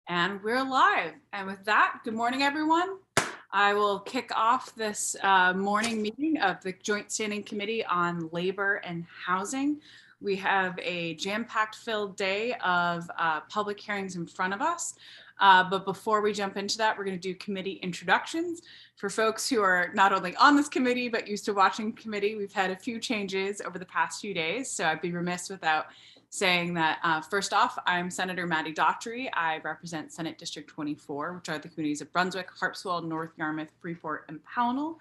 And we're live. And with that, good morning, everyone. I will kick off this morning meeting of the Joint Standing Committee on Labor and Housing. We have a jam-packed filled day of public hearings in front of us. But before we jump into that, we're going to do committee introductions. For folks who are not only on this committee, but used to watching committee, we've had a few changes over the past few days. So I'd be remiss without saying that first off, I'm Senator Maddie Daughtry. I represent Senate District 24, which are the communities of Brunswick, Harpswell, North Yarmouth, Freeport, and Pownell.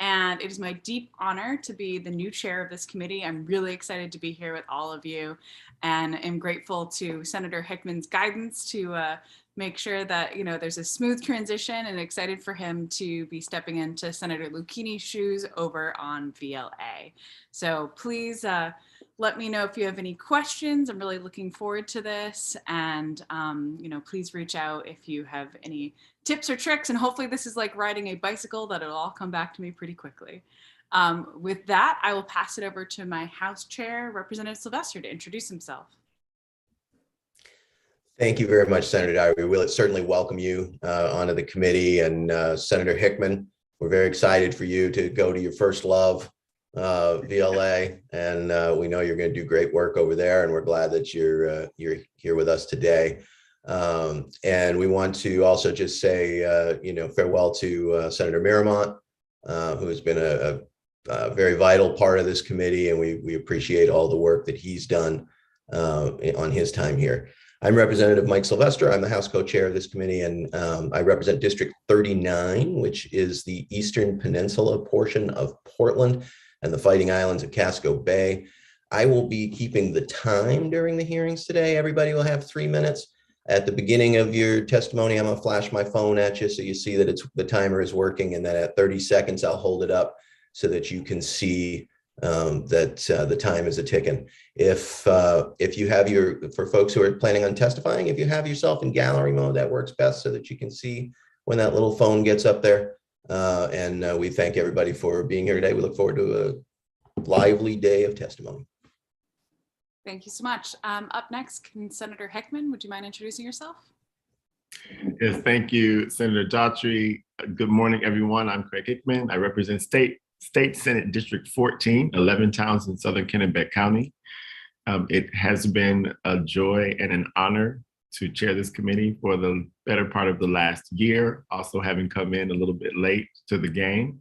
And it is my deep honor to be the new chair of this committee. I'm really excited to be here with all of you and am grateful to Senator Hickman's guidance to make sure that there's a smooth transition, and excited for him to be stepping into Senator Lucchini's shoes over on VLA. So please let me know if you have any questions. I'm really looking forward to this, and please reach out if you have any tips or tricks, and hopefully this is like riding a bicycle, that it'll all come back to me pretty quickly. With that, I will pass it over to my House Chair, Representative Sylvester, to introduce himself. Thank you very much, Senator Dyer. We will certainly welcome you onto the committee, and Senator Hickman, we're very excited for you to go to your first love, VLA, and we know you're going to do great work over there, and we're glad that you're here with us today. And we want to also just say, farewell to Senator Miramont, who has been a very vital part of this committee, and we appreciate all the work that he's done on his time here. I'm Representative Mike Sylvester. I'm the House co-chair of this committee, and I represent District 39, which is the Eastern Peninsula portion of Portland and the Fighting Islands of Casco Bay. I will be keeping the time during the hearings today. Everybody will have 3 minutes. At the beginning of your testimony, I'm going to flash my phone at you so you see that the timer is working, and then at 30 seconds, I'll hold it up so that you can see that the time is a-ticking. If you have for folks who are planning on testifying, if you have yourself in gallery mode, that works best so that you can see when that little phone gets up there. And we thank everybody for being here today. We look forward to a lively day of testimony. Thank you so much. Up next, Senator Hickman, would you mind introducing yourself? Yes, thank you, Senator Daughtry. Good morning, everyone. I'm Craig Hickman. I represent State Senate District 14, 11 towns in Southern Kennebec County. It has been a joy and an honor to chair this committee for the better part of the last year, also having come in a little bit late to the game.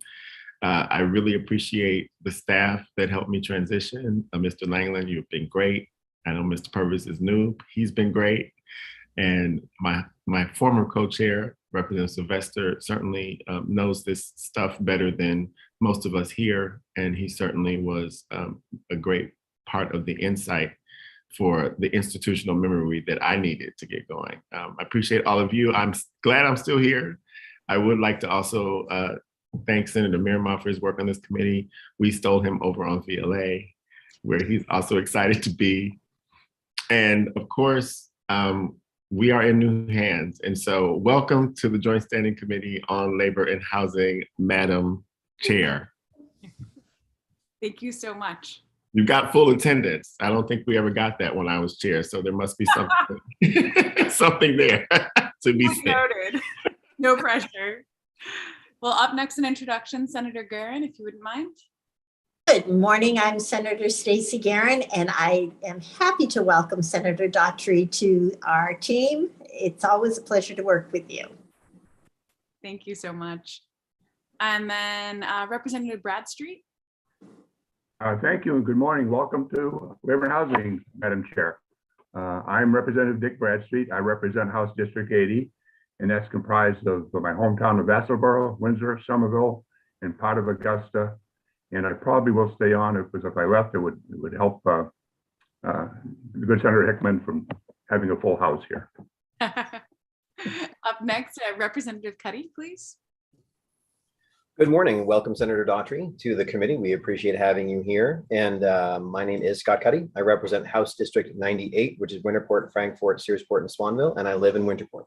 I really appreciate the staff that helped me transition. Mr. Langland, you've been great. I know Mr. Purvis is new. He's been great. And my former co-chair, Representative Sylvester, certainly knows this stuff better than most of us here. And he certainly was a great part of the insight for the institutional memory that I needed to get going. I appreciate all of you. I'm glad I'm still here. I would like to also thank Senator Miramont for his work on this committee. We stole him over on VLA, where he's also excited to be. And of course, we are in new hands. And so welcome to the Joint Standing Committee on Labor and Housing, Madam Chair. Thank you so much. You got full attendance. I don't think we ever got that when I was chair. So there must be something, something there to be said. Noted. No pressure. Well, up next, an introduction, Senator Guerin, if you wouldn't mind. Good morning. I'm Senator Stacey Guerin, and I am happy to welcome Senator Daughtry to our team. It's always a pleasure to work with you. Thank you so much. And then Representative Bradstreet. Thank you and good morning. Welcome to Labor and Housing, Madam Chair. I'm Representative Dick Bradstreet. I represent House District 80, and that's comprised of my hometown of Vassalboro, Windsor, Somerville, and part of Augusta. And I probably will stay on because if I left, it would help the good Senator Hickman from having a full house here. Up next, Representative Cuddy, please. Good morning. Welcome, Senator Daughtry, to the committee. We appreciate having you here. And my name is Scott Cuddy. I represent House District 98, which is Winterport, Frankfort, Searsport, and Swanville, and I live in Winterport.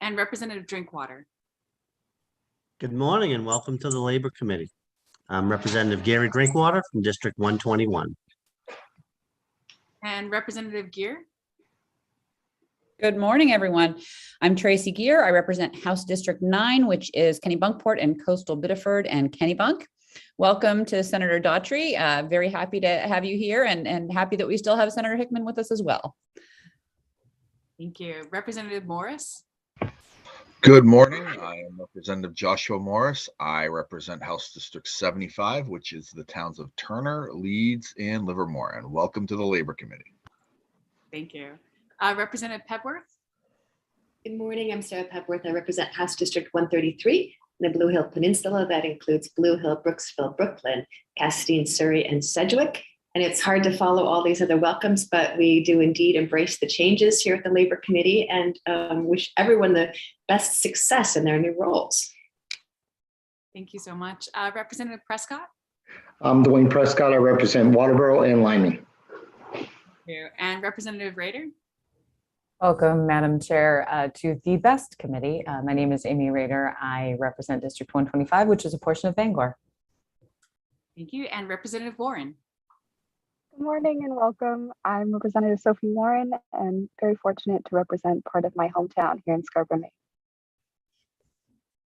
And Representative Drinkwater. Good morning and welcome to the Labor Committee. I'm Representative Gary Drinkwater from District 121. And Representative Gear. Good morning, everyone. I'm Tracy Gear. I represent House District 9, which is Kennebunkport and Coastal Biddeford and Kennebunk. Welcome to Senator Daughtry. Very happy to have you here and happy that we still have Senator Hickman with us as well. Thank you. Representative Morris. Good morning. I am Representative Joshua Morris. I represent House District 75, which is the towns of Turner, Leeds, and Livermore. And welcome to the Labor Committee. Thank you. Representative Pepworth. Good morning. I'm Sarah Pepworth. I represent House District 133 in the Blue Hill Peninsula. That includes Blue Hill, Brooksville, Brooklyn, Castine, Surrey, and Sedgwick. And it's hard to follow all these other welcomes, but we do indeed embrace the changes here at the Labor Committee and wish everyone the best success in their new roles. Thank you so much. Representative Prescott. I'm Dwayne Prescott. I represent Waterboro and Limey. Thank you. And Representative Rader. Welcome, Madam Chair, to the BEST Committee. My name is Amy Rader. I represent District 125, which is a portion of Bangor. Thank you. And Representative Warren. Good morning and welcome. I'm Representative Sophie Warren and very fortunate to represent part of my hometown here in Scarborough, Maine.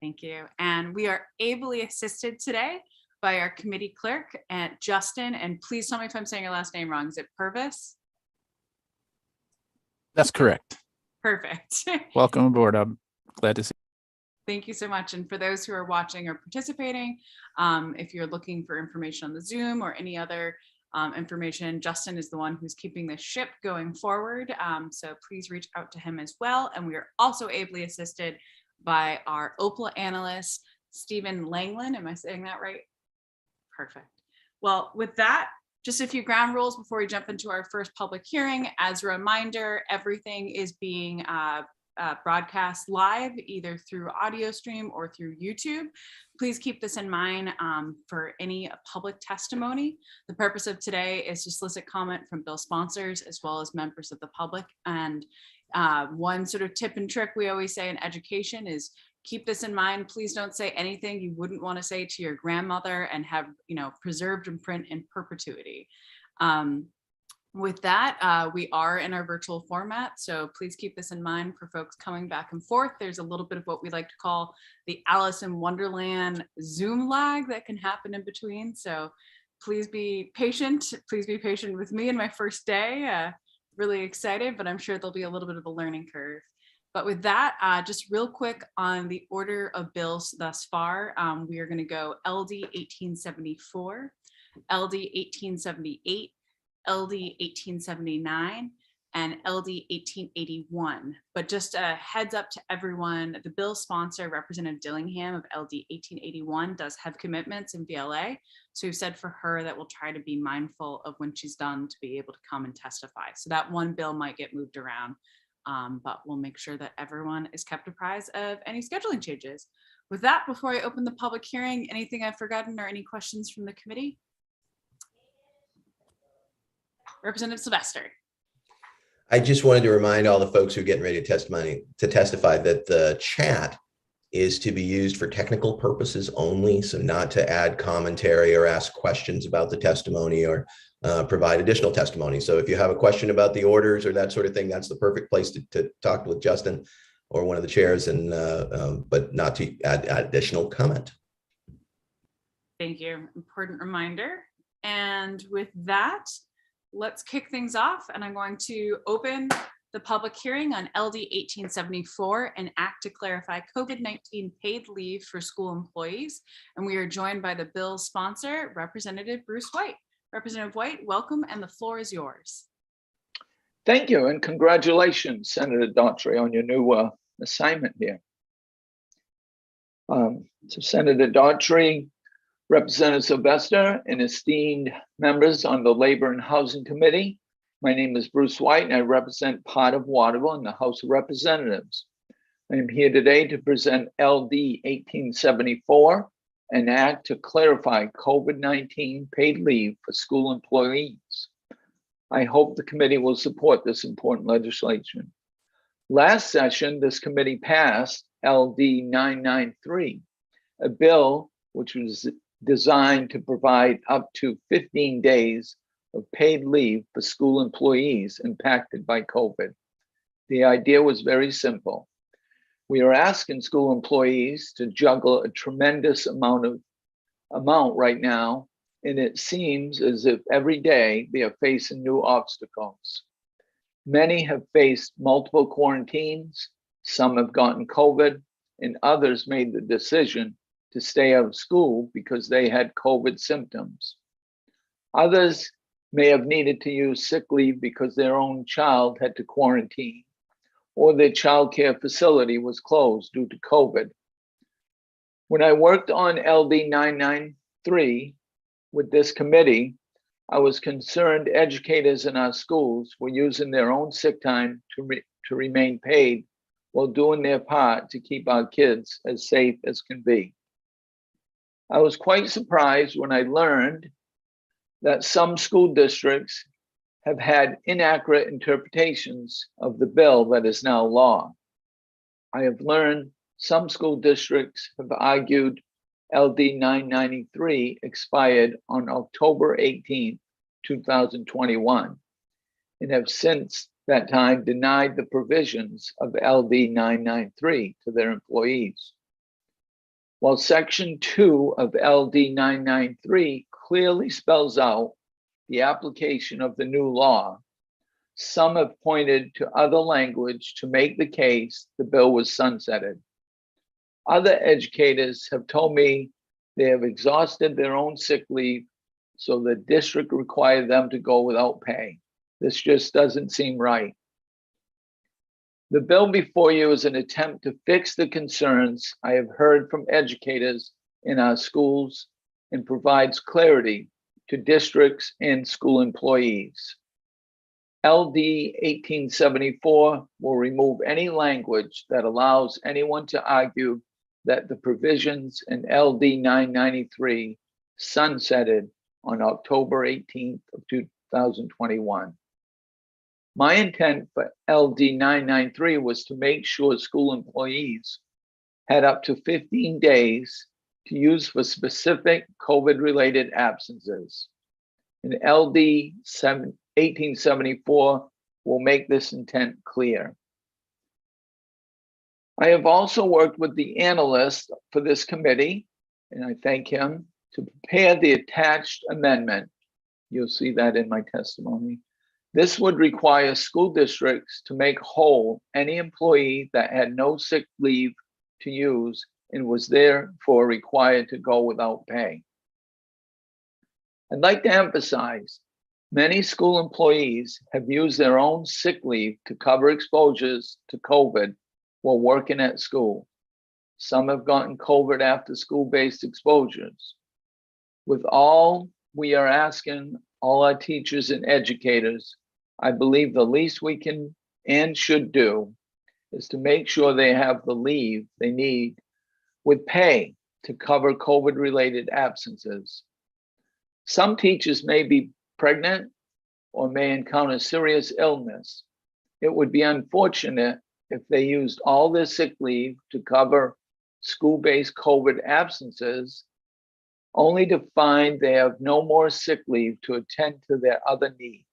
Thank you. And we are ably assisted today by our committee clerk, Justin. And please tell me if I'm saying your last name wrong. Is it Purvis? That's correct. Perfect. Welcome aboard. I'm glad to see you. Thank you so much. And for those who are watching or participating, if you're looking for information on the Zoom or any other information, Justin is the one who's keeping this ship going forward. So please reach out to him as well. And we are also ably assisted by our OPLA analyst, Stephen Langland. Am I saying that right? Perfect. Well, with that, just a few ground rules before we jump into our first public hearing. As a reminder, everything is being broadcast live, either through audio stream or through YouTube. Please keep this in mind for any public testimony. The purpose of today is to solicit comment from bill sponsors as well as members of the public. And one sort of tip and trick we always say in education is keep this in mind. Please don't say anything you wouldn't want to say to your grandmother and have, preserved in print in perpetuity. With that, we are in our virtual format, so please keep this in mind for folks coming back and forth. There's a little bit of what we like to call the Alice in Wonderland Zoom lag that can happen in between. So please be patient. Please be patient with me in my first day. Really excited, but I'm sure there'll be a little bit of a learning curve. But with that, just real quick on the order of bills thus far, we are going to go LD 1874, LD 1878, LD 1879, and LD 1881. But just a heads up to everyone, the bill sponsor, Representative Dillingham of LD 1881, does have commitments in VLA. So we've said for her that we'll try to be mindful of when she's done to be able to come and testify. So that one bill might get moved around. But we'll make sure that everyone is kept apprised of any scheduling changes. With that, before I open the public hearing, anything I've forgotten or any questions from the committee? Representative Sylvester. I just wanted to remind all the folks who are getting ready to testify that the chat is to be used for technical purposes only, so not to add commentary or ask questions about the testimony or provide additional testimony. So if you have a question about the orders or that sort of thing, that's the perfect place to talk with Justin or one of the chairs, and but not to add additional comment. Thank you. Important reminder. And with that, let's kick things off. And I'm going to open the public hearing on LD 1874, an act to clarify COVID-19 paid leave for school employees. And we are joined by the bill sponsor, Representative Bruce White. Representative White, welcome, and the floor is yours. Thank you, and congratulations, Senator Daughtry, on your new assignment here. So Senator Daughtry, Representative Sylvester, and esteemed members on the Labor and Housing Committee, my name is Bruce White, and I represent part of Waterville in the House of Representatives. I am here today to present LD 1874, an act to clarify COVID-19 paid leave for school employees. I hope the committee will support this important legislation. Last session, this committee passed LD 993, a bill which was designed to provide up to 15 days of paid leave for school employees impacted by COVID. The idea was very simple. We are asking school employees to juggle a tremendous amount right now, and it seems as if every day they are facing new obstacles. Many have faced multiple quarantines, some have gotten COVID, and others made the decision to stay out of school because they had COVID symptoms. Others may have needed to use sick leave because their own child had to quarantine, or their child care facility was closed due to COVID. When I worked on LD 993 with this committee, I was concerned educators in our schools were using their own sick time to remain paid while doing their part to keep our kids as safe as can be. I was quite surprised when I learned that some school districts have had inaccurate interpretations of the bill that is now law. I have learned some school districts have argued LD 993 expired on October 18, 2021, and have since that time denied the provisions of LD 993 to their employees. While Section 2 of LD 993 clearly spells out the application of the new law, some have pointed to other language to make the case the bill was sunsetted. Other educators have told me they have exhausted their own sick leave, so the district required them to go without pay. This just doesn't seem right. The bill before you is an attempt to fix the concerns I have heard from educators in our schools and provides clarity to districts and school employees. LD 1874 will remove any language that allows anyone to argue that the provisions in LD 993 sunsetted on October 18th of 2021. My intent for LD 993 was to make sure school employees had up to 15 days to use for specific COVID-related absences. And LD 1874 will make this intent clear. I have also worked with the analyst for this committee, and I thank him, to prepare the attached amendment. You'll see that in my testimony. This would require school districts to make whole any employee that had no sick leave to use and was therefore required to go without pay. I'd like to emphasize, many school employees have used their own sick leave to cover exposures to COVID while working at school. Some have gotten COVID after school-based exposures. With all we are asking all our teachers and educators, I believe the least we can and should do is to make sure they have the leave they need with pay to cover COVID-related absences. Some teachers may be pregnant or may encounter serious illness. It would be unfortunate if they used all their sick leave to cover school-based COVID absences, only to find they have no more sick leave to attend to their other needs.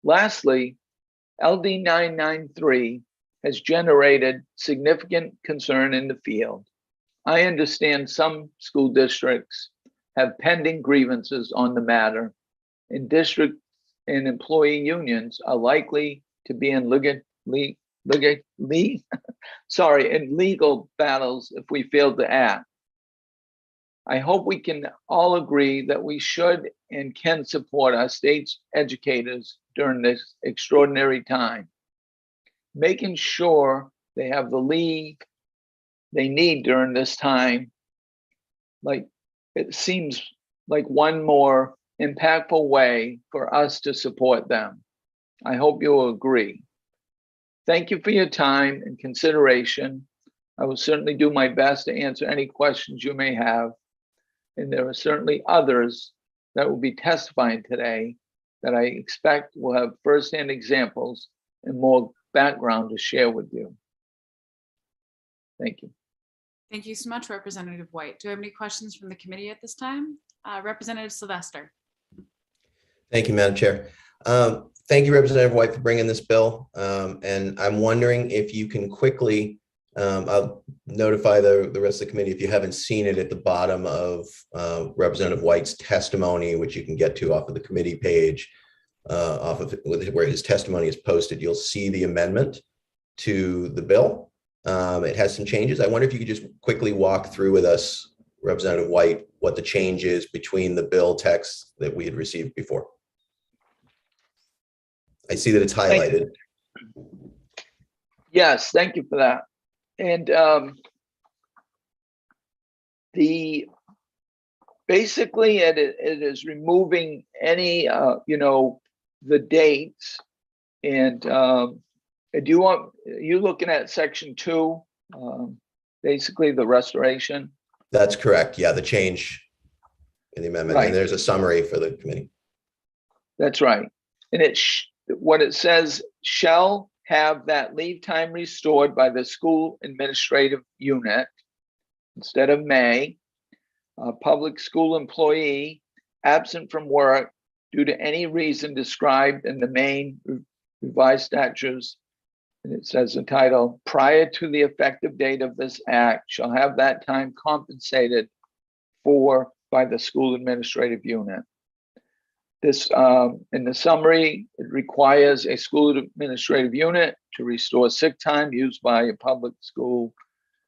Lastly, LD 993 has generated significant concern in the field. I understand some school districts have pending grievances on the matter, and district and employee unions are likely to be in legal battles if we fail to act. I hope we can all agree that we should and can support our state's educators during this extraordinary time, making sure they have the leave they need during this time. Like, it seems like one more impactful way for us to support them. I hope you will agree. Thank you for your time and consideration. I will certainly do my best to answer any questions you may have. And there are certainly others that will be testifying today that I expect will have firsthand examples and more background to share with you. Thank you. Thank you so much, Representative White. Do you have any questions from the committee at this time? Representative Sylvester. Thank you, Madam Chair. Thank you, Representative White, for bringing this bill. And I'm wondering if you can quickly, I'll notify the rest of the committee if you haven't seen it at the bottom of Representative White's testimony, which you can get to off of the committee page, off of where his testimony is posted. You'll see the amendment to the bill. It has some changes. I wonder if you could just quickly walk through with us, Representative White, what the change is between the bill text that we had received before. I see that it's highlighted. Yes, thank you for that. And basically it is removing any the dates, and are you looking at section 2, basically the restoration? That's correct. Yeah, the change in the amendment, Right. and there's a summary for the committee. That's right. And what it says, shall have that leave time restored by the school administrative unit instead of may. A public school employee absent from work due to any reason described in the main revised statutes. And it says the title, prior to the effective date of this act shall have that time compensated for by the school administrative unit. This, in the summary, it requires a school administrative unit to restore sick time used by a public school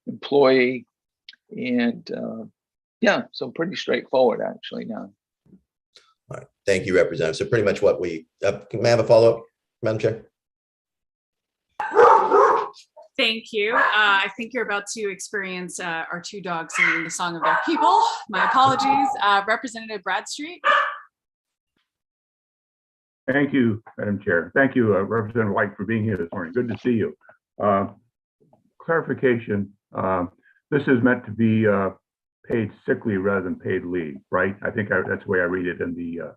employee. And yeah, so pretty straightforward actually now. All right, thank you, Representative. So pretty much what we, may I have a follow-up, Madam Chair? Thank you. I think you're about to experience our 2 dogs singing the song of their people. My apologies. Representative Bradstreet. Thank you, Madam Chair. Thank you, Representative White, for being here this morning. Good to see you. Clarification, this is meant to be paid sick leave rather than paid leave, right? I think that's the way I read it in the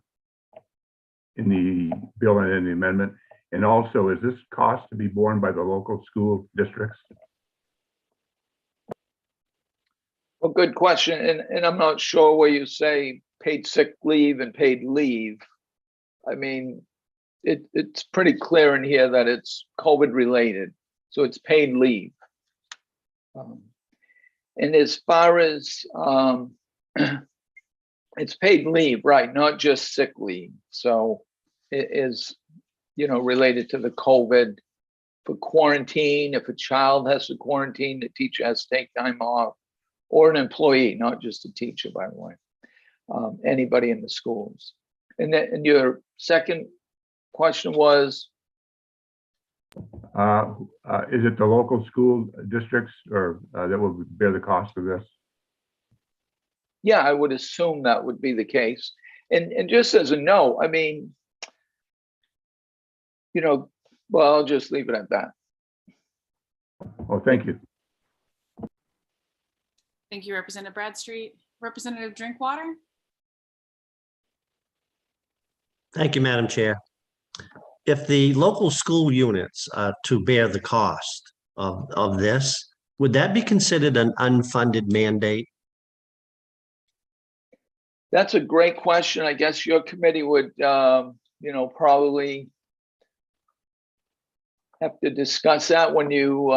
bill and in the amendment. And also, is this cost to be borne by the local school districts? Well, good question. And I'm not sure where you say paid sick leave and paid leave. I mean, it's pretty clear in here that it's COVID related. So it's paid leave. And as far as it's paid leave, right? Not just sick leave. So it is, related to the COVID for quarantine. If a child has to quarantine, the teacher has to take time off, or an employee, not just a teacher, by the way, anybody in the schools. And your second question was? Is it the local school districts or that will bear the cost of this? Yeah, I would assume that would be the case. And just as a note, I mean, well, I'll just leave it at that. Well, thank you. Thank you, Representative Bradstreet. Representative Drinkwater. Thank you, Madam Chair. If the local school units are to bear the cost of this, would that be considered an unfunded mandate? That's a great question. I guess your committee would, probably have to discuss that when you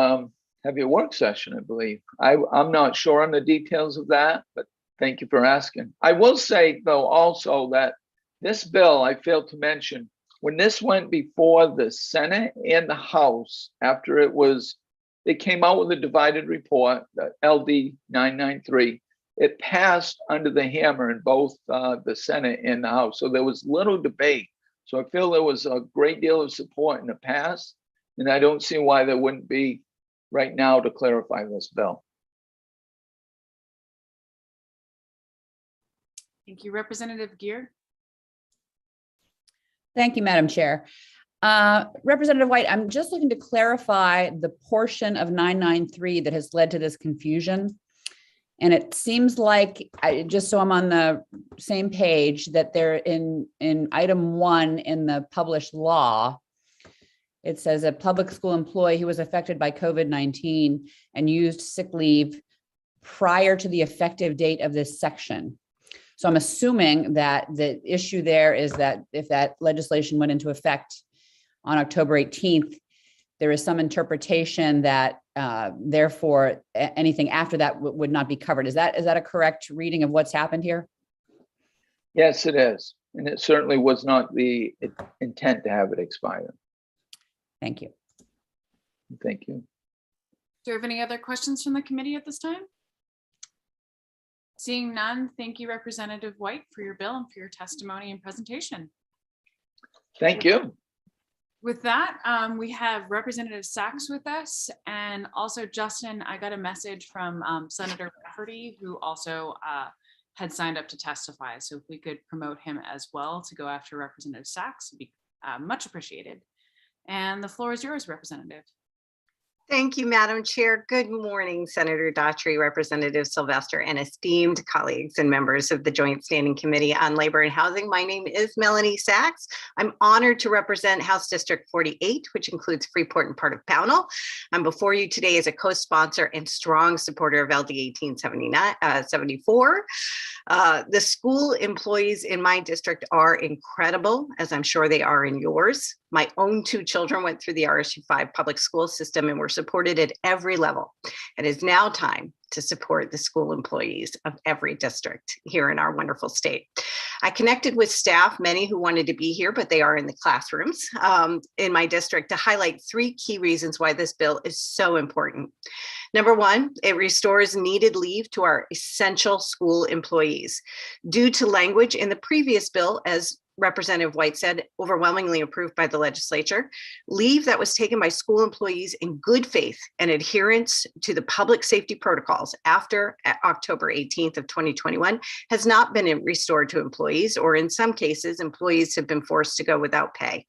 have your work session, I believe. I'm not sure on the details of that, but thank you for asking. I will say, though, also that this bill, I failed to mention, when this went before the Senate and the House, after it came out with a divided report, the LD 993, it passed under the hammer in both the Senate and the House. So there was little debate. So I feel there was a great deal of support in the past, and I don't see why there wouldn't be right now to clarify this bill. Thank you, Representative Gear. Thank you, Madam Chair. Representative White, I'm just looking to clarify the portion of 993 that has led to this confusion. And it seems like, just so I'm on the same page, that they're in item 1 in the published law, it says a public school employee who was affected by COVID-19 and used sick leave prior to the effective date of this section. So I'm assuming that the issue there is that if that legislation went into effect on October 18th, there is some interpretation that therefore anything after that would not be covered. Is that a correct reading of what's happened here? Yes, it is. And it certainly was not the intent to have it expire. Thank you. Thank you. Do you have any other questions from the committee at this time? Seeing none, thank you, Representative White, for your bill and for your testimony and presentation. Thank you. With that, we have Representative Sachs with us, and also Justin, I got a message from Senator Rafferty, who also had signed up to testify. So if we could promote him as well to go after Representative Sachs, it'd be much appreciated. And the floor is yours, Representative. Thank you, Madam Chair. Good morning, Senator Daughtry, Representative Sylvester, and esteemed colleagues and members of the Joint Standing Committee on Labor and Housing. My name is Melanie Sachs. I'm honored to represent House District 48, which includes Freeport and part of Pownell. I'm before you today as a co-sponsor and strong supporter of LD 1874. The school employees in my district are incredible, as I'm sure they are in yours. My own 2 children went through the RSU 5 public school system and were supported at every level. It is now time to support the school employees of every district here in our wonderful state. I connected with staff, many who wanted to be here, but they are in the classrooms in my district, to highlight 3 key reasons why this bill is so important. Number 1, it restores needed leave to our essential school employees. Due to language in the previous bill, as Representative White said, overwhelmingly approved by the legislature, leave that was taken by school employees in good faith and adherence to the public safety protocols after October 18th of 2021 has not been restored to employees, or in some cases, employees have been forced to go without pay.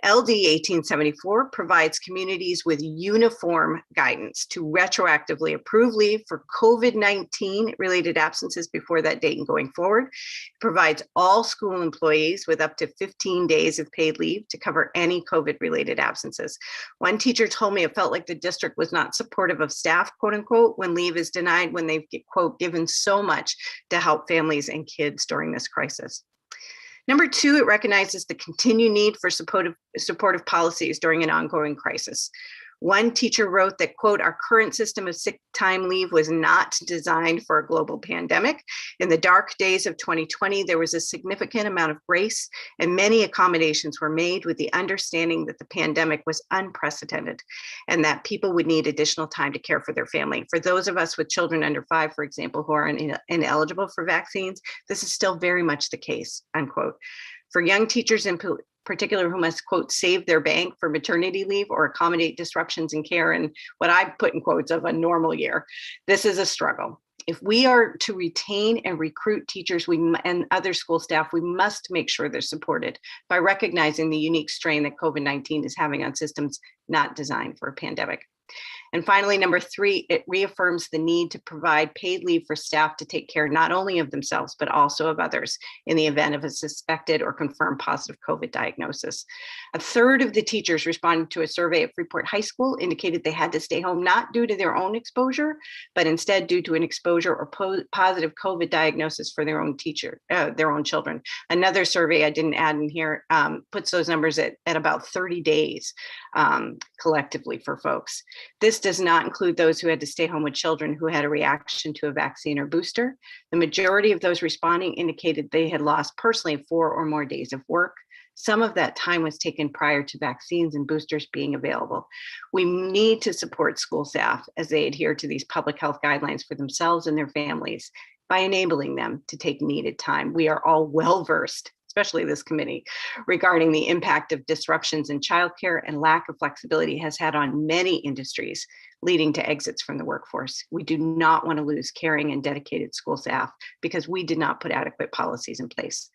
LD 1874 provides communities with uniform guidance to retroactively approve leave for COVID-19 related absences before that date and going forward. It provides all school employees with up to 15 days of paid leave to cover any COVID related absences. One teacher told me it felt like the district was not supportive of staff, quote unquote, when leave is denied, when they've, quote, given so much to help families and kids during this crisis. Number 2, it recognizes the continued need for supportive policies during an ongoing crisis. One teacher wrote that, quote, our current system of sick time leave was not designed for a global pandemic. In the dark days of 2020, there was a significant amount of grace and many accommodations were made with the understanding that the pandemic was unprecedented and that people would need additional time to care for their family. For those of us with children under 5, for example, who are ineligible for vaccines, this is still very much the case, unquote. For young teachers in particular who must, quote, save their bank for maternity leave or accommodate disruptions in care in what I put in quotes of a normal year, this is a struggle. If we are to retain and recruit teachers and other school staff, we must make sure they're supported by recognizing the unique strain that COVID-19 is having on systems not designed for a pandemic. And finally, number 3, it reaffirms the need to provide paid leave for staff to take care not only of themselves, but also of others in the event of a suspected or confirmed positive COVID diagnosis. A third of the teachers responding to a survey at Freeport High School indicated they had to stay home not due to their own exposure, but instead due to an exposure or positive COVID diagnosis for their own their own children. Another survey I didn't add in here puts those numbers at about 30 days collectively for folks. This does not include those who had to stay home with children who had a reaction to a vaccine or booster. The majority of those responding indicated they had lost personally 4 or more days of work. Some of that time was taken prior to vaccines and boosters being available. We need to support school staff as they adhere to these public health guidelines for themselves and their families by enabling them to take needed time. We are all well-versed, especially this committee, regarding the impact of disruptions in childcare and lack of flexibility has had on many industries, leading to exits from the workforce. We do not want to lose caring and dedicated school staff because we did not put adequate policies in place.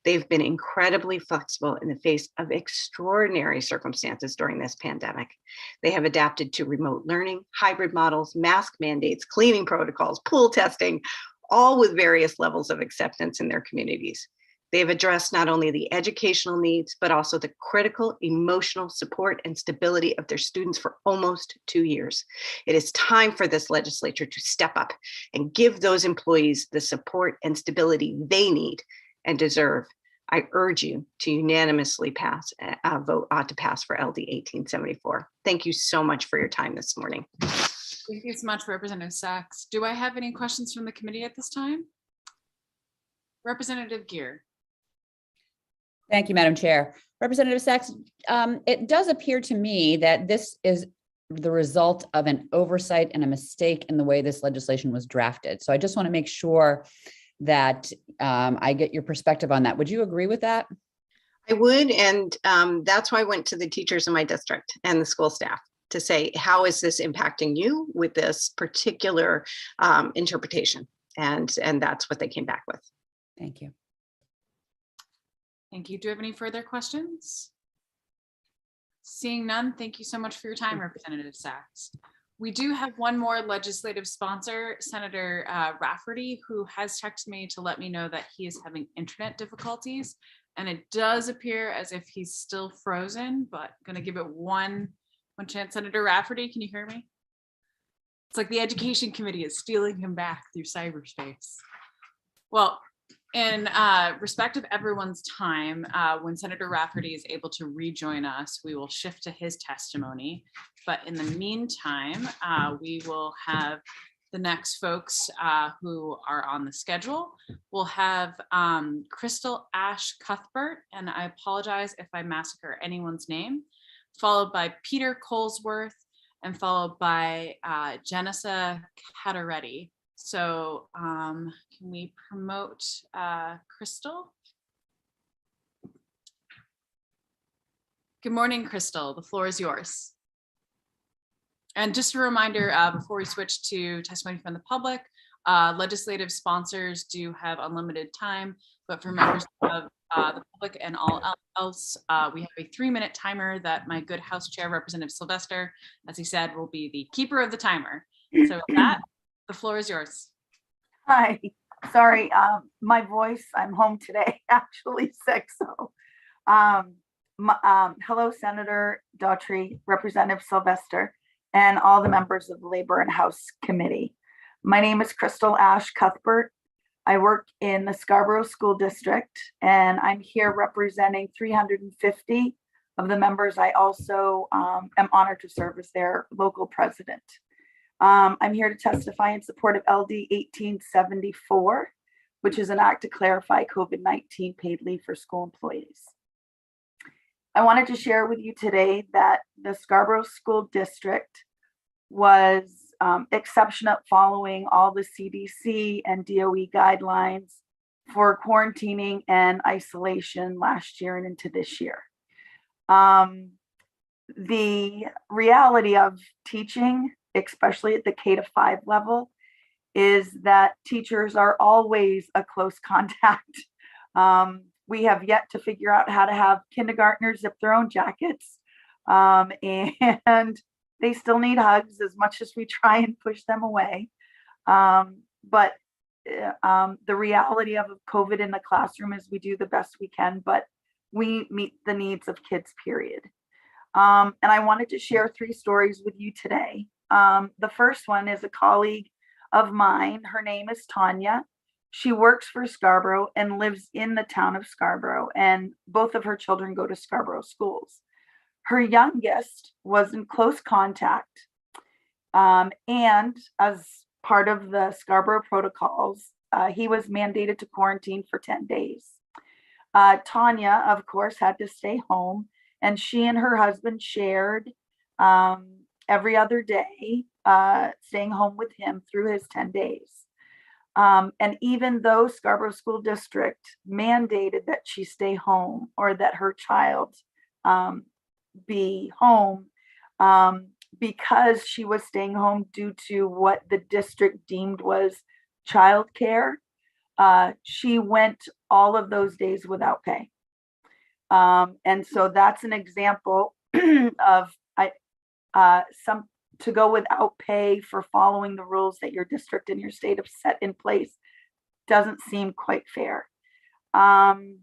They've been incredibly flexible in the face of extraordinary circumstances during this pandemic. They have adapted to remote learning, hybrid models, mask mandates, cleaning protocols, pool testing, all with various levels of acceptance in their communities. They've addressed not only the educational needs, but also the critical emotional support and stability of their students for almost 2 years. It is time for this legislature to step up and give those employees the support and stability they need and deserve. I urge you to unanimously vote to pass for LD 1874. Thank you so much for your time this morning. Thank you so much, Representative Sachs. Do I have any questions from the committee at this time? Representative Gear. Thank you, Madam Chair. Representative Sachs, it does appear to me that this is the result of an oversight and a mistake in the way this legislation was drafted. So I just want to make sure that I get your perspective on that. Would you agree with that? I would, and that's why I went to the teachers in my district and the school staff to say, how is this impacting you with this particular interpretation? And that's what they came back with. Thank you. Thank you. Do you have any further questions? Seeing none, thank you so much for your time, Representative Sachs. We do have one more legislative sponsor, Senator Rafferty, who has texted me to let me know that he is having internet difficulties. And it does appear as if he's still frozen, but I'm going to give it one chance. Senator Rafferty, can you hear me? It's like the Education Committee is stealing him back through cyberspace. Well, in respect of everyone's time, when Senator Rafferty is able to rejoin us, we will shift to his testimony. But in the meantime, we will have the next folks who are on the schedule. We'll have Crystal Ash Cuthbert, and I apologize if I massacre anyone's name, followed by Peter Colesworth, and followed by Janissa Cataretti. So can we promote Crystal? Good morning, Crystal. The floor is yours. And just a reminder, before we switch to testimony from the public, legislative sponsors do have unlimited time, but for members of the public and all else, we have a 3-minute timer that my good House Chair, Representative Sylvester, as he said, will be the keeper of the timer. So with that, the floor is yours. Hi, sorry, my voice, I'm home today, actually sick, so. Hello, Senator Daughtry, Representative Sylvester, and all the members of the Labor and House Committee. My name is Crystal Ash Cuthbert. I work in the Scarborough School District, and I'm here representing 350 of the members. I also am honored to serve as their local president. I'm here to testify in support of LD 1874, which is an act to clarify COVID-19 paid leave for school employees. I wanted to share with you today that the Scarborough School District was exceptional at following all the CDC and DOE guidelines for quarantining and isolation last year and into this year. The reality of teaching, especially at the K-5 level, is that teachers are always a close contact. We have yet to figure out how to have kindergartners zip their own jackets, and they still need hugs as much as we try and push them away. But the reality of COVID in the classroom is we do the best we can, but we meet the needs of kids, period. And I wanted to share 3 stories with you today. The first one is a colleague of mine. Her name is Tanya. She works for Scarborough and lives in the town of Scarborough, and both of her children go to Scarborough schools. Her youngest was in close contact, and as part of the Scarborough protocols, he was mandated to quarantine for 10 days. Tanya, of course, had to stay home, and she and her husband shared every other day, staying home with him through his 10 days. And even though Scarborough School District mandated that she stay home or that her child be home, because she was staying home due to what the district deemed was childcare, she went all of those days without pay. And so that's an example of to go without pay for following the rules that your district and your state have set in place doesn't seem quite fair. And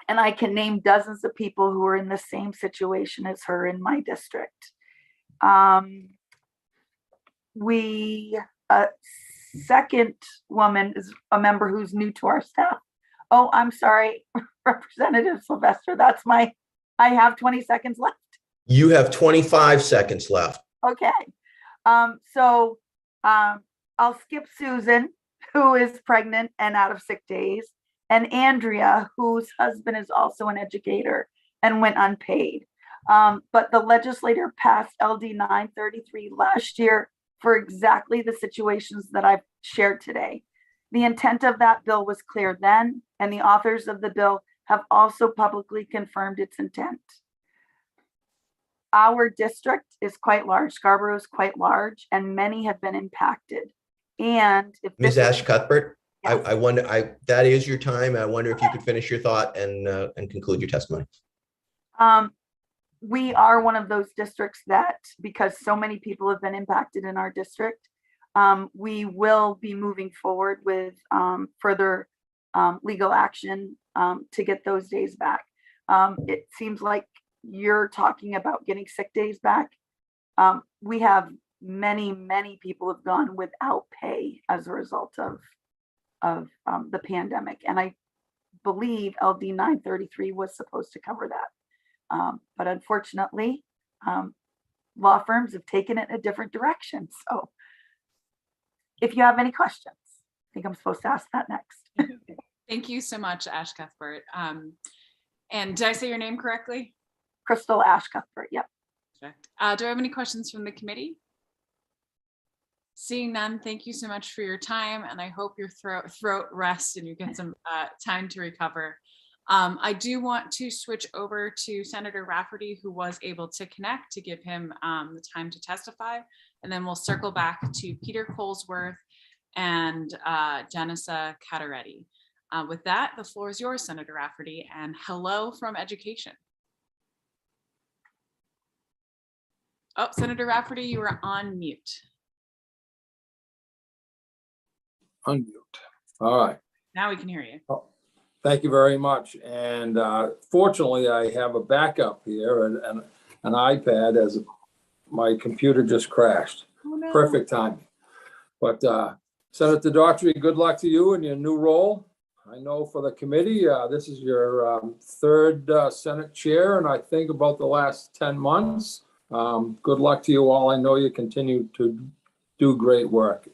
I can name dozens of people who are in the same situation as her in my district. Second woman is a member who's new to our staff. Oh, I'm sorry. Representative Sylvester, I have 20 seconds left. You have 25 seconds left. Okay. I'll skip Susan, who is pregnant and out of sick days, and Andrea, whose husband is also an educator and went unpaid. But the legislature passed LD 933 last year for exactly the situations that I've shared today. The intent of that bill was clear then, and the authors of the bill have also publicly confirmed its intent. Our district is quite large, Scarborough is quite large, and many have been impacted. And if Ms. Ash Cuthbert, Yes. I wonder, that is your time. I wonder if you could finish your thought and conclude your testimony. We are one of those districts that, because so many people have been impacted in our district, we will be moving forward with further legal action to get those days back. It seems like you're talking about getting sick days back. We have many people have gone without pay as a result of the pandemic. And I believe LD 933 was supposed to cover that. But unfortunately, law firms have taken it a different direction. So if you have any questions, I think I'm supposed to ask that next. Thank you so much, Ash Cuthbert. And did I say your name correctly? Crystal Ash Cuthbert, yep. Perfect. Do I have any questions from the committee? Seeing none, thank you so much for your time, and I hope your throat rests and you get some time to recover. I do want to switch over to Senator Rafferty, who was able to connect, to give him the time to testify, and then we'll circle back to Peter Colesworth and Janissa Cataretti. With that, the floor is yours, Senator Rafferty, and hello from education. Oh, Senator Rafferty, you are on mute. Unmute. All right. Now we can hear you. Oh, thank you very much. And fortunately, I have a backup here and an iPad as my computer just crashed. Oh, no. Perfect timing. But Senator Daughtry, good luck to you in your new role. I know for the committee, this is your third Senate chair, and I think about the last 10 months. Good luck to you all. I know you continue to do great work.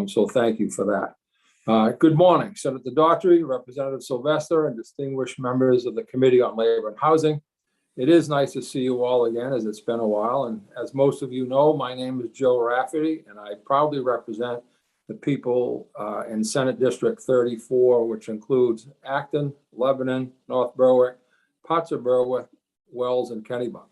So thank you for that. Good morning, Senator Daughtry, Representative Sylvester, and distinguished members of the Committee on Labor and Housing. It is nice to see you all again, as it's been a while. And as most of you know, my name is Joe Rafferty, and I proudly represent the people in Senate District 34, which includes Acton, Lebanon, North Berwick, parts of Berwick, Wells, and Kennebunk.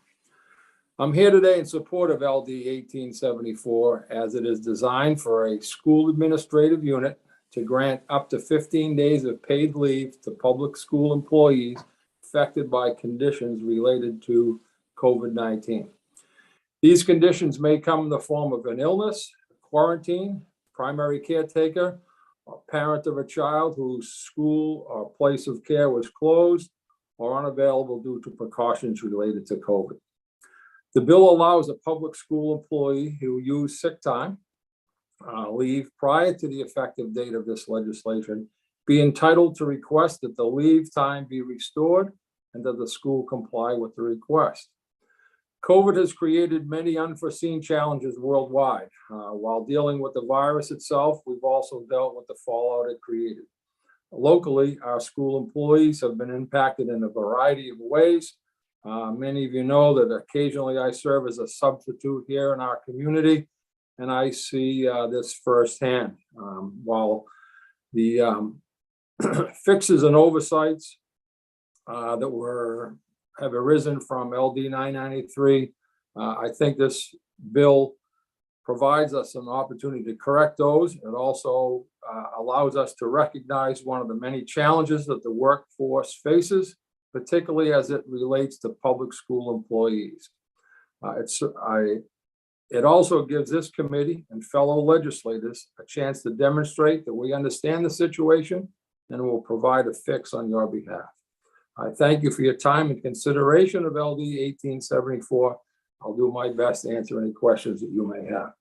I'm here today in support of LD 1874, as it is designed for a school administrative unit to grant up to 15 days of paid leave to public school employees affected by conditions related to COVID-19. These conditions may come in the form of an illness, quarantine, primary caretaker, or parent of a child whose school or place of care was closed or unavailable due to precautions related to COVID. The bill allows a public school employee who used sick time leave prior to the effective date of this legislation be entitled to request that the leave time be restored and that the school comply with the request. COVID has created many unforeseen challenges worldwide. While dealing with the virus itself, we've also dealt with the fallout it created. Locally, our school employees have been impacted in a variety of ways. Many of you know that occasionally I serve as a substitute here in our community, and I see this firsthand. While the fixes and oversights that have arisen from LD 993, I think this bill provides us an opportunity to correct those. It also allows us to recognize one of the many challenges that the workforce faces, particularly as it relates to public school employees. It also gives this committee and fellow legislators a chance to demonstrate that we understand the situation and will provide a fix on your behalf. I thank you for your time and consideration of LD 1874. I'll do my best to answer any questions that you may have.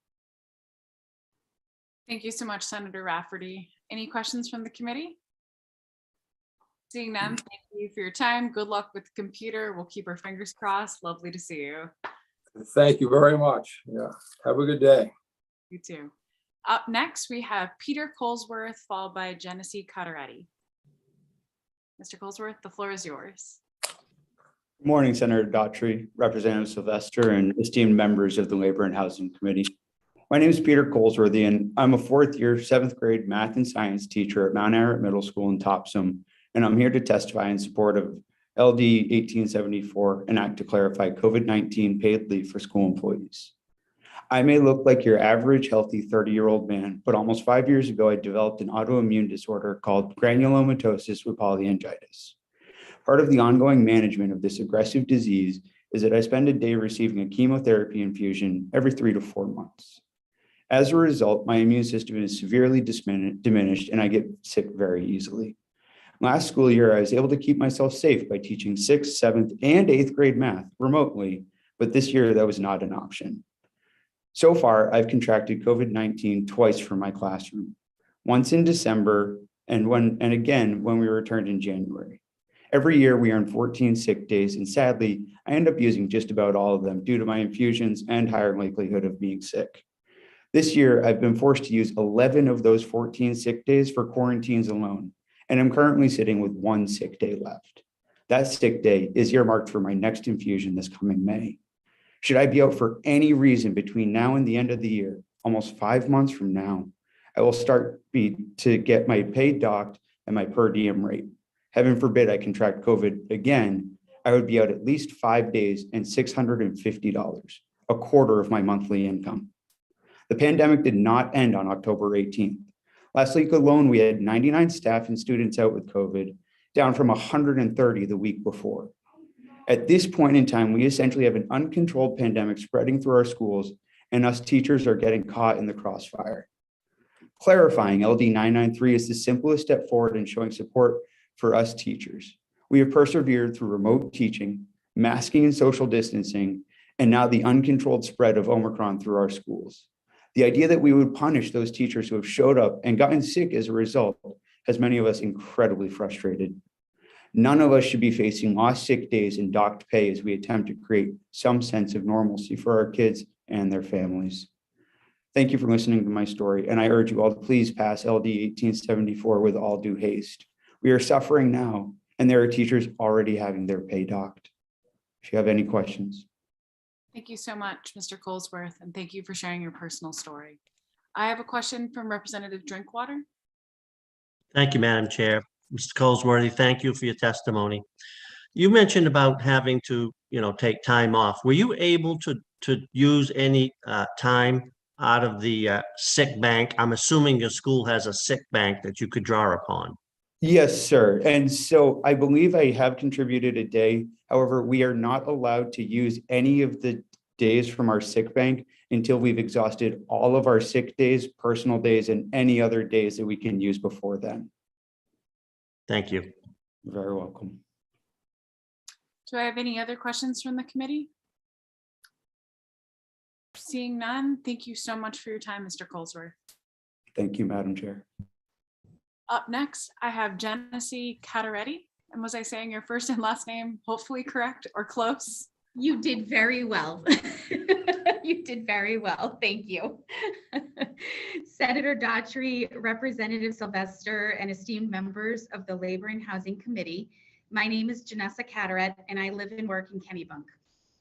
Thank you so much, Senator Rafferty. Any questions from the committee? Seeing none, thank you for your time. Good luck with the computer. We'll keep our fingers crossed. Lovely to see you. Thank you very much. Yeah. Have a good day. You too. Up next, we have Peter Colesworth, followed by Genesee Carteretti. Mr. Colesworth, the floor is yours. Good morning, Senator Daughtry, Representative Sylvester, and esteemed members of the Labor and Housing Committee. My name is Peter Colesworthy, and I'm a fourth-year, seventh grade math and science teacher at Mount Ararat Middle School in Topsom, and I'm here to testify in support of LD 1874, an act to clarify COVID-19 paid leave for school employees. I may look like your average healthy 30-year-old man, but almost 5 years ago, I developed an autoimmune disorder called granulomatosis with polyangiitis. Part of the ongoing management of this aggressive disease is that I spend a day receiving a chemotherapy infusion every 3 to 4 months. As a result, my immune system is severely diminished and I get sick very easily. Last school year, I was able to keep myself safe by teaching 6th, 7th, and 8th grade math remotely, but this year that was not an option. So far, I've contracted COVID-19 twice from my classroom, once in December and again when we returned in January. Every year we earn 14 sick days, and sadly, I end up using just about all of them due to my infusions and higher likelihood of being sick. This year, I've been forced to use 11 of those 14 sick days for quarantines alone, and I'm currently sitting with 1 sick day left. That sick day is earmarked for my next infusion this coming May. Should I be out for any reason between now and the end of the year, almost 5 months from now, I will start to get my pay docked and my per diem rate. Heaven forbid I contract COVID again, I would be out at least 5 days and $650, a quarter of my monthly income. The pandemic did not end on October 18th. Last week alone, we had 99 staff and students out with COVID, down from 130 the week before. At this point in time, we essentially have an uncontrolled pandemic spreading through our schools, and us teachers are getting caught in the crossfire. Clarifying LD 993 is the simplest step forward in showing support for us teachers. We have persevered through remote teaching, masking and social distancing, and now the uncontrolled spread of Omicron through our schools. The idea that we would punish those teachers who have showed up and gotten sick as a result has many of us incredibly frustrated. None of us should be facing lost sick days and docked pay as we attempt to create some sense of normalcy for our kids and their families. Thank you for listening to my story, and I urge you all to please pass LD 1874 with all due haste. We are suffering now, and there are teachers already having their pay docked. If you have any questions. Thank you so much, Mr. Colesworth, and thank you for sharing your personal story. I have a question from Representative Drinkwater. Thank you, Madam Chair. Mr. Colesworthy, thank you for your testimony. You mentioned about having to, take time off. Were you able to use any time out of the sick bank? I'm assuming your school has a sick bank that you could draw upon. Yes, sir. And so I believe I have contributed a day. However, we are not allowed to use any of the days from our sick bank until we've exhausted all of our sick days, personal days, and any other days that we can use before then. Thank you. You're very welcome. Do I have any other questions from the committee? Seeing none, thank you so much for your time, Mr. Colesworth. Thank you, Madam Chair. Up next, I have Genesee Carteretti. And was I saying your first and last name hopefully correct or close? You did very well. You did very well. Thank you. Senator Daughtry, Representative Sylvester, and esteemed members of the Labor and Housing Committee. My name is Genesee Carteretti, and I live and work in Kennebunk.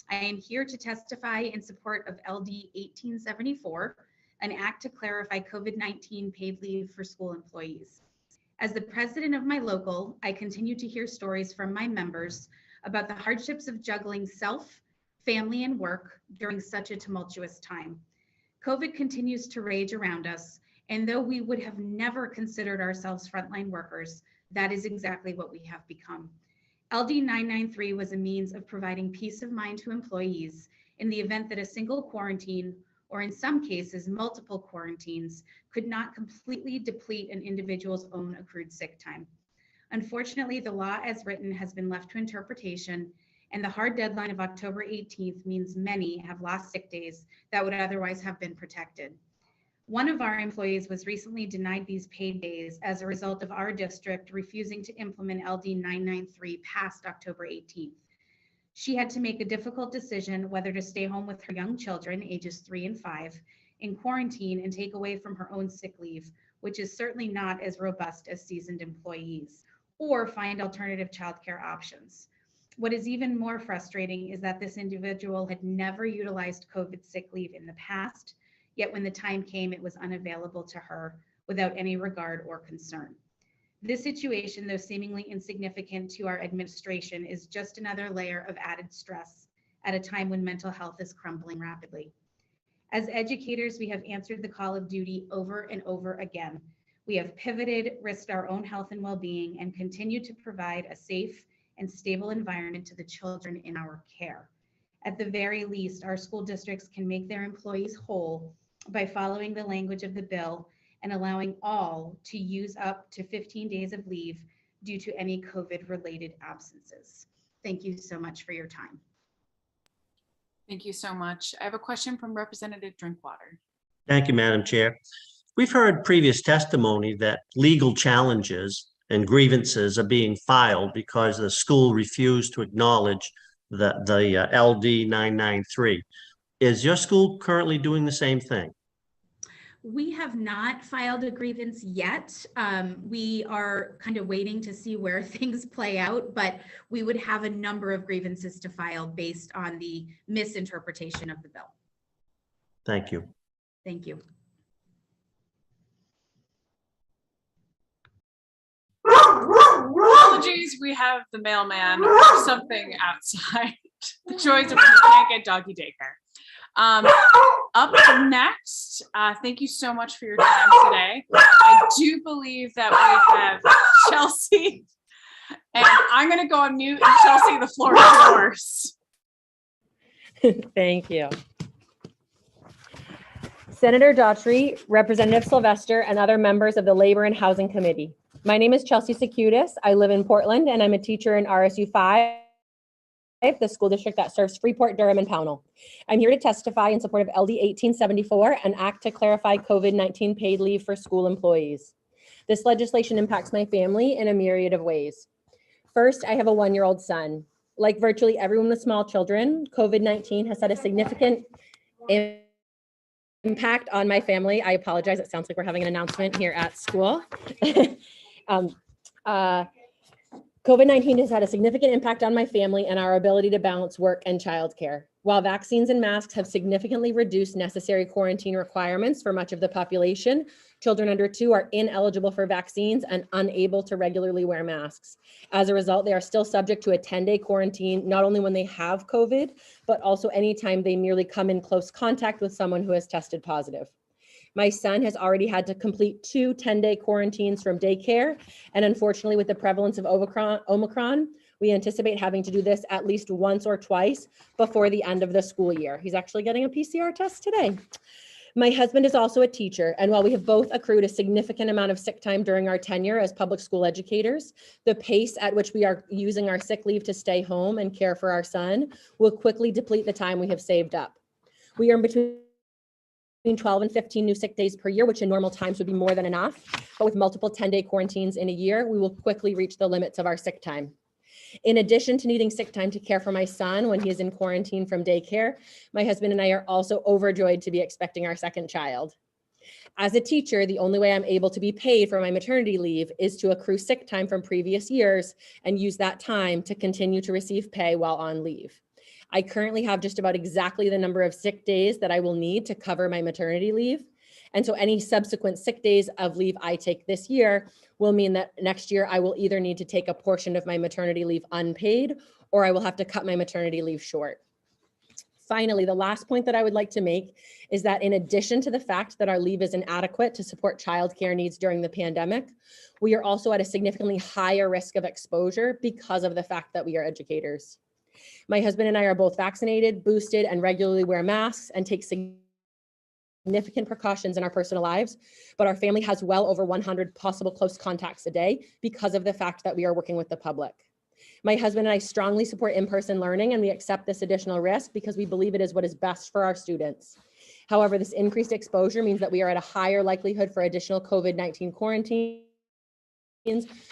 I am here to testify in support of LD 1874, an act to clarify COVID-19 paid leave for school employees. As the president of my local, I continue to hear stories from my members about the hardships of juggling self, family, and work during such a tumultuous time. COVID continues to rage around us, and though we would have never considered ourselves frontline workers, that is exactly what we have become. LD 993 was a means of providing peace of mind to employees in the event that a single quarantine, or in some cases, multiple quarantines, could not completely deplete an individual's own accrued sick time. Unfortunately, the law as written has been left to interpretation, and the hard deadline of October 18th means many have lost sick days that would otherwise have been protected. One of our employees was recently denied these paid days as a result of our district refusing to implement LD 993 past October 18th. She had to make a difficult decision whether to stay home with her young children, ages 3 and 5, in quarantine and take away from her own sick leave, which is certainly not as robust as seasoned employees, or find alternative childcare options. What is even more frustrating is that this individual had never utilized COVID sick leave in the past, yet when the time came, it was unavailable to her without any regard or concern. This situation, though seemingly insignificant to our administration, is just another layer of added stress at a time when mental health is crumbling rapidly. As educators, we have answered the call of duty over and over again. We have pivoted, risked our own health and well-being, and continue to provide a safe and stable environment to the children in our care. At the very least, our school districts can make their employees whole by following the language of the bill and allowing all to use up to 15 days of leave due to any COVID-related absences. Thank you so much for your time. Thank you so much. I have a question from Representative Drinkwater. Thank you, Madam Chair. We've heard previous testimony that legal challenges and grievances are being filed because the school refused to acknowledge the LD 993. Is your school currently doing the same thing? We have not filed a grievance yet. We are kind of waiting to see where things play out, but we would have a number of grievances to file based on the misinterpretation of the bill. Thank you. Thank you. Apologies, we have the mailman or something outside. The joys of can't get doggy daycare. Up next, thank you so much for your time today. I do believe that we have Chelsea, and I'm going to go on mute, and Chelsea, the floor is yours. Thank you. Senator Daughtry, Representative Sylvester, and other members of the Labor and Housing Committee. My name is Chelsea Secudis. I live in Portland, and I'm a teacher in RSU 5, the school district that serves Freeport, Durham, and Pownell. I'm here to testify in support of LD 1874, an act to clarify COVID-19 paid leave for school employees. This legislation impacts my family in a myriad of ways. First, I have a 1-year-old son. Like virtually everyone with small children, COVID-19 has had a significant impact on my family. I apologize, it sounds like we're having an announcement here at school. COVID-19 has had a significant impact on my family and our ability to balance work and childcare. While vaccines and masks have significantly reduced necessary quarantine requirements for much of the population, children under 2 are ineligible for vaccines and unable to regularly wear masks. As a result, they are still subject to a 10-day quarantine, not only when they have COVID, but also anytime they merely come in close contact with someone who has tested positive. My son has already had to complete 2 10-day quarantines from daycare. And unfortunately, with the prevalence of Omicron, we anticipate having to do this at least once or twice before the end of the school year. He's actually getting a PCR test today. My husband is also a teacher, and while we have both accrued a significant amount of sick time during our tenure as public school educators, the pace at which we are using our sick leave to stay home and care for our son will quickly deplete the time we have saved up. We earn between 12 and 15 new sick days per year, which in normal times would be more than enough. But with multiple 10-day quarantines in a year, we will quickly reach the limits of our sick time. In addition to needing sick time to care for my son when he is in quarantine from daycare, my husband and I are also overjoyed to be expecting our second child. As a teacher, the only way I'm able to be paid for my maternity leave is to accrue sick time from previous years and use that time to continue to receive pay while on leave. I currently have just about exactly the number of sick days that I will need to cover my maternity leave. And so any subsequent sick days of leave I take this year will mean that next year I will either need to take a portion of my maternity leave unpaid, or I will have to cut my maternity leave short. Finally, the last point that I would like to make is that in addition to the fact that our leave is inadequate to support childcare needs during the pandemic, we are also at a significantly higher risk of exposure because of the fact that we are educators. My husband and I are both vaccinated, boosted, and regularly wear masks and take significant precautions in our personal lives, but our family has well over 100 possible close contacts a day because of the fact that we are working with the public. My husband and I strongly support in-person learning, and we accept this additional risk because we believe it is what is best for our students. However, this increased exposure means that we are at a higher likelihood for additional COVID-19 quarantines,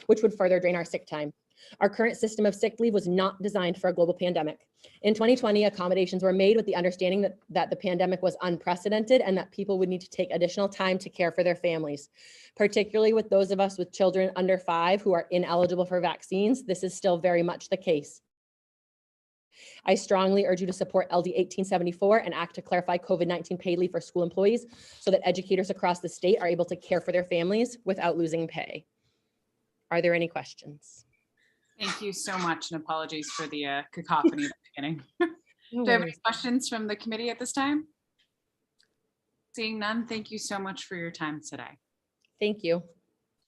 which would further drain our sick time. Our current system of sick leave was not designed for a global pandemic. In 2020, accommodations were made with the understanding that the pandemic was unprecedented and that people would need to take additional time to care for their families. Particularly with those of us with children under 5 who are ineligible for vaccines, this is still very much the case. I strongly urge you to support LD 1874 and act to clarify COVID-19 paid leave for school employees so that educators across the state are able to care for their families without losing pay. Are there any questions? Thank you so much, and apologies for the cacophony at the beginning. Do I have any questions from the committee at this time? Seeing none, thank you so much for your time today. Thank you.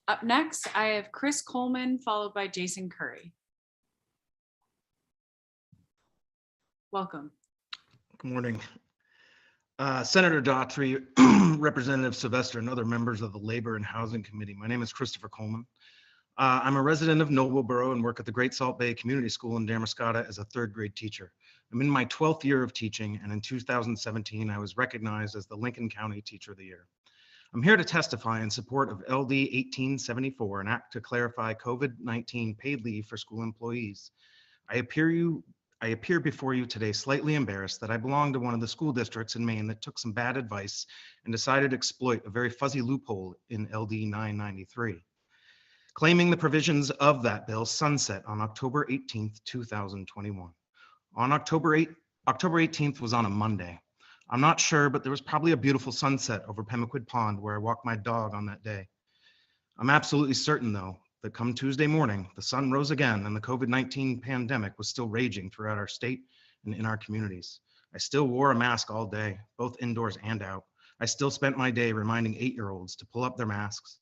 Up next, I have Chris Coleman, followed by Jason Curry. Welcome. Good morning. Senator Daughtry, Representative Sylvester, and other members of the Labor and Housing Committee. My name is Christopher Coleman. I'm a resident of Noblesboro and work at the Great Salt Bay Community School in Damariscotta as a 3rd grade teacher. I'm in my 12th year of teaching, and in 2017, I was recognized as the Lincoln County Teacher of the Year. I'm here to testify in support of LD 1874, an act to clarify COVID-19 paid leave for school employees. I appear before you today slightly embarrassed that I belong to one of the school districts in Maine that took some bad advice and decided to exploit a very fuzzy loophole in LD 993. Claiming the provisions of that bill sunset on October 18th, 2021. On October 18th was on a Monday. I'm not sure, but there was probably a beautiful sunset over Pemaquid Pond where I walked my dog on that day. I'm absolutely certain, though, that come Tuesday morning, the sun rose again and the COVID-19 pandemic was still raging throughout our state and in our communities. I still wore a mask all day, both indoors and out. I still spent my day reminding 8-year-olds to pull up their masks,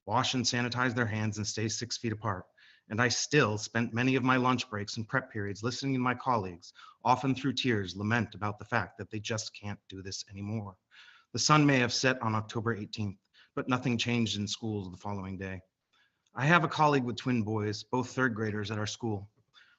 wash and sanitize their hands, and stay 6 feet apart. And I still spent many of my lunch breaks and prep periods listening to my colleagues, often through tears, lament about the fact that they just can't do this anymore. The sun may have set on October 18th, but nothing changed in schools the following day. I have a colleague with twin boys, both 3rd graders at our school.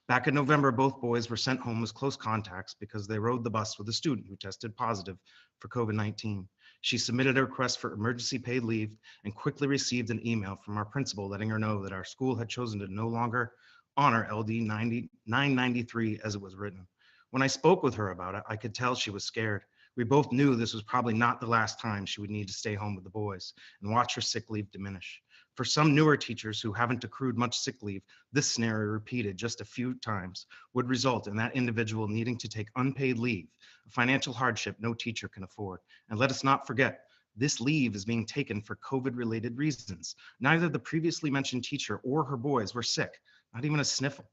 Back in November, both boys were sent home as close contacts because they rode the bus with a student who tested positive for COVID-19. She submitted a request for emergency paid leave and quickly received an email from our principal letting her know that our school had chosen to no longer honor LD 993 as it was written. When I spoke with her about it, I could tell she was scared. We both knew this was probably not the last time she would need to stay home with the boys and watch her sick leave diminish. For some newer teachers who haven't accrued much sick leave, this scenario repeated just a few times would result in that individual needing to take unpaid leave, a financial hardship no teacher can afford. And let us not forget, this leave is being taken for COVID-related reasons. Neither the previously mentioned teacher or her boys were sick, not even a sniffle.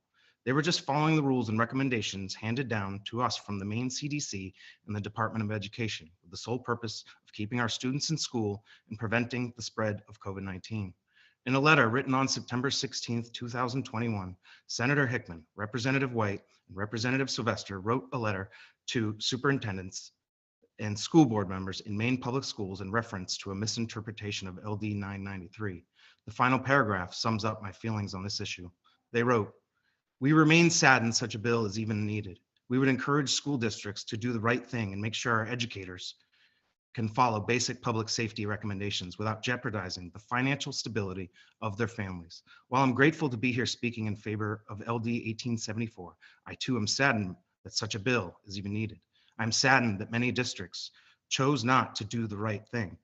They were just following the rules and recommendations handed down to us from the Maine CDC and the Department of Education, with the sole purpose of keeping our students in school and preventing the spread of COVID-19. In a letter written on September 16, 2021, Senator Hickman, Representative White, and Representative Sylvester wrote a letter to superintendents and school board members in Maine public schools in reference to a misinterpretation of LD 993. The final paragraph sums up my feelings on this issue. They wrote, "We remain saddened such a bill is even needed. We would encourage school districts to do the right thing and make sure our educators can follow basic public safety recommendations without jeopardizing the financial stability of their families. While I'm grateful to be here speaking in favor of LD 1874, I too am saddened that such a bill is even needed. I'm saddened that many districts chose not to do the right thing,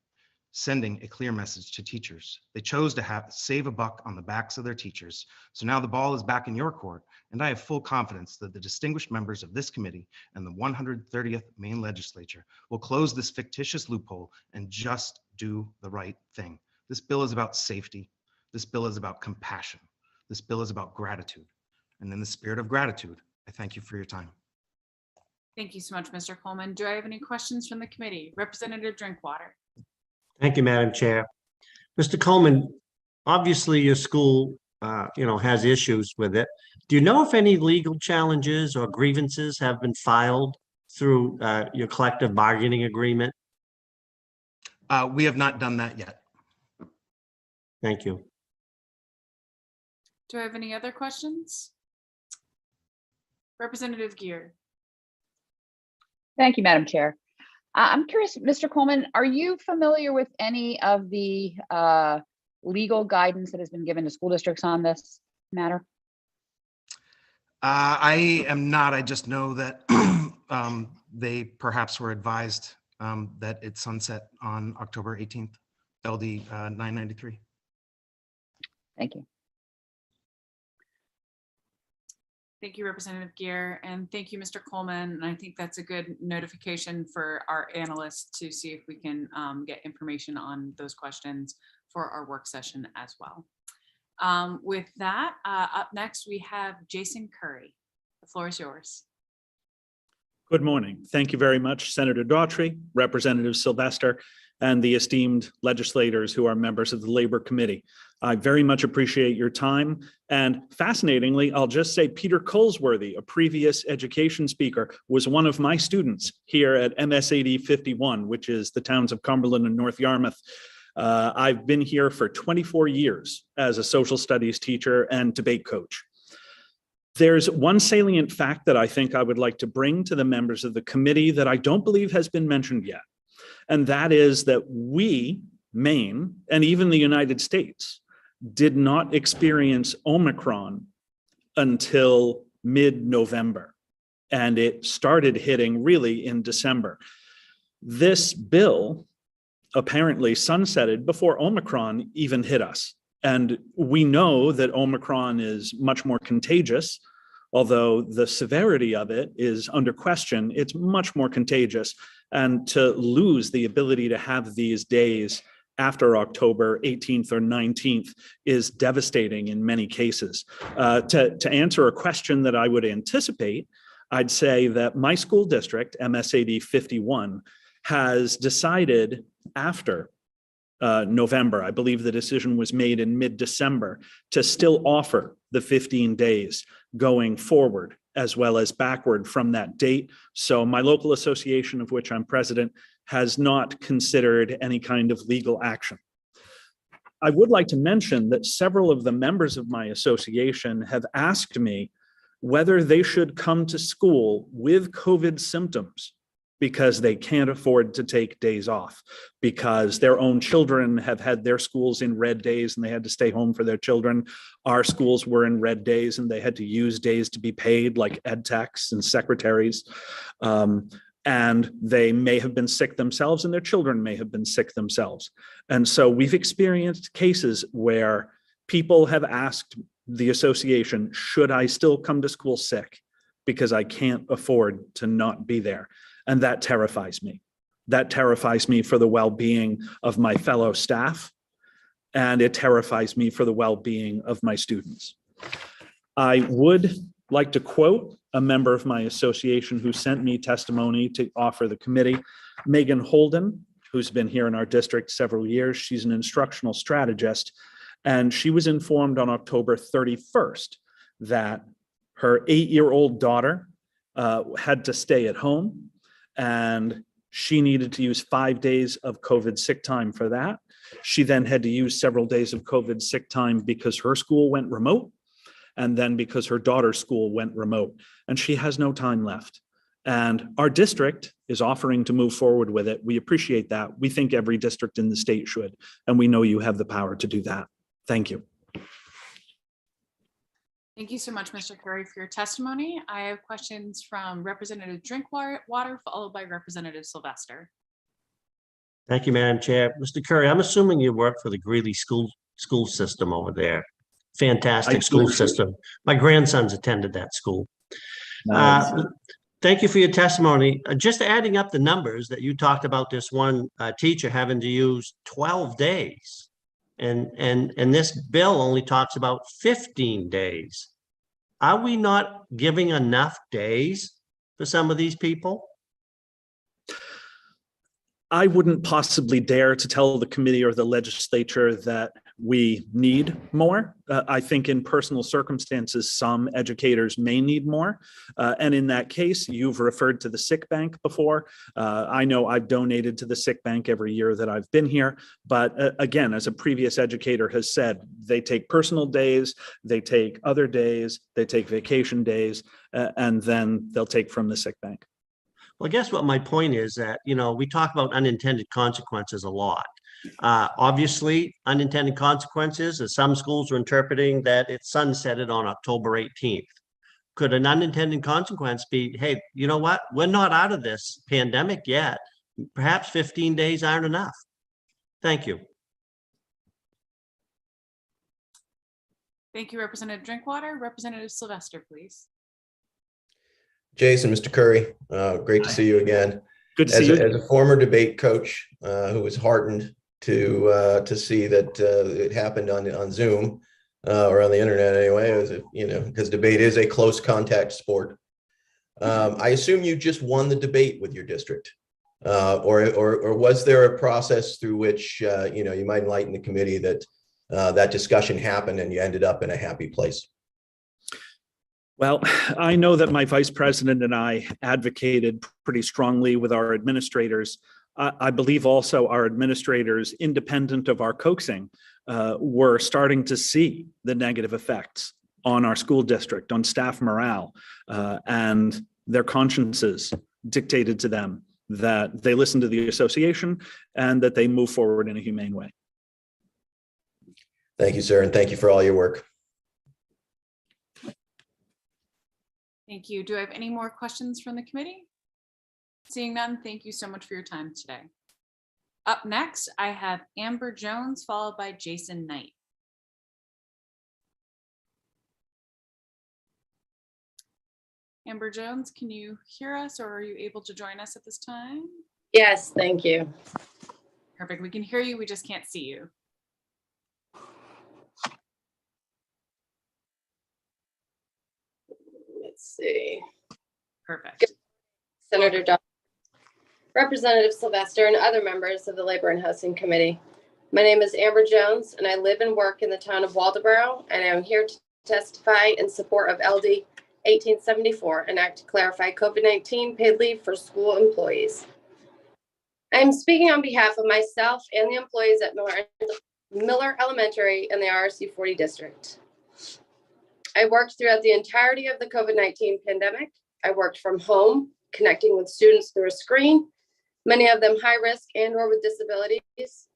sending a clear message to teachers. They chose to save a buck on the backs of their teachers. So now the ball is back in your court, and I have full confidence that the distinguished members of this committee and the 130th Maine legislature will close this fictitious loophole and just do the right thing. This bill is about safety. This bill is about compassion. This bill is about gratitude. And in the spirit of gratitude, I thank you for your time. Thank you so much, Mr. Coleman. Do I have any questions from the committee? Representative Drinkwater. Thank you, Madam Chair. Mr. Coleman, obviously your school, has issues with it. Do you know if any legal challenges or grievances have been filed through your collective bargaining agreement? We have not done that yet. Thank you. Do I have any other questions? Representative Gear. Thank you, Madam Chair. I'm curious, Mr. Coleman, are you familiar with any of the legal guidance that has been given to school districts on this matter? I am not. I just know that they perhaps were advised that it sunset on October 18th, LD 993. Thank you. Thank you, Representative Gear, and thank you, Mr. Coleman. And I think that's a good notification for our analysts to see if we can get information on those questions for our work session as well. With that, up next, we have Jason Curry. The floor is yours. Good morning. Thank you very much, Senator Daughtry, Representative Sylvester, and the esteemed legislators who are members of the Labor Committee. I very much appreciate your time. And fascinatingly, I'll just say Peter Colesworthy, a previous education speaker, was one of my students here at MSAD 51, which is the towns of Cumberland and North Yarmouth. I've been here for 24 years as a social studies teacher and debate coach. There's one salient fact that I think I would like to bring to the members of the committee that I don't believe has been mentioned yet. And that is that we, Maine, and even the United States, did not experience Omicron until mid-November. And it started hitting really in December. This bill apparently sunsetted before Omicron even hit us. And we know that Omicron is much more contagious, although the severity of it is under question. It's much more contagious. And to lose the ability to have these days after October 18th or 19th is devastating in many cases. To answer a question that I would anticipate, I'd say that my school district, MSAD 51, has decided after November, I believe the decision was made in mid-December, to still offer the 15 days going forward as well as backward from that date. So my local association, of which I'm president, has not considered any kind of legal action. I would like to mention that several of the members of my association have asked me whether they should come to school with COVID symptoms because they can't afford to take days off, because their own children have had their schools in red days and they had to stay home for their children. Our schools were in red days and they had to use days to be paid, like ed techs and secretaries. And they may have been sick themselves and their children may have been sick themselves. And so we've experienced cases where people have asked the association, should I still come to school sick because I can't afford to not be there? And that terrifies me. That terrifies me for the well-being of my fellow staff, and it terrifies me for the well-being of my students. I would like to quote a member of my association who sent me testimony to offer the committee, Megan Holden, who's been here in our district several years. She's an instructional strategist, and she was informed on October 31st that her 8-year-old daughter had to stay at home, and she needed to use 5 days of COVID sick time for that. She then had to use several days of COVID sick time because her school went remote, and then because her daughter's school went remote, and she has no time left. And our district is offering to move forward with it. We appreciate that. We think every district in the state should, and we know you have the power to do that. Thank you. Thank you so much, Mr. Curry, for your testimony. I have questions from Representative Drinkwater, followed by Representative Sylvester. Thank you, Madam Chair. Mr. Curry, I'm assuming you work for the Greeley school system over there. Fantastic school system. My grandsons attended that school. Nice. Thank you for your testimony. Just adding up the numbers that you talked about, this one teacher having to use 12 days. And this bill only talks about 15 days. Are we not giving enough days for some of these people? I wouldn't possibly dare to tell the committee or the legislature that we need more. I think in personal circumstances, some educators may need more. And in that case, you've referred to the sick bank before. I know I've donated to the sick bank every year that I've been here. But again, as a previous educator has said, they take personal days, they take other days, they take vacation days, and then they'll take from the sick bank. Well, guess what my point is that, we talk about unintended consequences a lot. Obviously, unintended consequences, as some schools are interpreting that it sunsetted on October 18th. Could an unintended consequence be, hey, you know what? We're not out of this pandemic yet. Perhaps 15 days aren't enough. Thank you. Thank you, Representative Drinkwater. Representative Sylvester, please. Jason, Mr. Curry, great to see you again. Good to see you. As a former debate coach who was heartened to see that it happened on Zoom or on the internet anyway, because debate is a close contact sport. I assume you just won the debate with your district, or was there a process through which you might enlighten the committee that that discussion happened and you ended up in a happy place? Well, I know that my vice president and I advocated pretty strongly with our administrators. I believe also our administrators, independent of our coaxing, were starting to see the negative effects on our school district, on staff morale, and their consciences dictated to them that they listen to the association and that they move forward in a humane way. Thank you, sir, and thank you for all your work. Thank you. Do I have any more questions from the committee? Seeing none, thank you so much for your time today. Up next, I have Amber Jones, followed by Jason Knight. Amber Jones, can you hear us or are you able to join us at this time? Yes, thank you. Perfect. We can hear you. We just can't see you. Let's see. Perfect. Senator Dodd, Representative Sylvester, and other members of the Labor and Housing Committee. My name is Amber Jones, and I live and work in the town of Waldoboro, and I am here to testify in support of LD 1874, an act to clarify COVID-19 paid leave for school employees. I am speaking on behalf of myself and the employees at Miller Elementary in the RC 40 district. I worked throughout the entirety of the COVID-19 pandemic. I worked from home, connecting with students through a screen, many of them high risk and or with disabilities.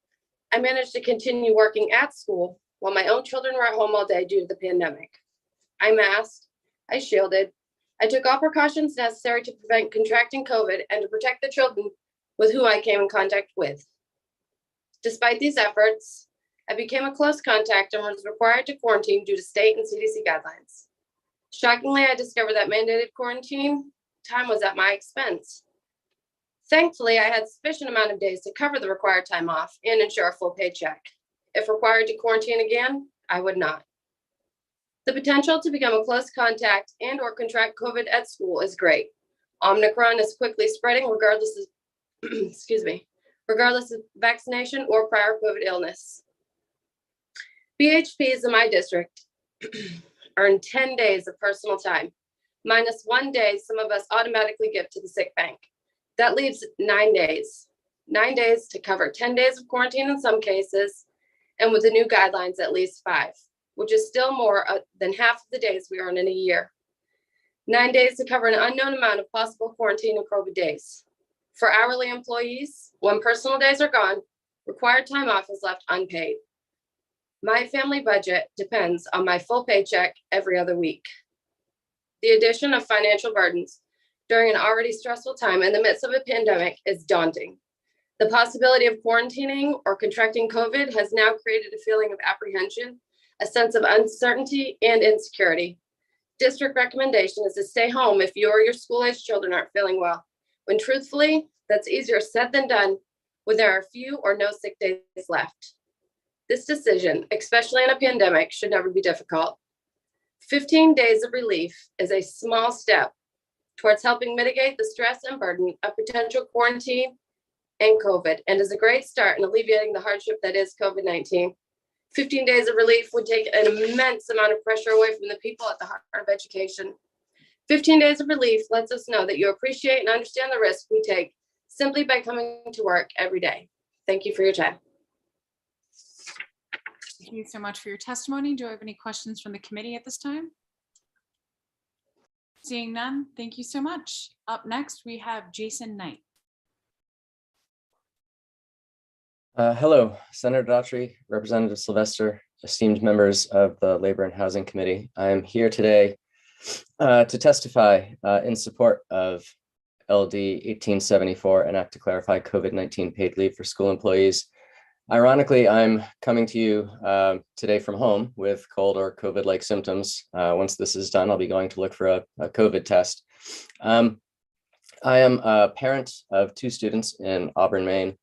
I managed to continue working at school while my own children were at home all day due to the pandemic. I masked, I shielded, I took all precautions necessary to prevent contracting COVID and to protect the children with who I came in contact with. Despite these efforts, I became a close contact and was required to quarantine due to state and CDC guidelines. Shockingly, I discovered that mandated quarantine time was at my expense. Thankfully, I had sufficient amount of days to cover the required time off and ensure a full paycheck. If required to quarantine again, I would not. The potential to become a close contact and or contract COVID at school is great. Omicron is quickly spreading regardless of, regardless of vaccination or prior COVID illness. BHPs in my district earn 10 days of personal time, minus 1 day some of us automatically give to the sick bank. That leaves 9 days. 9 days to cover 10 days of quarantine in some cases, and with the new guidelines, at least 5, which is still more than half of the days we earn in a year. 9 days to cover an unknown amount of possible quarantine and COVID days. For hourly employees, when personal days are gone, required time off is left unpaid. My family budget depends on my full paycheck every other week. The addition of financial burdens during an already stressful time in the midst of a pandemic is daunting. The possibility of quarantining or contracting COVID has now created a feeling of apprehension, a sense of uncertainty and insecurity. District recommendation is to stay home if you or your school-aged children aren't feeling well, when truthfully, that's easier said than done when there are few or no sick days left. This decision, especially in a pandemic, should never be difficult. 15 days of relief is a small step towards helping mitigate the stress and burden of potential quarantine and COVID, and is a great start in alleviating the hardship that is COVID-19. 15 days of relief would take an immense amount of pressure away from the people at the heart of education. 15 days of relief lets us know that you appreciate and understand the risk we take simply by coming to work every day. Thank you for your time. Thank you so much for your testimony. Do I have any questions from the committee at this time? Seeing none, thank you so much. Up next, we have Jason Knight. Hello, Senator Daughtry, Representative Sylvester, esteemed members of the Labor and Housing Committee. I am here today to testify in support of LD 1874, an act to clarify COVID-19 paid leave for school employees. Ironically, I'm coming to you today from home with cold or COVID-like symptoms. Once this is done, I'll be going to look for a COVID test. I am a parent of 2 students in Auburn, Maine,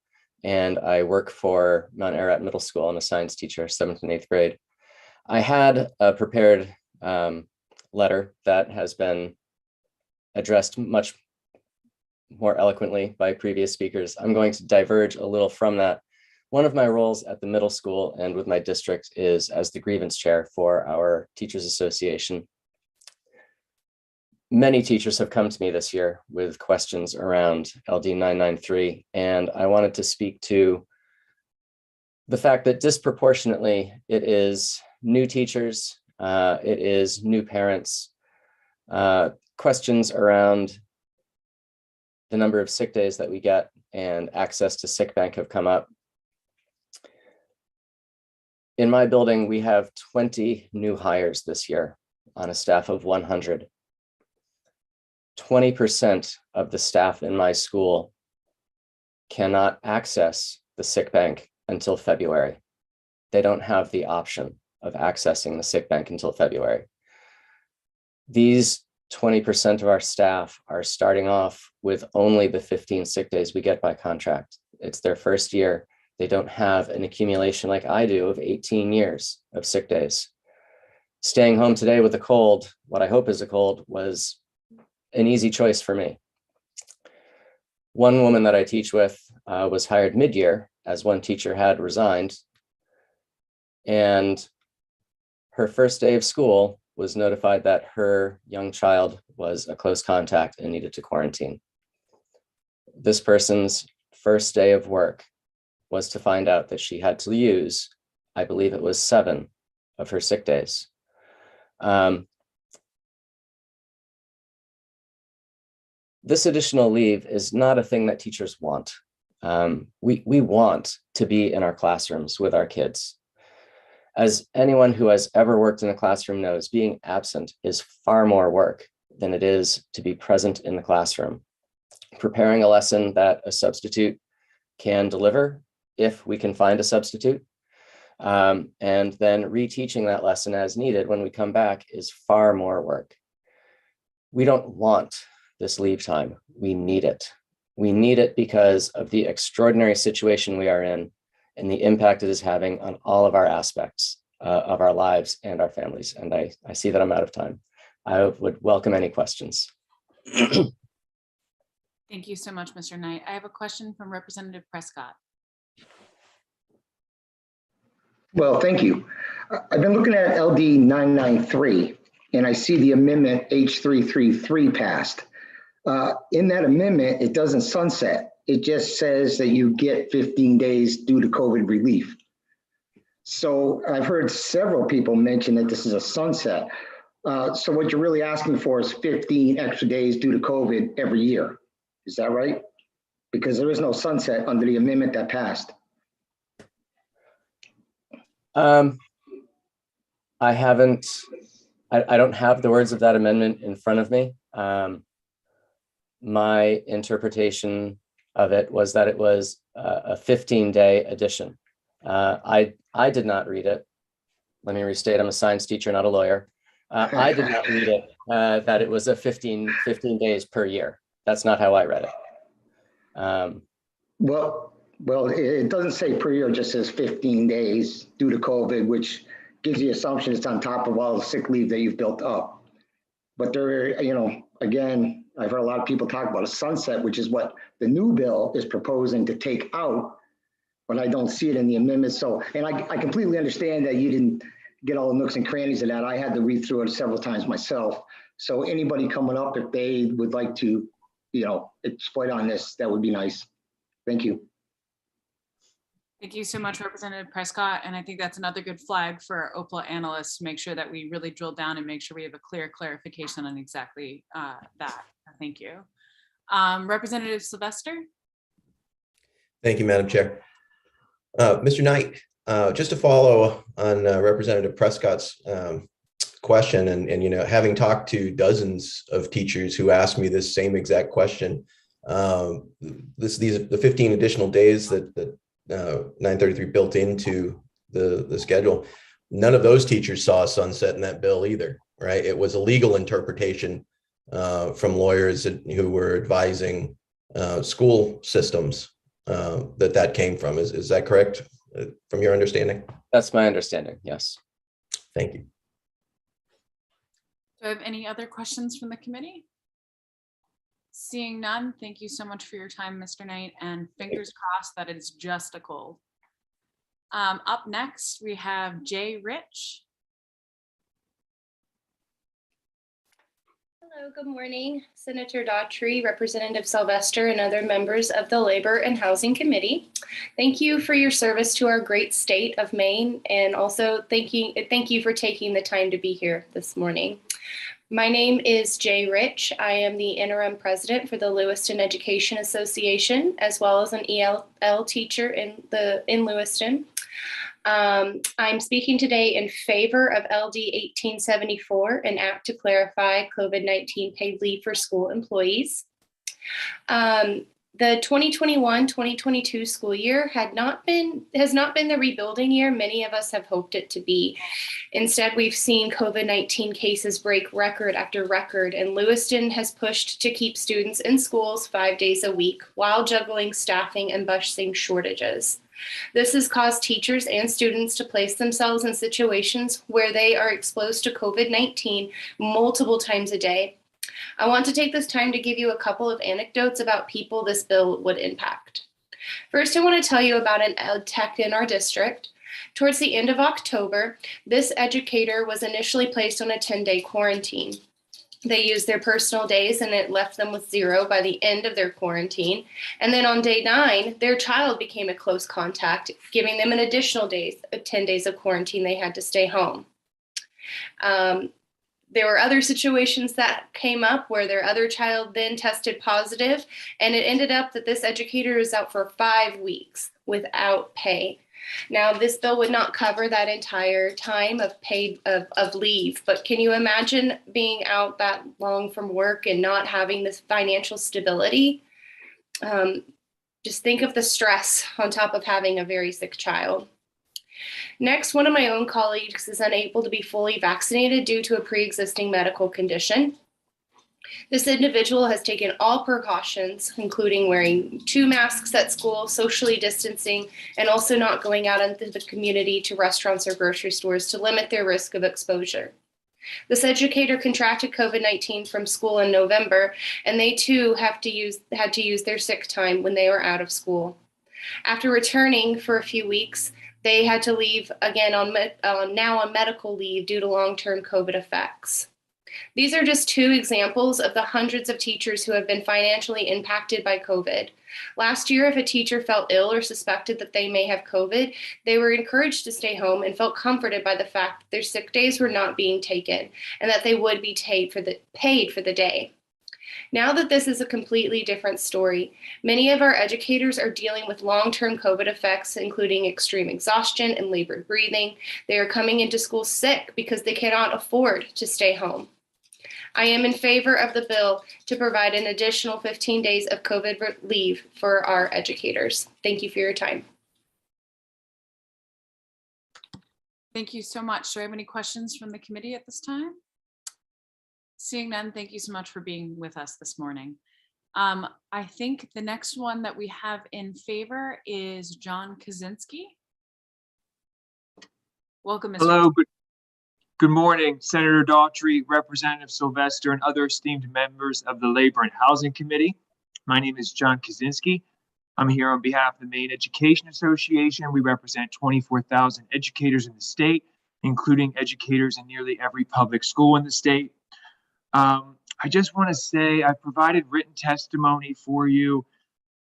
and I work for Mount Ararat Middle School. I'm a science teacher, 7th and 8th grade. I had a prepared letter that has been addressed much more eloquently by previous speakers. I'm going to diverge a little from that. One of my roles at the middle school and with my district is as the grievance chair for our Teachers Association. Many teachers have come to me this year with questions around LD 993, and I wanted to speak to the fact that disproportionately it is new teachers, it is new parents, questions around the number of sick days that we get and access to sick bank have come up. In my building, we have 20 new hires this year on a staff of 100. 20% of the staff in my school cannot access the sick bank until February. They don't have the option of accessing the sick bank until February. These 20% of our staff are starting off with only the 15 sick days we get by contract. It's their first year. They don't have an accumulation like I do of 18 years of sick days. Staying home today with a cold, what I hope is a cold, was an easy choice for me. One woman that I teach with was hired mid-year as one teacher had resigned. And her first day of school was notified that her young child was a close contact and needed to quarantine. This person's first day of work was to find out that she had to use, I believe it was 7 of her sick days. This additional leave is not a thing that teachers want. We want to be in our classrooms with our kids. As anyone who has ever worked in a classroom knows, being absent is far more work than it is to be present in the classroom. Preparing a lesson that a substitute can deliver, if we can find a substitute, and then reteaching that lesson as needed when we come back is far more work. We don't want this leave time. We need it. We need it because of the extraordinary situation we are in and the impact it is having on all of our aspects of our lives and our families. And I see that I'm out of time. I would welcome any questions. Thank you so much, Mr. Knight. I have a question from Representative Prescott. Well, thank you. I've been looking at LD 993 and I see the amendment H333 passed. In that amendment, it doesn't sunset. It just says that you get 15 days due to COVID relief. So I've heard several people mention that this is a sunset. So what you're really asking for is 15 extra days due to COVID every year. Is that right? Because there is no sunset under the amendment that passed. I don't have the words of that amendment in front of me. My interpretation of it was that it was a 15-day addition. I did not read it. Let me restate, I'm a science teacher, not a lawyer. I did not read it that it was a 15 days per year. That's not how I read it. Well, it doesn't say per year, it just says 15 days due to COVID, which gives the assumption it's on top of all the sick leave that you've built up. But there, again, I've heard a lot of people talk about a sunset, which is what the new bill is proposing to take out, but I don't see it in the amendment. So, and I completely understand that you didn't get all the nooks and crannies of that. I had to read through it several times myself. So anybody coming up, if they would like to, exploit on this, that would be nice. Thank you. Thank you so much, Representative Prescott. And I think that's another good flag for OPLA analysts to make sure that we really drill down and make sure we have a clear clarification on exactly that. Thank you. Representative Sylvester. Thank you, Madam Chair. Mr. Knight, just to follow on Representative Prescott's question, and having talked to dozens of teachers who asked me this same exact question, the 15 additional days that 933 built into the schedule, none of those teachers saw a sunset in that bill either, right? It was a legal interpretation from lawyers who were advising school systems that came from. Is that correct from your understanding? That's my understanding, yes. Thank you. Do I have any other questions from the committee? Seeing none, thank you so much for your time, Mr. Knight, and fingers crossed that it's just a cold. Up next, we have Jay Rich. Hello, good morning, Senator Daughtry, Representative Sylvester, and other members of the Labor and Housing Committee. Thank you for your service to our great state of Maine, and also thank you for taking the time to be here this morning. My name is Jay Rich. I am the interim president for the Lewiston Education Association, as well as an ELL teacher in Lewiston. I'm speaking today in favor of LD 1874, an act to clarify COVID-19 paid leave for school employees. The 2021-2022 school year has not been the rebuilding year many of us have hoped it to be. Instead, we've seen COVID-19 cases break record after record, and Lewiston has pushed to keep students in schools 5 days a week while juggling staffing and busing shortages. This has caused teachers and students to place themselves in situations where they are exposed to COVID-19 multiple times a day. I want to take this time to give you a couple of anecdotes about people this bill would impact. First, I want to tell you about an ed tech in our district. Towards the end of October, this educator was initially placed on a 10-day quarantine. They used their personal days and it left them with 0 by the end of their quarantine. And then on day 9, their child became a close contact, giving them an additional 10 days of quarantine. They had to stay home. There were other situations that came up where their other child then tested positive, and it ended up that this educator is out for 5 weeks without pay. Now, this bill would not cover that entire time of paid of leave, but can you imagine being out that long from work and not having this financial stability? Just think of the stress on top of having a very sick child. Next, one of my own colleagues is unable to be fully vaccinated due to a pre-existing medical condition. This individual has taken all precautions, including wearing 2 masks at school, socially distancing, and also not going out into the community to restaurants or grocery stores to limit their risk of exposure. This educator contracted COVID-19 from school in November, and they too had to use their sick time when they were out of school. After returning for a few weeks, they had to leave again now on medical leave due to long-term COVID effects. These are just 2 examples of the hundreds of teachers who have been financially impacted by COVID. Last year, if a teacher felt ill or suspected that they may have COVID, they were encouraged to stay home and felt comforted by the fact that their sick days were not being taken and that they would be paid for the day. Now that this is a completely different story, many of our educators are dealing with long-term COVID effects, including extreme exhaustion and labored breathing. They are coming into school sick because they cannot afford to stay home. I am in favor of the bill to provide an additional 15 days of COVID leave for our educators. Thank you for your time. Thank you so much. Do I have any questions from the committee at this time? Seeing none, thank you so much for being with us this morning. I think the next one that we have in favor is John Kaczynski. Welcome, Mr. Hello, good morning, Senator Daughtry, Representative Sylvester, and other esteemed members of the Labor and Housing Committee. My name is John Kaczynski. I'm here on behalf of the Maine Education Association. We represent 24,000 educators in the state, including educators in nearly every public school in the state. I just want to say I provided written testimony for you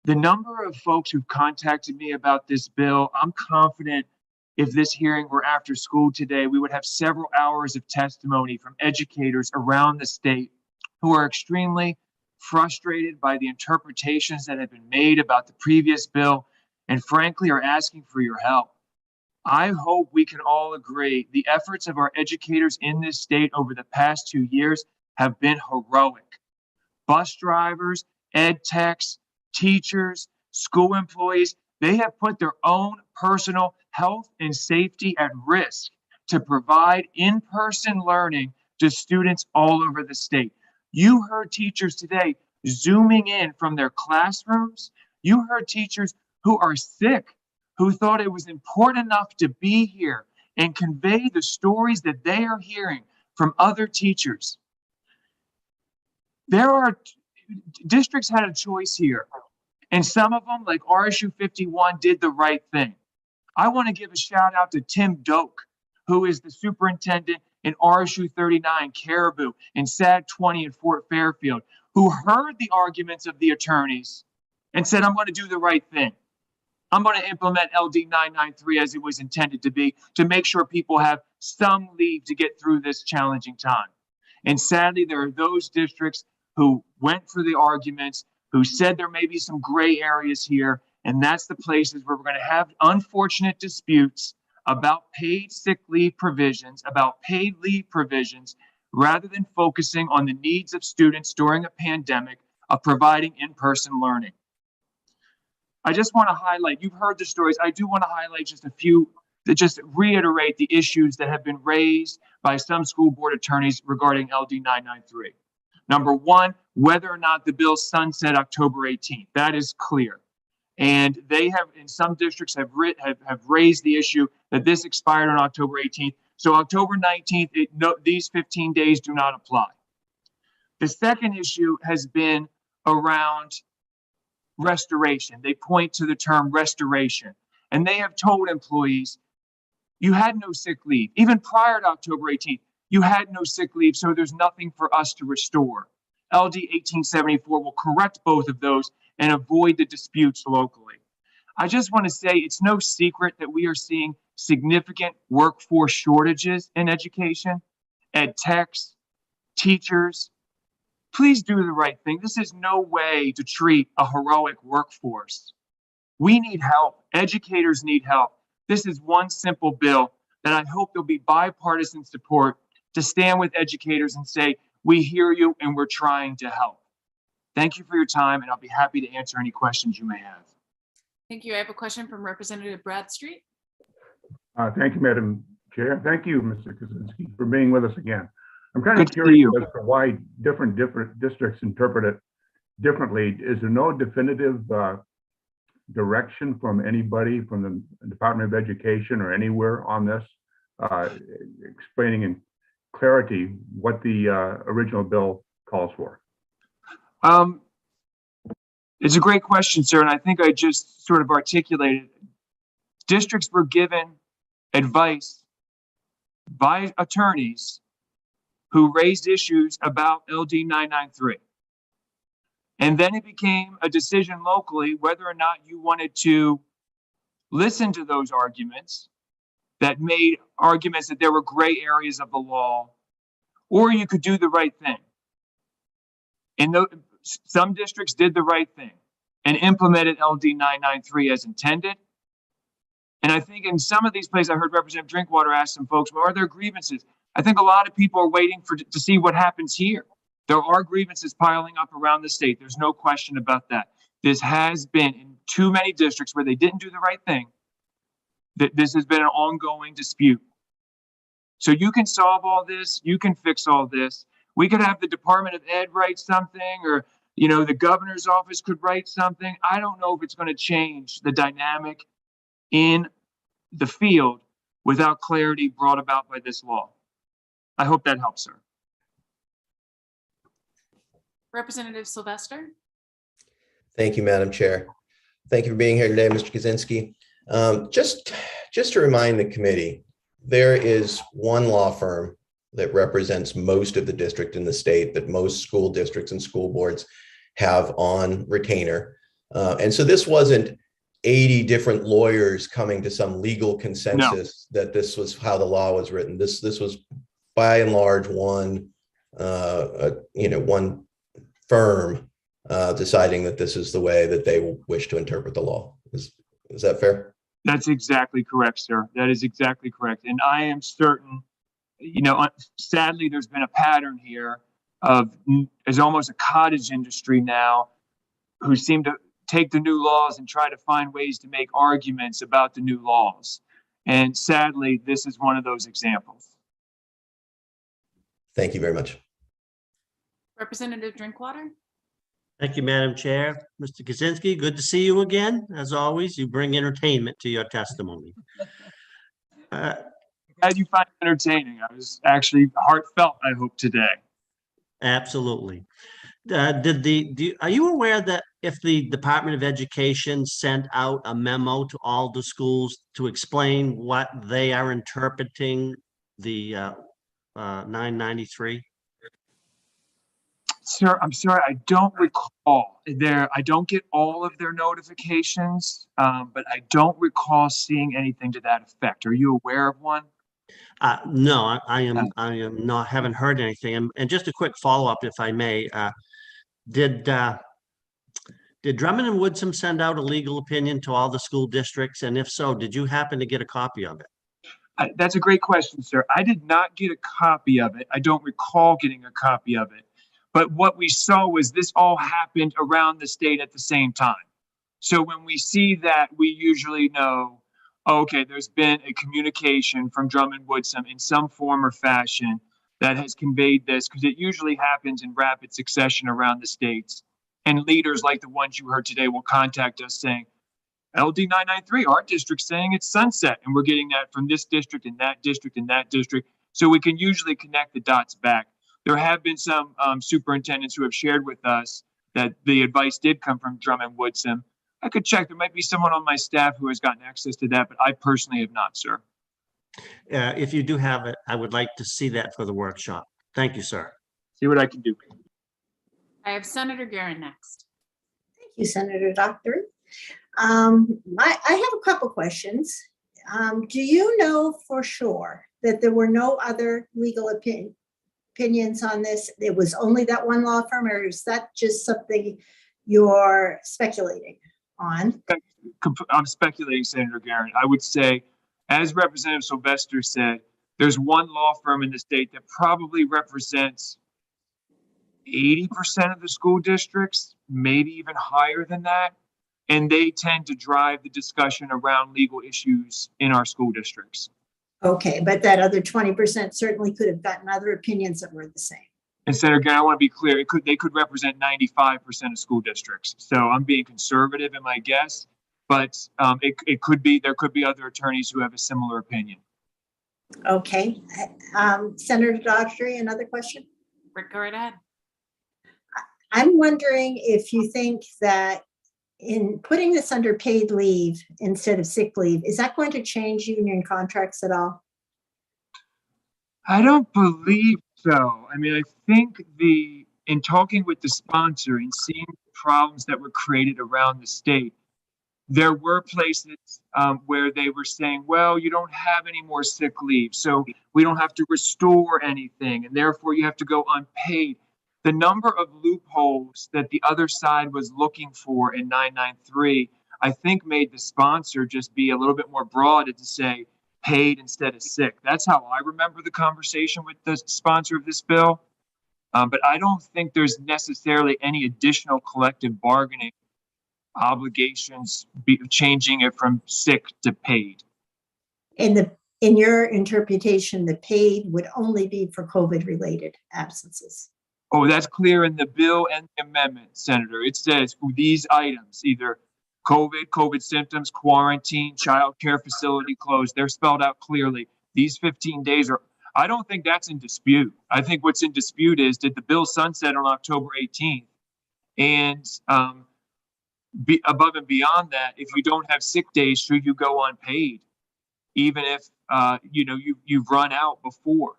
The number of folks who've contacted me about this bill, I'm confident if this hearing were after school today, we would have several hours of testimony from educators around the state who are extremely frustrated by the interpretations that have been made about the previous bill and frankly are asking for your help. I hope we can all agree the efforts of our educators in this state over the past 2 years have been heroic. Bus drivers, ed techs, teachers, school employees, they have put their own personal health and safety at risk to provide in-person learning to students all over the state. You heard teachers today zooming in from their classrooms. You heard teachers who are sick, who thought it was important enough to be here and convey the stories that they are hearing from other teachers. Districts had a choice here, and some of them, like RSU 51, did the right thing. I want to give a shout out to Tim Doak, who is the superintendent in RSU 39, Caribou, and SAD 20 in Fort Fairfield, who heard the arguments of the attorneys and said, I'm going to do the right thing. I'm going to implement LD 993 as it was intended to be, to make sure people have some leave to get through this challenging time. And sadly, there are those districts who went for the arguments, who said there may be some gray areas here, and that's the places where we're going to have unfortunate disputes about paid sick leave provisions, about paid leave provisions, rather than focusing on the needs of students during a pandemic of providing in-person learning. I just want to highlight, you've heard the stories, I do want to highlight just a few that just reiterate the issues that have been raised by some school board attorneys regarding LD 993. Number one, whether or not the bill sunset October 18th. That is clear. And they have, in some districts, have raised the issue that this expired on October 18th. So October 19th, these 15 days do not apply. The second issue has been around restoration. They point to the term restoration. And they have told employees, you had no sick leave. Even prior to October 18th, you had no sick leave, so there's nothing for us to restore. LD 1874 will correct both of those and avoid the disputes locally. I just want to say it's no secret that we are seeing significant workforce shortages in education, ed techs, teachers. Please do the right thing. This is no way to treat a heroic workforce. We need help. Educators need help. This is one simple bill that I hope there'll be bipartisan support to stand with educators and say, we hear you and we're trying to help. Thank you for your time, and I'll be happy to answer any questions you may have. Thank you. I have a question from Representative Bradstreet. Thank you, Madam Chair. Thank you, Mr. Kaczynski, for being with us again. I'm kind of curious as to why different districts interpret it differently. Is there no definitive direction from anybody from the Department of Education or anywhere on this explaining in clarity what the original bill calls for? It's a great question, sir, and I think I just sort of articulated. Districts were given advice by attorneys who raised issues about LD 993. And then it became a decision locally whether or not you wanted to listen to those arguments that made arguments that there were gray areas of the law, or you could do the right thing. And some districts did the right thing and implemented LD 993 as intended. And I think in some of these places, I heard Representative Drinkwater ask some folks, well, are there grievances? I think a lot of people are waiting to see what happens here. There are grievances piling up around the state. There's no question about that. This has been in too many districts where they didn't do the right thing. This has been an ongoing dispute. So you can solve all this. You can fix all this. We could have the Department of Ed write something, or the governor's office could write something. I don't know if it's going to change the dynamic in the field without clarity brought about by this law. I hope that helps, sir. Representative Sylvester. Thank you, Madam Chair. Thank you for being here today, Mr. Kaczynski. Just to remind the committee, there is one law firm that represents most of the district in the state that most school districts and school boards have on retainer. And so this wasn't 80 different lawyers coming to some legal consensus that this was how the law was written. This was by and large one one firm deciding that this is the way that they wish to interpret the law. Is that fair? That's exactly correct, sir. That is exactly correct. And I am certain, sadly, there's been a pattern here of, there's almost a cottage industry now who seem to take the new laws and try to find ways to make arguments about the new laws. And sadly, this is one of those examples. Thank you very much. Representative Drinkwater. Thank you, Madam Chair. Mr. Kaczynski, good to see you again. As always, you bring entertainment to your testimony. As you find it entertaining, I was actually heartfelt, I hope, today. Absolutely. Are you aware that if the Department of Education sent out a memo to all the schools to explain what they are interpreting the 993? Sir, I'm sorry, I don't recall. I don't get all of their notifications, but I don't recall seeing anything to that effect. Are you aware of one? No, I am not, haven't heard anything. And just a quick follow-up, if I may. Did Drummond and Woodsum send out a legal opinion to all the school districts? And if so, did you happen to get a copy of it? That's a great question, sir. I did not get a copy of it. I don't recall getting a copy of it. But what we saw was this all happened around the state at the same time. So when we see that, we usually know, okay, there's been a communication from Drummond Woodsum in some form or fashion that has conveyed this, because it usually happens in rapid succession around the states. And leaders like the ones you heard today will contact us saying, LD 993, our district's saying it's sunset. And we're getting that from this district and that district and that district. So we can usually connect the dots back. There have been some superintendents who have shared with us that the advice did come from Drummond Woodsum. I could check. There might be someone on my staff who has gotten access to that, but I personally have not, sir. If you do have it, I would like to see that for the workshop. Thank you, sir. See what I can do. I have Senator Guerin next. Thank you, Senator Doctor. I have a couple questions. Do you know for sure that there were no other legal opinions on this? It was only that one law firm, or is that just something you're speculating on? I'm speculating, Senator Guerin. I would say, as Representative Sylvester said, there's one law firm in the state that probably represents 80% of the school districts, maybe even higher than that. And they tend to drive the discussion around legal issues in our school districts. Okay, but that other 20% certainly could have gotten other opinions that were the same. And Senator Guerin, I want to be clear, they could represent 95% of school districts. So I'm being conservative in my guess, but there could be other attorneys who have a similar opinion. Okay, Senator Daughtry, another question? Go right ahead. I'm wondering if you think that in putting this under paid leave instead of sick leave, is that going to change union contracts at all? I don't believe so. I mean, I think in talking with the sponsor and seeing the problems that were created around the state, there were places where they were saying, well, you don't have any more sick leave, so we don't have to restore anything, and therefore you have to go unpaid. The number of loopholes that the other side was looking for in 993, I think made the sponsor just be a little bit more broad and to say paid instead of sick. That's how I remember the conversation with the sponsor of this bill. But I don't think there's necessarily any additional collective bargaining obligations changing it from sick to paid. In your interpretation, the paid would only be for COVID-related absences. Oh, that's clear in the bill and the amendment, Senator. It says for these items, either COVID symptoms, quarantine, child care facility closed, they're spelled out clearly. These 15 days are, I don't think that's in dispute. I think what's in dispute is, did the bill sunset on October 18th? And above and beyond that, if you don't have sick days, should you go unpaid, even if you've run out before?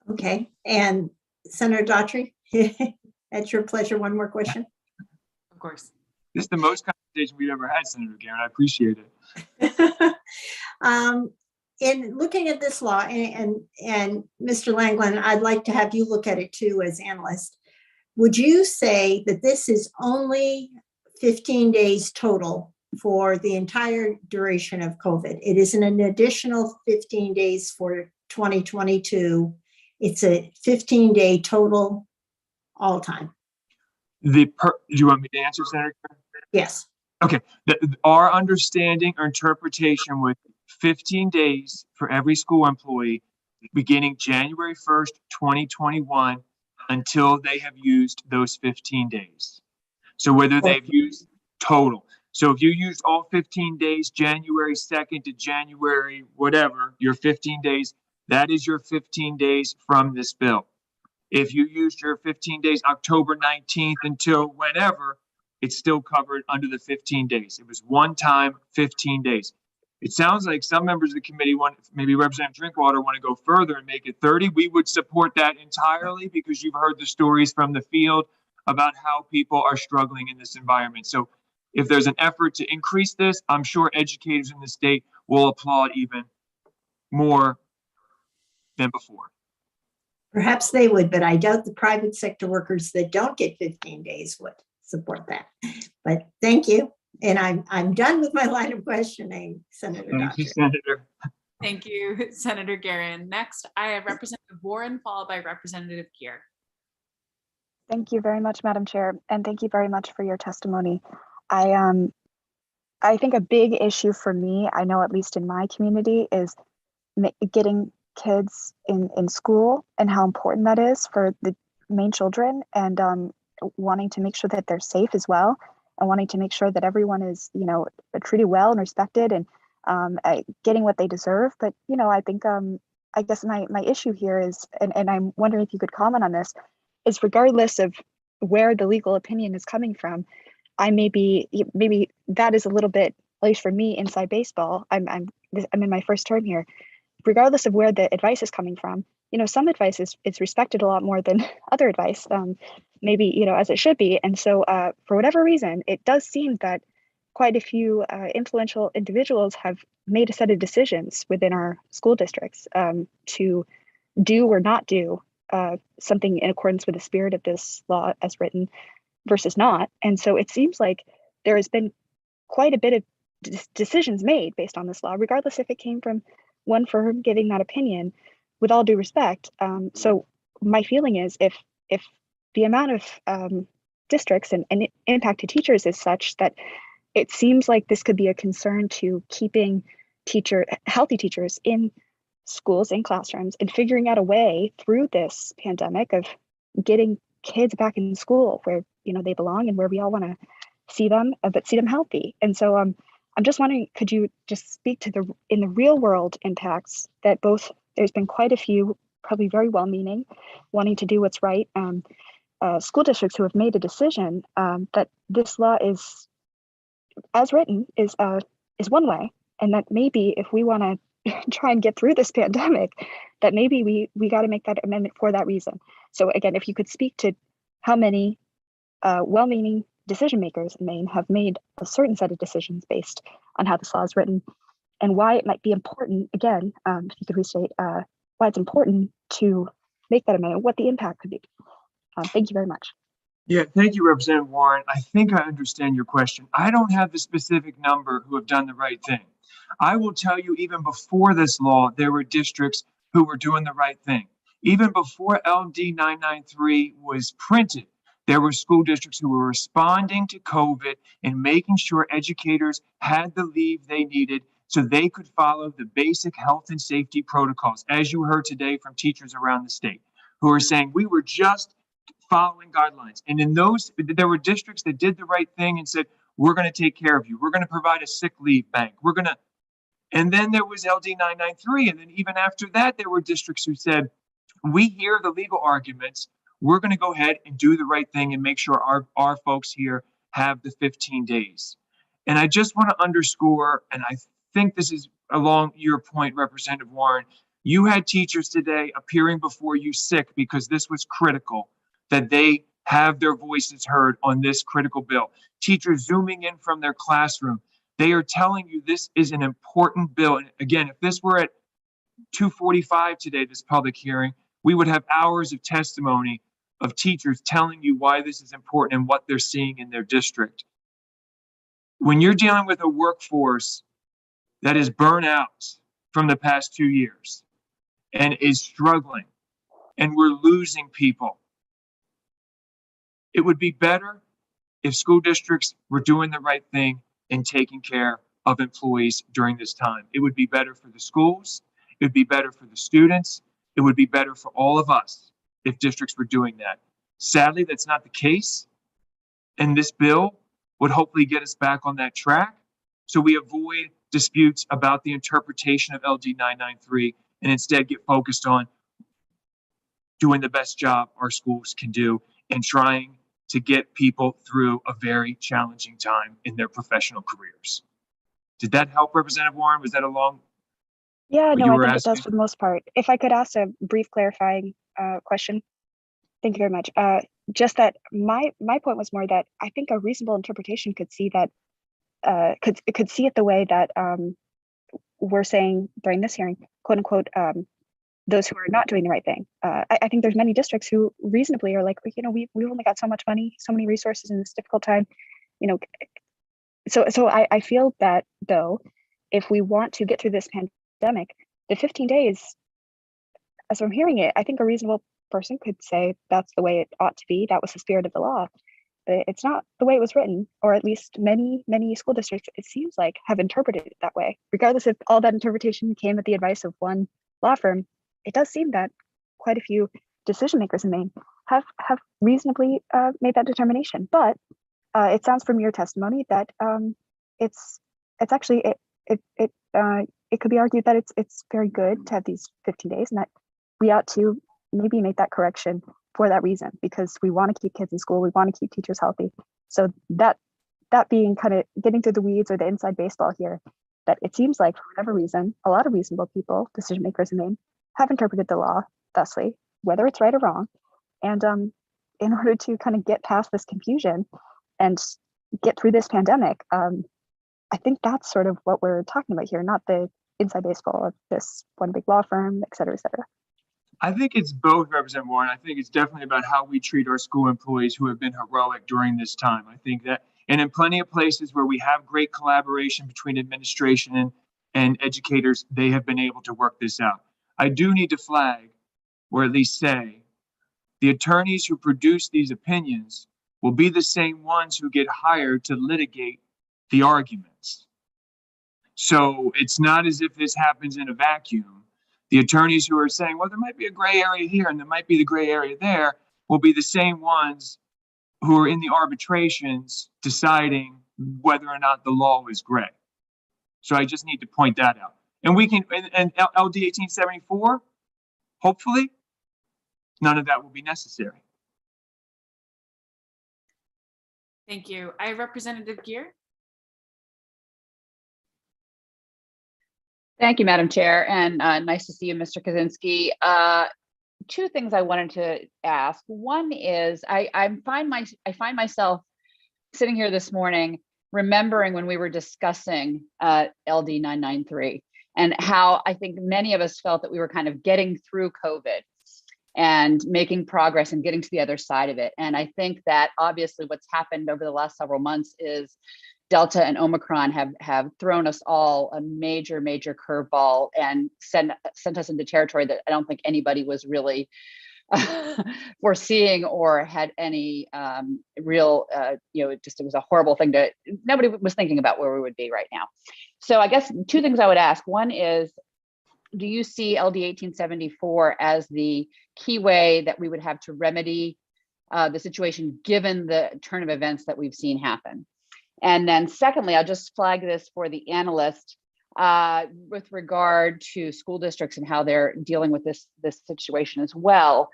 Okay, and Senator Daughtry, at your pleasure, one more question. Of course. This is the most conversation we've ever had, Senator Garen. I appreciate it. In looking at this law, and Mr. Langland, I'd like to have you look at it too as analyst. Would you say that this is only 15 days total for the entire duration of COVID? It isn't an additional 15 days for 2022. It's a 15-day total all time. Do you want me to answer, Senator? Yes. Okay. Our understanding or interpretation with 15 days for every school employee beginning January 1st, 2021, until they have used those 15 days. So whether they've used total. So if you used all 15 days, January 2nd to January, whatever, your 15 days, that is your 15 days from this bill. If you used your 15 days, October 19th until whenever, it's still covered under the 15 days. It was one time, 15 days. It sounds like some members of the committee want, maybe Representative Drinkwater, want to go further and make it 30. We would support that entirely because you've heard the stories from the field about how people are struggling in this environment. So if there's an effort to increase this, I'm sure educators in the state will applaud even more than before. Perhaps they would, but I doubt the private sector workers that don't get 15 days would support that. But thank you. And I'm done with my line of questioning, Senator Thank you, Daughtry. Senator. Thank you, Senator Guerin. Next, I have Representative Warren, followed by Representative Gear. Thank you very much, Madam Chair, and thank you very much for your testimony. I think a big issue for me, I know at least in my community, is getting kids in school and how important that is for the Maine children, and wanting to make sure that they're safe as well, and wanting to make sure that everyone is, treated well and respected and getting what they deserve. But, I think, I guess my issue here is, and I'm wondering if you could comment on this, is regardless of where the legal opinion is coming from, maybe that is a little bit, at least for me, inside baseball. I'm in my first term here. Regardless of where the advice is coming from, some advice is respected a lot more than other advice, maybe, as it should be. And so for whatever reason, it does seem that quite a few influential individuals have made a set of decisions within our school districts to do or not do something in accordance with the spirit of this law as written versus not. And so it seems like there has been quite a bit of decisions made based on this law, regardless if it came from one firm giving that opinion, with all due respect. So my feeling is if the amount of districts and impact to teachers is such that it seems like this could be a concern to keeping healthy teachers in schools, in classrooms, and figuring out a way through this pandemic of getting kids back in school where they belong and where we all want to see them, but see them healthy. And so I'm just wondering, could you just speak to in the real world impacts that there's been quite a few, probably very well-meaning, wanting to do what's right, school districts who have made a decision that this law is, as written, is one way, and that maybe if we want to try and get through this pandemic, that maybe we got to make that amendment for that reason. So again, if you could speak to how many well-meaning decision makers in Maine have made a certain set of decisions based on how this law is written, and why it might be important, again, if you could restate why it's important to make that amendment, what the impact could be. Thank you very much. Yeah, thank you, Representative Warren. I think I understand your question. I don't have the specific number who have done the right thing. I will tell you, even before this law, there were districts who were doing the right thing. Even before LD 993 was printed, there were school districts who were responding to COVID and making sure educators had the leave they needed so they could follow the basic health and safety protocols, as you heard today from teachers around the state, who are saying we were just following guidelines. And in those, there were districts that did the right thing and said, we're going to take care of you. We're going to provide a sick leave bank. And then there was LD 993. And then even after that, there were districts who said, we hear the legal arguments. We're going to go ahead and do the right thing and make sure our folks here have the 15 days. And I just want to underscore, and I think this is along your point, Representative Warren, you had teachers today appearing before you sick because this was critical, that they have their voices heard on this critical bill. Teachers zooming in from their classroom, they are telling you this is an important bill. And again, if this were at 2:45 today, this public hearing, we would have hours of testimony of teachers telling you why this is important and what they're seeing in their district. When you're dealing with a workforce that is burnt out from the past 2 years and is struggling, and we're losing people, it would be better if school districts were doing the right thing and taking care of employees during this time. It would be better for the schools. It would be better for the students. It would be better for all of us if districts were doing that. Sadly, that's not the case. And this bill would hopefully get us back on that track so we avoid disputes about the interpretation of LD 993 and instead get focused on doing the best job our schools can do and trying to get people through a very challenging time in their professional careers. Did that help, Representative Warren? Was that a long? Yeah, what no, you I were think it does asking? for the most part. If I could ask a brief clarifying question. Thank you very much. Just that my point was more that I think a reasonable interpretation could see that could see it the way that we're saying during this hearing, quote unquote, those who are not doing the right thing. I think there's many districts who reasonably are like, you know, we've only got so much money, so many resources in this difficult time, you know. So I feel that though, if we want to get through this pandemic, the 15 days, as I'm hearing it, I think a reasonable person could say that's the way it ought to be. That was the spirit of the law. But it's not the way it was written, or at least many school districts, it seems like, have interpreted it that way. Regardless if all that interpretation came at the advice of one law firm, it does seem that quite a few decision makers in Maine have reasonably made that determination. But it sounds from your testimony that it's actually it could be argued that it's very good to have these 15 days, and that we ought to maybe make that correction for that reason, because we want to keep kids in school, we want to keep teachers healthy. So that being kind of getting through the weeds or the inside baseball here, that it seems like for whatever reason, a lot of reasonable people, decision makers in Maine, have interpreted the law thusly, whether it's right or wrong. And in order to kind of get past this confusion and get through this pandemic, I think that's sort of what we're talking about here, not the inside baseball of this one big law firm, et cetera, et cetera. I think it's both, Representative Warren. I think it's definitely about how we treat our school employees who have been heroic during this time. I think that, and in plenty of places where we have great collaboration between administration and educators, they have been able to work this out. I do need to flag, or at least say, the attorneys who produce these opinions will be the same ones who get hired to litigate the arguments. So it's not as if this happens in a vacuum. The attorneys who are saying, well, there might be a gray area here and there might be the gray area there, will be the same ones who are in the arbitrations deciding whether or not the law is gray. So I just need to point that out. And we can, and LD 1874, hopefully, none of that will be necessary. Thank you. I have Representative Gear. Thank you, Madam Chair, and nice to see you, Mr. Kaczynski. Two things I wanted to ask. One is I find myself sitting here this morning remembering when we were discussing LD 993 and how I think many of us felt that we were kind of getting through COVID and making progress and getting to the other side of it. And I think that obviously what's happened over the last several months is Delta and Omicron have thrown us all a major curveball and sent us into territory that I don't think anybody was really foreseeing or had any real, it was a horrible thing nobody was thinking about where we would be right now. So I guess two things I would ask. One is, do you see LD 1874 as the key way that we would have to remedy the situation given the turn of events that we've seen happen? And then secondly, I'll just flag this for the analyst with regard to school districts and how they're dealing with this situation as well.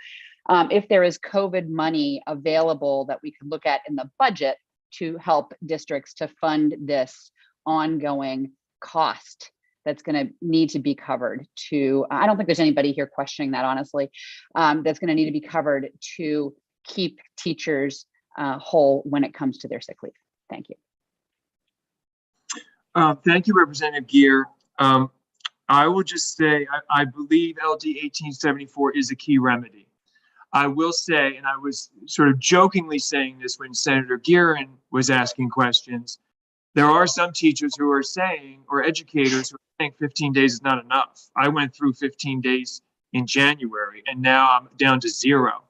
If there is COVID money available that we could look at in the budget to help districts to fund this ongoing cost that's going to need to be covered I don't think there's anybody here questioning that, honestly, that's going to need to be covered to keep teachers whole when it comes to their sick leave. Thank you. Thank you, Representative Gear. I will just say, I believe LD 1874 is a key remedy. I will say, and I was sort of jokingly saying this when Senator Gearin was asking questions, there are some teachers who are saying, or educators who are saying 15 days is not enough. I went through 15 days in January, and now I'm down to 0.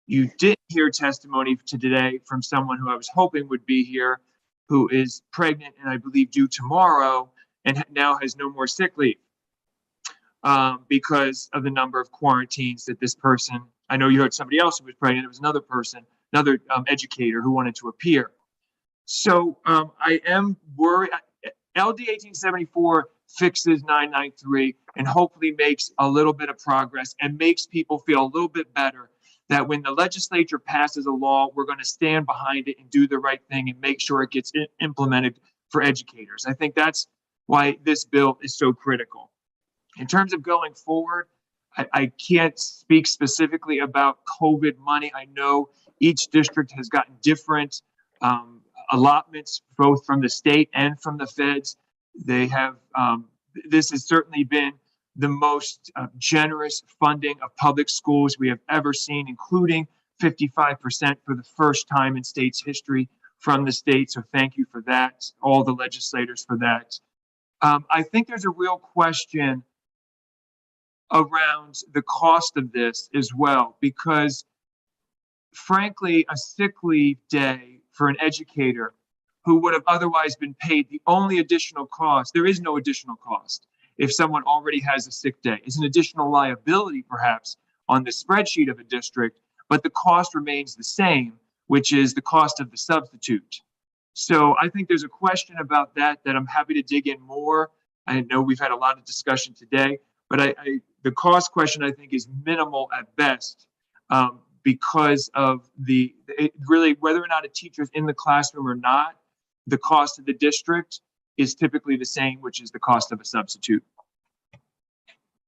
You did hear testimony today from someone who I was hoping would be here, who is pregnant and I believe due tomorrow, and now has no more sick leave because of the number of quarantines that this person, I know you heard somebody else who was pregnant, it was another person, another educator who wanted to appear. So I am worried. LD 1874 fixes 993 and hopefully makes a little bit of progress and makes people feel a little bit better that when the legislature passes a law, we're going to stand behind it and do the right thing and make sure it gets implemented for educators. I think that's why this bill is so critical. In terms of going forward, I can't speak specifically about COVID money. I know each district has gotten different allotments, both from the state and from the feds. They have, this has certainly been the most generous funding of public schools we have ever seen, including 55% for the first time in state's history from the state. So thank you for that, all the legislators for that. I think there's a real question around the cost of this as well, because frankly, a sick leave day for an educator who would have otherwise been paid, the only additional cost, there is no additional cost if someone already has a sick day. It's an additional liability perhaps on the spreadsheet of a district, but the cost remains the same, which is the cost of the substitute. So I think there's a question about that I'm happy to dig in more. I know we've had a lot of discussion today, but the cost question I think is minimal at best because of really whether or not a teacher is in the classroom or not, the cost of the district is typically the same, which is the cost of a substitute.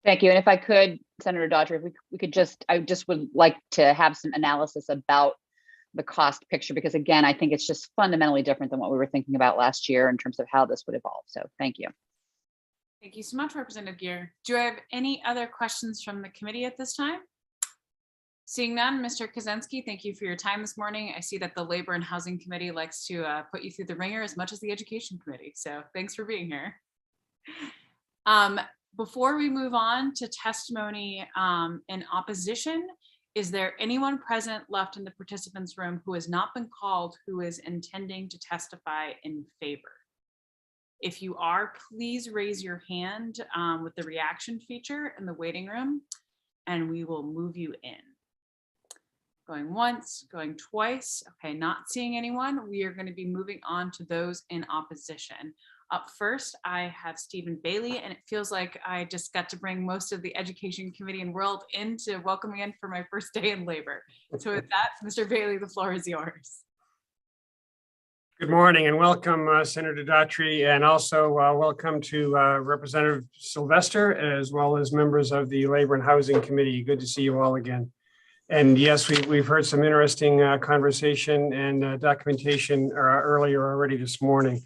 Thank you. And if I could, Senator Daughtry, if we could I just would like to have some analysis about the cost picture, because again, I think it's just fundamentally different than what we were thinking about last year in terms of how this would evolve. So thank you. Thank you so much, Representative Gear. Do I have any other questions from the committee at this time? Seeing none, Mr. Kaczynski, thank you for your time this morning. I see that the Labor and Housing Committee likes to put you through the ringer as much as the Education Committee. So thanks for being here. Before we move on to testimony in opposition, is there anyone present left in the participants room who has not been called who is intending to testify in favor? If you are, please raise your hand with the reaction feature in the waiting room and we will move you in. Going once, going twice. Okay, not seeing anyone. We are going to be moving on to those in opposition. Up first, I have Stephen Bailey, and it feels like I just got to bring most of the Education Committee and world into welcoming in for my first day in labor. So with that, Mr. Bailey, the floor is yours. Good morning and welcome, Senator Daughtry, and also welcome to Representative Sylvester, as well as members of the Labor and Housing Committee. Good to see you all again. And yes, we've heard some interesting conversation and documentation earlier already this morning.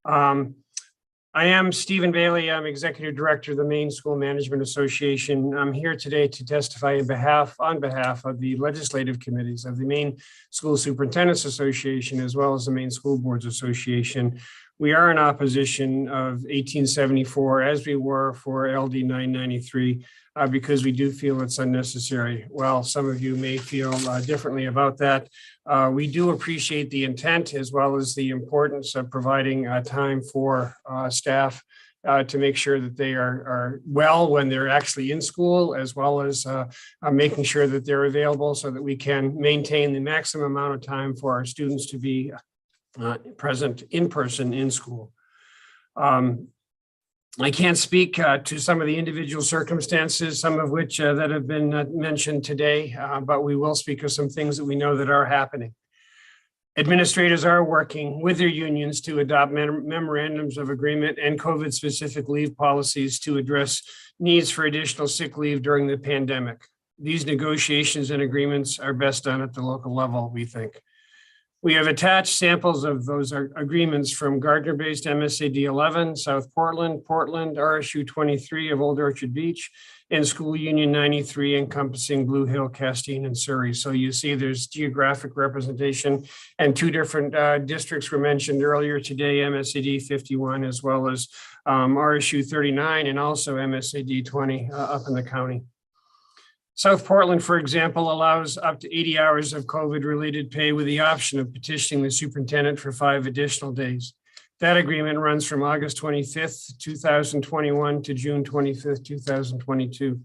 I am Stephen Bailey. I'm Executive Director of the Maine School Management Association. I'm here today to testify on behalf of the legislative committees of the Maine School Superintendents Association, as well as the Maine School Boards Association. We are in opposition of 1874, as we were for LD 993, because we do feel it's unnecessary. While some of you may feel differently about that, we do appreciate the intent as well as the importance of providing time for staff to make sure that they are well when they're actually in school, as well as making sure that they're available so that we can maintain the maximum amount of time for our students to be present in person in school. I can't speak to some of the individual circumstances, some of which that have been mentioned today, but we will speak of some things that we know that are happening. Administrators are working with their unions to adopt memorandums of agreement and COVID-specific leave policies to address needs for additional sick leave during the pandemic. these negotiations and agreements are best done at the local level, we think. We have attached samples of those agreements from Gardner-based MSAD 11, South Portland, RSU 23 of Old Orchard Beach, and School Union 93 encompassing Blue Hill, Castine, and Surrey. So you see there's geographic representation, and two different districts were mentioned earlier today, MSAD 51 as well as RSU 39 and also MSAD 20 up in the county. South Portland, for example, allows up to 80 hours of COVID-related pay with the option of petitioning the superintendent for 5 additional days. That agreement runs from August 25th, 2021 to June 25th, 2022.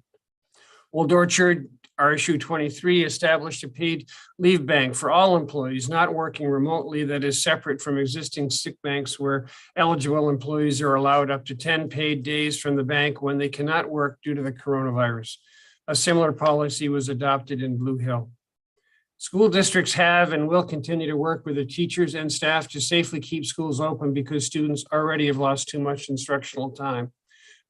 Old Orchard, RSU 23 established a paid leave bank for all employees not working remotely that is separate from existing sick banks where eligible employees are allowed up to 10 paid days from the bank when they cannot work due to the coronavirus. A similar policy was adopted in Blue Hill. School districts have and will continue to work with the teachers and staff to safely keep schools open because students already have lost too much instructional time.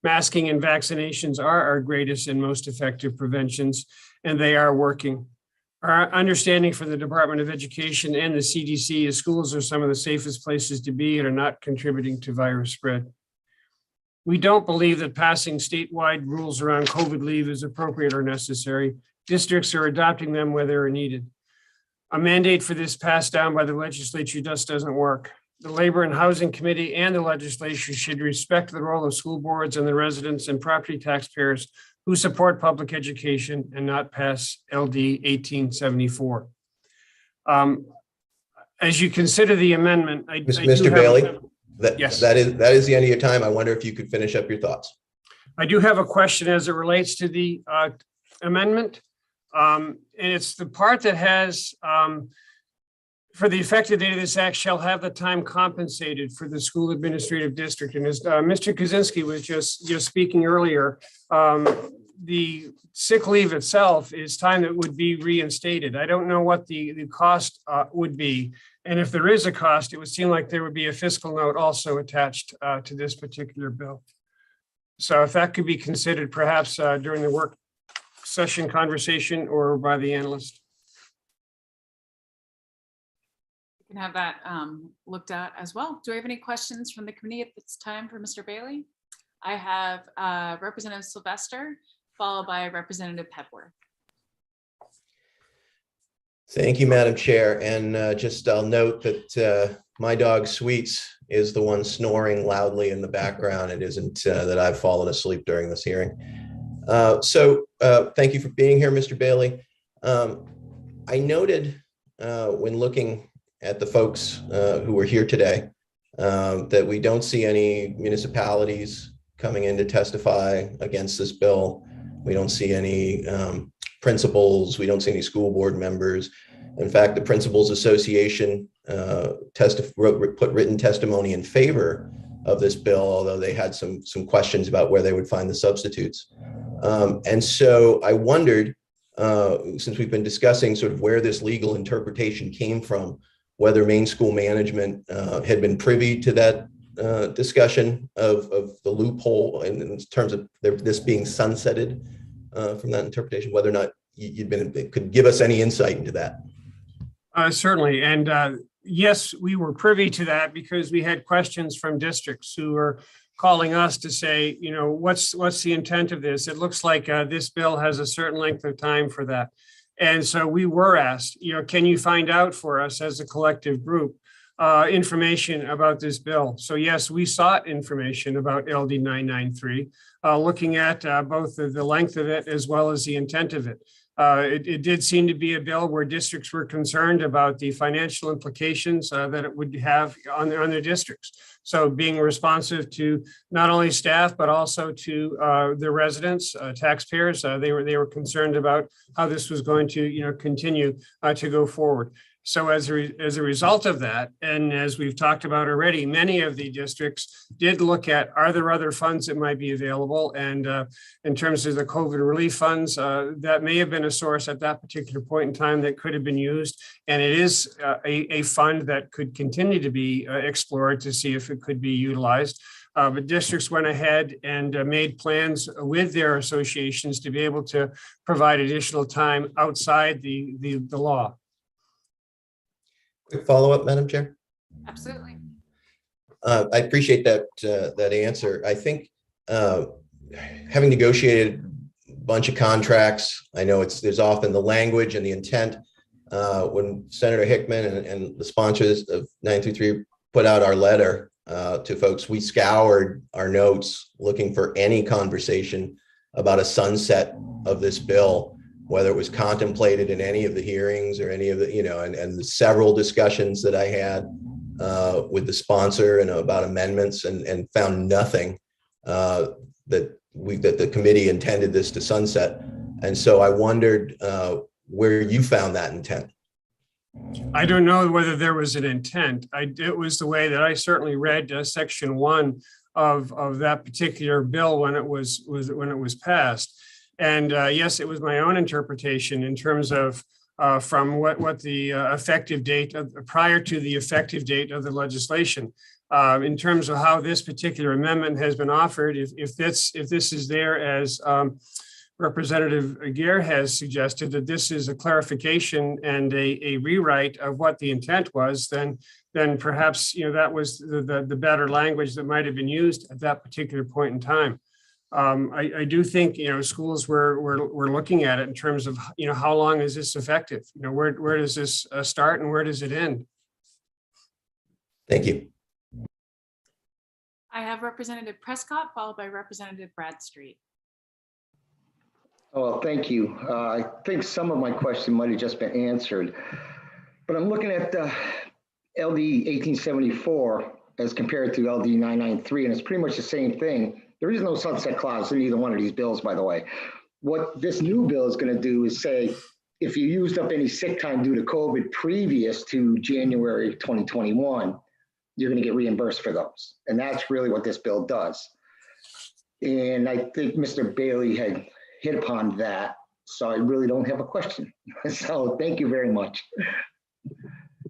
Masking and vaccinations are our greatest and most effective preventions, and they are working. Our understanding for the Department of Education and the CDC is schools are some of the safest places to be and are not contributing to virus spread. We don't believe that passing statewide rules around COVID leave is appropriate or necessary. Districts are adopting them where they're needed. A mandate for this passed down by the legislature just doesn't work. The Labor and Housing Committee and the legislature should respect the role of school boards and the residents and property taxpayers who support public education and not pass LD 1874. As you consider the amendment, Mr. Bailey? Yes. That is the end of your time. I wonder if you could finish up your thoughts. I do have a question as it relates to the amendment. And it's the part that has, for the effective date of this act shall have the time compensated for the school administrative district. And as Mr. Kaczynski was just speaking earlier, the sick leave itself is time that would be reinstated. I don't know what the cost would be. And if there is a cost, it would seem like there would be a fiscal note also attached to this particular bill. So if that could be considered perhaps during the work session conversation or by the analyst. We can have that looked at as well. Do I have any questions from the committee at this time for Mr. Bailey? I have Representative Sylvester, followed by Representative Pepworth. Thank you, Madam Chair. And I'll note that my dog Sweets is the one snoring loudly in the background. It isn't that I've fallen asleep during this hearing. So thank you for being here, Mr. Bailey. I noted when looking at the folks who were here today that we don't see any municipalities coming in to testify against this bill. We don't see any principals. We don't see any school board members. In fact, the Principals Association put written testimony in favor of this bill, although they had some questions about where they would find the substitutes. And so I wondered, since we've been discussing sort of where this legal interpretation came from, whether Maine School Management had been privy to that discussion of the loophole in terms of this being sunsetted from that interpretation, whether or not could give us any insight into that. Certainly. And yes, we were privy to that because we had questions from districts who were calling us to say, you know, what's the intent of this? It looks like this bill has a certain length of time for that. And so we were asked, you know, can you find out for us as a collective group information about this bill? So yes, we sought information about LD 993, looking at both the length of it as well as the intent of it. It did seem to be a bill where districts were concerned about the financial implications that it would have on their districts. So being responsive to not only staff, but also to the residents, taxpayers, they were concerned about how this was going to, you know, continue to go forward. So as a result of that, and as we've talked about already, many of the districts did look at, are there other funds that might be available? And in terms of the COVID relief funds, that may have been a source at that particular point in time that could have been used. And it is a fund that could continue to be explored to see if it could be utilized. But districts went ahead and made plans with their associations to be able to provide additional time outside the law. Quick follow-up, Madam Chair. Absolutely. I appreciate that answer. I think having negotiated a bunch of contracts, I know there's often the language and the intent. When Senator Hickman and the sponsors of 933 put out our letter to folks, we scoured our notes looking for any conversation about a sunset of this bill, whether it was contemplated in any of the hearings or any of the, and the several discussions that I had with the sponsor and about amendments, and found nothing that the committee intended this to sunset. And so I wondered where you found that intent. I don't know whether there was an intent. It was the way that I certainly read section 1 of that particular bill when it was passed. And yes, it was my own interpretation in terms of from what the effective date prior to the effective date of the legislation. In terms of how this particular amendment has been offered, if this is there as Representative Aguirre has suggested, that this is a clarification and a rewrite of what the intent was, then perhaps that was the better language that might have been used at that particular point in time. I do think schools were looking at it in terms of how long is this effective? Where does this start and where does it end? Thank you. I have Representative Prescott, followed by Representative Bradstreet. Oh, thank you. I think some of my question might have just been answered, but I'm looking at LD 1874 as compared to LD 993, and it's pretty much the same thing. There is no sunset clause in either one of these bills, by the way. What this new bill is going to do is say, if you used up any sick time due to COVID previous to January 2021, you're going to get reimbursed for those. And that's really what this bill does. And I think Mr. Bailey had hit upon that, so I really don't have a question. So thank you very much.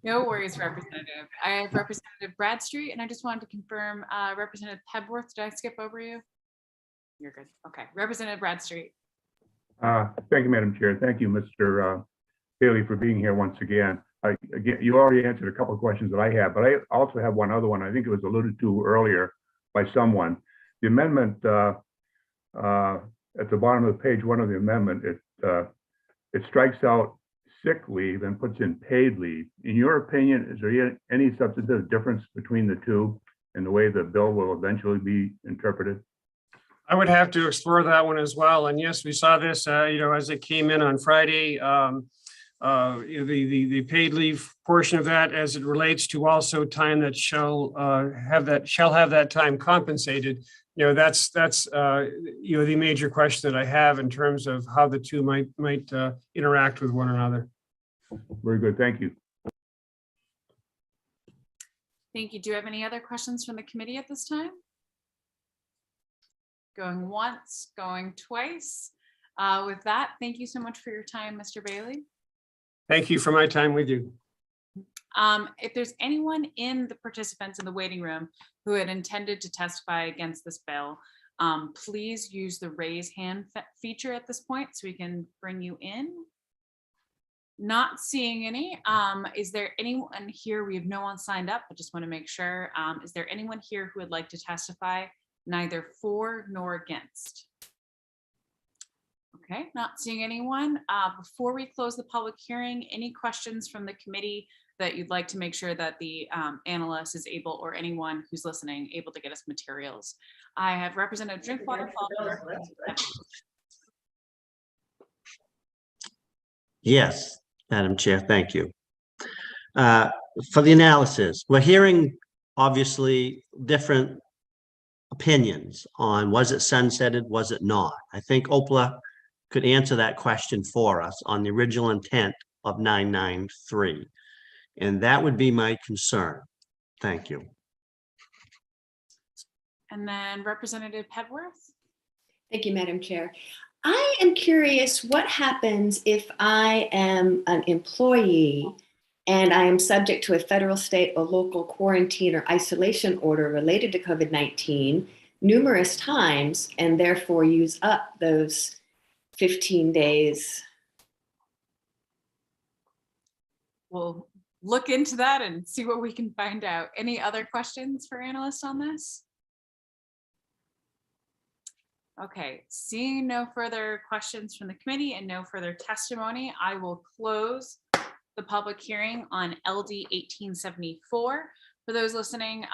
No worries, Representative. I have Representative Bradstreet, and I just wanted to confirm Representative Pebworth. Did I skip over you? You're good. Okay, Representative Bradstreet. Thank you, Madam Chair. Thank you, Mr. Bailey, for being here once again. Again, you already answered a couple of questions that I have, but I also have one other one. I think it was alluded to earlier by someone. The amendment at the bottom of page 1 of the amendment, it strikes out sick leave and puts in paid leave. In your opinion, is there any substantive difference between the two and the way the bill will eventually be interpreted? I would have to explore that one as well. And yes, we saw this, as it came in on Friday, the paid leave portion of that as it relates to also time that shall have that time compensated. That's the major question that I have in terms of how the two might interact with one another. Very good. Thank you. Thank you. Do you have any other questions from the committee at this time? Going once, going twice. With that, thank you so much for your time, Mr. Bailey. Thank you for my time with you. If there's anyone in the participants in the waiting room who had intended to testify against this bill, please use the raise hand feature at this point so we can bring you in. Not seeing any. Is there anyone here? We have no one signed up, but just want to make sure. Is there anyone here who would like to testify neither for nor against? Okay, not seeing anyone. Before we close the public hearing, any questions from the committee that you'd like to make sure that the analyst is able, or anyone who's listening, able to get us materials? I have Representative Drinkwater. Yes, Madam Chair, thank you. For the analysis, we're hearing obviously different opinions on was it sunsetted, was it not? I think Opla could answer that question for us on the original intent of 993. And that would be my concern. Thank you. And then Representative Pebworth. Thank you, Madam Chair. I am curious what happens if I am an employee and I am subject to a federal, state, or local quarantine or isolation order related to COVID-19 numerous times, and therefore use up those 15 days. We'll look into that and see what we can find out. Any other questions for analysts on this? Okay, seeing no further questions from the committee and no further testimony, I will close the public hearing on LD 1874. For those listening,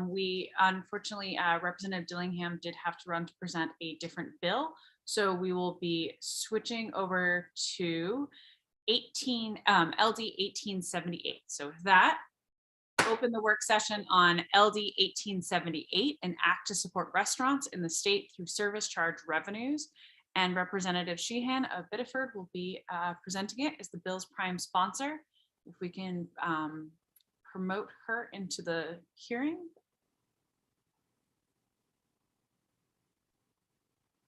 we unfortunately, Representative Dillingham did have to run to present a different bill. So we will be switching over to LD 1878. So with that, open the work session on LD 1878, an act to support restaurants in the state through service charge revenues. And Representative Sheehan of Biddeford will be presenting it as the bill's prime sponsor. If we can promote her into the hearing.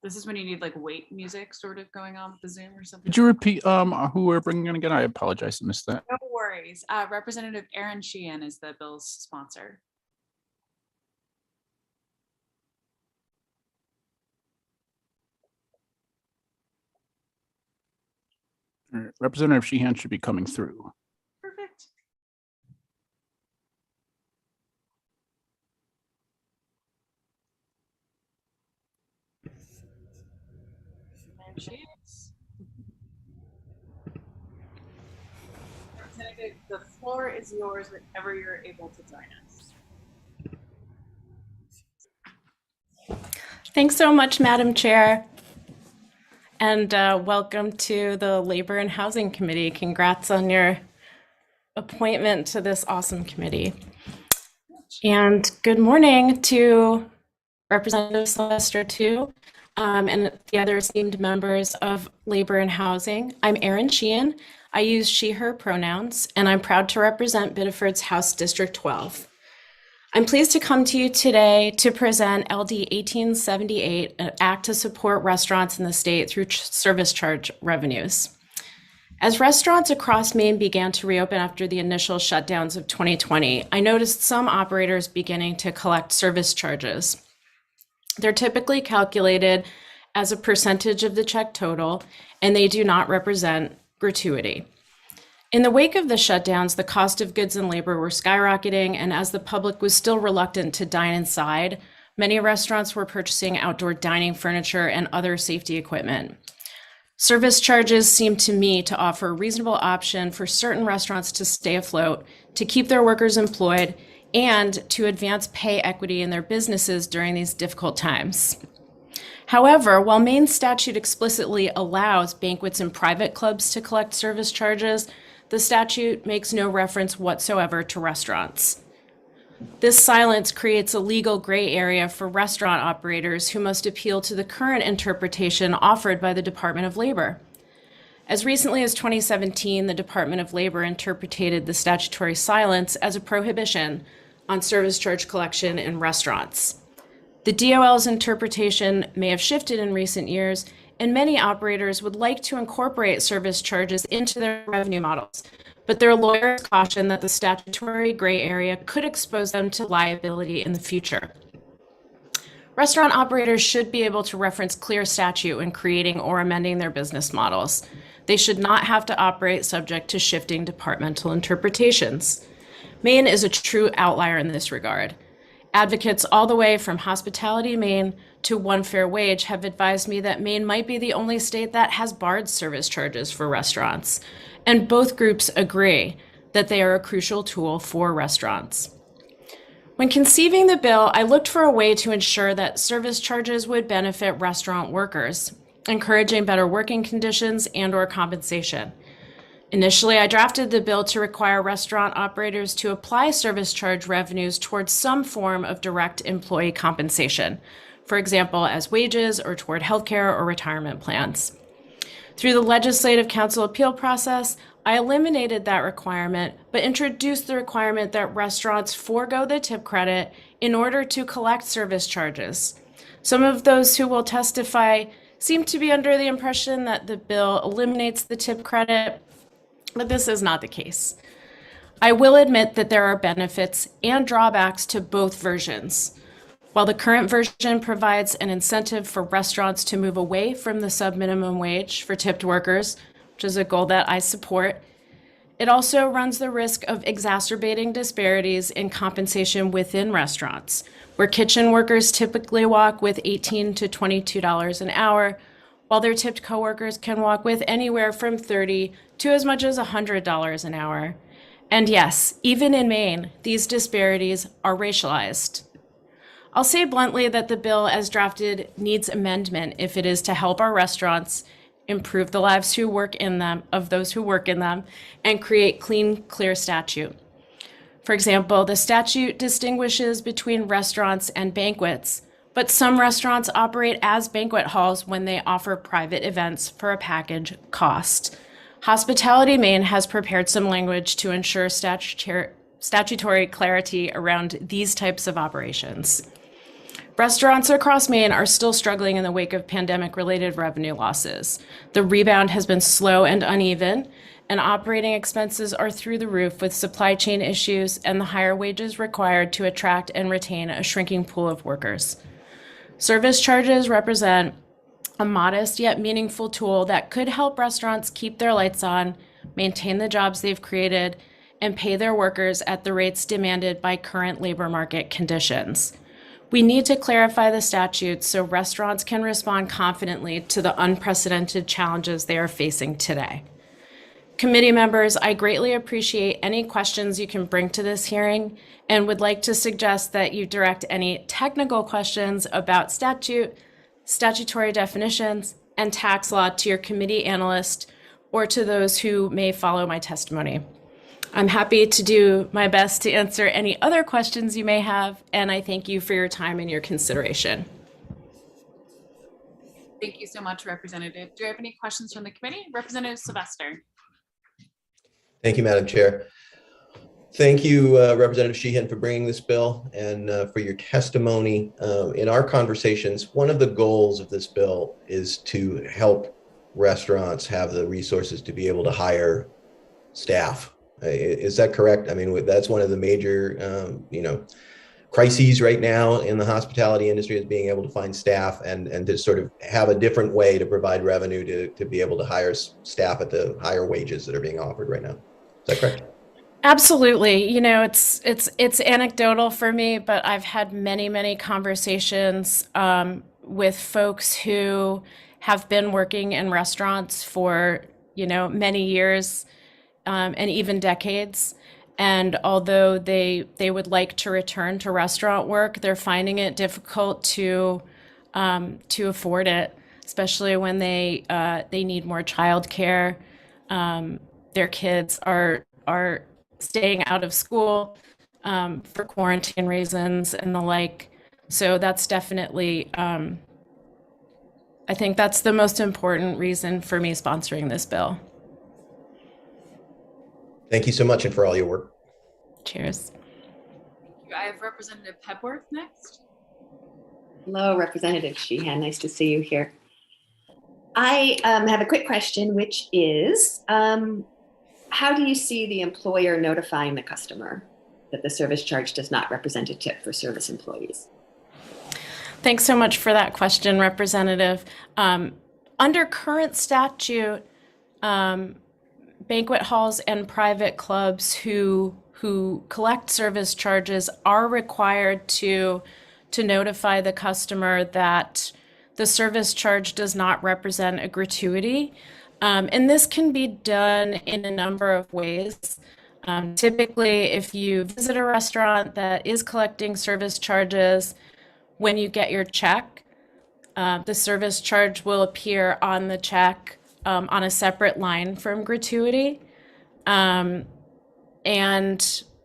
This is when you need like wait music sort of going on with the Zoom or something. Could you repeat who we're bringing in again? I apologize, I missed that. No worries. Representative Erin Sheehan is the bill's sponsor. All right, Representative Sheehan should be coming through. Perfect. There she is. Representative, the floor is yours whenever you're able to join us. Thanks so much, Madam Chair. And welcome to the Labor and Housing Committee. Congrats on your appointment to this awesome committee. And good morning to Representative Sylvester too, and the other esteemed members of Labor and Housing. I'm Erin Sheehan. I use she, her pronouns, and I'm proud to represent Biddeford's House District 12. I'm pleased to come to you today to present LD 1878, an act to support restaurants in the state through service charge revenues. As restaurants across Maine began to reopen after the initial shutdowns of 2020, I noticed some operators beginning to collect service charges. They're typically calculated as a percentage of the check total, and they do not represent gratuity. In the wake of the shutdowns, the cost of goods and labor were skyrocketing, and as the public was still reluctant to dine inside, many restaurants were purchasing outdoor dining furniture and other safety equipment. Service charges seem to me to offer a reasonable option for certain restaurants to stay afloat, to keep their workers employed, and to advance pay equity in their businesses during these difficult times. However, while Maine statute explicitly allows banquets and private clubs to collect service charges, the statute makes no reference whatsoever to restaurants. This silence creates a legal gray area for restaurant operators who must appeal to the current interpretation offered by the Department of Labor. As recently as 2017, the Department of Labor interpreted the statutory silence as a prohibition on service charge collection in restaurants. The DOL's interpretation may have shifted in recent years, and many operators would like to incorporate service charges into their revenue models, but their lawyers caution that the statutory gray area could expose them to liability in the future. Restaurant operators should be able to reference clear statute when creating or amending their business models. They should not have to operate subject to shifting departmental interpretations. Maine is a true outlier in this regard. Advocates all the way from Hospitality Maine to One Fair Wage have advised me that Maine might be the only state that has barred service charges for restaurants, and both groups agree that they are a crucial tool for restaurants. When conceiving the bill, I looked for a way to ensure that service charges would benefit restaurant workers, encouraging better working conditions and/or compensation. Initially, I drafted the bill to require restaurant operators to apply service charge revenues towards some form of direct employee compensation, for example, as wages or toward healthcare or retirement plans. Through the Legislative Council appeal process, I eliminated that requirement, but introduced the requirement that restaurants forego the tip credit in order to collect service charges. Some of those who will testify seem to be under the impression that the bill eliminates the tip credit, but this is not the case. I will admit that there are benefits and drawbacks to both versions. While the current version provides an incentive for restaurants to move away from the sub-minimum wage for tipped workers, which is a goal that I support, it also runs the risk of exacerbating disparities in compensation within restaurants, where kitchen workers typically walk with $18 to $22 an hour, while their tipped coworkers can walk with anywhere from $30 to as much as $100 an hour. And yes, even in Maine, these disparities are racialized. I'll say bluntly that the bill as drafted needs amendment if it is to help our restaurants improve the lives of those who work in them, and create clean, clear statute. For example, the statute distinguishes between restaurants and banquets, but some restaurants operate as banquet halls when they offer private events for a package cost. Hospitality Maine has prepared some language to ensure statutory clarity around these types of operations. Restaurants across Maine are still struggling in the wake of pandemic-related revenue losses. The rebound has been slow and uneven, and operating expenses are through the roof with supply chain issues and the higher wages required to attract and retain a shrinking pool of workers. Service charges represent a modest yet meaningful tool that could help restaurants keep their lights on, maintain the jobs they've created, and pay their workers at the rates demanded by current labor market conditions. We need to clarify the statute so restaurants can respond confidently to the unprecedented challenges they are facing today. Committee members, I greatly appreciate any questions you can bring to this hearing and would like to suggest that you direct any technical questions about statute, statutory definitions, and tax law to your committee analyst or to those who may follow my testimony. I'm happy to do my best to answer any other questions you may have, and I thank you for your time and your consideration. Thank you so much, Representative. Do you have any questions from the committee? Representative Sylvester. Thank you, Madam Chair. Thank you, Representative Sheehan, for bringing this bill and for your testimony. In our conversations, one of the goals of this bill is to help restaurants have the resources to be able to hire staff. Is that correct? I mean, that's one of the major, crises right now in the hospitality industry, is being able to find staff and to sort of have a different way to provide revenue to be able to hire staff at the higher wages that are being offered right now. Is that correct? Absolutely. It's anecdotal for me, but I've had many conversations with folks who have been working in restaurants for, many years and even decades. And although they would like to return to restaurant work, they're finding it difficult to afford it, especially when they need more childcare. Their kids are staying out of school for quarantine reasons and the like. So that's definitely, I think that's the most important reason for me sponsoring this bill. Thank you so much, and for all your work. Cheers. Thank you. I have Representative Hepworth next. Hello, Representative Sheehan. Nice to see you here. I have a quick question, which is, how do you see the employer notifying the customer that the service charge does not represent a tip for service employees? Thanks so much for that question, Representative. Under current statute, banquet halls and private clubs who collect service charges are required to notify the customer that the service charge does not represent a gratuity. And this can be done in a number of ways. Typically, if you visit a restaurant that is collecting service charges, when you get your check, the service charge will appear on the check on a separate line from gratuity. And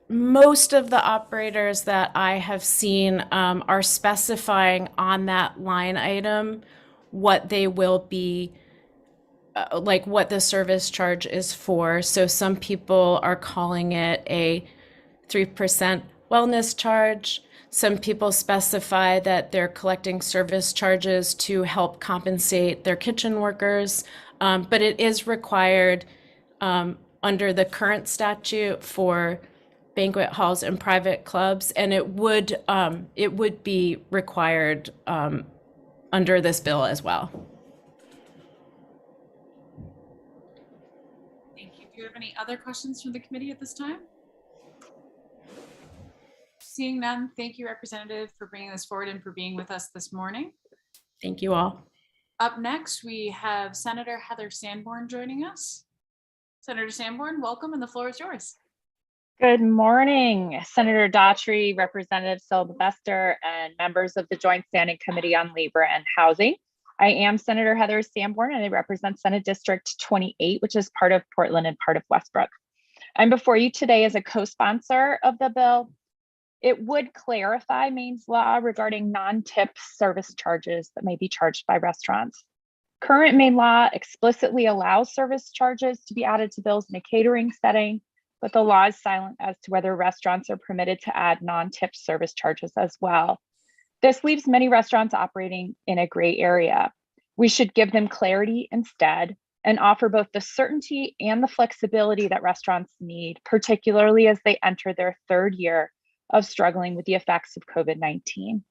most of the operators that I have seen are specifying on that line item what they will be, like what the service charge is for. So some people are calling it a 3% wellness charge. Some people specify that they're collecting service charges to help compensate their kitchen workers. But it is required under the current statute for banquet halls and private clubs, and it would be required under this bill as well. Thank you. Do you have any other questions from the committee at this time? Seeing none, thank you, Representative, for bringing this forward and for being with us this morning. Thank you all. Up next, we have Senator Heather Sanborn joining us. Senator Sanborn, welcome, and the floor is yours. Good morning, Senator Daughtry, Representative Sylvester, and members of the Joint Standing Committee on Labor and Housing. I am Senator Heather Sanborn, and I represent Senate District 28, which is part of Portland and part of Westbrook. I'm before you today as a co-sponsor of the bill. It would clarify Maine's law regarding non-tip service charges that may be charged by restaurants. Current Maine law explicitly allows service charges to be added to bills in a catering setting, but the law is silent as to whether restaurants are permitted to add non-tip service charges as well. This leaves many restaurants operating in a gray area. We should give them clarity instead and offer both the certainty and the flexibility that restaurants need, particularly as they enter their third year of struggling with the effects of COVID-19.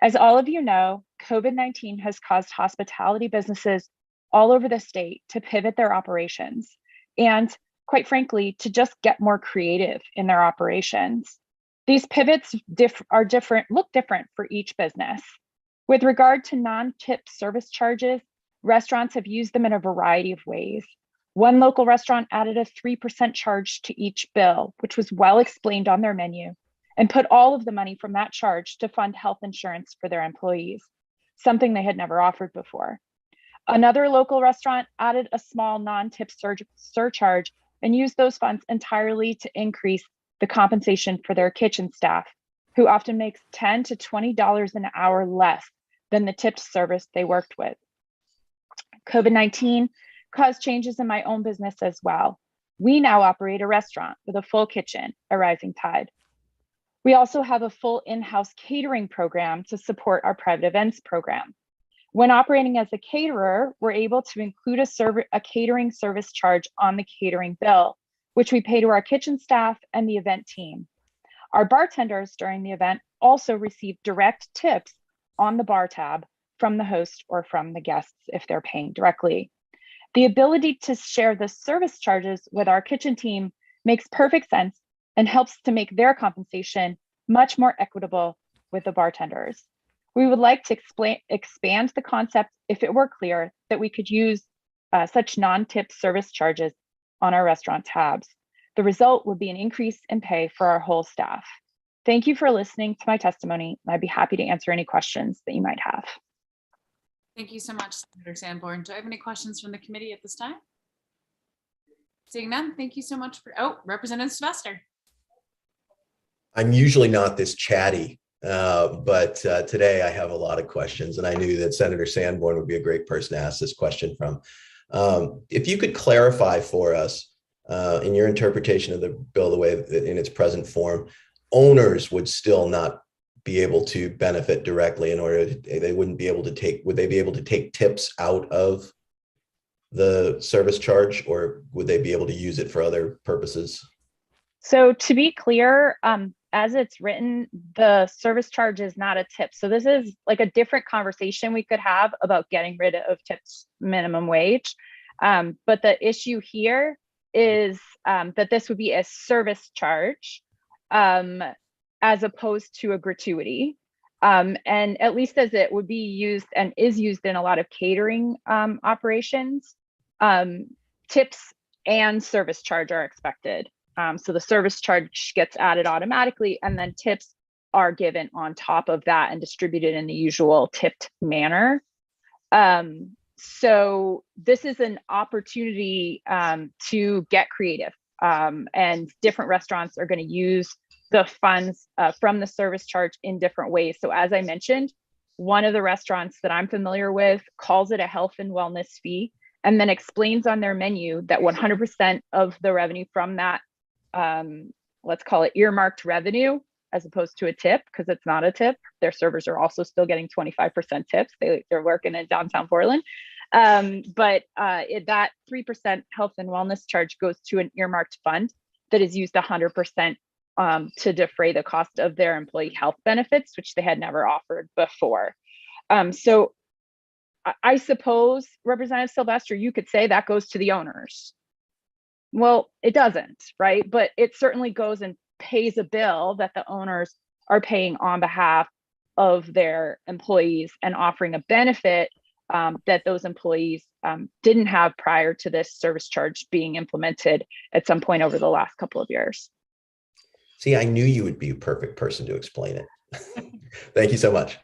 As all of you know, COVID-19 has caused hospitality businesses all over the state to pivot their operations and, quite frankly, to just get more creative in their operations. These pivots look different for each business. With regard to non-tip service charges, restaurants have used them in a variety of ways. One local restaurant added a 3% charge to each bill, which was well explained on their menu, and put all of the money from that charge to fund health insurance for their employees, something they had never offered before. Another local restaurant added a small non-tip surcharge and used those funds entirely to increase the compensation for their kitchen staff, who often makes $10 to $20 an hour less than the tipped service they worked with. COVID-19 caused changes in my own business as well. We now operate a restaurant with a full kitchen, a rising tide. We also have a full in-house catering program to support our private events program. When operating as a caterer, we're able to include a catering service charge on the catering bill, which we pay to our kitchen staff and the event team. Our bartenders during the event also receive direct tips on the bar tab from the host or from the guests if they're paying directly. The ability to share the service charges with our kitchen team makes perfect sense and helps to make their compensation much more equitable with the bartenders. We would like to expand the concept if it were clear that we could use such non-tip service charges on our restaurant tabs. The result would be an increase in pay for our whole staff. Thank you for listening to my testimony. I'd be happy to answer any questions that you might have. Thank you so much, Senator Sanborn. Do I have any questions from the committee at this time? Seeing none, thank you so much for, Representative Sylvester. I'm usually not this chatty, but today I have a lot of questions, and I knew that Senator Sanborn would be a great person to ask this question from. If you could clarify for us, in your interpretation of the bill, the way that in its present form, owners would still not be able to benefit directly they wouldn't be able to take, would they be able to take tips out of the service charge, or would they be able to use it for other purposes? So to be clear, as it's written, the service charge is not a tip. So this is like a different conversation we could have about getting rid of tips minimum wage. But the issue here is that this would be a service charge as opposed to a gratuity. And at least as it would be used and is used in a lot of catering operations, tips and service charge are expected. So the service charge gets added automatically, and then tips are given on top of that and distributed in the usual tipped manner. So this is an opportunity to get creative, and different restaurants are going to use the funds from the service charge in different ways. So as I mentioned, one of the restaurants that I'm familiar with calls it a health and wellness fee, and then explains on their menu that 100% of the revenue from that, let's call it earmarked revenue, as opposed to a tip, because it's not a tip. Their servers are also still getting 25% tips. They're working in downtown Portland. But that 3% health and wellness charge goes to an earmarked fund that is used 100% to defray the cost of their employee health benefits, which they had never offered before. So I suppose, Representative Sylvester, you could say that goes to the owners. Well, it doesn't, right? But it certainly goes and pays a bill that the owners are paying on behalf of their employees and offering a benefit that those employees didn't have prior to this service charge being implemented at some point over the last couple of years. See, I knew you would be a perfect person to explain it. Thank you so much.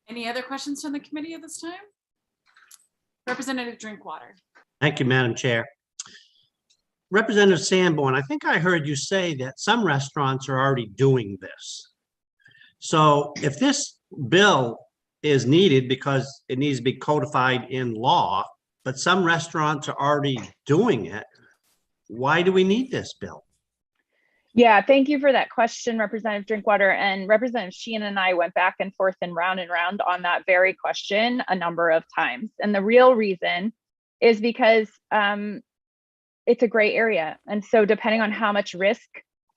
Any other questions from the committee at this time? Representative Drinkwater. Thank you, Madam Chair. Representative Sanborn, I think I heard you say that some restaurants are already doing this. So if this bill is needed because it needs to be codified in law, but some restaurants are already doing it, why do we need this bill? Yeah, thank you for that question, Representative Drinkwater. And Representative Sheehan and I went back and forth and round on that very question a number of times. And the real reason is because it's a gray area. And so depending on how much risk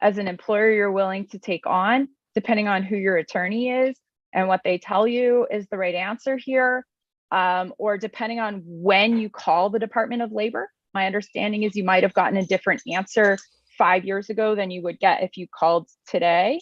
as an employer you're willing to take on, depending on who your attorney is and what they tell you is the right answer here, or depending on when you call the Department of Labor. My understanding is you might have gotten a different answer 5 years ago than you would get if you called today.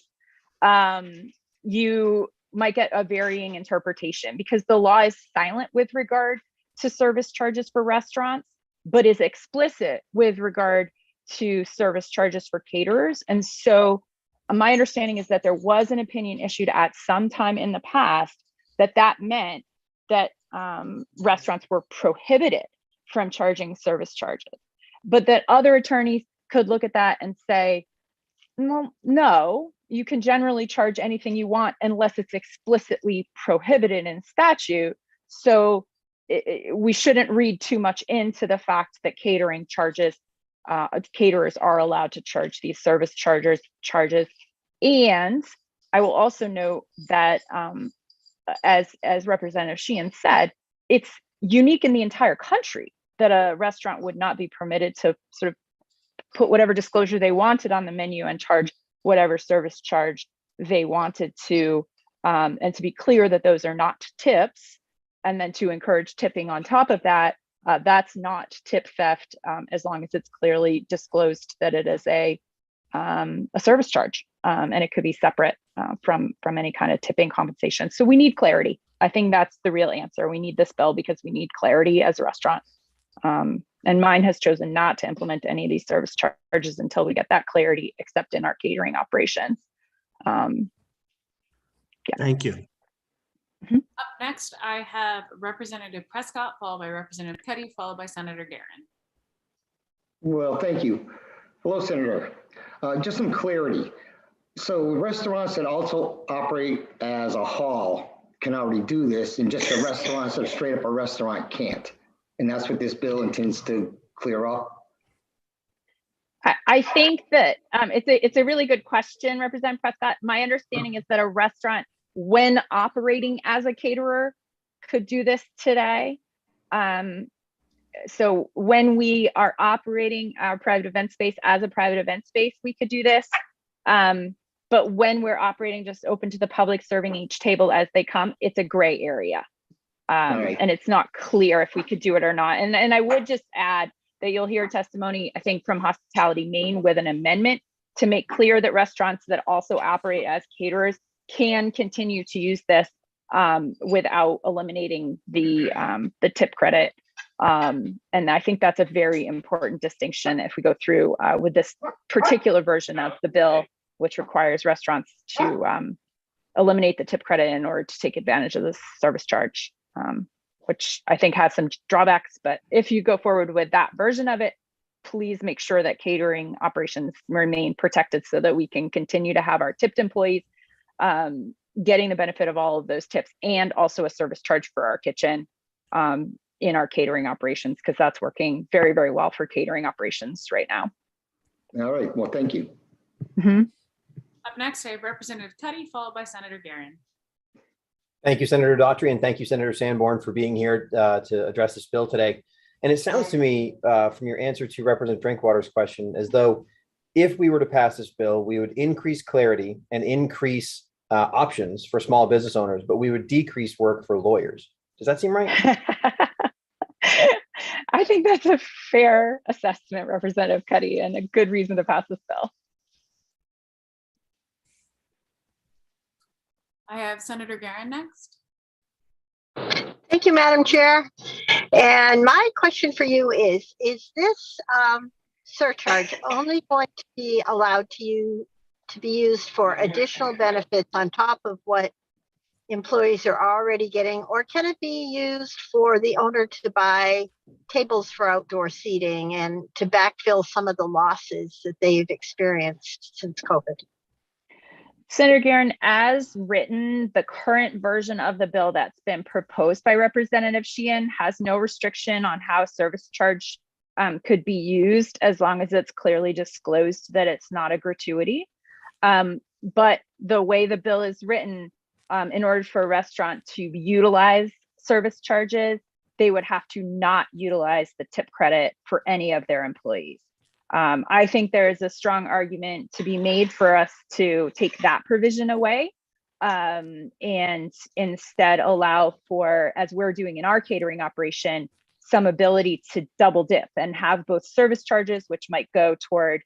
You might get a varying interpretation because the law is silent with regard to service charges for restaurants, but is explicit with regard to service charges for caterers. And so my understanding is that there was an opinion issued at some time in the past that meant that restaurants were prohibited from charging service charges, but that other attorneys could look at that and say, well, no, you can generally charge anything you want unless it's explicitly prohibited in statute. So we shouldn't read too much into the fact that catering charges, caterers are allowed to charge these service charges. And I will also note that as Representative Sheehan said, it's unique in the entire country that a restaurant would not be permitted to sort of put whatever disclosure they wanted on the menu and charge whatever service charge they wanted to, and to be clear that those are not tips, and then to encourage tipping on top of that, that's not tip theft, as long as it's clearly disclosed that it is a service charge, and it could be separate from any kind of tipping compensation. So we need clarity. I think that's the real answer. We need this bill because we need clarity as a restaurant. And mine has chosen not to implement any of these service charges until we get that clarity, except in our catering operations. Yeah. Thank you. Up next, I have Representative Prescott, followed by Representative Cuddy, followed by Senator Guerin. Well, thank you. Hello, Senator. Just some clarity. So restaurants that also operate as a hall can already do this, and just the restaurants that are straight up a restaurant can't. And that's what this bill intends to clear up. I think that it's a really good question, Representative Prescott. My understanding is that a restaurant, when operating as a caterer, could do this today. So when we are operating our private event space as a private event space, we could do this. But when we're operating just open to the public, serving each table as they come, it's a gray area. And it's not clear if we could do it or not. And I would just add that you'll hear testimony, I think, from Hospitality Maine with an amendment to make clear that restaurants that also operate as caterers can continue to use this without eliminating the tip credit. And I think that's a very important distinction if we go through with this particular version of the bill, which requires restaurants to eliminate the tip credit in order to take advantage of this service charge. Which I think has some drawbacks, but if you go forward with that version of it, please make sure that catering operations remain protected so that we can continue to have our tipped employees getting the benefit of all of those tips, and also a service charge for our kitchen in our catering operations, because that's working very, very well for catering operations right now. All right, well, thank you. Up next, I have Representative Cuddy, followed by Senator Guerin. Thank you, Senator Daughtry, and thank you, Senator Sanborn, for being here to address this bill today. And it sounds to me from your answer to Representative Drinkwater's question as though if we were to pass this bill, we would increase clarity and increase options for small business owners, but we would decrease work for lawyers. Does that seem right? I think that's a fair assessment, Representative Cuddy, and a good reason to pass this bill. I have Senator Guerin next. Thank you, Madam Chair. And my question for you is this surcharge only going to be allowed to be used for additional benefits on top of what employees are already getting, or can it be used for the owner to buy tables for outdoor seating and to backfill some of the losses that they've experienced since COVID? Senator Guerin, as written, the current version of the bill that's been proposed by Representative Sheehan has no restriction on how service charge could be used as long as it's clearly disclosed that it's not a gratuity. But the way the bill is written, in order for a restaurant to utilize service charges, they would have to not utilize the tip credit for any of their employees. I think there is a strong argument to be made for us to take that provision away and instead allow for, as we're doing in our catering operation, some ability to double dip and have both service charges, which might go toward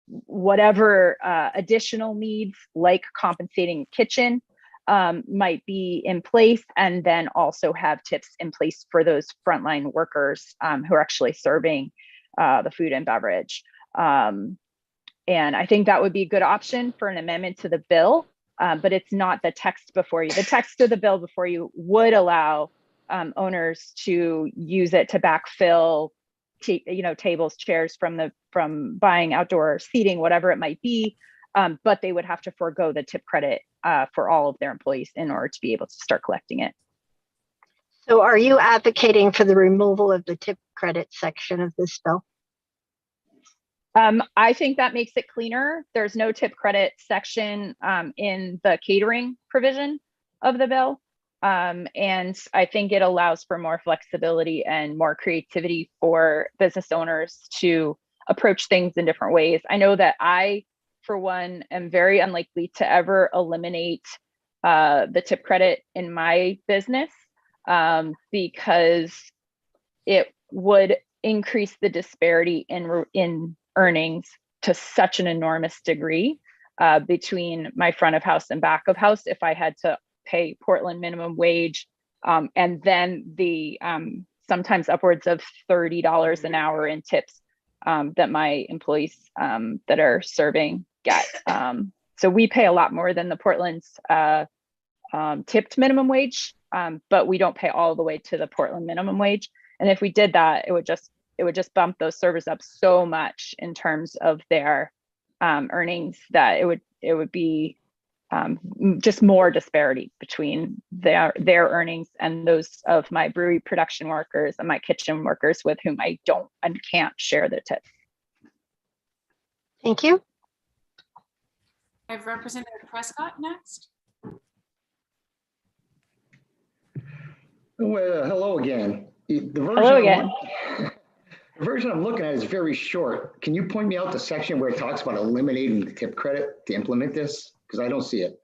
whatever additional needs like compensating kitchen might be in place, and then also have tips in place for those frontline workers who are actually serving the food and beverage. And I think that would be a good option for an amendment to the bill, but it's not the text before you. The text of the bill before you would allow owners to use it to backfill, tables, chairs from buying outdoor seating, whatever it might be, but they would have to forego the tip credit for all of their employees in order to be able to start collecting it. So are you advocating for the removal of the tip credit section of this bill? I think that makes it cleaner. There's no tip credit section in the catering provision of the bill. And I think it allows for more flexibility and more creativity for business owners to approach things in different ways. I know that I, for one, am very unlikely to ever eliminate the tip credit in my business because it would increase the disparity in earnings to such an enormous degree between my front of house and back of house if I had to pay Portland minimum wage and then the sometimes upwards of $30 an hour in tips that my employees that are serving get. So we pay a lot more than the Portland's tipped minimum wage, but we don't pay all the way to the Portland minimum wage. And if we did that, it would just bump those servers up so much in terms of their earnings that it would be just more disparity between their earnings and those of my brewery production workers and my kitchen workers with whom I don't and can't share the tips. Thank you. I have Representative Prescott next. Well, hello again. Hello again. The version I'm looking at is very short. Can you point me out the section where it talks about eliminating the tip credit to implement this? Because I don't see it.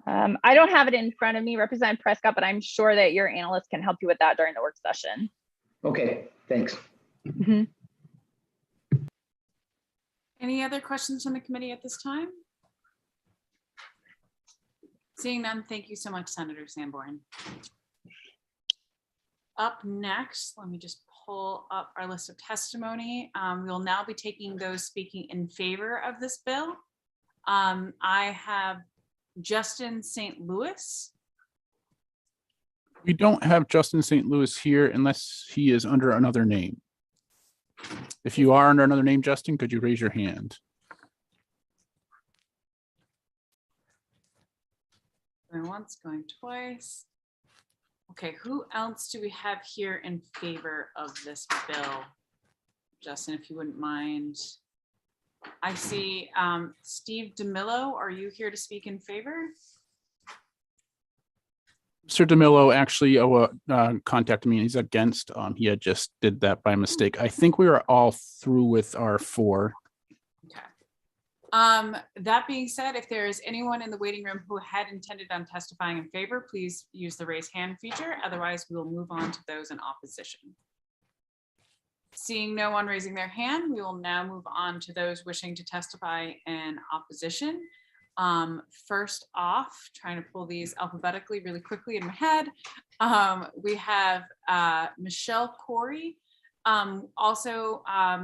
I don't have it in front of me, Representative Prescott, but I'm sure that your analyst can help you with that during the work session. Okay, thanks. Mm-hmm. Any other questions from the committee at this time? Seeing none, thank you so much, Senator Sanborn. Up next, let me just pull up our list of testimony. We'll now be taking those speaking in favor of this bill. I have Justin St. Louis. We don't have Justin St. Louis here unless he is under another name. If you are under another name, Justin, could you raise your hand? Going once, going twice. Okay, who else do we have here in favor of this bill? Justin, if you wouldn't mind. I see Steve DeMillo. Are you here to speak in favor? Mr. DeMillo actually contacted me and he's against. He had just did that by mistake. I think we are all through with our 4. That being said, if there is anyone in the waiting room who had intended on testifying in favor, please use the raise hand feature. Otherwise, we will move on to those in opposition. Seeing no one raising their hand, we will now move on to those wishing to testify in opposition. First off, trying to pull these alphabetically really quickly in my head, we have Michelle Corey.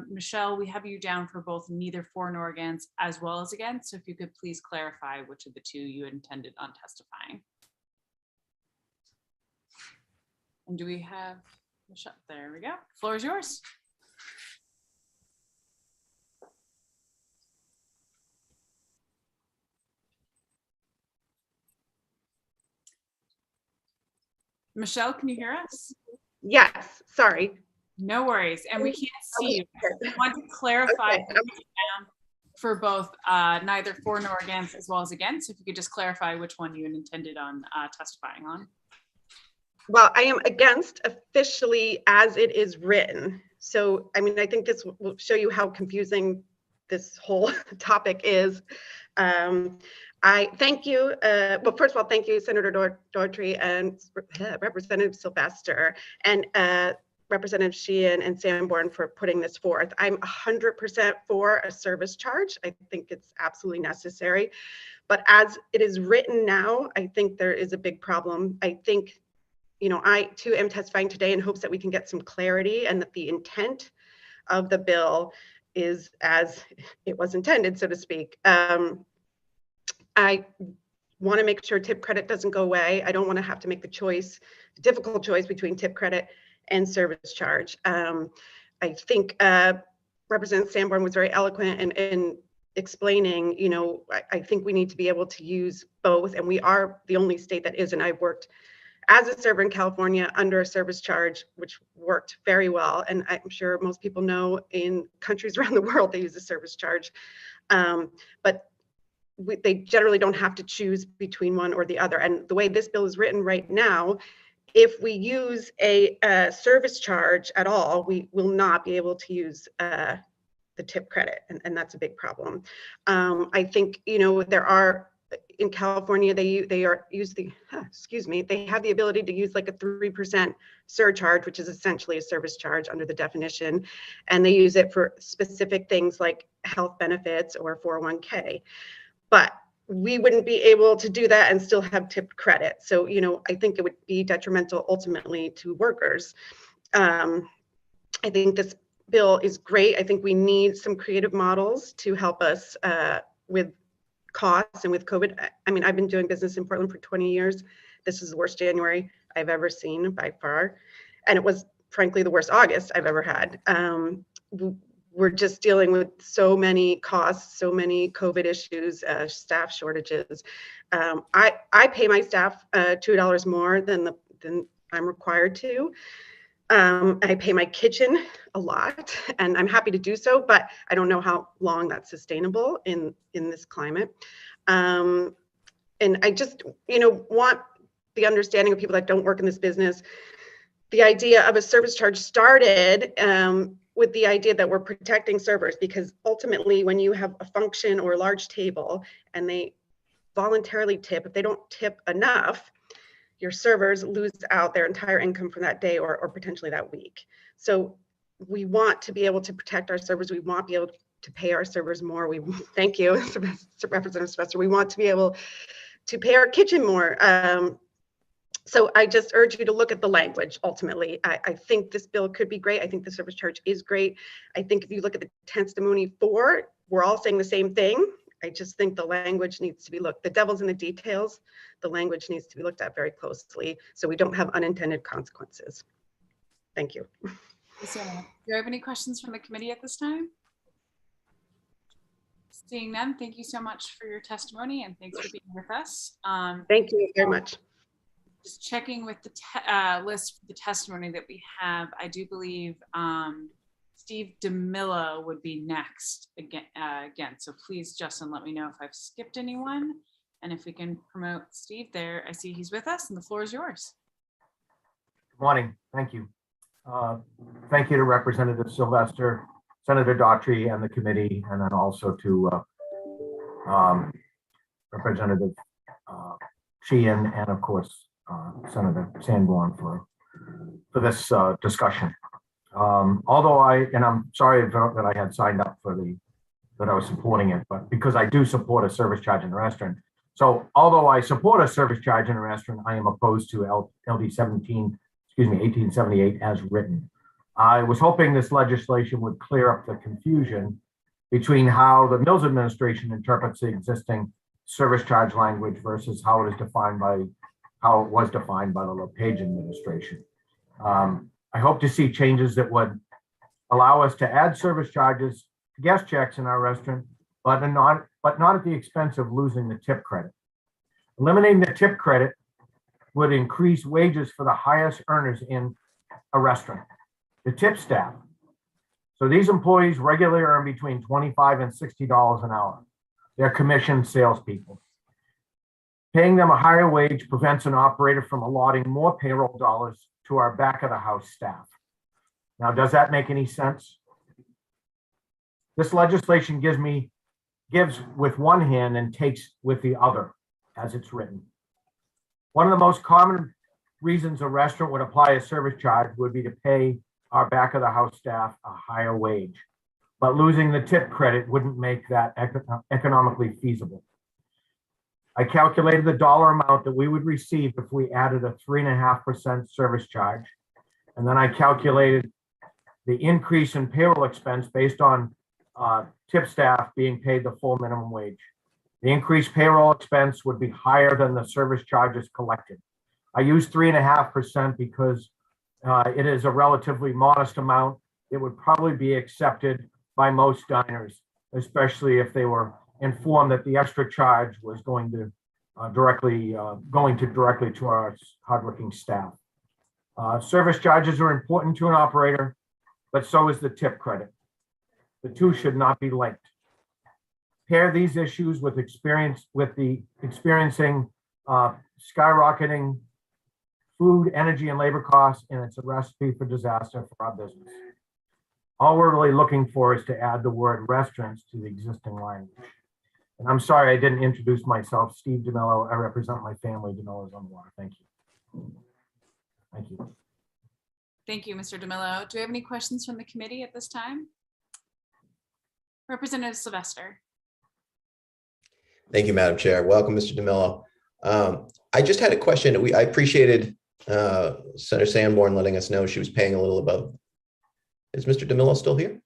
Michelle, we have you down for both neither for nor against as well as against. So if you could please clarify which of the 2 you intended on testifying. And do we have Michelle? There we go. Floor is yours. Michelle, can you hear us? Yes, sorry. No worries. And we can't see you. I want to clarify for both neither for nor against as well as against. If you could just clarify which one you intended on testifying on. Well, I am against officially as it is written. So, I mean, I think this will show you how confusing this whole topic is. I thank you. Well, first of all, thank you, Senator Daughtry and Representative Sylvester and Representative Sheehan and Sanborn for putting this forth. I'm 100% for a service charge. I think it's absolutely necessary. But as it is written now, I think there is a big problem. I think, you know, I too am testifying today in hopes that we can get some clarity and that the intent of the bill is as it was intended, so to speak. I want to make sure tip credit doesn't go away. I don't want to have to make the choice, the difficult choice between tip credit and service charge. I think Representative Sanborn was very eloquent in explaining, you know, I think we need to be able to use both, and we are the only state that is, and I've worked as a server in California under a service charge, which worked very well. And I'm sure most people know in countries around the world, they use a service charge. But they generally don't have to choose between one or the other. And the way this bill is written right now, if we use a service charge at all, we will not be able to use the tip credit, and that's a big problem. I think, you know, there are, in California, they are use the, they have the ability to use like a 3% surcharge, which is essentially a service charge under the definition. And they use it for specific things like health benefits or 401k. But we wouldn't be able to do that and still have tipped credit. So, you know, I think it would be detrimental ultimately to workers. I think this bill is great. I think we need some creative models to help us with costs and with COVID. I mean, I've been doing business in Portland for 20 years. This is the worst January I've ever seen by far. And it was frankly the worst August I've ever had. We're just dealing with so many costs, so many COVID issues, staff shortages. I pay my staff $2 more than I'm required to. I pay my kitchen a lot, and I'm happy to do so, but I don't know how long that's sustainable in this climate. And I just, you know, want the understanding of people that don't work in this business. The idea of a service charge started with the idea that we're protecting servers, because ultimately when you have a function or a large table and they voluntarily tip, if they don't tip enough, your servers lose out their entire income for that day or potentially that week. So we want to be able to protect our servers. We want to be able to pay our servers more. We thank you, Representative Sylvester. We want to be able to pay our kitchen more. So I just urge you to look at the language. Ultimately, I think this bill could be great. I think the service charge is great. I think if you look at the testimony for it, we're all saying the same thing. I just think the language needs to be looked. The devil's in the details. The language needs to be looked at very closely so we don't have unintended consequences. Thank you. Do you have any questions from the committee at this time? Seeing none, thank you so much for your testimony and thanks for being with us. Thank you very much. Just checking with the list for the testimony that we have, I do believe Steve DeMillo would be next again. So please, Justin, let me know if I've skipped anyone. And if we can promote Steve there, I see he's with us and the floor is yours. Good morning. Thank you. Thank you to Representative Sylvester, Senator Daughtry and the committee, and then also to Representative Sheehan and of course Senator Sanborn for this discussion. Although I'm sorry that I had signed up for that I was supporting it, but because I do support a service charge in the restaurant. So although I support a service charge in a restaurant, I am opposed to LD 1878 as written. I was hoping this legislation would clear up the confusion between how the Mills administration interprets the existing service charge language versus how it was defined by the LePage administration. I hope to see changes that would allow us to add service charges to guest checks in our restaurant, but not at the expense of losing the tip credit. Eliminating the tip credit would increase wages for the highest earners in a restaurant, the tip staff. So these employees regularly earn between $25 and $60 an hour. They're commissioned salespeople. Paying them a higher wage prevents an operator from allotting more payroll dollars to our back of the house staff. Now, does that make any sense? This legislation gives with one hand and takes with the other as it's written. One of the most common reasons a restaurant would apply a service charge would be to pay our back of the house staff a higher wage, but losing the tip credit wouldn't make that economically feasible. I calculated the dollar amount that we would receive if we added a 3.5% service charge. And then I calculated the increase in payroll expense based on tip staff being paid the full minimum wage. The increased payroll expense would be higher than the service charges collected. I use 3.5% because it is a relatively modest amount. It would probably be accepted by most diners, especially if they were informed that the extra charge was going directly to our hardworking staff. Service charges are important to an operator, but so is the tip credit. The two should not be linked. Pair these issues with experiencing skyrocketing food, energy, and labor costs, and it's a recipe for disaster for our business. All we're really looking for is to add the word restaurants to the existing language. And I'm sorry I didn't introduce myself. Steve DeMello, I represent my family, DeMello's on the water. Thank you. Thank you. Thank you, Mr. DeMello. Do we have any questions from the committee at this time? Representative Sylvester. Thank you, Madam Chair. Welcome, Mr. DeMello. I just had a question. I appreciated Senator Sanborn letting us know she was paying a little above. Is Mr. DeMello still here?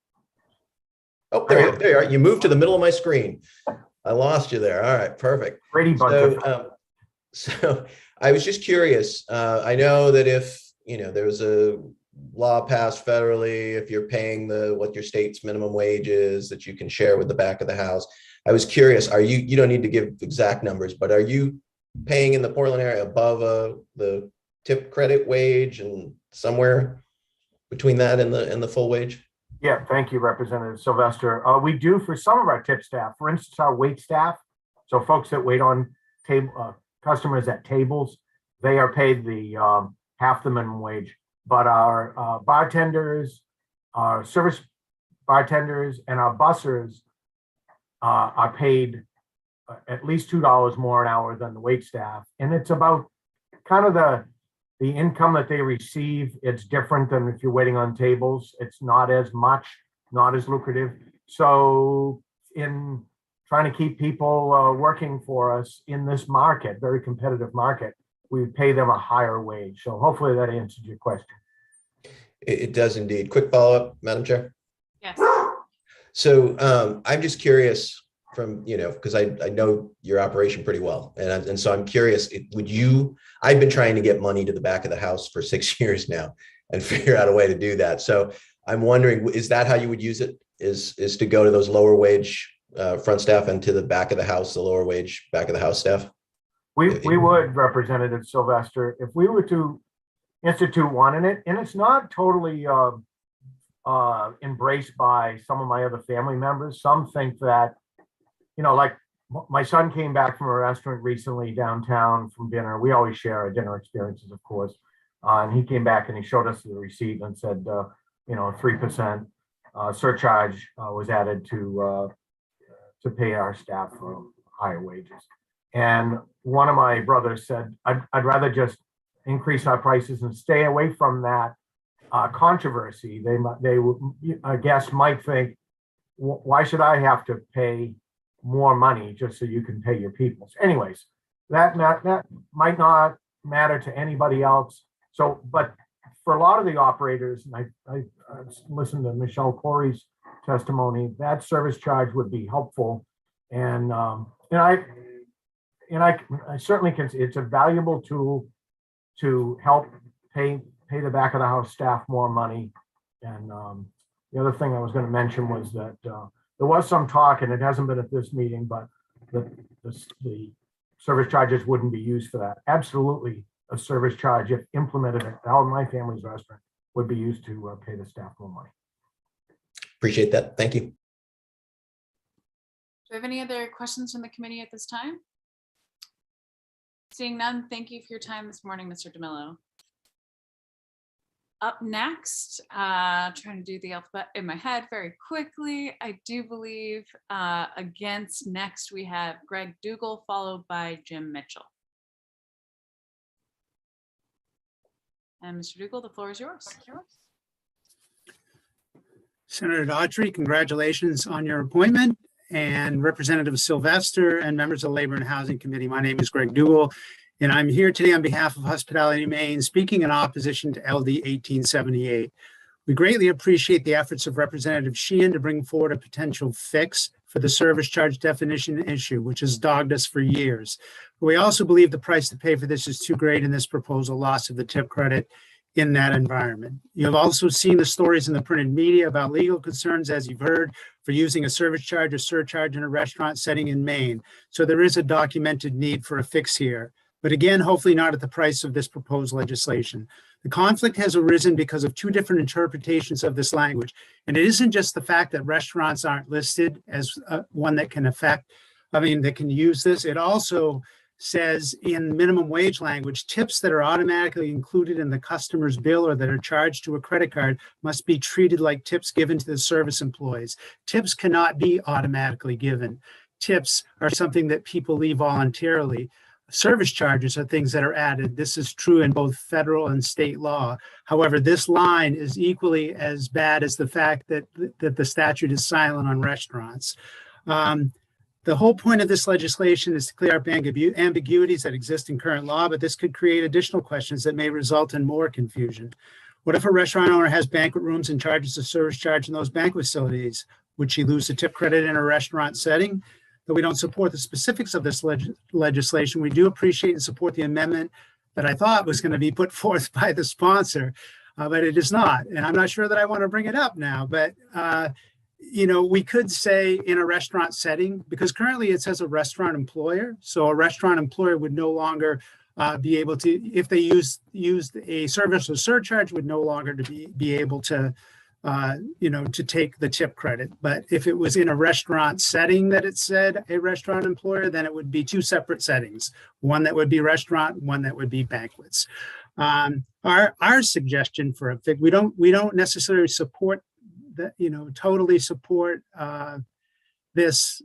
Oh, there you are. You moved to the middle of my screen. I lost you there. All right, perfect. So I was just curious. I know that if there was a law passed federally, if you're paying what your state's minimum wage is, that you can share with the back of the house. I was curious, you don't need to give exact numbers, but are you paying in the Portland area above the tip credit wage and somewhere between that and the full wage? Yeah, thank you, Representative Sylvester. We do for some of our tip staff, for instance, our wait staff. So folks that wait on customers at tables, they are paid the half the minimum wage. But our bartenders, our service bartenders, and our bussers are paid at least $2 more an hour than the wait staff. And it's about kind of the income that they receive. It's different than if you're waiting on tables. It's not as much, not as lucrative. So in trying to keep people working for us in this market, very competitive market, we pay them a higher wage. So hopefully that answered your question. It does indeed. Quick follow-up, Madam Chair. Yes. So I'm just curious from, because I know your operation pretty well. And so I'm curious, I've been trying to get money to the back of the house for 6 years now and figure out a way to do that. So I'm wondering, is that how you would use it? Is to go to those lower wage front staff and to the back of the house, the lower wage back of the house staff? We would, Representative Sylvester, if we were to institute one in it, and it's not totally embraced by some of my other family members. Some think that, like my son came back from a restaurant recently downtown from dinner. We always share our dinner experiences, of course. And he came back and he showed us the receipt and said, 3% surcharge was added to pay our staff for higher wages. And one of my brothers said, I'd rather just increase our prices and stay away from that controversy. A guest might think, why should I have to pay more money just so you can pay your people? Anyways, that might not matter to anybody else. So, but for a lot of the operators, and I listened to Michelle Corey's testimony, that service charge would be helpful. And I certainly can. It's a valuable tool to help pay the back of the house staff more money. And the other thing I was going to mention was that there was some talk, and it hasn't been at this meeting, but the service charges wouldn't be used for that. Absolutely, a service charge, if implemented at my family's restaurant, would be used to pay the staff more money. Appreciate that. Thank you. Do we have any other questions from the committee at this time? Seeing none, thank you for your time this morning, Mr. DeMillo. Up next, trying to do the alphabet in my head very quickly. I do believe against next we have Greg Dougal, followed by Jim Mitchell. And Mr. Dougal, the floor is yours. Senator Daughtry, congratulations on your appointment, and Representative Sylvester and members of the Labor and Housing Committee. My name is Greg Dougal, and I'm here today on behalf of Hospitality Maine, speaking in opposition to LD 1878. We greatly appreciate the efforts of Representative Sheehan to bring forward a potential fix for the service charge definition issue, which has dogged us for years. But we also believe the price to pay for this is too great in this proposal, loss of the tip credit in that environment. You've also seen the stories in the printed media about legal concerns, as you've heard, for using a service charge or surcharge in a restaurant setting in Maine. So there is a documented need for a fix here. But again, hopefully not at the price of this proposed legislation. The conflict has arisen because of two different interpretations of this language. And it isn't just the fact that restaurants aren't listed as one that can that can use this. It also says in minimum wage language, tips that are automatically included in the customer's bill or that are charged to a credit card must be treated like tips given to the service employees. Tips cannot be automatically given. Tips are something that people leave voluntarily. Service charges are things that are added. This is true in both federal and state law. However, this line is equally as bad as the fact that the statute is silent on restaurants. The whole point of this legislation is to clear up ambiguities that exist in current law, but this could create additional questions that may result in more confusion. What if a restaurant owner has banquet rooms and charges a service charge in those banquet facilities? Would she lose the tip credit in a restaurant setting? Though we don't support the specifics of this legislation, we do appreciate and support the amendment that I thought was going to be put forth by the sponsor, but it is not. And I'm not sure that I want to bring it up now, but we could say in a restaurant setting, because currently it says a restaurant employer. So a restaurant employer would no longer be able to, if they used a service or surcharge, would no longer be able to, to take the tip credit. But if it was in a restaurant setting that it said a restaurant employer, then it would be two separate settings, one that would be restaurant, one that would be banquets. Our suggestion for a fix, we don't necessarily support that, totally support this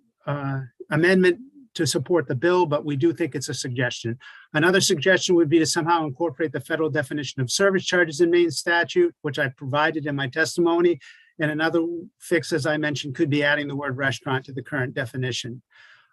amendment to support the bill, but we do think it's a suggestion. Another suggestion would be to somehow incorporate the federal definition of service charges in Maine statute, which I provided in my testimony. And another fix, as I mentioned, could be adding the word restaurant to the current definition.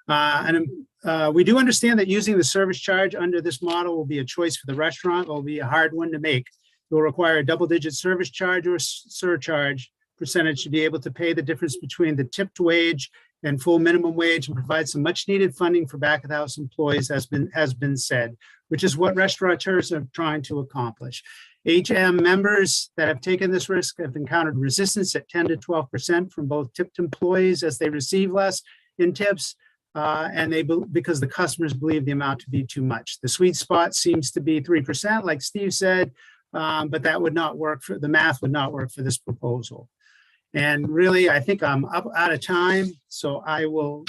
We do understand that using the service charge under this model will be a choice for the restaurant. It will be a hard one to make. It will require a double-digit service charge or surcharge percentage to be able to pay the difference between the tipped wage and full minimum wage and provide some much needed funding for back of the house employees, has been said, which is what restaurateurs are trying to accomplish. HM members that have taken this risk have encountered resistance at 10 to 12% from both tipped employees as they receive less in tips, because the customers believe the amount to be too much. The sweet spot seems to be 3%, like Steve said, but that would not work for the math would not work for this proposal. And really, I think I'm out of time, so I will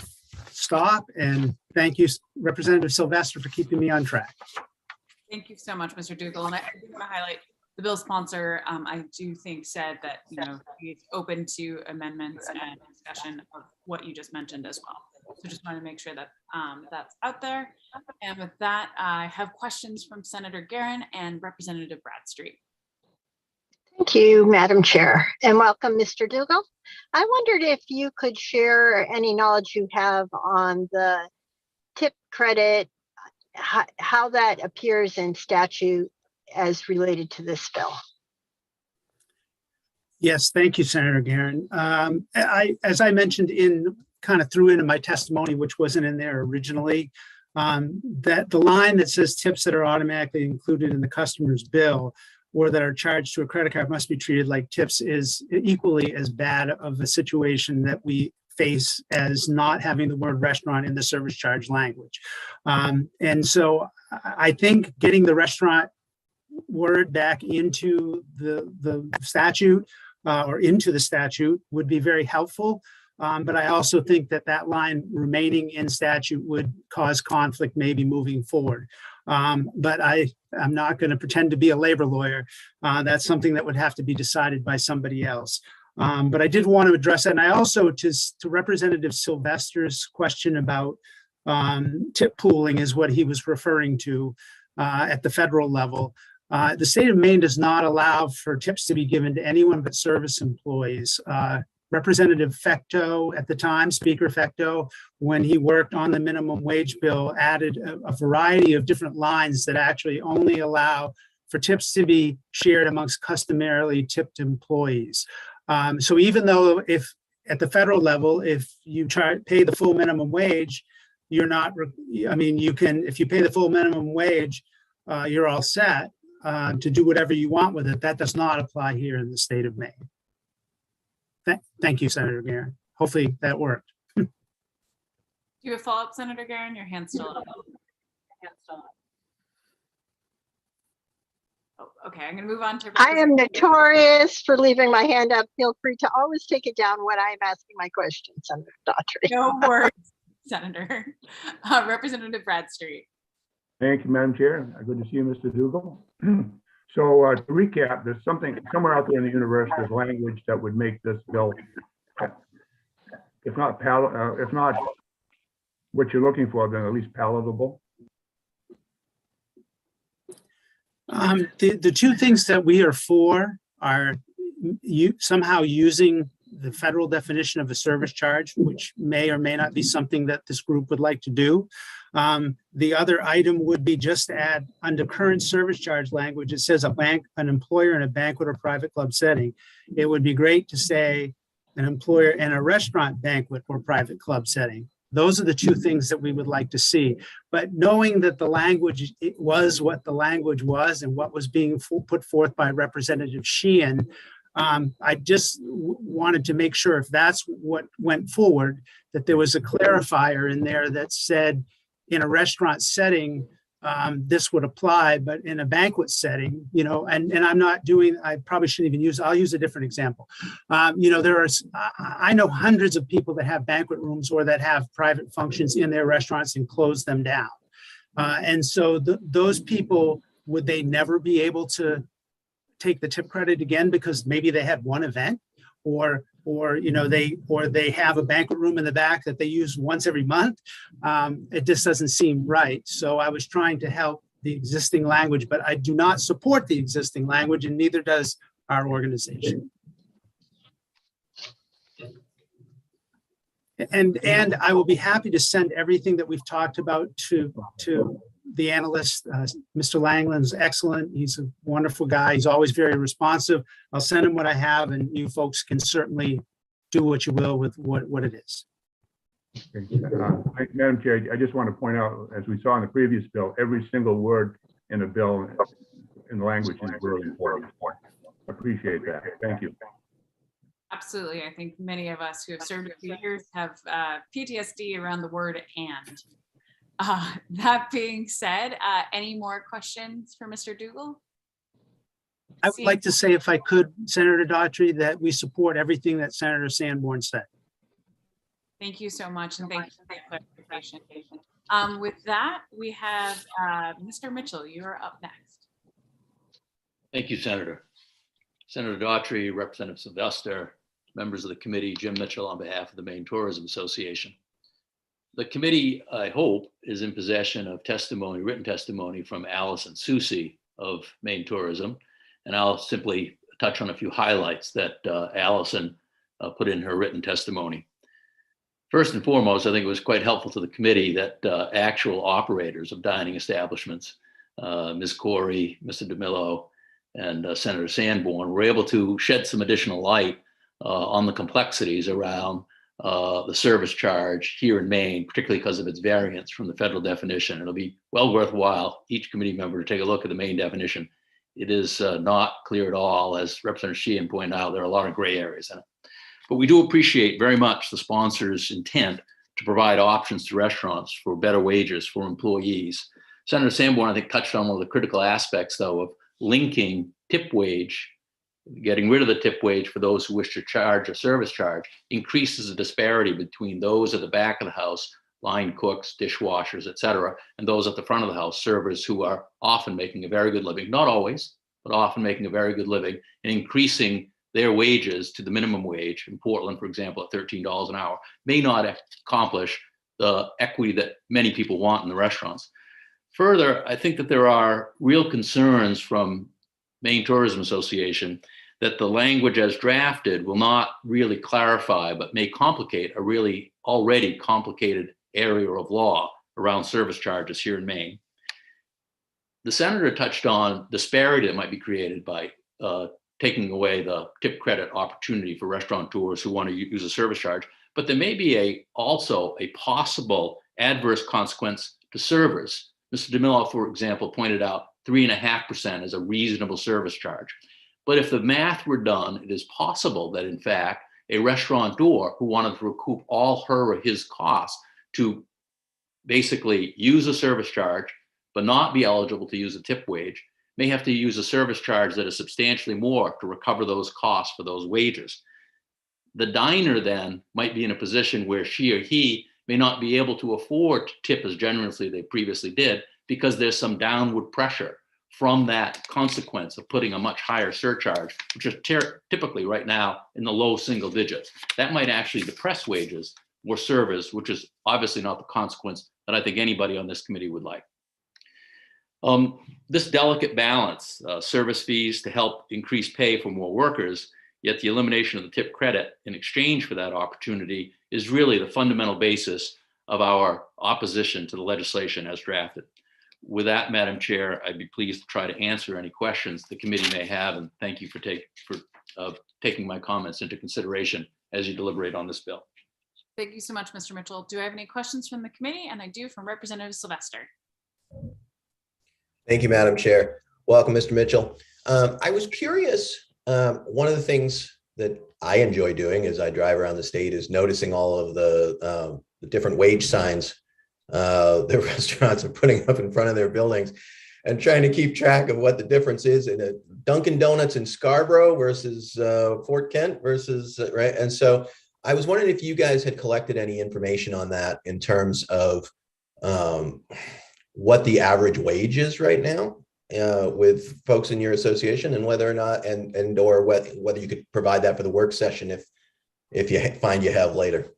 stop. And thank you, Representative Sylvester, for keeping me on track. Thank you so much, Mr. Dougal. And I do want to highlight the bill sponsor, I do think said that, he's open to amendments and discussion of what you just mentioned as well. So just want to make sure that that's out there. And with that, I have questions from Senator Guerin and Representative Bradstreet. Thank you, Madam Chair, and welcome, Mr. Dougal. I wondered if you could share any knowledge you have on the tip credit, how that appears in statute as related to this bill. Yes, thank you, Senator Guerin. As I mentioned kind of threw into my testimony, which wasn't in there originally, that the line that says tips that are automatically included in the customer's bill or that are charged to a credit card must be treated like tips is equally as bad of a situation that we face as not having the word restaurant in the service charge language. And so I think getting the restaurant word back into the statute or into the statute would be very helpful. But I also think that that line remaining in statute would cause conflict maybe moving forward. But I'm not going to pretend to be a labor lawyer. That's something that would have to be decided by somebody else. But I did want to address that. And I also, to Representative Sylvester's question about tip pooling is what he was referring to at the federal level. The state of Maine does not allow for tips to be given to anyone but service employees. Representative Fecteau at the time, Speaker Fecteau, when he worked on the minimum wage bill, added a variety of different lines that actually only allow for tips to be shared amongst customarily tipped employees. So even though if at the federal level, if you pay the full minimum wage, you're not, I mean, you can, if you pay the full minimum wage, you're all set to do whatever you want with it. That does not apply here in the state of Maine. Thank you, Senator Guerin. Hopefully that worked. Do you have a follow-up, Senator Guerin? Your hand's still up. Oh, okay, I'm going to move on to. I am notorious for leaving my hand up. Feel free to always take it down when I'm asking my question, Senator Daughtry. No worries, Senator. Representative Bradstreet. Thank you, Madam Chair. Good to see you, Mr. Dougal. So to recap, there's something somewhere out there in the universe, there's language that would make this bill, if not what you're looking for, then at least palatable. The two things that we are for are somehow using the federal definition of a service charge, which may or may not be something that this group would like to do. The other item would be just to add under current service charge language, it says an employer in a banquet or private club setting. It would be great to say an employer in a restaurant, banquet, or private club setting. Those are the two things that we would like to see. But knowing that the language, it was what the language was and what was being put forth by Representative Sheehan, I just wanted to make sure if that's what went forward, that there was a clarifier in there that said in a restaurant setting, this would apply, but in a banquet setting, and I'm not doing, I probably shouldn't even use, I'll use a different example. I know hundreds of people that have banquet rooms or that have private functions in their restaurants and close them down. And so those people, would they never be able to take the tip credit again because maybe they had one event or they have a banquet room in the back that they use once every month? It just doesn't seem right. So I was trying to help the existing language, but I do not support the existing language, and neither does our organization. And I will be happy to send everything that we've talked about to the analyst. Mr. Langland's excellent. He's a wonderful guy. He's always very responsive. I'll send him what I have, and you folks can certainly do what you will with what it is. Madam Chair, I just want to point out, as we saw in the previous bill, every single word in the bill in the language is really important. Appreciate that. Thank you. Absolutely. I think many of us who have served a few years have PTSD around the word "and." That being said, any more questions for Mr. Dougal? I would like to say, if I could, Senator Daughtry, that we support everything that Senator Sanborn said. Thank you so much, and thank you for that clarification. With that, we have Mr. Mitchell. You are up next. Thank you, Senator. Senator Daughtry, Representative Sylvester, members of the committee, Jim Mitchell on behalf of the Maine Tourism Association. The committee, I hope, is in possession of testimony, written testimony from Allison Susi of Maine Tourism, and I'll simply touch on a few highlights that Allison put in her written testimony. First and foremost, I think it was quite helpful to the committee that actual operators of dining establishments, Ms. Corey, Mr. DeMillo, and Senator Sanborn were able to shed some additional light on the complexities around the service charge here in Maine, particularly because of its variance from the federal definition. It'll be well worthwhile each committee member to take a look at the Maine definition. It is not clear at all, as Representative Sheehan pointed out. There are a lot of gray areas in it. But we do appreciate very much the sponsor's intent to provide options to restaurants for better wages for employees. Senator Sanborn, I think, touched on one of the critical aspects, though, of linking tip wage, getting rid of the tip wage for those who wish to charge a service charge, increases the disparity between those at the back of the house, line cooks, dishwashers, et cetera, and those at the front of the house, servers who are often making a very good living, not always, but often making a very good living, and increasing their wages to the minimum wage in Portland, for example, at $13 an hour, may not accomplish the equity that many people want in the restaurants. Further, I think that there are real concerns from Maine Tourism Association that the language as drafted will not really clarify, but may complicate a really already complicated area of law around service charges here in Maine. The senator touched on disparity that might be created by taking away the tip credit opportunity for restaurateurs who want to use a service charge, but there may be also a possible adverse consequence to servers. Mr. DeMillo, for example, pointed out 3.5% as a reasonable service charge. But if the math were done, it is possible that, in fact, a restaurateur who wanted to recoup all her or his costs to basically use a service charge, but not be eligible to use a tip wage, may have to use a service charge that is substantially more to recover those costs for those wages. The diner then might be in a position where she or he may not be able to afford to tip as generously they previously did because there's some downward pressure from that consequence of putting a much higher surcharge, which is typically right now in the low single digits. That might actually depress wages for servers, which is obviously not the consequence that I think anybody on this committee would like. This delicate balance, service fees to help increase pay for more workers, yet the elimination of the tip credit in exchange for that opportunity is really the fundamental basis of our opposition to the legislation as drafted. With that, Madam Chair, I'd be pleased to try to answer any questions the committee may have, and thank you for taking my comments into consideration as you deliberate on this bill. Thank you so much, Mr. Mitchell. Do I have any questions from the committee? And I do from Representative Sylvester. Thank you, Madam Chair. Welcome, Mr. Mitchell. I was curious, one of the things that I enjoy doing as I drive around the state is noticing all of the different wage signs the restaurants are putting up in front of their buildings and trying to keep track of what the difference is in a Dunkin' Donuts in Scarborough versus Fort Kent versus, right? And so I was wondering if you guys had collected any information on that in terms of what the average wage is right now with folks in your association, and whether or not, or whether you could provide that for the work session if you find you have later.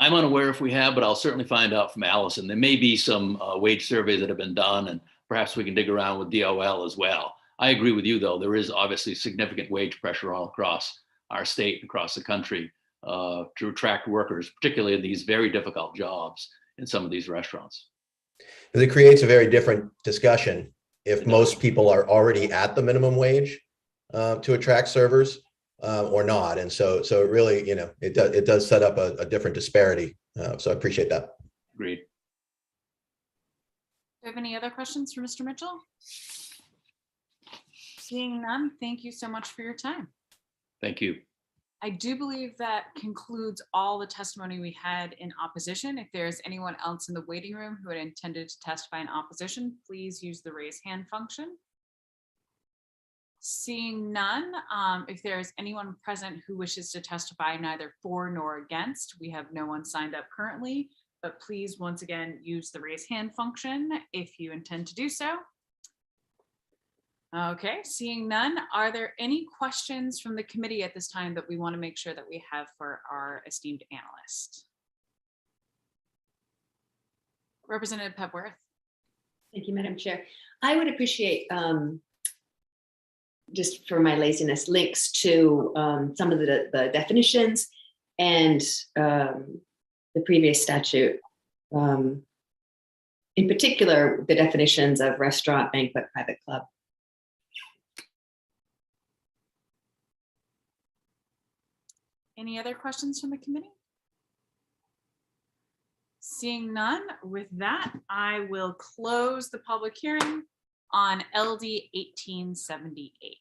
I'm unaware if we have, but I'll certainly find out from Allison. There may be some wage surveys that have been done, and perhaps we can dig around with DOL as well. I agree with you, though. There is obviously significant wage pressure all across our state and across the country to attract workers, particularly in these very difficult jobs in some of these restaurants. Because it creates a very different discussion if most people are already at the minimum wage to attract servers. Or not, and so it really, it does set up a different disparity. So I appreciate that. Agreed. Do you have any other questions for Mr. Mitchell? Seeing none, thank you so much for your time. Thank you. I do believe that concludes all the testimony we had in opposition. If there's anyone else in the waiting room who had intended to testify in opposition, please use the raise hand function. Seeing none, if there is anyone present who wishes to testify neither for nor against, we have no one signed up currently, but please once again use the raise hand function if you intend to do so. Okay, seeing none, are there any questions from the committee at this time that we want to make sure that we have for our esteemed analyst? Representative Pepworth. Thank you, Madam Chair. I would appreciate, just for my laziness, links to some of the definitions and the previous statute. In particular, the definitions of restaurant, banquet, private club. Any other questions from the committee? Seeing none, with that, I will close the public hearing on LD 1878.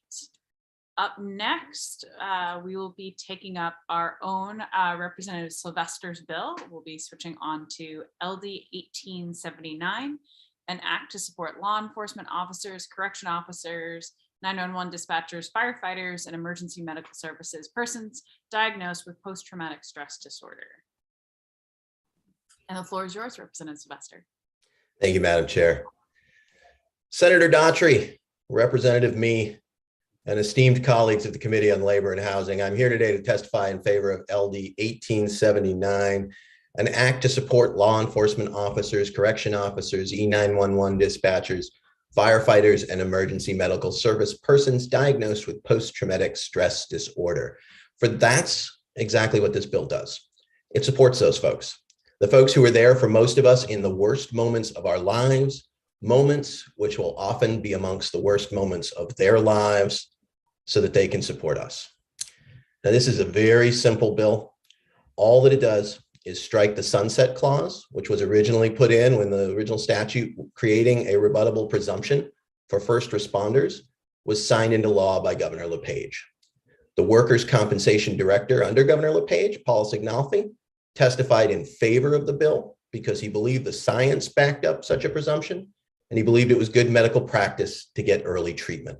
Up next, we will be taking up our own Representative Sylvester's bill. We'll be switching on to LD 1879, an act to support law enforcement officers, correction officers, 911 dispatchers, firefighters, and emergency medical services persons diagnosed with post-traumatic stress disorder. And the floor is yours, Representative Sylvester. Thank you, Madam Chair. Senator Daughtry, Representative Me, and esteemed colleagues of the Committee on Labor and Housing, I'm here today to testify in favor of LD 1879, an act to support law enforcement officers, correction officers, E911 dispatchers, firefighters, and emergency medical service persons diagnosed with post-traumatic stress disorder. For that's exactly what this bill does. It supports those folks, the folks who are there for most of us in the worst moments of our lives, moments which will often be amongst the worst moments of their lives, so that they can support us. Now, this is a very simple bill. All that it does is strike the sunset clause, which was originally put in when the original statute creating a rebuttable presumption for first responders was signed into law by Governor LePage. The Workers' Compensation Director under Governor LePage, Paul Signolfi, testified in favor of the bill because he believed the science backed up such a presumption, and he believed it was good medical practice to get early treatment.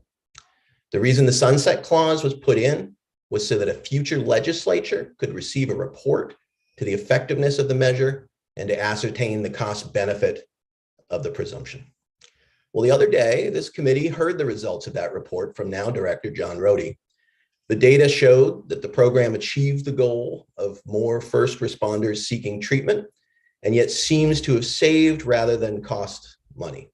The reason the sunset clause was put in was so that a future legislature could receive a report to the effectiveness of the measure and to ascertain the cost benefit of the presumption. Well, the other day, this committee heard the results of that report from now Director John Rohde. The data showed that the program achieved the goal of more first responders seeking treatment, and yet seems to have saved rather than cost money.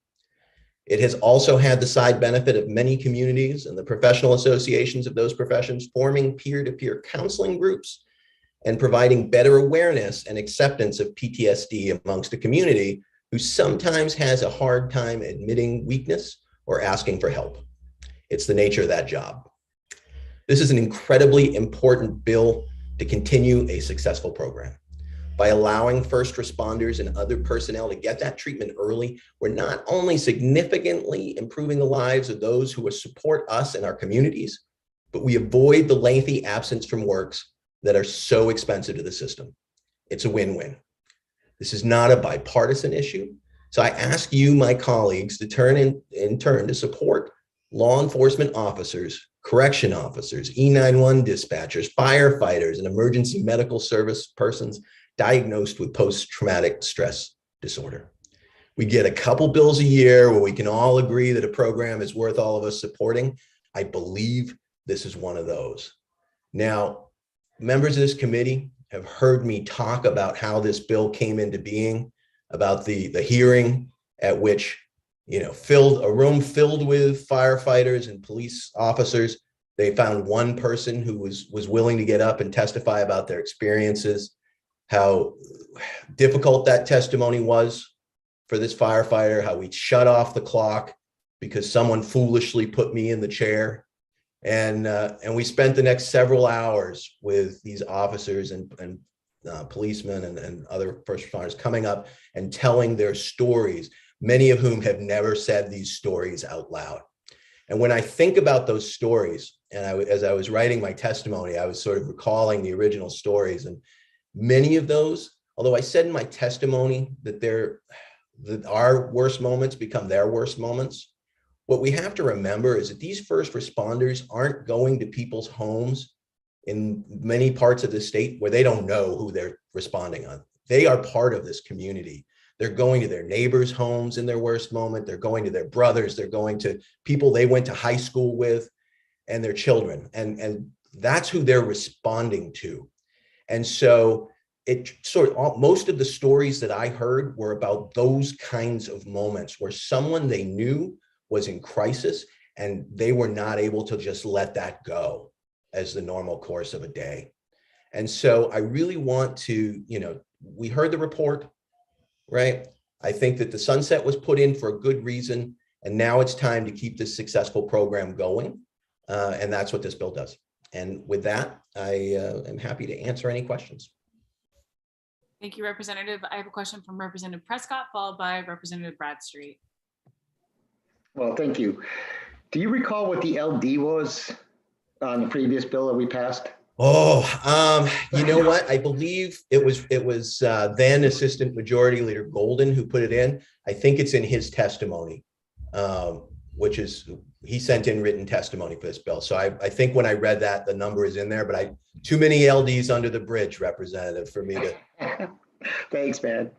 It has also had the side benefit of many communities and the professional associations of those professions forming peer-to-peer counseling groups and providing better awareness and acceptance of PTSD amongst a community who sometimes has a hard time admitting weakness or asking for help. It's the nature of that job. This is an incredibly important bill to continue a successful program. By allowing first responders and other personnel to get that treatment early, we're not only significantly improving the lives of those who support us in our communities, but we avoid the lengthy absence from works that are so expensive to the system. It's a win-win. This is not a bipartisan issue. So I ask you, my colleagues, to turn in turn to support law enforcement officers, correction officers, E911 dispatchers, firefighters, and emergency medical service persons diagnosed with post-traumatic stress disorder. We get a couple bills a year where we can all agree that a program is worth all of us supporting. I believe this is one of those. Now, members of this committee have heard me talk about how this bill came into being, about the hearing at which, a room filled with firefighters and police officers. They found one person who was willing to get up and testify about their experiences, how difficult that testimony was for this firefighter, how we shut off the clock because someone foolishly put me in the chair. And we spent the next several hours with these officers and policemen and other first responders coming up and telling their stories, many of whom have never said these stories out loud. And when I think about those stories, and as I was writing my testimony, I was sort of recalling the original stories, and many of those, although I said in my testimony that our worst moments become their worst moments, what we have to remember is that these first responders aren't going to people's homes in many parts of the state where they don't know who they're responding on. They are part of this community. They're going to their neighbors' homes in their worst moment. They're going to their brothers. They're going to people they went to high school with and their children. And that's who they're responding to. And so most of the stories that I heard were about those kinds of moments where someone they knew was in crisis and they were not able to just let that go as the normal course of a day. And so I really want to, we heard the report, right? I think that the sunset was put in for a good reason, and now it's time to keep this successful program going. And that's what this bill does. And with that, I am happy to answer any questions. Thank you, Representative. I have a question from Representative Prescott, followed by Representative Bradstreet. Well, thank you. Do you recall what the LD was on the previous bill that we passed? Oh, you know what? I believe it was then Assistant Majority Leader Golden who put it in. I think it's in his testimony, which is he sent in written testimony for this bill. So I think when I read that, the number is in there, but too many LDs under the bridge, Representative, for me to. Thanks, man.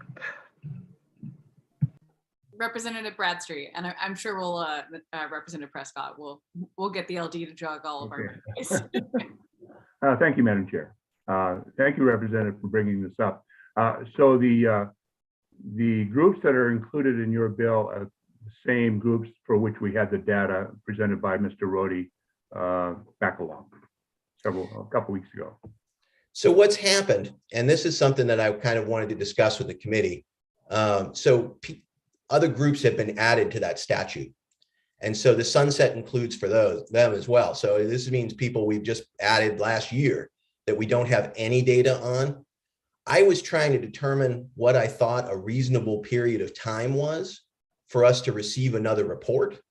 Representative Bradstreet, and I'm sure we'll Representative Prescott we'll get the LD to jog all of our memories. Thank you, Madam Chair. Thank you, Representative, for bringing this up. So the groups that are included in your bill are the same groups for which we had the data presented by Mr. Rohde back along a couple weeks ago. So what's happened, and this is something that I kind of wanted to discuss with the committee. Other groups have been added to that statute. And so the sunset includes for them as well. So this means people we've just added last year that we don't have any data on. I was trying to determine what I thought a reasonable period of time was for us to receive another report,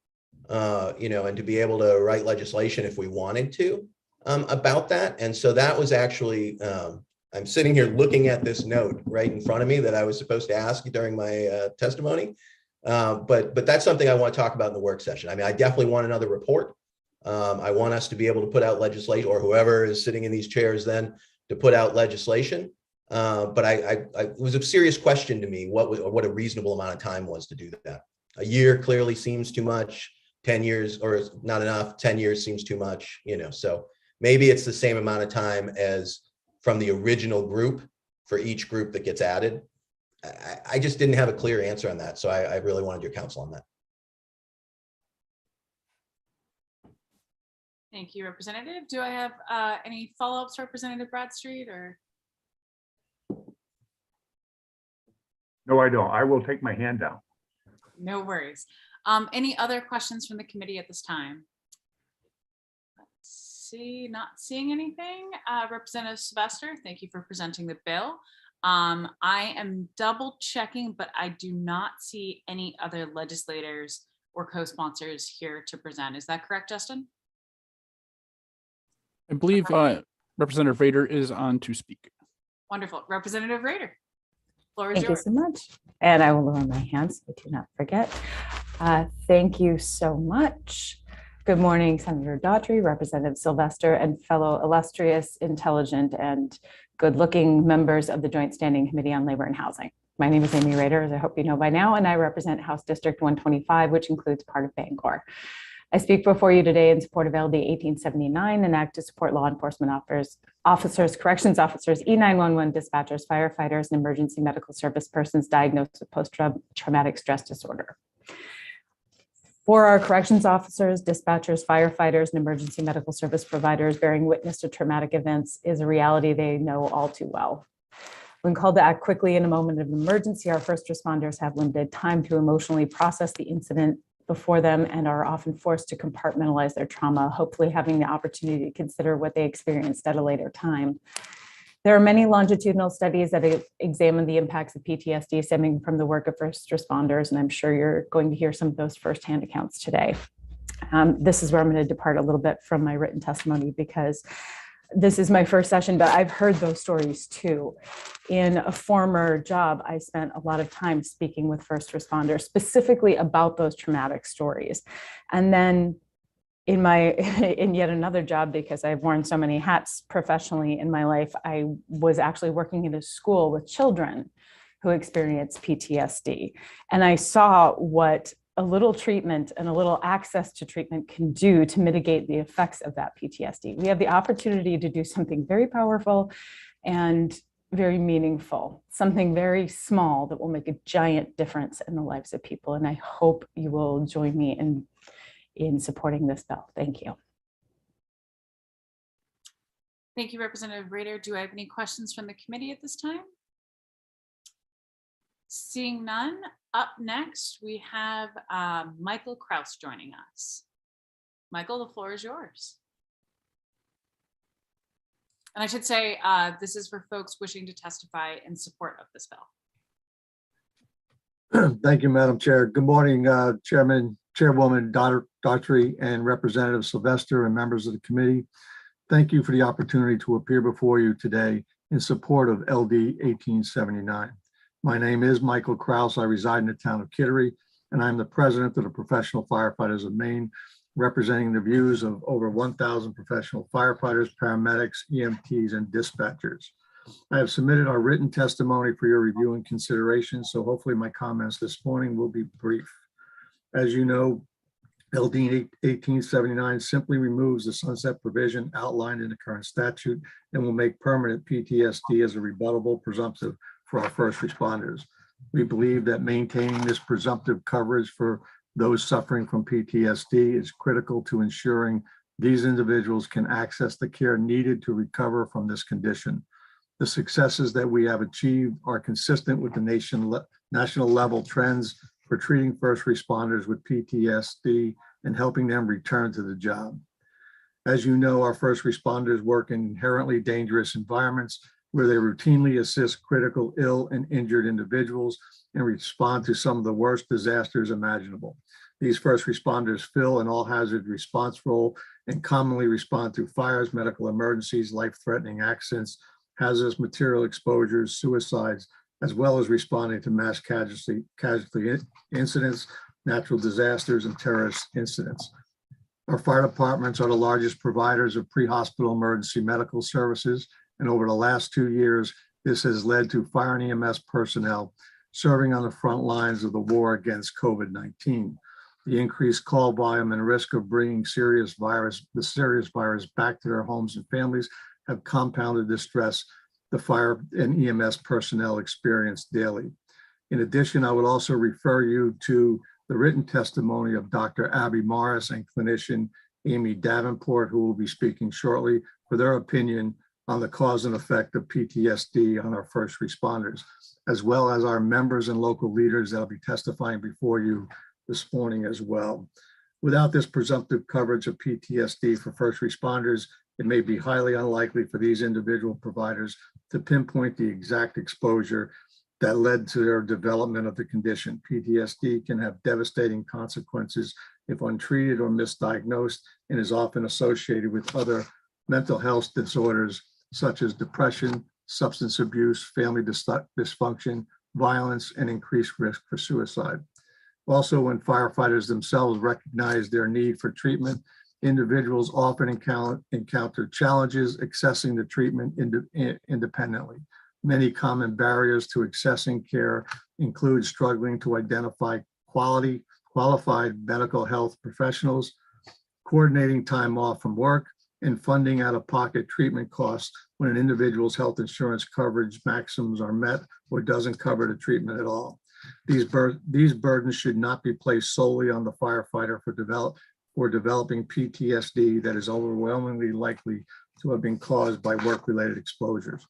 and to be able to write legislation if we wanted to about that. And so that was actually, I'm sitting here looking at this note right in front of me that I was supposed to ask during my testimony. But that's something I want to talk about in the work session. I mean, I definitely want another report. I want us to be able to put out legislation, or whoever is sitting in these chairs then to put out legislation. But it was a serious question to me, what a reasonable amount of time was to do that. A year clearly seems too much, 10 years or not enough, 10 years seems too much, so maybe it's the same amount of time as from the original group for each group that gets added. I just didn't have a clear answer on that. So I really wanted your counsel on that. Thank you, Representative. Do I have any follow-ups, Representative Bradstreet, or? No, I don't. I will take my hand down. No worries. Any other questions from the committee at this time? Let's see, not seeing anything. Representative Sylvester, thank you for presenting the bill. I am double checking, but I do not see any other legislators or co-sponsors here to present. Is that correct, Justin? I believe Representative Rader is on to speak. Wonderful. Representative Rader, floor is Thank yours. you so much. And I will lower my hands so I do not forget. Thank you so much. Good morning, Senator Daughtry, Representative Sylvester, and fellow illustrious, intelligent, and good-looking members of the Joint Standing Committee on Labor and Housing. My name is Amy Rader, as I hope you know by now, and I represent House District 125, which includes part of Bangor. I speak before you today in support of LD 1879, an act to support law enforcement officers, corrections officers, E911 dispatchers, firefighters, and emergency medical service persons diagnosed with post-traumatic stress disorder. For our corrections officers, dispatchers, firefighters, and emergency medical service providers, bearing witness to traumatic events is a reality they know all too well. When called to act quickly in a moment of emergency, our first responders have limited time to emotionally process the incident before them and are often forced to compartmentalize their trauma, hopefully having the opportunity to consider what they experienced at a later time. There are many longitudinal studies that examine the impacts of PTSD stemming from the work of first responders, and I'm sure you're going to hear some of those firsthand accounts today. This is where I'm going to depart a little bit from my written testimony because this is my first session, but I've heard those stories too. In a former job, I spent a lot of time speaking with first responders specifically about those traumatic stories. And then in yet another job, because I've worn so many hats professionally in my life, I was actually working in a school with children who experience PTSD. And I saw what a little treatment and a little access to treatment can do to mitigate the effects of that PTSD. We have the opportunity to do something very powerful and very meaningful, something very small that will make a giant difference in the lives of people. And I hope you will join me in supporting this bill. Thank you. Thank you, Representative Rader. Do I have any questions from the committee at this time? Seeing none, up next, we have Michael Kraus joining us. Michael, the floor is yours. And I should say, this is for folks wishing to testify in support of this bill. Thank you, Madam Chair. Good morning, Chairwoman Daughtry and Representative Sylvester and members of the committee. Thank you for the opportunity to appear before you today in support of LD 1879. My name is Michael Kraus. I reside in the town of Kittery, and I'm the president of the Professional Firefighters of Maine, representing the views of over 1,000 professional firefighters, paramedics, EMTs, and dispatchers. I have submitted our written testimony for your review and consideration, so hopefully my comments this morning will be brief. As you know, LD 1879 simply removes the sunset provision outlined in the current statute and will make permanent PTSD as a rebuttable presumptive for our first responders. We believe that maintaining this presumptive coverage for those suffering from PTSD is critical to ensuring these individuals can access the care needed to recover from this condition. The successes that we have achieved are consistent with the national level trends for treating first responders with PTSD and helping them return to the job. As you know, our first responders work in inherently dangerous environments where they routinely assist critical, ill, and injured individuals and respond to some of the worst disasters imaginable. These first responders fill an all-hazard response role and commonly respond to fires, medical emergencies, life-threatening accidents, hazardous material exposures, suicides, as well as responding to mass casualty incidents, natural disasters, and terrorist incidents. Our fire departments are the largest providers of pre-hospital emergency medical services, and over the last 2 years, this has led to fire and EMS personnel serving on the front lines of the war against COVID-19. The increased call volume and risk of bringing the serious virus back to their homes and families have compounded the stress the fire and EMS personnel experience daily. In addition, I would also refer you to the written testimony of Dr. Abby Morris and clinician Amy Davenport, who will be speaking shortly, for their opinion on the cause and effect of PTSD on our first responders, as well as our members and local leaders that will be testifying before you this morning as well. Without this presumptive coverage of PTSD for first responders, it may be highly unlikely for these individual providers to pinpoint the exact exposure that led to their development of the condition. PTSD can have devastating consequences if untreated or misdiagnosed, and is often associated with other mental health disorders such as depression, substance abuse, family dysfunction, violence, and increased risk for suicide. Also, when firefighters themselves recognize their need for treatment, individuals often encounter challenges accessing the treatment independently. Many common barriers to accessing care include struggling to identify qualified medical health professionals, coordinating time off from work, and funding out-of-pocket treatment costs when an individual's health insurance coverage maximums are met or doesn't cover the treatment at all. These burdens should not be placed solely on the firefighter for developing PTSD that is overwhelmingly likely to have been caused by work-related exposures.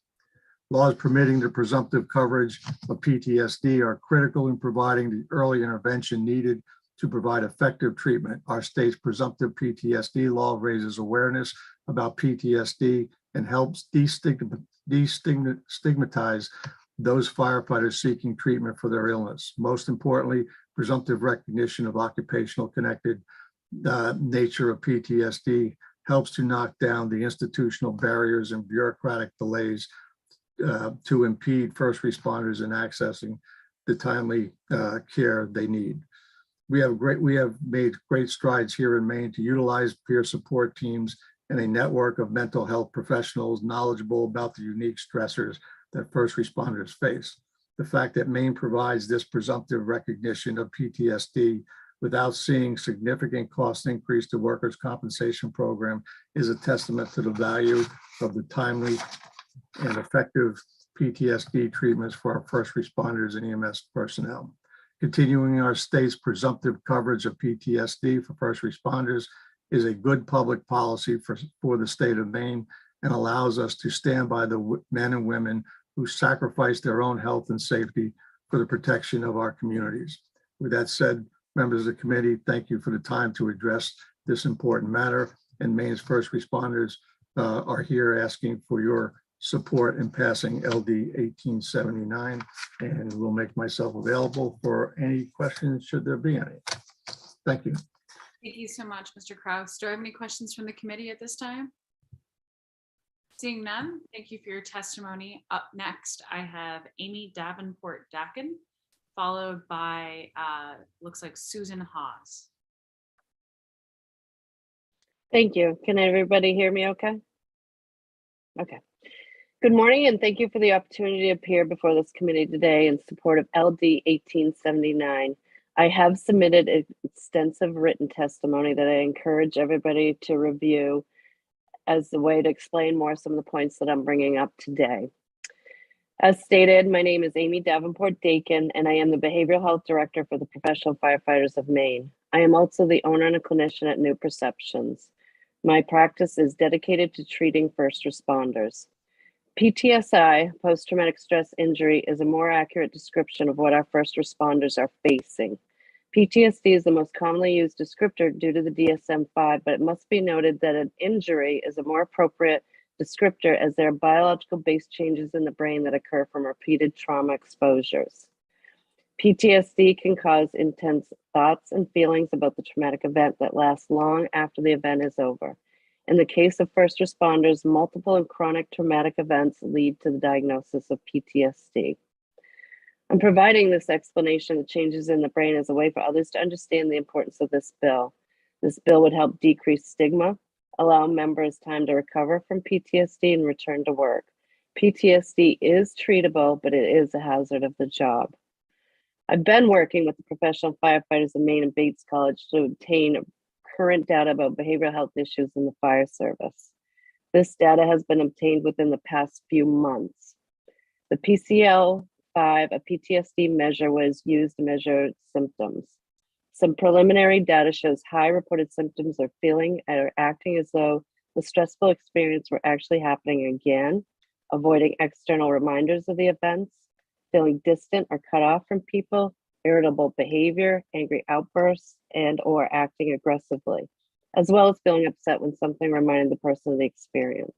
Laws permitting the presumptive coverage of PTSD are critical in providing the early intervention needed to provide effective treatment. Our state's presumptive PTSD law raises awareness about PTSD and helps destigmatize those firefighters seeking treatment for their illness. Most importantly, presumptive recognition of occupational connected nature of PTSD helps to knock down the institutional barriers and bureaucratic delays to impede first responders in accessing the timely care they need. We have made great strides here in Maine to utilize peer support teams and a network of mental health professionals knowledgeable about the unique stressors that first responders face. The fact that Maine provides this presumptive recognition of PTSD without seeing significant cost increase to workers' compensation program is a testament to the value of the timely and effective PTSD treatments for our first responders and EMS personnel. Continuing our state's presumptive coverage of PTSD for first responders is a good public policy for the state of Maine and allows us to stand by the men and women who sacrifice their own health and safety for the protection of our communities. With that said, members of the committee, thank you for the time to address this important matter. And Maine's first responders are here asking for your support in passing LD 1879, and will make myself available for any questions should there be any. Thank you. Thank you so much, Mr. Kraus. Do I have any questions from the committee at this time? Seeing none, thank you for your testimony. Up next, I have Amy Davenport-Dakin, followed by, looks like Susan Hawes. Thank you. Can everybody hear me okay? Okay. Good morning, and thank you for the opportunity to appear before this committee today in support of LD 1879. I have submitted an extensive written testimony that I encourage everybody to review as a way to explain more some of the points that I'm bringing up today. As stated, my name is Amy Davenport-Dakin, and I am the Behavioral Health Director for the Professional Firefighters of Maine. I am also the owner and a clinician at New Perceptions. My practice is dedicated to treating first responders. PTSI, post-traumatic stress injury, is a more accurate description of what our first responders are facing. PTSD is the most commonly used descriptor due to the DSM-5, but it must be noted that an injury is a more appropriate descriptor as there are biological-based changes in the brain that occur from repeated trauma exposures. PTSD can cause intense thoughts and feelings about the traumatic event that last long after the event is over. In the case of first responders, multiple and chronic traumatic events lead to the diagnosis of PTSD. I'm providing this explanation of changes in the brain as a way for others to understand the importance of this bill. This bill would help decrease stigma, allow members time to recover from PTSD and return to work. PTSD is treatable, but it is a hazard of the job. I've been working with the professional firefighters of Maine and Bates College to obtain current data about behavioral health issues in the fire service. This data has been obtained within the past few months. The PCL-5, a PTSD measure, was used to measure symptoms. Some preliminary data shows high reported symptoms or feeling or acting as though the stressful experience were actually happening again, avoiding external reminders of the events, feeling distant or cut off from people, irritable behavior, angry outbursts, and or acting aggressively, as well as feeling upset when something reminded the person of the experience.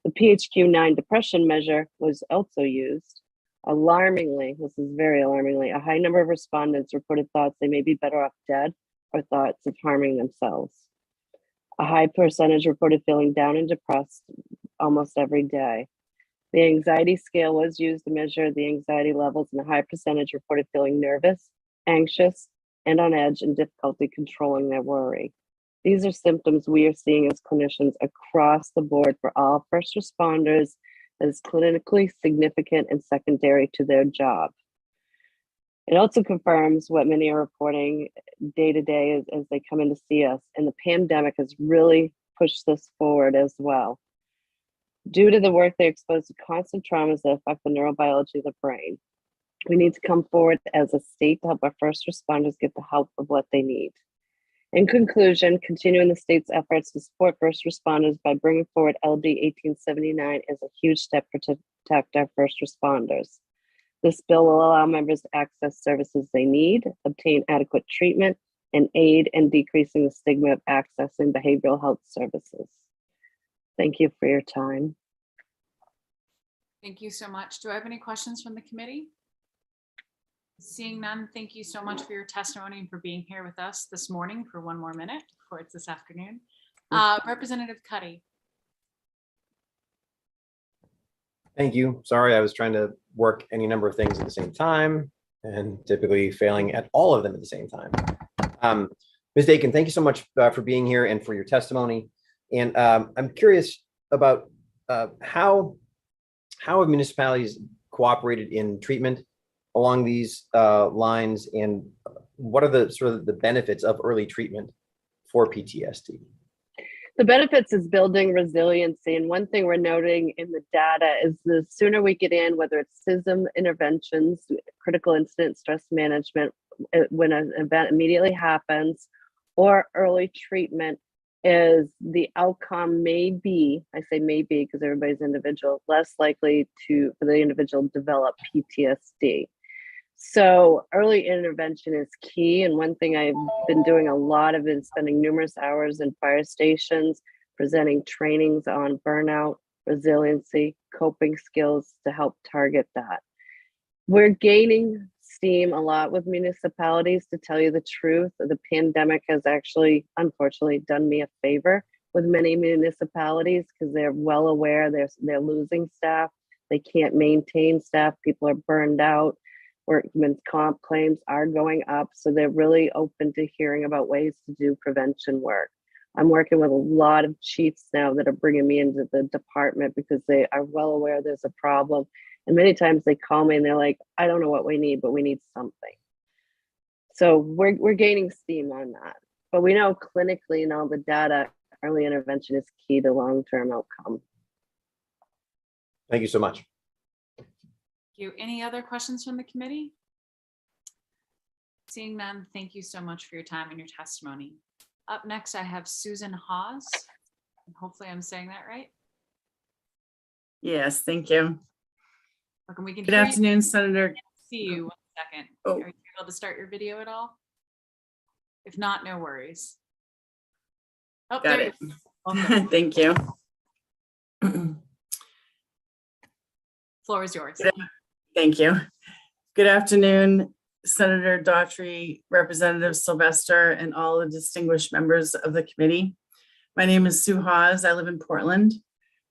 The PHQ-9 depression measure was also used. Alarmingly, this is very alarmingly, a high number of respondents reported thoughts they may be better off dead or thoughts of harming themselves. A high percentage reported feeling down and depressed almost every day. The anxiety scale was used to measure the anxiety levels, and a high percentage reported feeling nervous, anxious, and on edge and difficulty controlling their worry. These are symptoms we are seeing as clinicians across the board for all first responders that is clinically significant and secondary to their job. It also confirms what many are reporting day to day as they come in to see us, and the pandemic has really pushed this forward as well. Due to the work, they're exposed to constant traumas that affect the neurobiology of the brain. We need to come forward as a state to help our first responders get the help of what they need. In conclusion, continuing the state's efforts to support first responders by bringing forward LD 1879 is a huge step to protect our first responders. This bill will allow members to access services they need, obtain adequate treatment, and aid in decreasing the stigma of accessing behavioral health services. Thank you for your time. Thank you so much. Do I have any questions from the committee? Seeing none, thank you so much for your testimony and for being here with us this morning for one more minute before it's this afternoon. Representative Cuddy. Thank you. Sorry, I was trying to work any number of things at the same time and typically failing at all of them at the same time. Ms. Dakin, thank you so much for being here and for your testimony. And I'm curious about how have municipalities cooperated in treatment along these lines, and what are the sort of the benefits of early treatment for PTSD? The benefits is building resiliency. And one thing we're noting in the data is the sooner we get in, whether it's CISM interventions, critical incident stress management, when an event immediately happens, or early treatment, is the outcome may be, I say may be because everybody's individual, less likely for the individual to develop PTSD. So early intervention is key. And one thing I've been doing a lot of is spending numerous hours in fire stations, presenting trainings on burnout, resiliency, coping skills to help target that. We're gaining steam a lot with municipalities, to tell you the truth. The pandemic has actually, unfortunately, done me a favor with many municipalities because they're well aware they're losing staff. They can't maintain staff. People are burned out. Workman's comp claims are going up. So they're really open to hearing about ways to do prevention work. I'm working with a lot of chiefs now that are bringing me into the department because they are well aware there's a problem. And many times they call me and they're like, I don't know what we need, but we need something. So we're gaining steam on that. But we know clinically in all the data, early intervention is key to long-term outcome. Thank you so much. Thank you. Any other questions from the committee? Seeing none, thank you so much for your time and your testimony. Up next, I have Susan Hawes. Hopefully I'm saying that right. Yes, thank you. Welcome. We can Good hear you. afternoon, Senator. See you. 1 second. Oh. Are you able to start your video at all? If not, no worries. Oh, Got there it. you go. Okay. Thank you. Floor is yours. Thank you. Good afternoon, Senator Daughtry, Representative Sylvester, and all the distinguished members of the committee. My name is Sue Hawes. I live in Portland.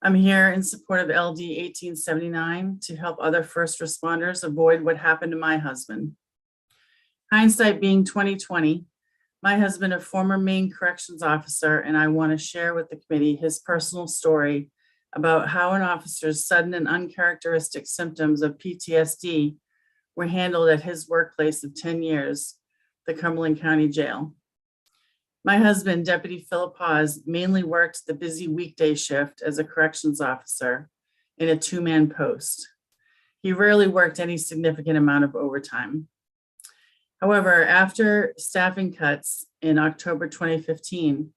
I'm here in support of LD 1879 to help other first responders avoid what happened to my husband. Hindsight being 2020, my husband, a former Maine corrections officer, and I want to share with the committee his personal story about how an officer's sudden and uncharacteristic symptoms of PTSD were handled at his workplace of 10 years, the Cumberland County Jail. My husband, Deputy Philip Hawes, mainly worked the busy weekday shift as a corrections officer in a two-man post. He rarely worked any significant amount of overtime. However, after staffing cuts in October 2015,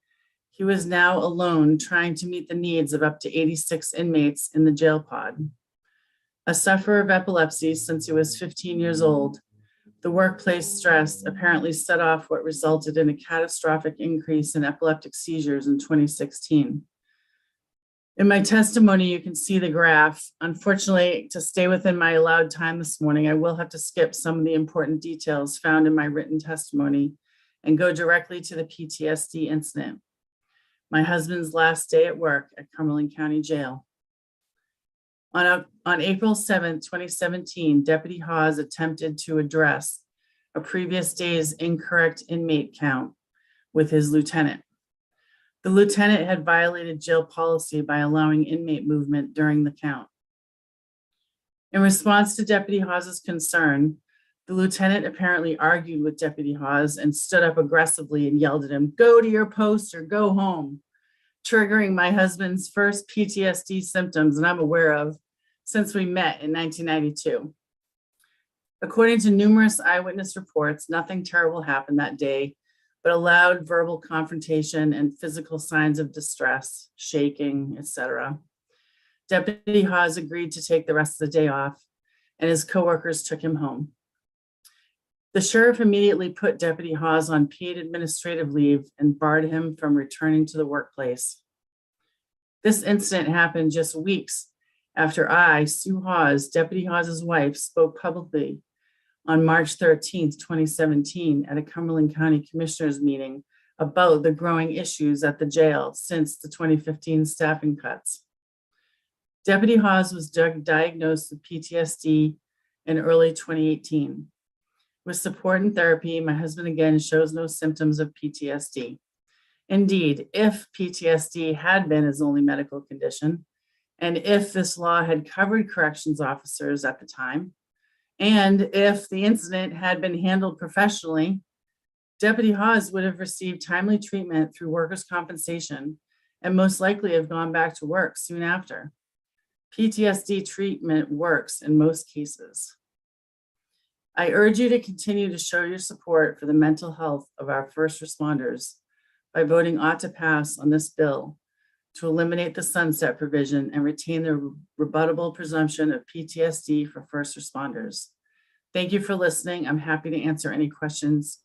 he was now alone trying to meet the needs of up to 86 inmates in the jail pod. A sufferer of epilepsy since he was 15 years old, the workplace stress apparently set off what resulted in a catastrophic increase in epileptic seizures in 2016. In my testimony, you can see the graph. Unfortunately, to stay within my allowed time this morning, I will have to skip some of the important details found in my written testimony and go directly to the PTSD incident. My husband's last day at work at Cumberland County Jail. On April 7, 2017, Deputy Hawes attempted to address a previous day's incorrect inmate count with his lieutenant. The lieutenant had violated jail policy by allowing inmate movement during the count. In response to Deputy Hawes's concern, the lieutenant apparently argued with Deputy Hawes and stood up aggressively and yelled at him, "Go to your post or go home," triggering my husband's first PTSD symptoms that I'm aware of since we met in 1992. According to numerous eyewitness reports, nothing terrible happened that day, but a loud verbal confrontation and physical signs of distress, shaking, etc. Deputy Hawes agreed to take the rest of the day off, and his coworkers took him home. The sheriff immediately put Deputy Hawes on paid administrative leave and barred him from returning to the workplace. This incident happened just weeks after I, Sue Hawes, Deputy Hawes' wife, spoke publicly on March 13th, 2017 at a Cumberland County Commissioners meeting about the growing issues at the jail since the 2015 staffing cuts. Deputy Hawes was diagnosed with PTSD in early 2018. With support and therapy, my husband again shows no symptoms of PTSD. Indeed, if PTSD had been his only medical condition, and if this law had covered corrections officers at the time, and if the incident had been handled professionally, Deputy Hawes would have received timely treatment through workers' compensation and most likely have gone back to work soon after. PTSD treatment works in most cases. I urge you to continue to show your support for the mental health of our first responders by voting ought to pass on this bill to eliminate the sunset provision and retain the rebuttable presumption of PTSD for first responders. Thank you for listening. I'm happy to answer any questions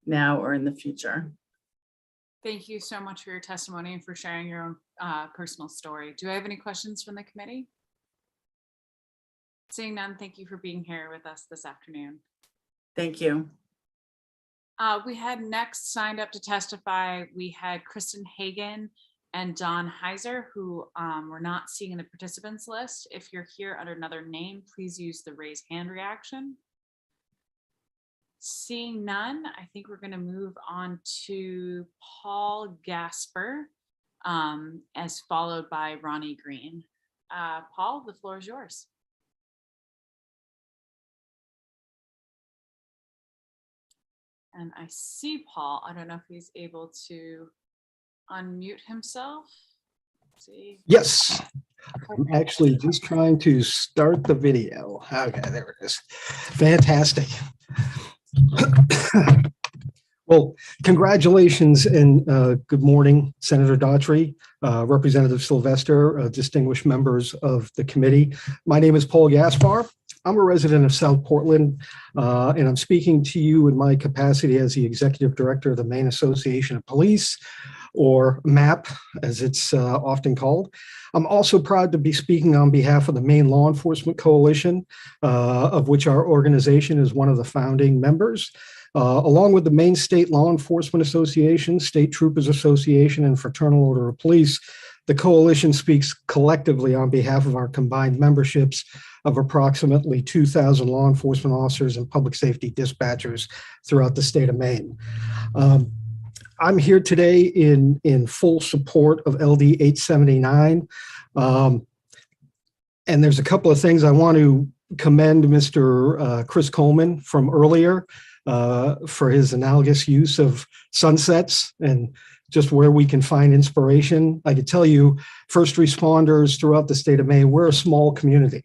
now or in the future. Thank you so much for your testimony and for sharing your own personal story. Do I have any questions from the committee? Seeing none, thank you for being here with us this afternoon. Thank you. We had next signed up to testify. We had Kristen Hagan and Don Heiser, who we're not seeing in the participants list. If you're here under another name, please use the raise hand reaction. Seeing none, I think we're going to move on to Paul Gasper, as followed by Ronnie Green. Paul, the floor is yours. And I see Paul. I don't know if he's able to unmute himself. Let's see. Yes, I'm actually just trying to start the video. Okay, there it is. Fantastic. Well, congratulations and good morning, Senator Daughtry, Representative Sylvester, distinguished members of the committee. My name is Paul Gaspar. I'm a resident of South Portland, and I'm speaking to you in my capacity as the Executive Director of the Maine Association of Police, or MAP, as it's often called. I'm also proud to be speaking on behalf of the Maine Law Enforcement Coalition, of which our organization is one of the founding members, along with the Maine State Law Enforcement Association, State Troopers Association, and Fraternal Order of Police. The coalition speaks collectively on behalf of our combined memberships of approximately 2,000 law enforcement officers and public safety dispatchers throughout the state of Maine. I'm here today in full support of LD 879. And there's a couple of things I want to commend Mr. Chris Coleman from earlier for his analogous use of sunsets and just where we can find inspiration. I could tell you, first responders throughout the state of Maine, we're a small community.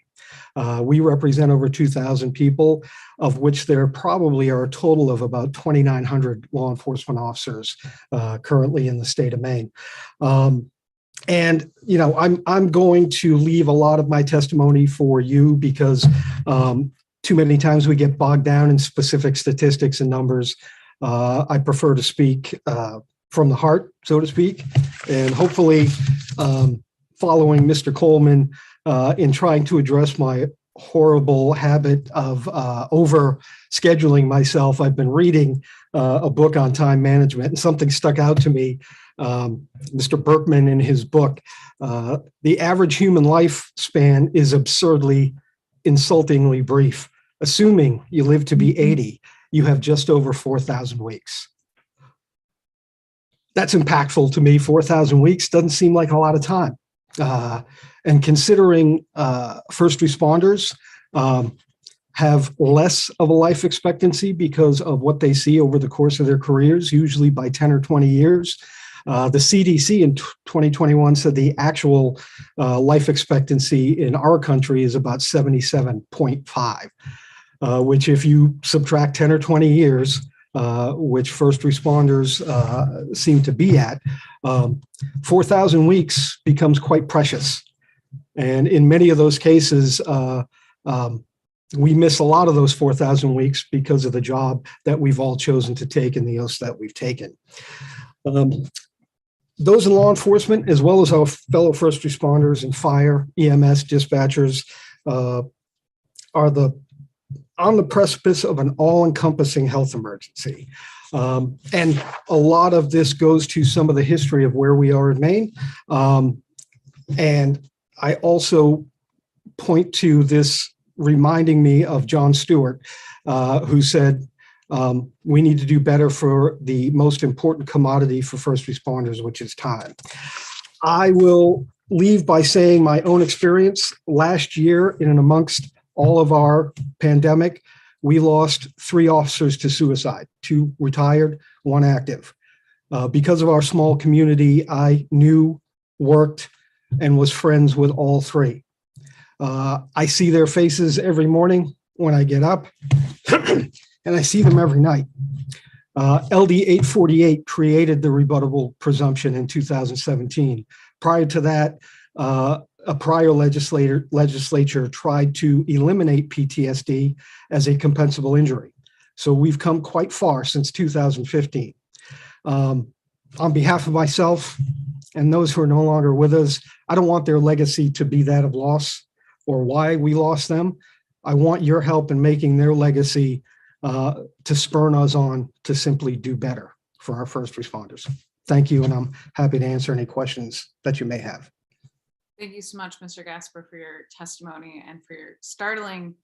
We represent over 2,000 people, of which there probably are a total of about 2,900 law enforcement officers currently in the state of Maine. And you know, I'm going to leave a lot of my testimony for you because too many times we get bogged down in specific statistics and numbers. I prefer to speak from the heart, so to speak, and hopefully following Mr. Coleman in trying to address my horrible habit of over scheduling myself. I've been reading a book on time management, and something stuck out to me. Mr. Berkman, in his book, the average human lifespan is absurdly, insultingly brief. Assuming you live to be 80, you have just over 4,000 weeks. That's impactful to me. 4,000 weeks doesn't seem like a lot of time. And considering first responders have less of a life expectancy because of what they see over the course of their careers, usually by 10 or 20 years. The CDC in 2021 said the actual life expectancy in our country is about 77.5, which if you subtract 10 or 20 years, which first responders seem to be at, 4,000 weeks becomes quite precious. And in many of those cases, we miss a lot of those 4,000 weeks because of the job that we've all chosen to take and the oaths that we've taken. Those in law enforcement, as well as our fellow first responders and fire, EMS dispatchers, are on the precipice of an all-encompassing health emergency. And a lot of this goes to some of the history of where we are in Maine. And I also point to this reminding me of John Stewart, who said, we need to do better for the most important commodity for first responders, which is time. I will leave by saying my own experience last year in and amongst all of our pandemic, we lost 3 officers to suicide, 2 retired, 1 active. Because of our small community, I knew, worked, and was friends with all 3. I see their faces every morning when I get up, and I see them every night. LD 848 created the rebuttable presumption in 2017. Prior to that, a prior legislature tried to eliminate PTSD as a compensable injury. So we've come quite far since 2015. On behalf of myself and those who are no longer with us, I don't want their legacy to be that of loss or why we lost them. I want your help in making their legacy to spur us on to simply do better for our first responders. Thank you, and I'm happy to answer any questions that you may have. Thank you so much, Mr. Gasper, for your testimony and for your startling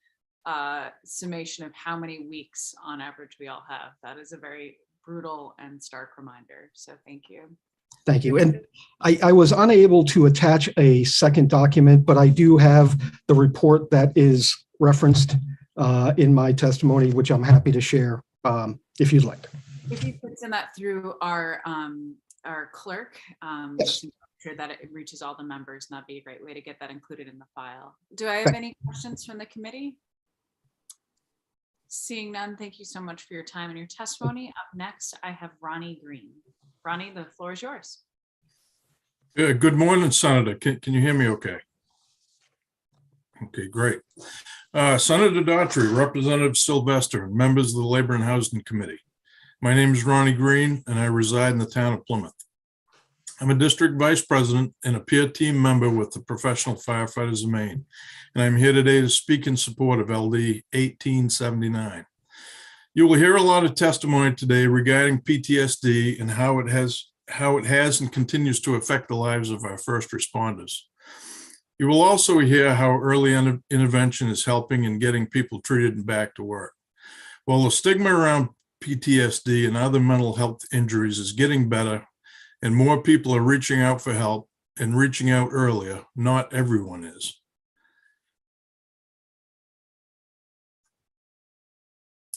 summation of how many weeks on average we all have. That is a very brutal and stark reminder. So thank you. Thank you. And I was unable to attach a second document, but I do have the report that is referenced in my testimony, which I'm happy to share if you'd like. If you could send that through our clerk, Yes. sure that it reaches all the members, and that'd be a great way to get that included in the file. Do I have any questions from the committee? Seeing none, thank you so much for your time and your testimony. Up next, I have Ronnie Green. Ronnie, the floor is yours. Yeah, good morning, Senator. Can you hear me okay? Okay, great. Senator Daughtry, Representative Sylvester, and members of the Labor and Housing Committee. My name is Ronnie Green, and I reside in the town of Plymouth. I'm a district vice president and a peer team member with the Professional Firefighters of Maine, and I'm here today to speak in support of LD 1879. You will hear a lot of testimony today regarding PTSD and how it has and continues to affect the lives of our first responders. You will also hear how early intervention is helping in getting people treated and back to work. While the stigma around PTSD and other mental health injuries is getting better, and more people are reaching out for help and reaching out earlier, not everyone is.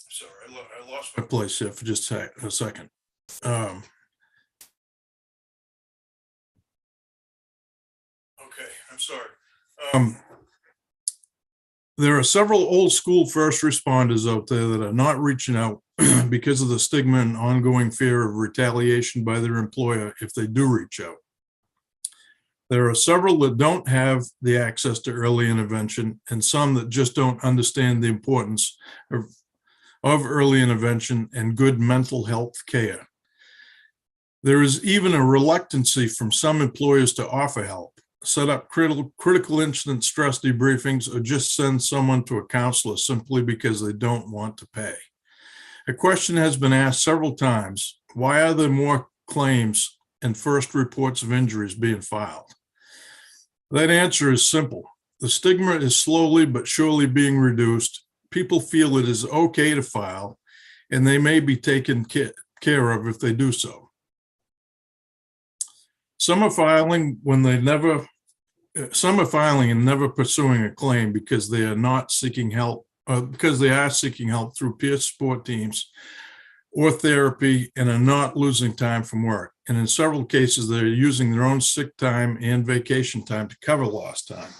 Sorry, I lost my place here for just a second. Okay, I'm sorry. There are several old school first responders out there that are not reaching out because of the stigma and ongoing fear of retaliation by their employer if they do reach out. There are several that don't have the access to early intervention, and some that just don't understand the importance of early intervention and good mental health care. There is even a reluctancy from some employers to offer help, set up critical incident stress debriefings, or just send someone to a counselor simply because they don't want to pay. A question has been asked several times: why are there more claims and first reports of injuries being filed? That answer is simple. The stigma is slowly but surely being reduced. People feel it is okay to file, and they may be taken care of if they do so. Some are filing and never pursuing a claim because they are not seeking help, because they are seeking help through peer support teams or therapy and are not losing time from work. And in several cases, they're using their own sick time and vacation time to cover lost time.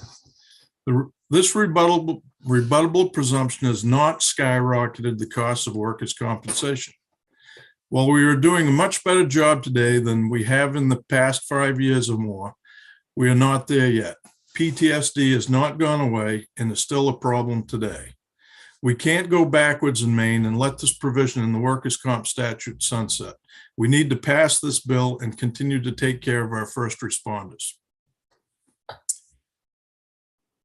This rebuttable presumption has not skyrocketed the cost of workers' compensation. While we are doing a much better job today than we have in the past 5 years or more, we are not there yet. PTSD has not gone away and is still a problem today. We can't go backwards in Maine and let this provision in the workers' comp statute sunset. We need to pass this bill and continue to take care of our first responders.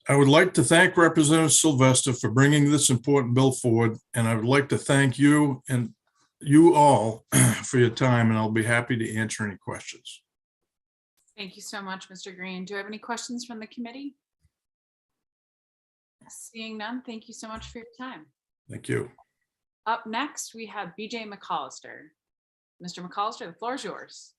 I would like to thank Representative Sylvester for bringing this important bill forward, and I would like to thank you and you all for your time, and I'll be happy to answer any questions. Thank you so much, Mr. Green. Do you have any questions from the committee? Seeing none, thank you so much for your time. Thank you. Up next, we have BJ McAllister. Mr. McAllister, the floor is yours.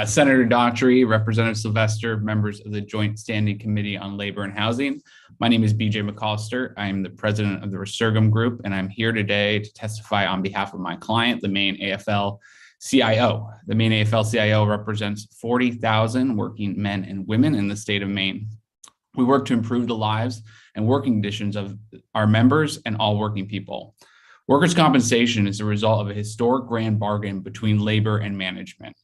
Senator Daughtry, Representative Sylvester, members of the Joint Standing Committee on Labor and Housing. My name is BJ McAllister. I am the president of the Resurgam Group, and I'm here today to testify on behalf of my client, the Maine AFL-CIO. The Maine AFL-CIO represents 40,000 working men and women in the state of Maine. We work to improve the lives and working conditions of our members and all working people. Workers' compensation is the result of a historic grand bargain between labor and management.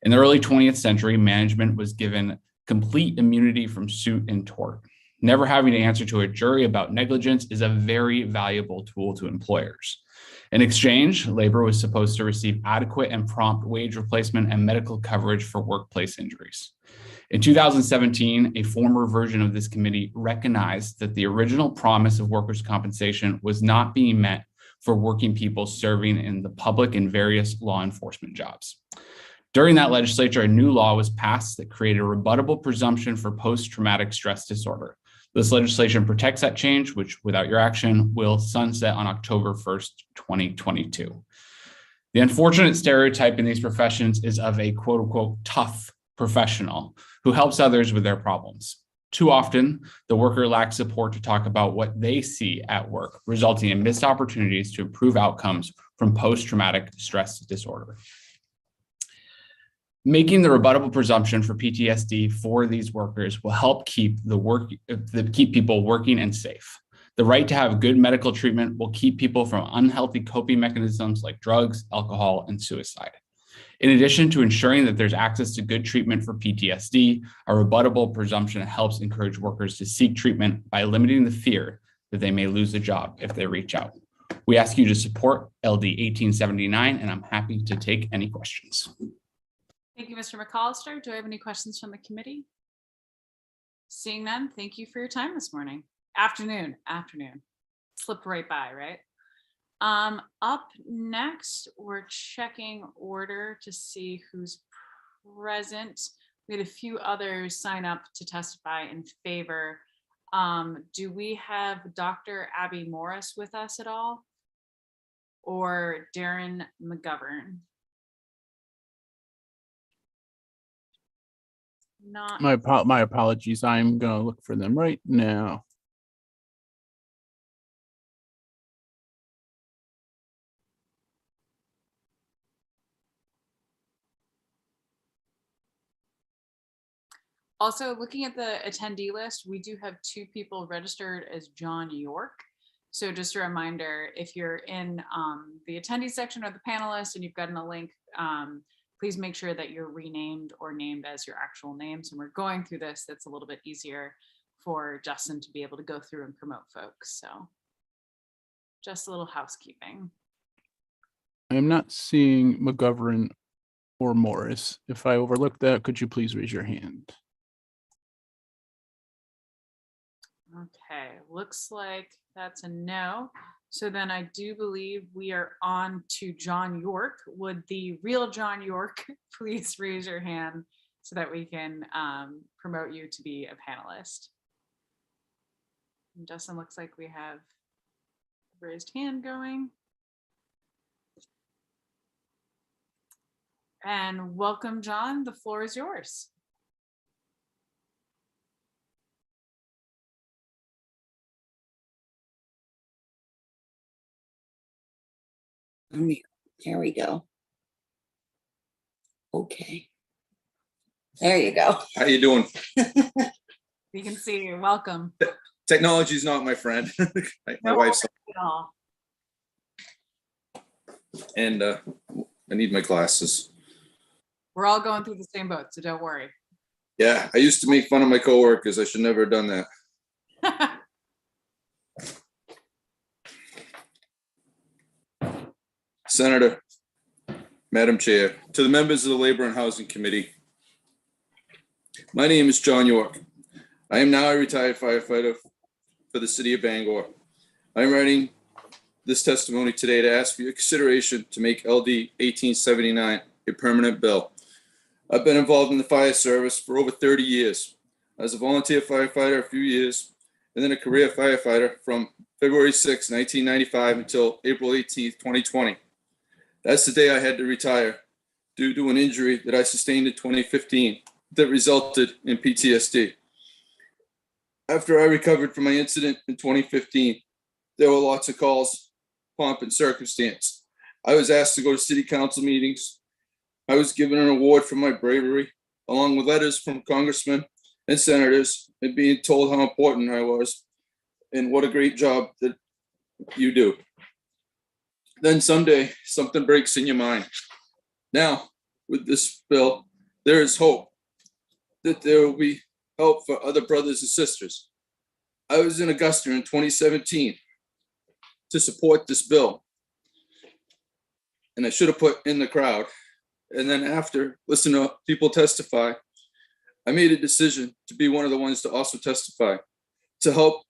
In the early 20th century, management was given complete immunity from suit and tort. Never having to answer to a jury about negligence is a very valuable tool to employers. In exchange, labor was supposed to receive adequate and prompt wage replacement and medical coverage for workplace injuries. In 2017, a former version of this committee recognized that the original promise of workers' compensation was not being met for working people serving in the public and various law enforcement jobs. During that legislature, a new law was passed that created a rebuttable presumption for post-traumatic stress disorder. This legislation protects that change, which without your action will sunset on October 1st, 2022. The unfortunate stereotype in these professions is of a quote unquote tough professional who helps others with their problems. Too often, the worker lacks support to talk about what they see at work, resulting in missed opportunities to improve outcomes from post-traumatic stress disorder. Making the rebuttable presumption for PTSD for these workers will help keep people working and safe. The right to have good medical treatment will keep people from unhealthy coping mechanisms like drugs, alcohol, and suicide. In addition to ensuring that there's access to good treatment for PTSD, a rebuttable presumption helps encourage workers to seek treatment by limiting the fear that they may lose a job if they reach out. We ask you to support LD 1879, and I'm happy to take any questions. Thank you, Mr. McAllister. Do I have any questions from the committee? Seeing none, thank you for your time this morning. Afternoon. Slipped right by, right? Up next, we're checking order to see who's present. We had a few others sign up to testify in favor. Do we have Dr. Abby Morris with us at all? Or Darren McGovern? Not My apologies. I'm going to look for them right now. also looking at the attendee list. We do have 2 people registered as John York. So just a reminder, if you're in the attendee section or the panelists and you've gotten a link, please make sure that you're renamed or named as your actual names. And we're going through this, that's a little bit easier for Justin to be able to go through and promote folks. So just a little housekeeping. I am not seeing McGovern or Morris. If I overlooked that, could you please raise your hand? Okay, looks like that's a no. So then I do believe we are on to John York. Would the real John York please raise your hand so that we can promote you to be a panelist? And Justin, looks like we have a raised hand going. And welcome, John. The floor is yours. Here we go. Okay. There you go. How you doing? We can see you. Welcome. Technology is not my friend. My wife's. At all. And I need my glasses. We're all going through the same boat, so don't worry. Yeah, I used to make fun of my coworkers. I should never have done that. Senator, Madam Chair, to the members of the Labor and Housing Committee, my name is John York. I am now a retired firefighter for the city of Bangor. I'm running this testimony today to ask for your consideration to make LD 1879 a permanent bill. I've been involved in the fire service for over 30 years. I was a volunteer firefighter a few years, and then a career firefighter from February 6, 1995 until April 18, 2020. That's the day I had to retire due to an injury that I sustained in 2015 that resulted in PTSD. After I recovered from my incident in 2015, there were lots of calls, pomp and circumstance. I was asked to go to city council meetings. I was given an award for my bravery, along with letters from congressmen and senators, and being told how important I was and what a great job that you do. Then someday something breaks in your mind. Now, with this bill, there is hope that there will be help for other brothers and sisters. I was in Augusta in 2017 to support this bill, and I should have put in the crowd. And then after listening to people testify, I made a decision to be one of the ones to also testify, to help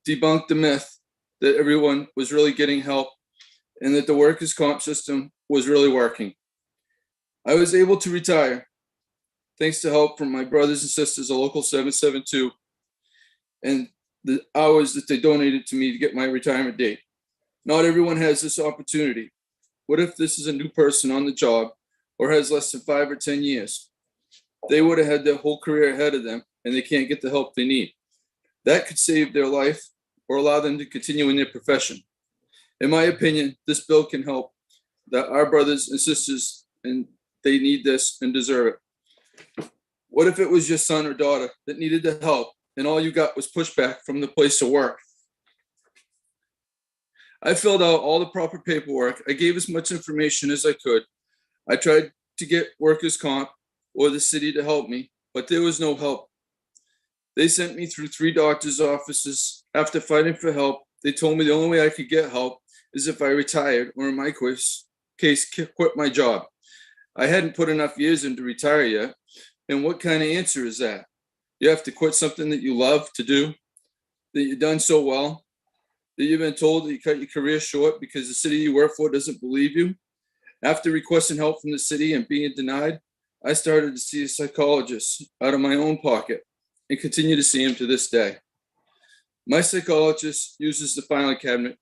debunk the myth that everyone was really getting help and that the workers' comp system was really working. I was able to retire thanks to help from my brothers and sisters at Local 772 and the hours that they donated to me to get my retirement date. Not everyone has this opportunity. What if this is a new person on the job or has less than 5 or 10 years? They would have had their whole career ahead of them and they can't get the help they need. That could save their life or allow them to continue in their profession. In my opinion, this bill can help our brothers and sisters, and they need this and deserve it. What if it was your son or daughter that needed the help and all you got was pushback from the place of work? I filled out all the proper paperwork. I gave as much information as I could. I tried to get workers' comp or the city to help me, but there was no help. They sent me through 3 doctors' offices. After fighting for help, they told me the only way I could get help is if I retired, or in my case, quit my job. I hadn't put enough years in to retire yet. And what kind of answer is that? You have to quit something that you love to do, that you've done so well, that you've been told that you cut your career short because the city you work for doesn't believe you. After requesting help from the city and being denied, I started to see a psychologist out of my own pocket and continue to see him to this day. My psychologist uses the filing cabinet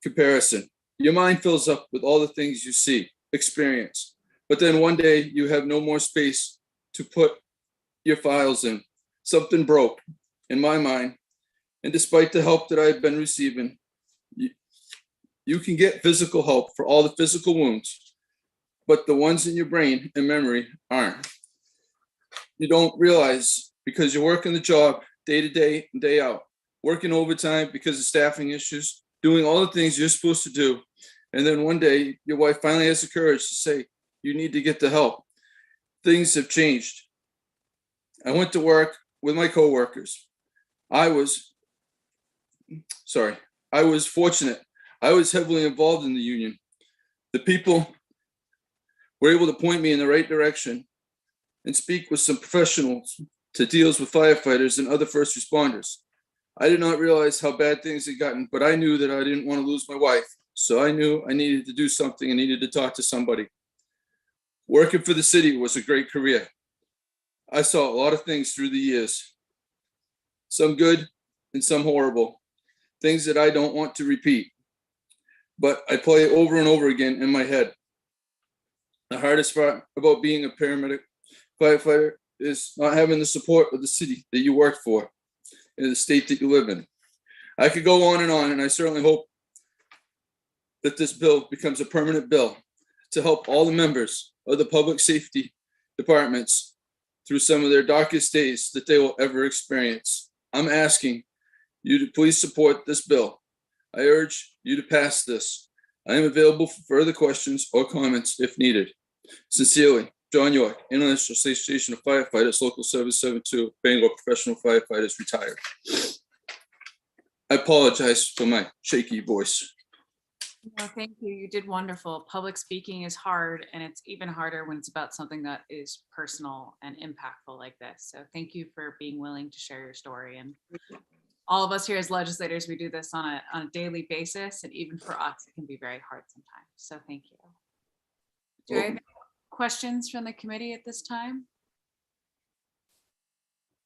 comparison. Your mind fills up with all the things you see, experience, but then one day you have no more space to put your files in. Something broke in my mind, and despite the help that I've been receiving, you can get physical help for all the physical wounds, but the ones in your brain and memory aren't. You don't realize because you're working the job day to day and day out, working overtime because of staffing issues, doing all the things you're supposed to do. And then one day your wife finally has the courage to say, you need to get the help. Things have changed. I went to work with my coworkers. I was fortunate. I was heavily involved in the union. The people were able to point me in the right direction and speak with some professionals to deals with firefighters and other first responders. I did not realize how bad things had gotten, but I knew that I didn't want to lose my wife. So I knew I needed to do something and needed to talk to somebody. Working for the city was a great career. I saw a lot of things through the years, some good and some horrible, things that I don't want to repeat, but I play over and over again in my head. The hardest part about being a paramedic firefighter is not having the support of the city that you work for in the state that you live in. I could go on, and I certainly hope that this bill becomes a permanent bill to help all the members of the public safety departments through some of their darkest days that they will ever experience. I'm asking you to please support this bill. I urge you to pass this. I am available for further questions or comments if needed. Sincerely, John York, International Association of Firefighters, Local 772, Bangor Professional Firefighters, retired. I apologize for my shaky voice. No, thank you. You did wonderful. Public speaking is hard, and it's even harder when it's about something that is personal and impactful like this. So thank you for being willing to share your story. And all of us here as legislators, we do this on a daily basis, and even for us, it can be very hard sometimes. So thank you. Do I have any questions from the committee at this time?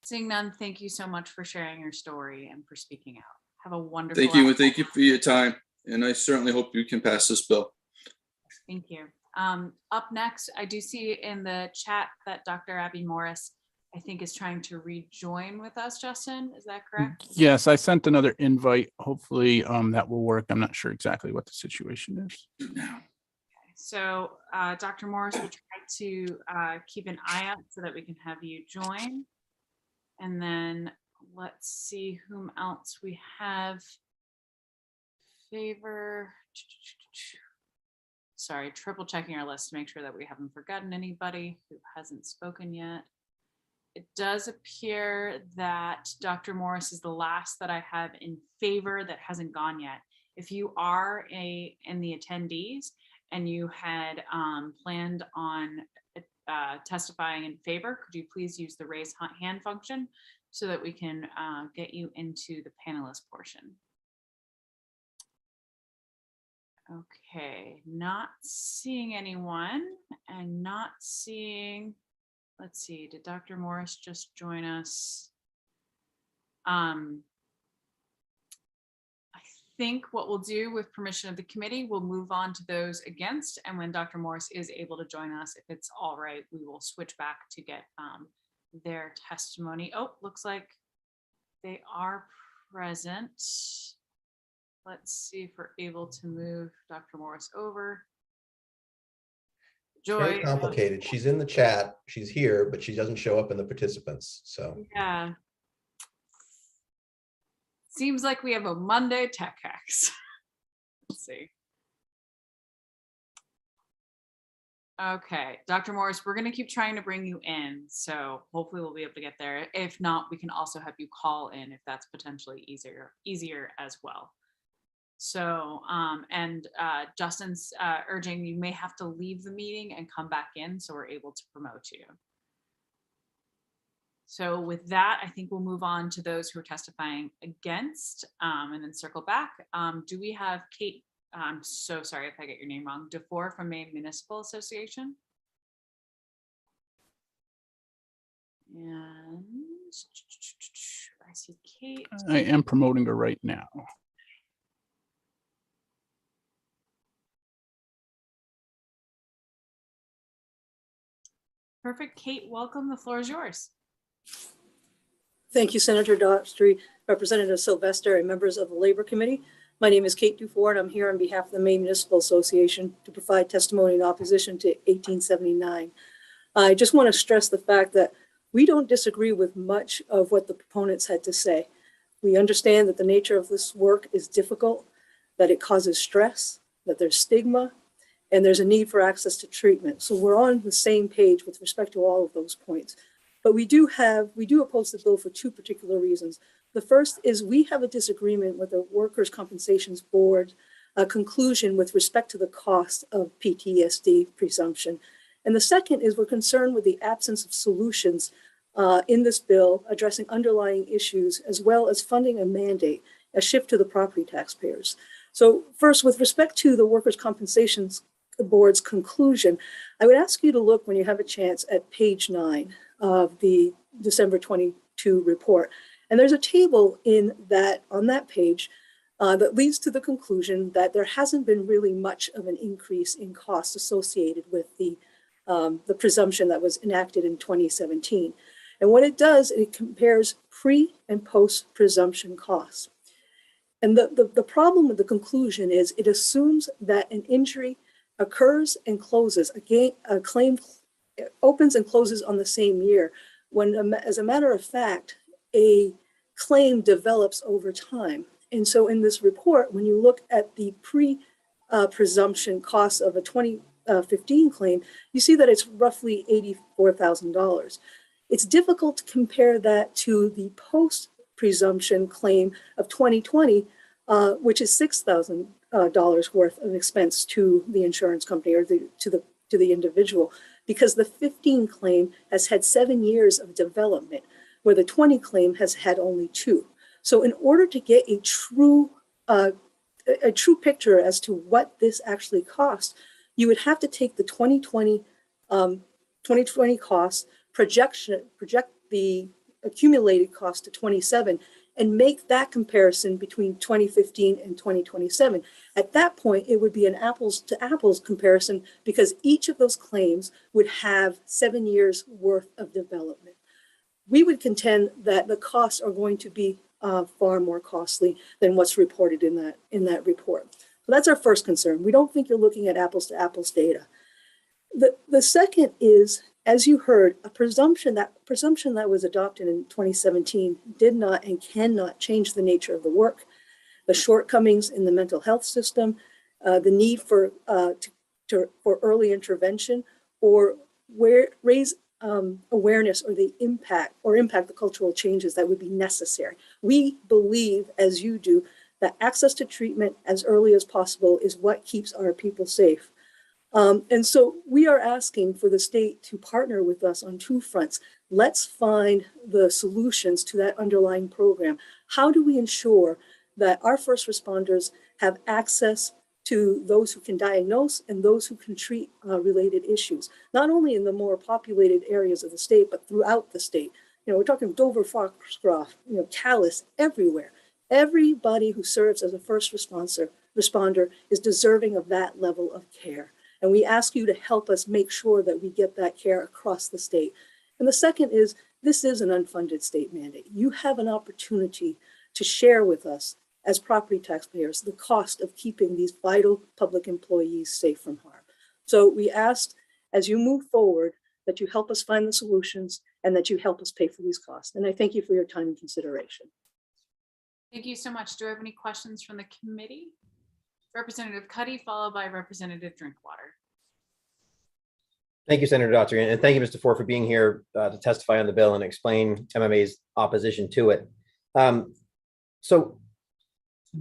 Seeing none, thank you so much for sharing your story and for speaking out. Have a wonderful Thank you, and afternoon. thank you for your time. And I certainly hope you can pass this bill. Thank you. Up next, I do see in the chat that Dr. Abby Morris, I think, is trying to rejoin with us. Justin, is that correct? Yes, I sent another invite. Hopefully that will work. I'm not sure exactly what the situation is. So Dr. Morris will try to keep an eye out so that we can have you join. And then let's see whom else we have. Favor. Sorry, triple checking our list to make sure that we haven't forgotten anybody who hasn't spoken yet. It does appear that Dr. Morris is the last that I have in favor that hasn't gone yet. If you are in the attendees and you had planned on testifying in favor, could you please use the raise hand function so that we can get you into the panelist portion? Okay, not seeing anyone and not seeing, let's see, did Dr. Morris just join us? I think what we'll do, with permission of the committee, we'll move on to those against, and when Dr. Morris is able to join us, if it's all right, we will switch back to get their testimony. Oh, looks like they are present. Let's see if we're able to move Dr. Morris over. It's very Joy. complicated. She's in the chat. She's here, but she doesn't show up in the participants. So Yeah. Seems like we have a Monday tech hacks. Let's see. Okay, Dr. Morris, we're going to keep trying to bring you in. So hopefully we'll be able to get there. If not, we can also have you call in if that's potentially easier as well. So, Justin's urging you may have to leave the meeting and come back in so we're able to promote you. So with that, I think we'll move on to those who are testifying against and then circle back. Do we have Kate? I'm so sorry if I get your name wrong. DeFore from Maine Municipal Association. And I see Kate. I am promoting her right now. Perfect. Kate, welcome. The floor is yours. Thank you, Senator Daughtry, Representative Sylvester, and members of the Labor Committee. My name is Kate Dufour, and I'm here on behalf of the Maine Municipal Association to provide testimony in opposition to 1879. I just want to stress the fact that we don't disagree with much of what the proponents had to say. We understand that the nature of this work is difficult, that it causes stress, that there's stigma, and there's a need for access to treatment. So we're on the same page with respect to all of those points. But we do oppose the bill for two particular reasons. The first is we have a disagreement with the Workers' Compensation Board conclusion with respect to the cost of PTSD presumption. And the second is we're concerned with the absence of solutions in this bill addressing underlying issues, as well as funding a mandate, a shift to the property taxpayers. So first, with respect to the Workers' Compensation Board's conclusion, I would ask you to look, when you have a chance, at page 9 of the December 22 report. And there's a table on that page that leads to the conclusion that there hasn't been really much of an increase in costs associated with the presumption that was enacted in 2017. And what it does, it compares pre and post presumption costs. And the problem with the conclusion is it assumes that an injury occurs and closes, a claim opens and closes on the same year, when, as a matter of fact, a claim develops over time. And so in this report, when you look at the pre-presumption costs of a 2015 claim, you see that it's roughly $84,000. It's difficult to compare that to the post-presumption claim of 2020, which is $6,000 worth of expense to the insurance company or to the individual, because the 15 claim has had 7 years of development, where the 20 claim has had only 2. So in order to get a true picture as to what this actually costs, you would have to take the 2020 costs, project the accumulated cost to 27 and make that comparison between 2015 and 2027. At that point, it would be an apples to apples comparison because each of those claims would have 7 years worth of development. We would contend that the costs are going to be far more costly than what's reported in that report. So that's our first concern. We don't think you're looking at apples to apples data. The second is, as you heard, a presumption that was adopted in 2017 did not and cannot change the nature of the work, the shortcomings in the mental health system, the need for early intervention, or raise awareness or the impact the cultural changes that would be necessary. We believe, as you do, that access to treatment as early as possible is what keeps our people safe. And so we are asking for the state to partner with us on two fronts. Let's find the solutions to that underlying program. How do we ensure that our first responders have access to those who can diagnose and those who can treat related issues, not only in the more populated areas of the state, but throughout the state? You know, we're talking Dover, Foxcroft, Calais, everywhere. Everybody who serves as a first responder is deserving of that level of care. And we ask you to help us make sure that we get that care across the state. And the second is, this is an unfunded state mandate. You have an opportunity to share with us as property taxpayers the cost of keeping these vital public employees safe from harm. So we ask, as you move forward, that you help us find the solutions and that you help us pay for these costs. And I thank you for your time and consideration. Thank you so much. Do I have any questions from the committee? Representative Cuddy, followed by Representative Drinkwater. Thank you, Senator Daughtry, and thank you, Mr. Ford, for being here to testify on the bill and explain MMA's opposition to it. So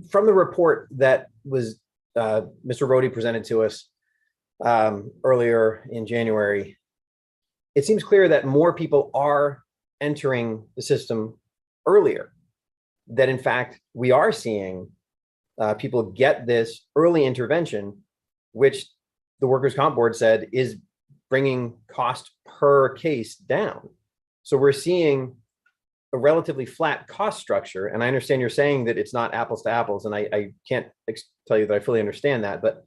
from the report that was Mr. Rhodey presented to us earlier in January, it seems clear that more people are entering the system earlier, that in fact, we are seeing people get this early intervention, which the Workers' Comp Board said is bringing cost per case down. So we're seeing a relatively flat cost structure. And I understand you're saying that it's not apples to apples, and I can't tell you that I fully understand that, but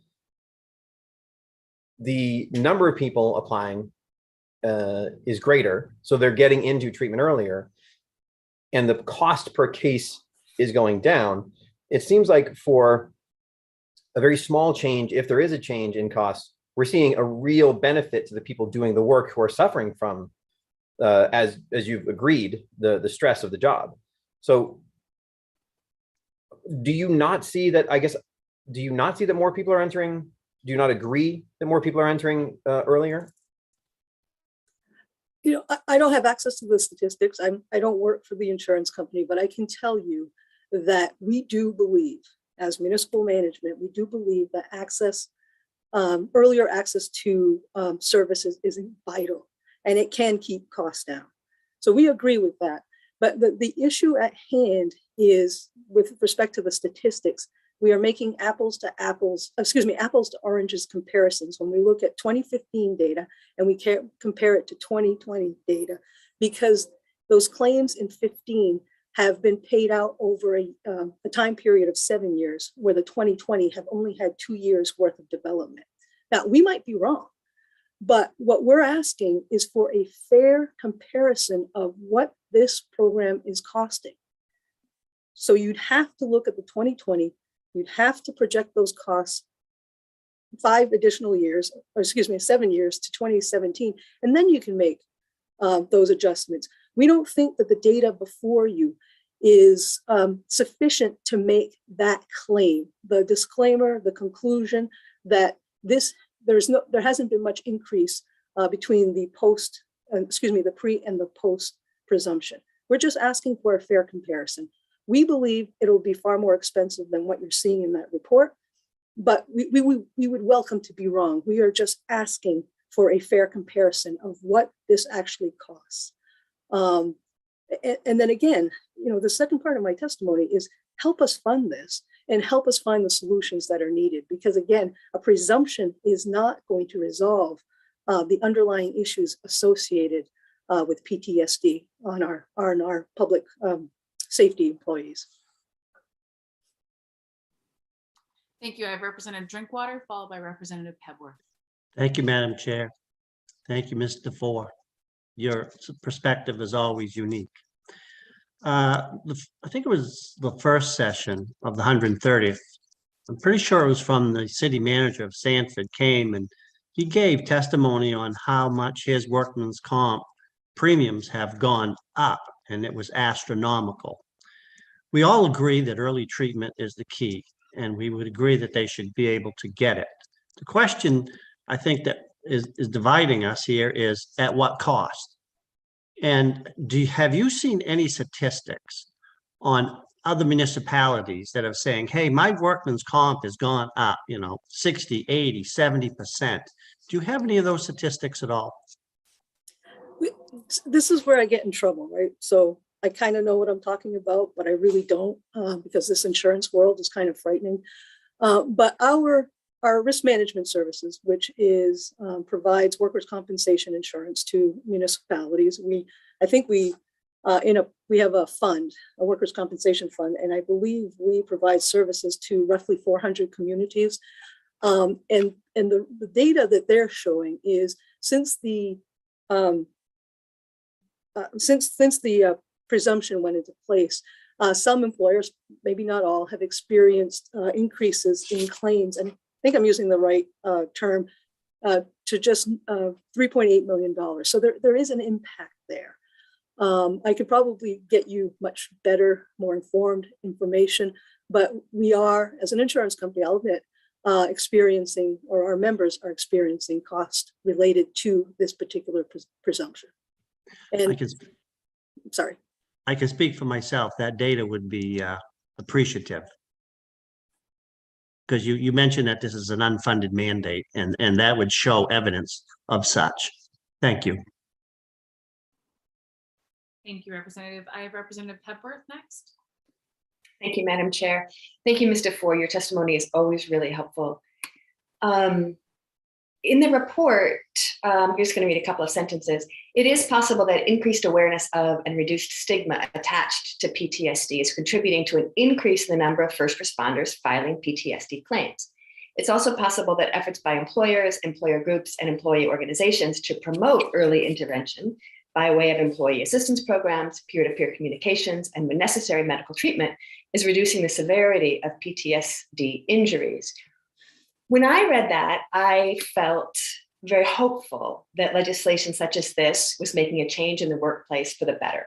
the number of people applying is greater. So they're getting into treatment earlier, and the cost per case is going down. It seems like for a very small change, if there is a change in costs, we're seeing a real benefit to the people doing the work who are suffering from, as you've agreed, the stress of the job. So do you not see that, do you not see that more people are entering? Do you not agree that more people are entering earlier? You know, I don't have access to the statistics. I don't work for the insurance company, but I can tell you that we do believe, as municipal management, we do believe that earlier access to services is vital, and it can keep costs down. So we agree with that. But the issue at hand is, with respect to the statistics, we are making apples to oranges comparisons when we look at 2015 data and we compare it to 2020 data, because those claims in 15 have been paid out over a time period of 7 years, where the 2020 have only had 2 years worth of development. Now, we might be wrong, but what we're asking is for a fair comparison of what this program is costing. So you'd have to look at the 2020, you'd have to project those costs 7 years to 2017, and then you can make those adjustments. We don't think that the data before you is sufficient to make that claim. The disclaimer, the conclusion that there hasn't been much increase between the pre and the post presumption. We're just asking for a fair comparison. We believe it'll be far more expensive than what you're seeing in that report, but we would welcome to be wrong. We are just asking for a fair comparison of what this actually costs. And then again, the second part of my testimony is help us fund this and help us find the solutions that are needed. Because again, a presumption is not going to resolve the underlying issues associated with PTSD on our public safety employees. Thank you. I have Representative Drinkwater, followed by Representative Pebworth. Thank you, Madam Chair. Thank you, Mr. DeFore. Your perspective is always unique. I think it was the first session of the 130th. I'm pretty sure it was from the city manager of Sanford came and he gave testimony on how much his workman's comp premiums have gone up, and it was astronomical. We all agree that early treatment is the key, and we would agree that they should be able to get it. The question I think that is dividing us here is at what cost? And have you seen any statistics on other municipalities that are saying, hey, my workman's comp has gone up, 60, 80, 70%. Do you have any of those statistics at all? This is where I get in trouble, right? So I kind of know what I'm talking about, but I really don't, because this insurance world is kind of frightening. But our risk management services, which is provides workers' compensation insurance to municipalities. I think we have a fund, a workers' compensation fund, and I believe we provide services to roughly 400 communities. And the data that they're showing is since the presumption went into place, some employers, maybe not all, have experienced increases in claims, and I think I'm using the right term, to just $3.8 million. So there is an impact there. I could probably get you much better, more informed information, but we are, as an insurance company, I'll admit, experiencing, or our members are experiencing cost related to this particular presumption. And sorry. I can speak for myself. That data would be appreciative. Because you mentioned that this is an unfunded mandate, and that would show evidence of such. Thank you. Thank you, Representative. I have Representative Pebworth next. Thank you, Madam Chair. Thank you, Mr. Ford. Your testimony is always really helpful. In the report, I'm just going to read a couple of sentences. It is possible that increased awareness of and reduced stigma attached to PTSD is contributing to an increase in the number of first responders filing PTSD claims. It's also possible that efforts by employers, employer groups, and employee organizations to promote early intervention by way of employee assistance programs, peer-to-peer communications, and when necessary, medical treatment is reducing the severity of PTSD injuries. When I read that, I felt very hopeful that legislation such as this was making a change in the workplace for the better.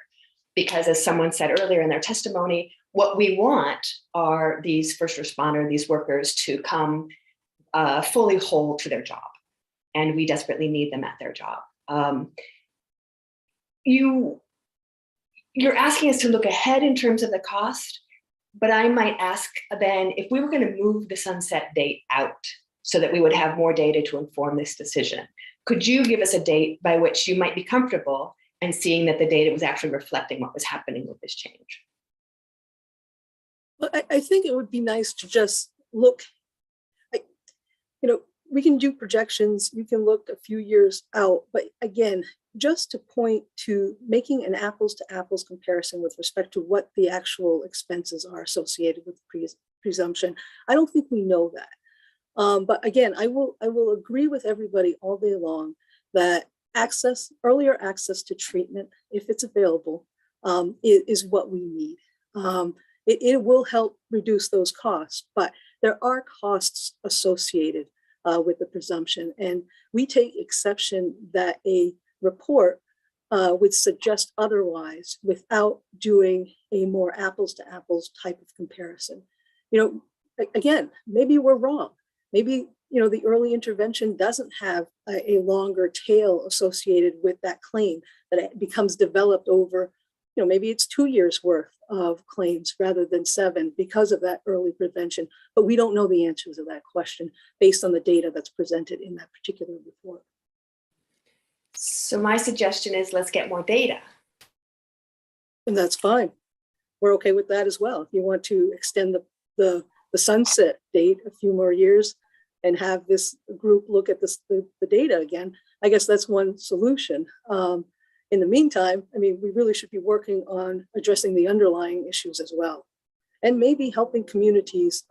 Because as someone said earlier in their testimony, what we want are these first responder, these workers to come fully whole to their job. And we desperately need them at their job. You're asking us to look ahead in terms of the cost, but I might ask then if we were going to move the sunset date out so that we would have more data to inform this decision, could you give us a date by which you might be comfortable and seeing that the data was actually reflecting what was happening with this change? Well, I think it would be nice to just look, we can do projections, you can look a few years out, but again, just to point to making an apples to apples comparison with respect to what the actual expenses are associated with presumption. I don't think we know that. But again, I will agree with everybody all day long that earlier access to treatment, if it's available, is what we need. It will help reduce those costs, but there are costs associated with the presumption. And we take exception that a report would suggest otherwise without doing a more apples to apples type of comparison. Again, maybe we're wrong. Maybe, the early intervention doesn't have a longer tail associated with that claim, that it becomes developed over, maybe it's 2 years worth of claims rather than 7 because of that early prevention. But we don't know the answers to that question based on the data that's presented in that particular report. So my suggestion is let's get more data. And that's fine. we're okay with that as well. If you want to extend the sunset date a few more years and have this group look at the data again, I guess that's one solution. In the meantime, I mean, we really should be working on addressing the underlying issues as well, and maybe helping communities,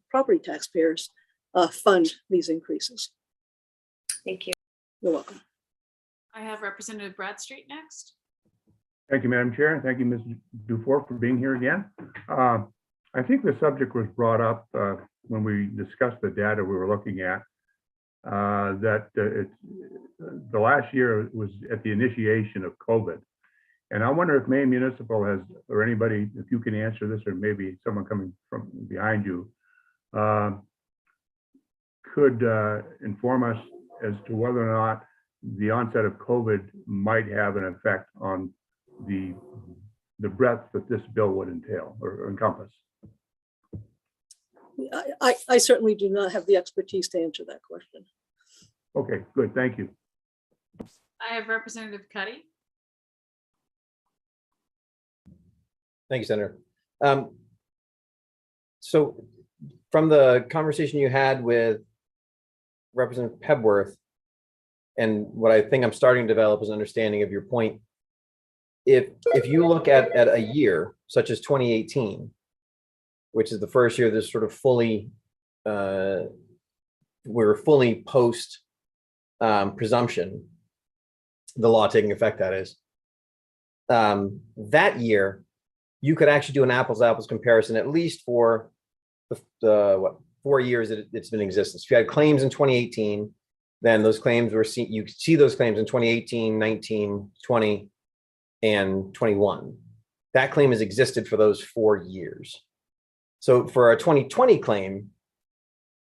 property taxpayers, fund these increases. Thank you. You're welcome. I have Representative Bradstreet next. Thank you, Madam Chair, and thank you, Ms. Dufour, for being here again. I think the subject was brought up when we discussed the data we were looking at, that the last year was at the initiation of COVID. And I wonder if Maine Municipal has, or anybody, if you can answer this, or maybe someone coming from behind you, could inform us as to whether or not the onset of COVID might have an effect on the breadth that this bill would entail or encompass. I certainly do not have the expertise to answer that question. Okay, good, thank you. I have Representative Cuddy. Thank you, Senator. So from the conversation you had with Representative Pebworth, and what I think I'm starting to develop is an understanding of your point. If you look at a year such as 2018, which is the first year this sort of fully, we're fully post presumption, the law taking effect, that is, that year, you could actually do an apples to apples comparison, at least for the 4 years that it's been in existence. If you had claims in 2018, then those claims were seen, you could see those claims in 2018, 19, 20, and 21. That claim has existed for those 4 years. So for a 2020 claim,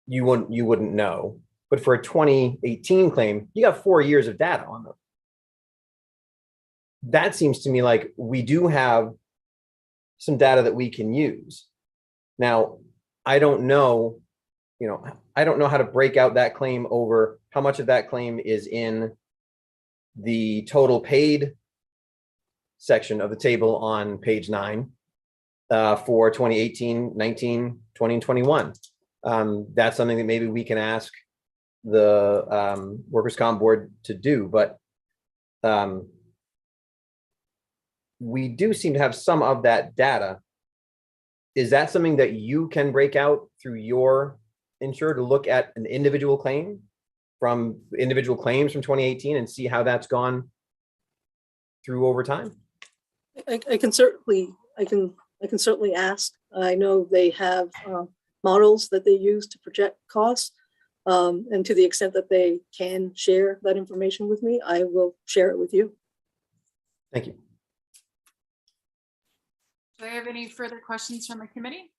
you wouldn't know. But for a 2018 claim, you got 4 years of data on them. That seems to me like we do have some data that we can use. Now, I don't know, I don't know how to break out that claim over how much of that claim is in the total paid section of the table on page 9 for 2018, 19, 20, and 21. That's something that maybe we can ask the Workers' Comp Board to do, but we do seem to have some of that data. Is that something that you can break out through your insurer to look at an individual claim from individual claims from 2018 and see how that's gone through over time? I can certainly ask. I know they have models that they use to project costs, and to the extent that they can share that information with me, I will share it with you. Thank you. Do I have any further questions from the committee?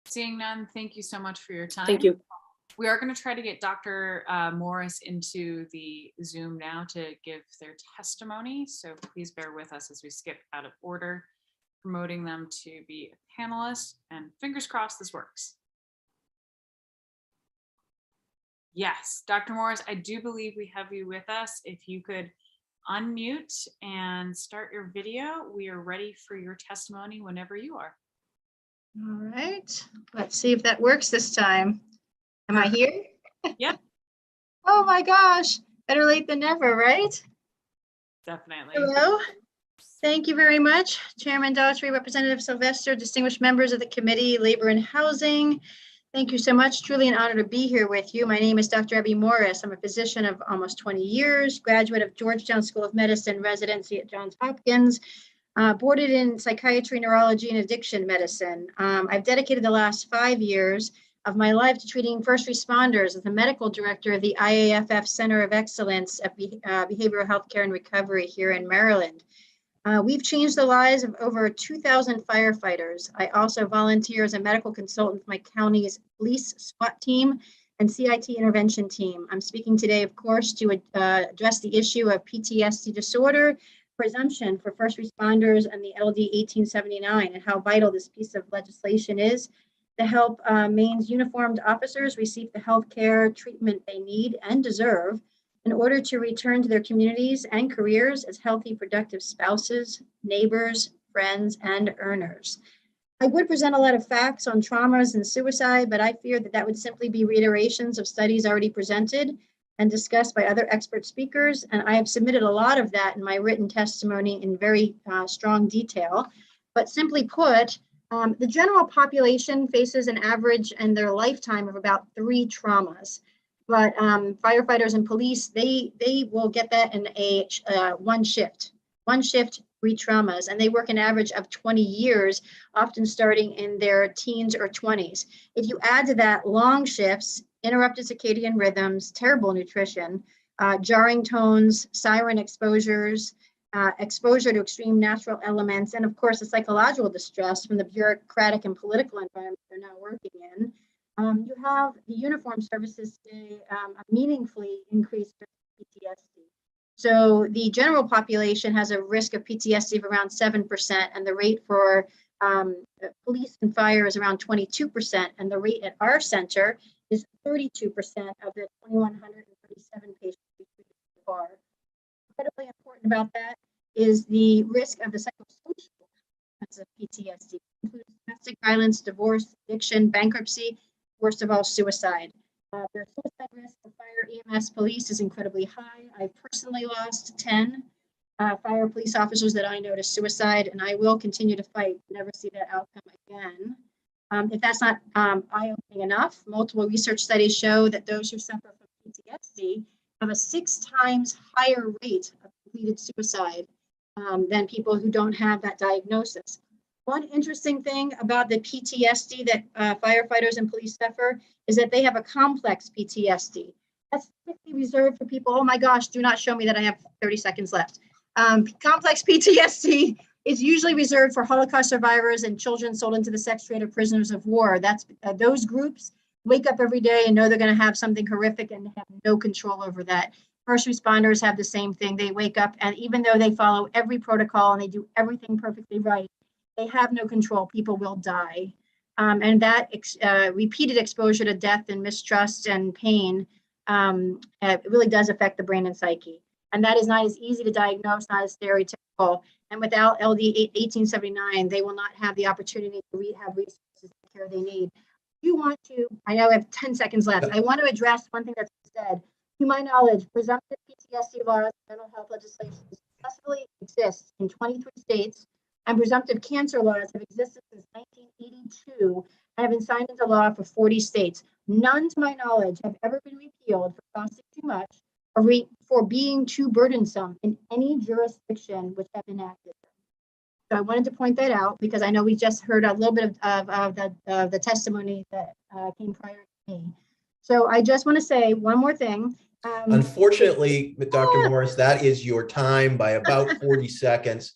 Seeing none, thank you so much for your time. Thank you. We are going to try to get Dr. Morris into the Zoom now to give their testimony. So please bear with us as we skip out of order, promoting them to be a panelist, and fingers crossed this works. Yes, Dr. Morris, I do believe we have you with us. If you could unmute and start your video, we are ready for your testimony whenever you are. All right, let's see if that works this time. Am I here? Yep. Oh my gosh, better late than never, right? Definitely. Hello. Thank you very much, Chairman Daughtry, Representative Sylvester, distinguished members of the Committee, Labor and Housing. Thank you so much. Truly an honor to be here with you. My name is Dr. Abby Morris. I'm a physician of almost 20 years, graduate of Georgetown School of Medicine, residency at Johns Hopkins, boarded in psychiatry, neurology, and addiction medicine. I've dedicated the last 5 years of my life to treating first responders as the medical director of the IAFF Center of Excellence of Behavioral Health Care and Recovery here in Maryland. We've changed the lives of over 2,000 firefighters. I also volunteer as a medical consultant with my county's police SWAT team and CIT intervention team. I'm speaking today, of course, to address the issue of PTSD disorder, presumption for first responders, and the LD 1879, and how vital this piece of legislation is to help Maine's uniformed officers receive the health care treatment they need and deserve in order to return to their communities and careers as healthy, productive spouses, neighbors, friends, and earners. I would present a lot of facts on traumas and suicide, but I fear that that would simply be reiterations of studies already presented and discussed by other expert speakers. And I have submitted a lot of that in my written testimony in very strong detail. But simply put, the general population faces an average in their lifetime of about 3 traumas. But firefighters and police, they will get that in one shift. 3 traumas, and they work an average of 20 years, often starting in their teens or 20s. If you add to that long shifts, interrupted circadian rhythms, terrible nutrition, jarring tones, siren exposures, exposure to extreme natural elements, and of course, the psychological distress from the bureaucratic and political environment they're now working in, you have the uniformed services say meaningfully increased PTSD. So the general population has a risk of PTSD of around 7%, and the rate for police and fire is around 22%, and the rate at our center is 32% of the 2,137 patients we treated so far. Incredibly important about that is the risk of the psychosocial consequences of PTSD, including domestic violence, divorce, addiction, bankruptcy, worst of all, suicide. The suicide risk of fire, EMS, police is incredibly high. I personally lost 10 fire police officers that I know to suicide, and I will continue to fight to never see that outcome again. If that's not eye-opening enough, multiple research studies show that those who suffer from PTSD have a 6 times higher rate of completed suicide than people who don't have that diagnosis. One interesting thing about the PTSD that firefighters and police suffer is that they have a complex PTSD. That's typically reserved for people, oh my gosh, do not show me that I have 30 seconds left. Complex PTSD is usually reserved for Holocaust survivors and children sold into the sex trade of prisoners of war. That's those groups wake up every day and know they're going to have something horrific and have no control over that. First responders have the same thing. They wake up, and even though they follow every protocol and they do everything perfectly right, they have no control. People will die. And that repeated exposure to death and mistrust and pain it really does affect the brain and psyche. And that is not as easy to diagnose, not as stereotypical. And without LD 1879, they will not have the opportunity to have resources and care they need. You want to, I know I have 10 seconds left. I want to address one thing that's said. To my knowledge, presumptive PTSD laws and mental health legislation successfully exists in 23 states, and presumptive cancer laws have existed since 1982 and have been signed into law for 40 states. None, to my knowledge, have ever been repealed for costing too much or for being too burdensome in any jurisdiction which have enacted them. So I wanted to point that out because I know we just heard a little bit of the testimony that came prior to me. So I just want to say one more thing. Unfortunately, Dr. Morris, that is your time by about 40 seconds.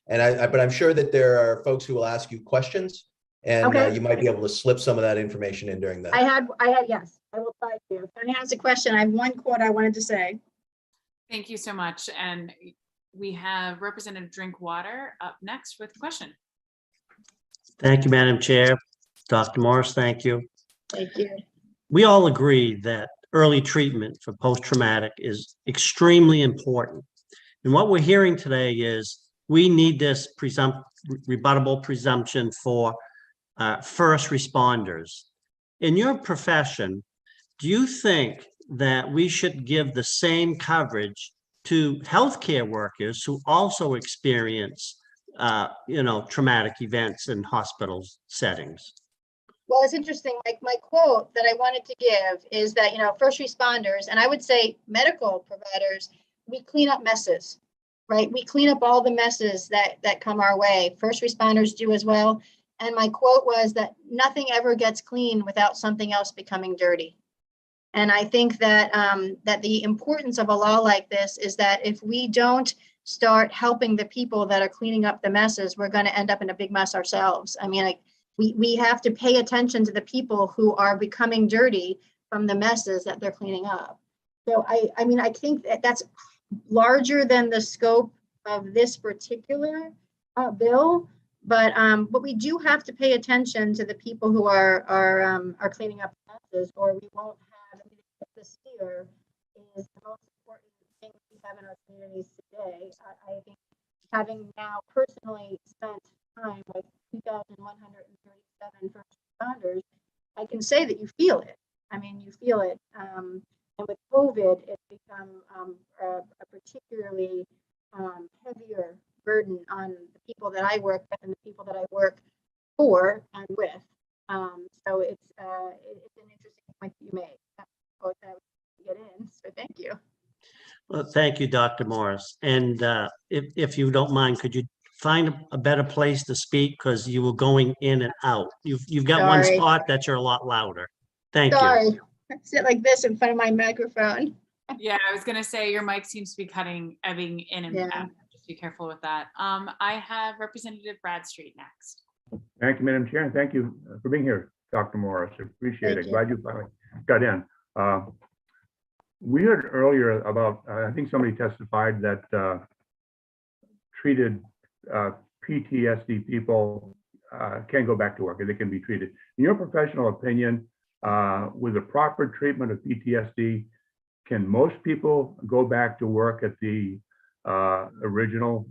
And but I'm sure that there are folks who will ask you questions, and Okay. you might be able to slip some of that information in during that. I had, yes, I will try to. Can I ask a question? I have one quote I wanted to say. Thank you so much. And we have Representative Drinkwater up next with a question. Thank you, Madam Chair. Dr. Morris, thank you. Thank you. We all agree that early treatment for post-traumatic is extremely important. And what we're hearing today is we need this rebuttable presumption for first responders. In your profession, do you think that we should give the same coverage to healthcare workers who also experience, traumatic events in hospital settings? Well, it's interesting. Like my quote that I wanted to give is that, first responders, and I would say medical providers, we clean up messes, right? We clean up all the messes that come our way. First responders do as well. And my quote was that nothing ever gets clean without something else becoming dirty. And I think that that the importance of a law like this is that if we don't start helping the people that are cleaning up the messes, we're going to end up in a big mess ourselves. I mean, we have to pay attention to the people who are becoming dirty from the messes that they're cleaning up. So I think that's larger than the scope of this particular bill, but we do have to pay attention to the people who are cleaning up messes, or we won't have. This here is the most important thing we have in our communities today. I think having now personally spent time with 2,137 first responders, I can say that you feel it. I mean, you feel it. And with COVID, it's become a particularly heavier burden on the people that I work with and the people that I work for and with. So it's an interesting point that you made. Both that we get in. So thank you. Well, thank you, Dr. Morris. And if you don't mind, could you find a better place to speak, because you were going in and out. You've got one Sorry. spot that you're a lot louder. Thank you. Sorry. I sit like this in front of my microphone. Yeah, I was gonna say your mic seems to be ebbing in and out. Just be careful with that. I have Representative Bradstreet next. Thank you, Madam Chair, and thank you for being here, Dr. Morris. I appreciate it. you. Glad you finally got in. We heard earlier about, I think somebody testified that treated PTSD people can go back to work and they can be treated. In your professional opinion, with the proper treatment of PTSD, can most people go back to work at the original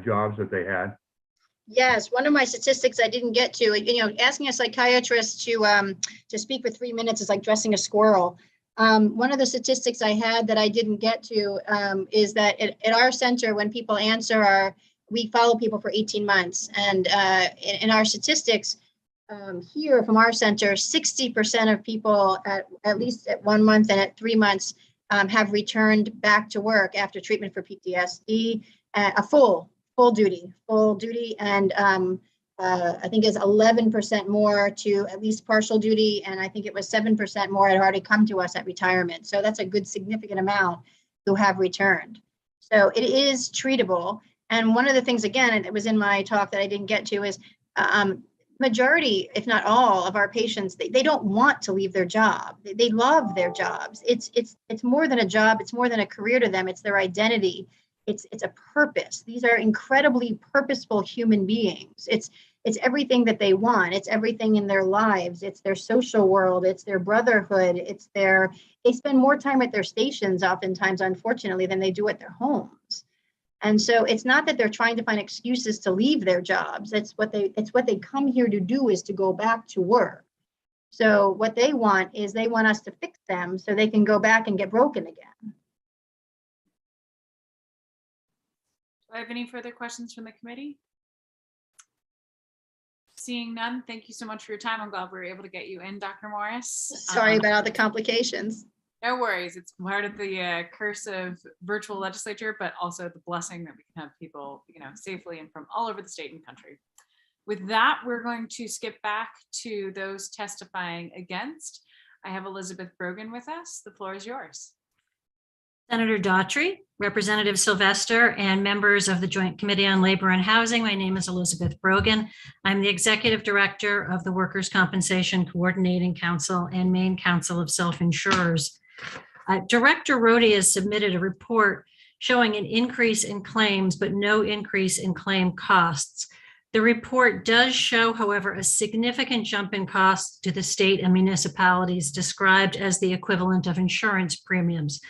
jobs that they had? Yes, one of my statistics I didn't get to, asking a psychiatrist to speak for 3 minutes is like dressing a squirrel. One of the statistics I had that I didn't get to is that at our center, when people answer we follow people for 18 months. And in our statistics here from our center, 60% of people at least at 1 month and at 3 months have returned back to work after treatment for PTSD, a full duty. And I think it's 11% more to at least partial duty. And I think it was 7% more had already come to us at retirement. So that's a good significant amount who have returned. So it is treatable. And one of the things, again, and it was in my talk that I didn't get to, is majority, if not all, of our patients, they don't want to leave their job. They love their jobs. It's more than a job. It's more than a career to them. It's their identity. It's a purpose. These are incredibly purposeful human beings. It's everything that they want. It's everything in their lives. It's their social world. It's their brotherhood. They spend more time at their stations oftentimes, unfortunately, than they do at their homes. And so it's not that they're trying to find excuses to leave their jobs. It's what they come here to do, is to go back to work. So what they want is they want us to fix them so they can go back and get broken again. Do I have any further questions from the committee? Seeing none, thank you so much for your time. I'm glad we were able to get you in, Dr. Morris. Sorry about all the complications. No worries. It's part of the curse of virtual legislature, but also the blessing that we can have people, safely and from all over the state and country. With that, we're going to skip back to those testifying against. I have Elizabeth Brogan with us. The floor is yours. Senator Daughtry, Representative Sylvester, and members of the Joint Committee on Labor and Housing. My name is Elizabeth Brogan. I'm the Executive Director of the Workers' Compensation Coordinating Council and Maine Council of Self-Insurers. Director Rohde has submitted a report showing an increase in claims, but no increase in claim costs. The report does show, however, a significant jump in costs to the state and municipalities, described as the equivalent of insurance premiums.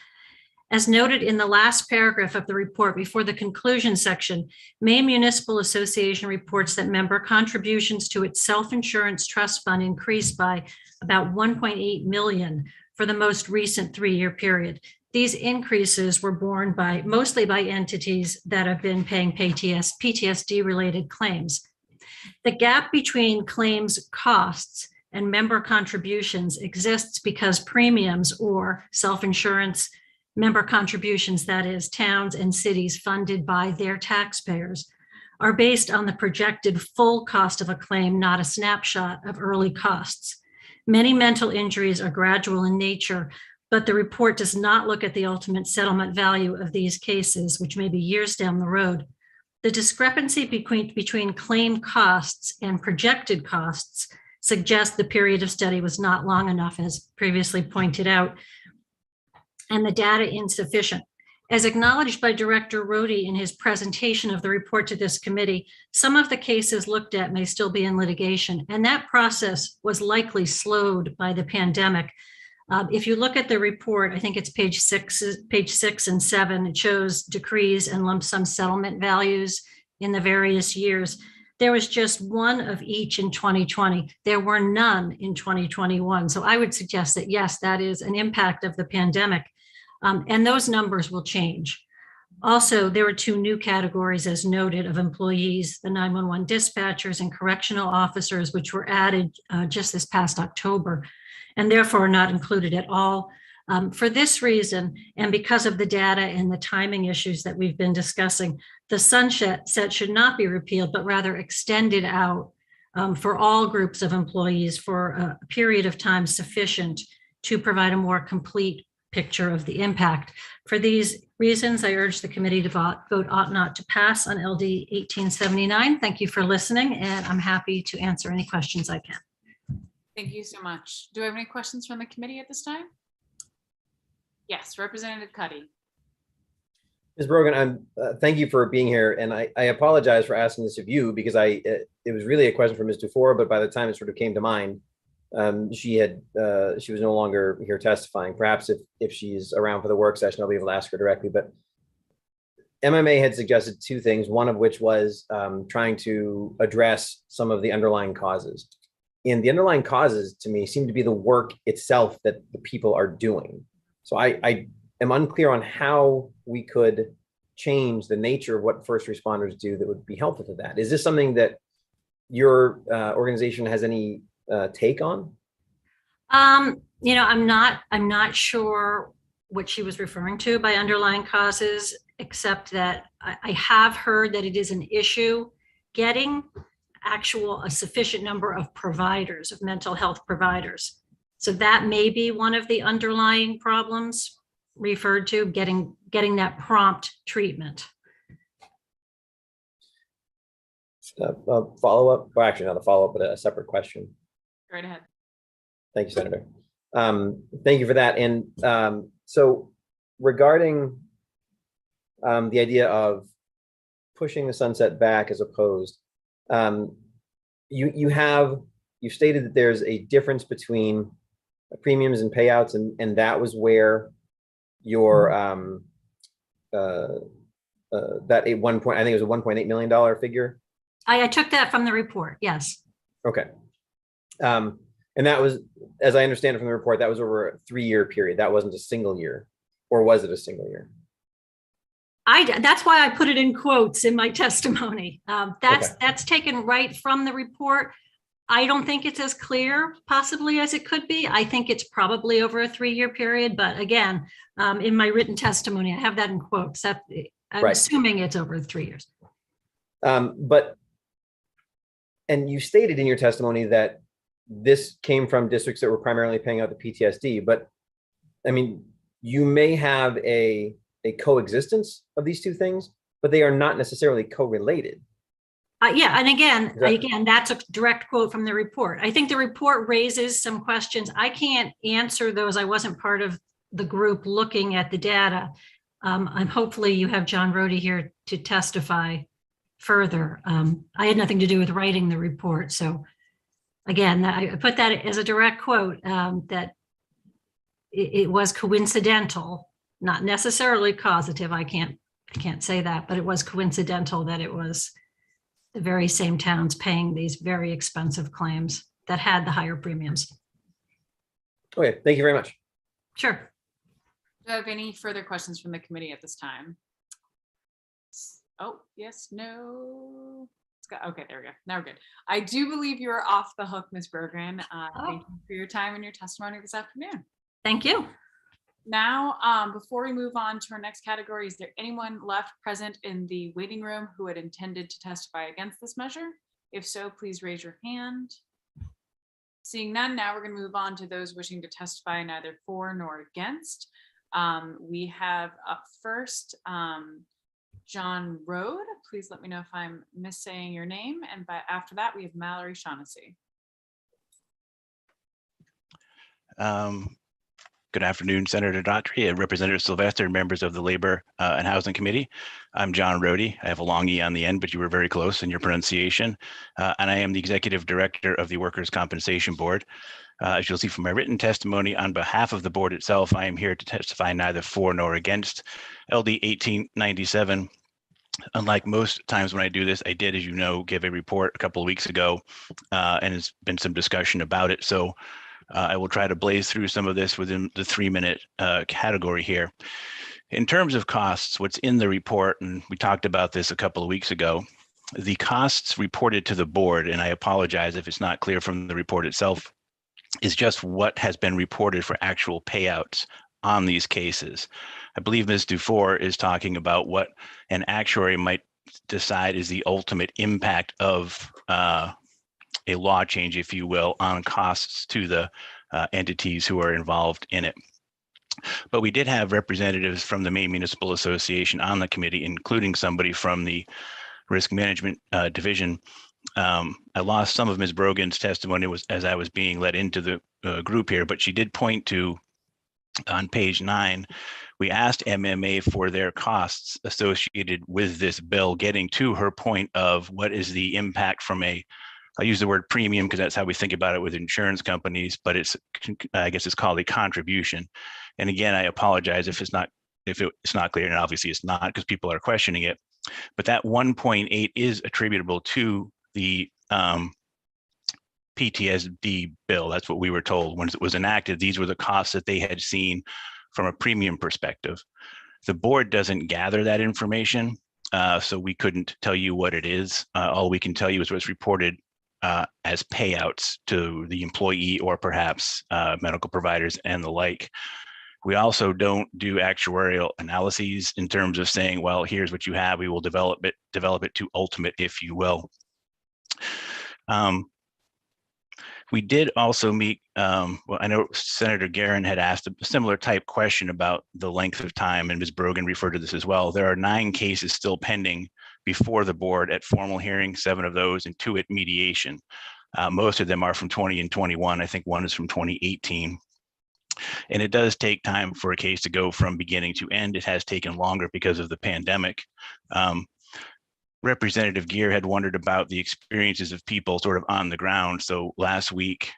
As noted in the last paragraph of the report before the conclusion section, Maine Municipal Association reports that member contributions to its self-insurance trust fund increased by about 1.8 million for the most recent 3-year period. These increases were borne mostly by entities that have been paying PTSD-related claims. The gap between claims costs and member contributions exists because premiums, or self-insurance member contributions, that is, towns and cities funded by their taxpayers, are based on the projected full cost of a claim, not a snapshot of early costs. Many mental injuries are gradual in nature, but the report does not look at the ultimate settlement value of these cases, which may be years down the road. The discrepancy between claim costs and projected costs suggests the period of study was not long enough, as previously pointed out, and the data insufficient. As acknowledged by Director Rohde in his presentation of the report to this committee, some of the cases looked at may still be in litigation, and that process was likely slowed by the pandemic. If you look at the report, I think it's page 6 and 7, it shows decrees and lump sum settlement values in the various years. There was just one of each in 2020. There were none in 2021. So I would suggest that, yes, that is an impact of the pandemic. And those numbers will change. Also, there were 2 new categories, as noted, of employees, the 911 dispatchers and correctional officers, which were added just this past October, and therefore are not included at all. For this reason, and because of the data and the timing issues that we've been discussing, the sunset should not be repealed, but rather extended out for all groups of employees for a period of time sufficient to provide a more complete picture of the impact. For these reasons, I urge the committee to vote ought not to pass on LD 1879. Thank you for listening, and I'm happy to answer any questions I can. Thank you so much. Do I have any questions from the committee at this time? Yes, Representative Cuddy. Ms. Brogan, thank you for being here, and I apologize for asking this of you because it was really a question for Ms. Dufour, but by the time it sort of came to mind, she was no longer here testifying. Perhaps if she's around for the work session, I'll be able to ask her directly. But MMA had suggested 2 things, one of which was trying to address some of the underlying causes. And the underlying causes, to me, seem to be the work itself that the people are doing. So I am unclear on how we could change the nature of what first responders do that would be helpful to that. Is this something that your organization has any take on? You know, I'm not sure what she was referring to by underlying causes, except that I have heard that it is an issue getting a sufficient number of providers, of mental health providers. So that may be one of the underlying problems referred to, getting that prompt treatment. Follow-up, or actually not a follow-up, but a separate question. Right ahead. Thank you, Senator. Thank you for that. And so regarding the idea of pushing the sunset back as opposed, you stated that there's a difference between premiums and payouts, and that was where your that at one point, I think it was a $1.8 million figure. I took that from the report. Yes. Okay. And that was, as I understand it from the report, that was over a 3-year period. That wasn't a single year, or was it a single year? That's why I put it in quotes in my testimony. That's taken right from the report. I don't think it's as clear possibly as it could be. I think it's probably over a 3-year period, but again, in my written testimony, I have that in quotes. I'm assuming it's over 3 years. And you stated in your testimony that this came from districts that were primarily paying out the PTSD, but I mean, you may have a coexistence of these 2 things, but they are not necessarily correlated. Yeah, and again, that's a direct quote from the report. I think the report raises some questions. I can't answer those. I wasn't part of the group looking at the data. Hopefully you have John Rhodey here to testify further. I had nothing to do with writing the report. So again, I put that as a direct quote, that it was coincidental, not necessarily causative. I can't say that, but it was coincidental that it was the very same towns paying these very expensive claims that had the higher premiums. Okay, thank you very much. Sure. Do I have any further questions from the committee at this time? Oh, yes, no. Okay, there we go. Now we're good. I do believe you are off the hook, Ms. Brogan. Thank you for your time and your testimony this afternoon. Thank you. Now, before we move on to our next category, is there anyone left present in the waiting room who had intended to testify against this measure? If so, please raise your hand. Seeing none, now we're going to move on to those wishing to testify neither for nor against. We have up first, John Rode. Please let me know if I'm missaying your name. And after that, we have Mallory Shaughnessy. Good afternoon, Senator Daughtry and Representative Sylvester and members of the Labor and Housing Committee. I'm John Rohde. I have a long E on the end, but you were very close in your pronunciation. And I am the Executive Director of the Workers' Compensation Board. As you'll see from my written testimony on behalf of the board itself, I am here to testify neither for nor against LD 1897. Unlike most times when I do this, I did, as you know, give a report a couple of weeks ago, and there's been some discussion about it. So I will try to blaze through some of this within the 3-minute category here. In terms of costs, what's in the report, and we talked about this a couple of weeks ago, the costs reported to the board, and I apologize if it's not clear from the report itself, is just what has been reported for actual payouts on these cases. I believe Ms. Dufour is talking about what an actuary might decide is the ultimate impact of a law change, if you will, on costs to the entities who are involved in it. But we did have representatives from the Maine Municipal Association on the committee, including somebody from the Risk Management Division. I lost some of Ms. Brogan's testimony as I was being led into the group here, but she did point to, on page 9, we asked MMA for their costs associated with this bill, getting to her point of what is the impact from I'll use the word premium because that's how we think about it with insurance companies, but I guess it's called a contribution. And again, I apologize if it's not clear, and obviously it's not because people are questioning it, but that 1.8 is attributable to the PTSD bill. That's what we were told when it was enacted. These were the costs that they had seen from a premium perspective. The board doesn't gather that information, so we couldn't tell you what it is. All we can tell you is what's reported as payouts to the employee or perhaps medical providers and the like. We also don't do actuarial analyses in terms of saying, well, here's what you have, we will develop it to ultimate, if you will. We did also meet, well, I know Senator Guerin had asked a similar type question about the length of time, and Ms. Brogan referred to this as well. There are 9 cases still pending before the board at formal hearing, 7 of those, and 2 at mediation. Most of them are from 20 and 21. I think 1 is from 2018. And it does take time for a case to go from beginning to end. It has taken longer because of the pandemic. Representative Gear had wondered about the experiences of people sort of on the ground. So last week,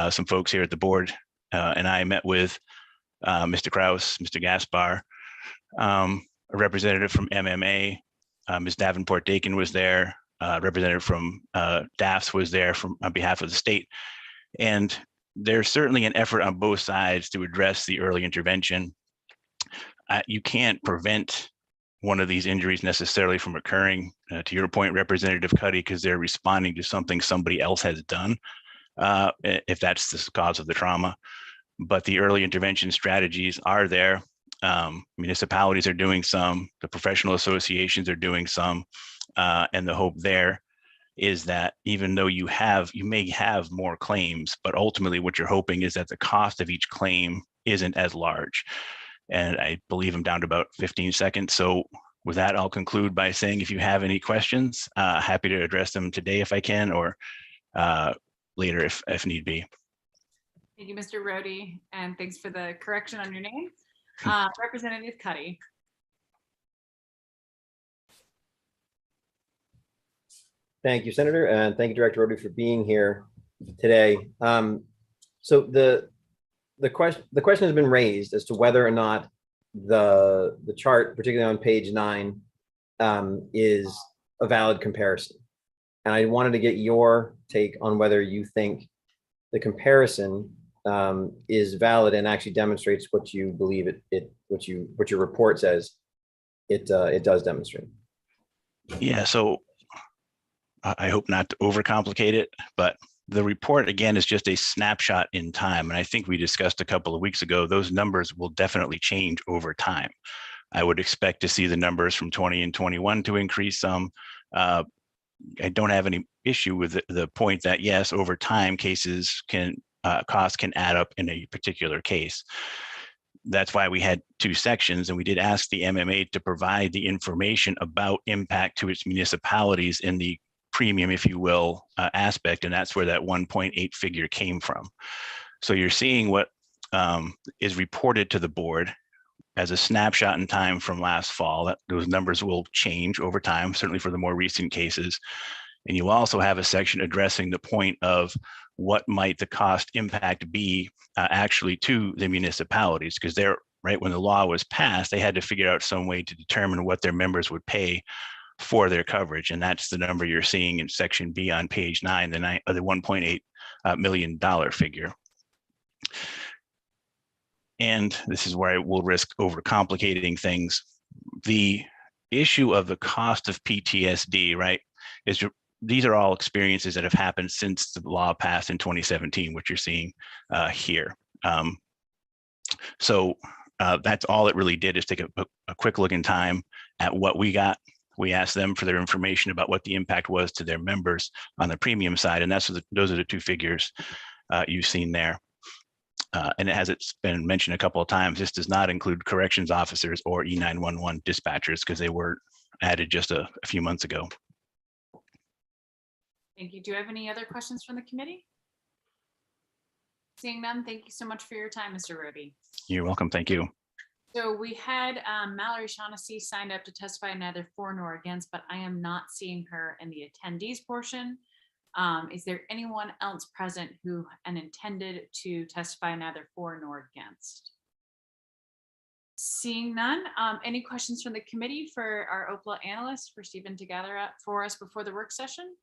some folks here at the board and I met with Mr. Kraus, Mr. Gaspar, a representative from MMA, Ms. Davenport-Dakin was there, a representative from DAFS was there on behalf of the state. And there's certainly an effort on both sides to address the early intervention. You can't prevent one of these injuries necessarily from occurring, to your point, Representative Cuddy, because they're responding to something somebody else has done, if that's the cause of the trauma. But the early intervention strategies are there. Municipalities are doing some, the professional associations are doing some, and the hope there is that even though you may have more claims, but ultimately what you're hoping is that the cost of each claim isn't as large. And I believe I'm down to about 15 seconds. So with that, I'll conclude by saying if you have any questions, happy to address them today if I can, or later if need be. Thank you, Mr. Rohde, and thanks for the correction on your name. Representative Cuddy. Thank you, Senator, and thank you, Director Rohde, for being here today. So the question has been raised as to whether or not the chart, particularly on page 9, is a valid comparison. And I wanted to get your take on whether you think the comparison is valid and actually demonstrates what you believe what your report says it does demonstrate. Yeah, so I hope not to overcomplicate it, but the report, again, is just a snapshot in time. And I think we discussed a couple of weeks ago, those numbers will definitely change over time. I would expect to see the numbers from 20 and 21 to increase some. I don't have any issue with the point that, yes, over time, costs can add up in a particular case. That's why we had 2 sections, and we did ask the MMA to provide the information about impact to its municipalities in the premium, if you will, aspect, and that's where that 1.8 figure came from. So you're seeing what is reported to the board as a snapshot in time from last fall. That those numbers will change over time, certainly for the more recent cases. And you also have a section addressing the point of what might the cost impact be actually to the municipalities, because they're right when the law was passed, they had to figure out some way to determine what their members would pay for their coverage. And that's the number you're seeing in section B on page 9, the $1.8 million figure. And this is where I will risk overcomplicating things. The issue of the cost of PTSD, right, is these are all experiences that have happened since the law passed in 2017, which you're seeing here. So that's all it really did, is take a quick look in time at what we got. We asked them for their information about what the impact was to their members on the premium side. And those are the two figures you've seen there. And it's been mentioned a couple of times, this does not include corrections officers or E911 dispatchers, because they were added just a few months ago. Thank you. Do you have any other questions from the committee? Seeing none, thank you so much for your time, Mr. Roby. You're welcome. Thank you. So we had Mallory Shaughnessy signed up to testify neither for nor against, but I am not seeing her in the attendees portion. Is there anyone else present who intended to testify neither for nor against? Seeing none, any questions from the committee for our OPLA analyst for Stephen to gather up for us before the work session?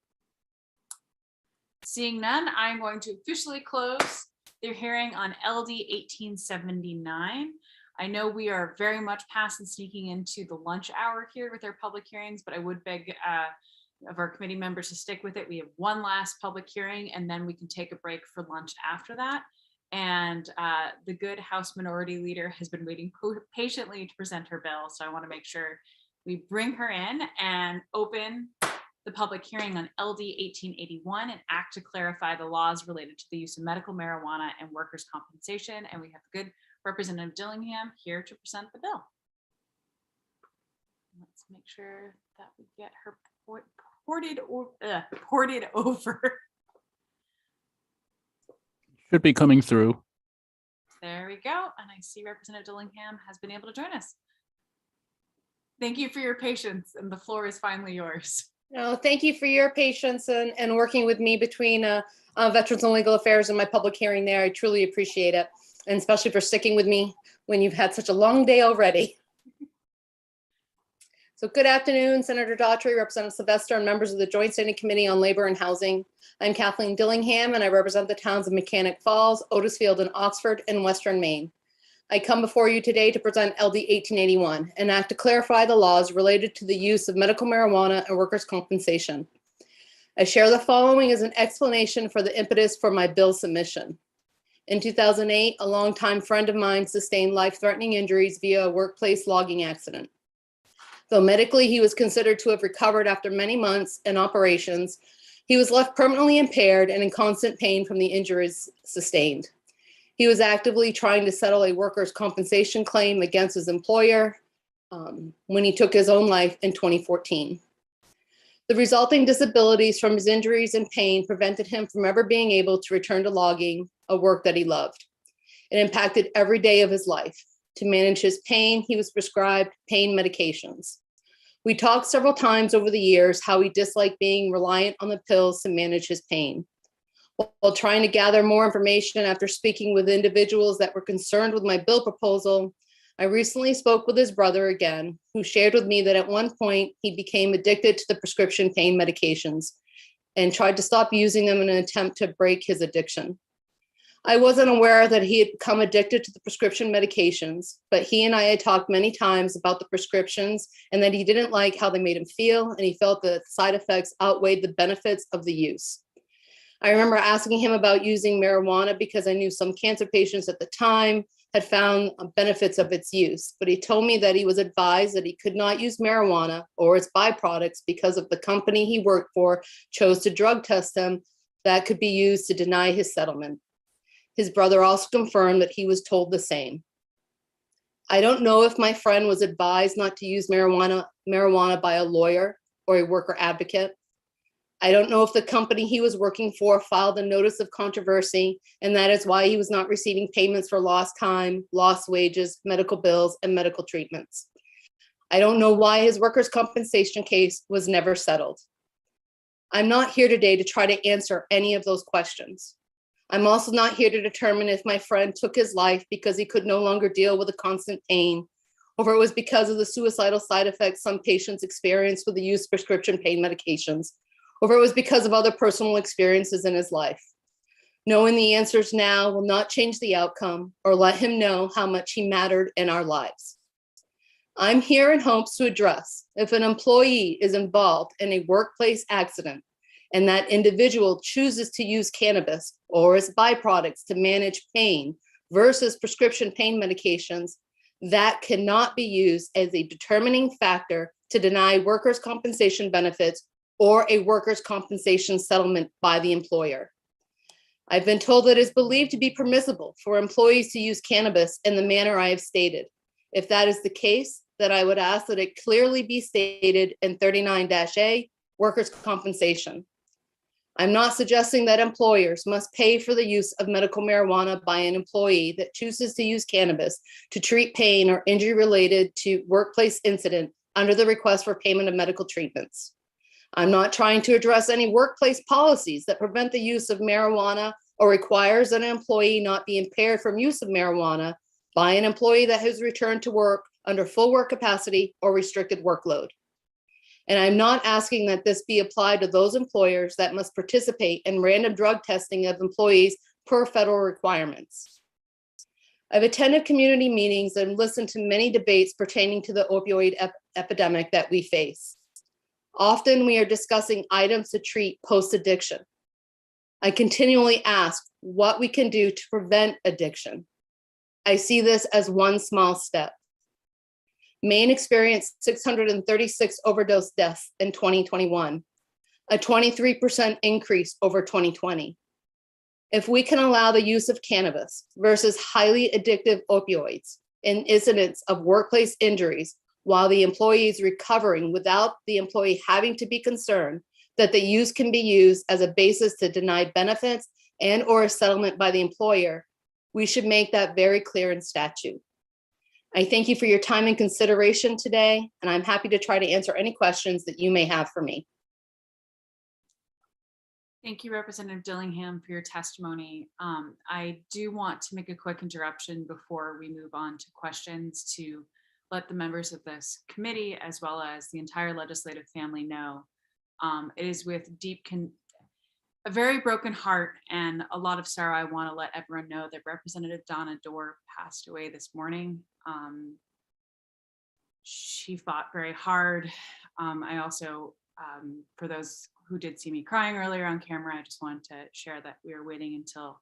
Seeing none, I'm going to officially close the hearing on LD 1879. I know we are very much past and sneaking into the lunch hour here with our public hearings, but I would beg of our committee members to stick with it. We have one last public hearing and then we can take a break for lunch after that. And the good House Minority Leader has been waiting patiently to present her bill. So I want to make sure we bring her in and open the public hearing on LD 1881, an act to clarify the laws related to the use of medical marijuana and workers' compensation. And we have good Representative Dillingham here to present the bill. Let's make sure that we get her ported over. Should be coming through. There we go. And I see Representative Dillingham has been able to join us. Thank you for your patience, and the floor is finally yours. No, thank you for your patience and working with me between Veterans and Legal Affairs and my public hearing there. I truly appreciate it, and especially for sticking with me when you've had such a long day already. So good afternoon, Senator Daughtry, Representative Sylvester, and members of the Joint Standing Committee on Labor and Housing. I'm Kathleen Dillingham, and I represent the towns of Mechanic Falls, Otisfield, and Oxford in Western Maine. I come before you today to present LD 1881, an act to clarify the laws related to the use of medical marijuana and workers' compensation. I share the following as an explanation for the impetus for my bill submission. In 2008, a longtime friend of mine sustained life-threatening injuries via a workplace logging accident. Though medically he was considered to have recovered after many months and operations, he was left permanently impaired and in constant pain from the injuries sustained. He was actively trying to settle a workers' compensation claim against his employer when he took his own life in 2014. The resulting disabilities from his injuries and pain prevented him from ever being able to return to logging, a work that he loved. It impacted every day of his life. To manage his pain, he was prescribed pain medications. We talked several times over the years how he disliked being reliant on the pills to manage his pain. While trying to gather more information after speaking with individuals that were concerned with my bill proposal, I recently spoke with his brother again, who shared with me that at one point he became addicted to the prescription pain medications and tried to stop using them in an attempt to break his addiction. I wasn't aware that he had become addicted to the prescription medications, but he and I had talked many times about the prescriptions and that he didn't like how they made him feel, and he felt that the side effects outweighed the benefits of the use. I remember asking him about using marijuana because I knew some cancer patients at the time had found benefits of its use, but he told me that he was advised that he could not use marijuana or its byproducts because of the company he worked for chose to drug test him that could be used to deny his settlement. His brother also confirmed that he was told the same. I don't know if my friend was advised not to use marijuana by a lawyer or a worker advocate. I don't know if the company he was working for filed a notice of controversy, and that is why he was not receiving payments for lost time, lost wages, medical bills, and medical treatments. I don't know why his workers' compensation case was never settled. I'm not here today to try to answer any of those questions. I'm also not here to determine if my friend took his life because he could no longer deal with the constant pain, or if it was because of the suicidal side effects some patients experience with the use of prescription pain medications, or if it was because of other personal experiences in his life. Knowing the answers now will not change the outcome or let him know how much he mattered in our lives. I'm here in hopes to address if an employee is involved in a workplace accident and that individual chooses to use cannabis or its byproducts to manage pain versus prescription pain medications, that cannot be used as a determining factor to deny workers' compensation benefits or a workers' compensation settlement by the employer. I've been told that it is believed to be permissible for employees to use cannabis in the manner I have stated. If that is the case, then I would ask that it clearly be stated in 39-A, workers' compensation. I'm not suggesting that employers must pay for the use of medical marijuana by an employee that chooses to use cannabis to treat pain or injury related to workplace incident under the request for payment of medical treatments. I'm not trying to address any workplace policies that prevent the use of marijuana or requires that an employee not be impaired from use of marijuana by an employee that has returned to work under full work capacity or restricted workload. And I'm not asking that this be applied to those employers that must participate in random drug testing of employees per federal requirements. I've attended community meetings and listened to many debates pertaining to the opioid epidemic that we face. Often we are discussing items to treat post-addiction. I continually ask what we can do to prevent addiction. I see this as one small step. Maine experienced 636 overdose deaths in 2021, a 23% increase over 2020. If we can allow the use of cannabis versus highly addictive opioids in incidents of workplace injuries while the employee is recovering without the employee having to be concerned that the use can be used as a basis to deny benefits and or a settlement by the employer, we should make that very clear in statute. I thank you for your time and consideration today, and I'm happy to try to answer any questions that you may have for me. Thank you, Representative Dillingham, for your testimony. I do want to make a quick interruption before we move on to questions to let the members of this committee, as well as the entire legislative family, know it is with a very broken heart and a lot of sorrow. I want to let everyone know that Representative Donna Dorr passed away this morning. She fought very hard. I also, for those who did see me crying earlier on camera, I just wanted to share that we are waiting until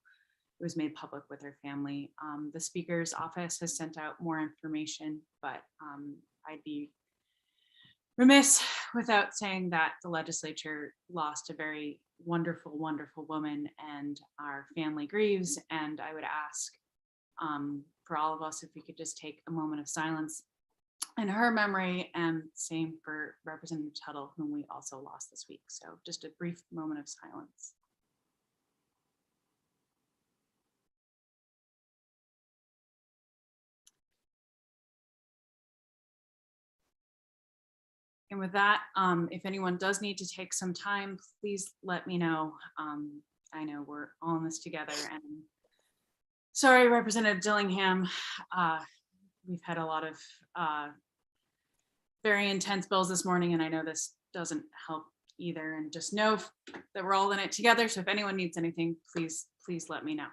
it was made public with her family. The Speaker's office has sent out more information, but I'd be remiss without saying that the legislature lost a very wonderful, wonderful woman, and our family grieves. And I would ask for all of us if we could just take a moment of silence in her memory, and same for Representative Tuttle, whom we also lost this week. So just a brief moment of silence. And with that, if anyone does need to take some time, please let me know. I know we're all in this together. And sorry, Representative Dillingham, we've had a lot of very intense bills this morning, and I know this doesn't help either. And just know that we're all in it together. So if anyone needs anything, please let me know.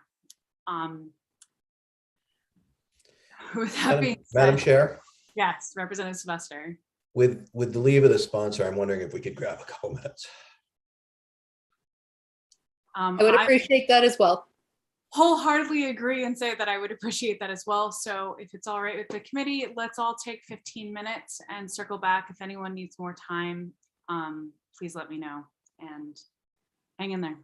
With that being said, Madam Chair, yes, Representative Sylvester. with the leave of the sponsor, I'm wondering if we could grab a couple minutes. I would appreciate that as well. Wholeheartedly agree and say that I would appreciate that as well. So if it's all right with the committee, let's all take 15 minutes and circle back. If anyone needs more time, please let me know, and hang in there.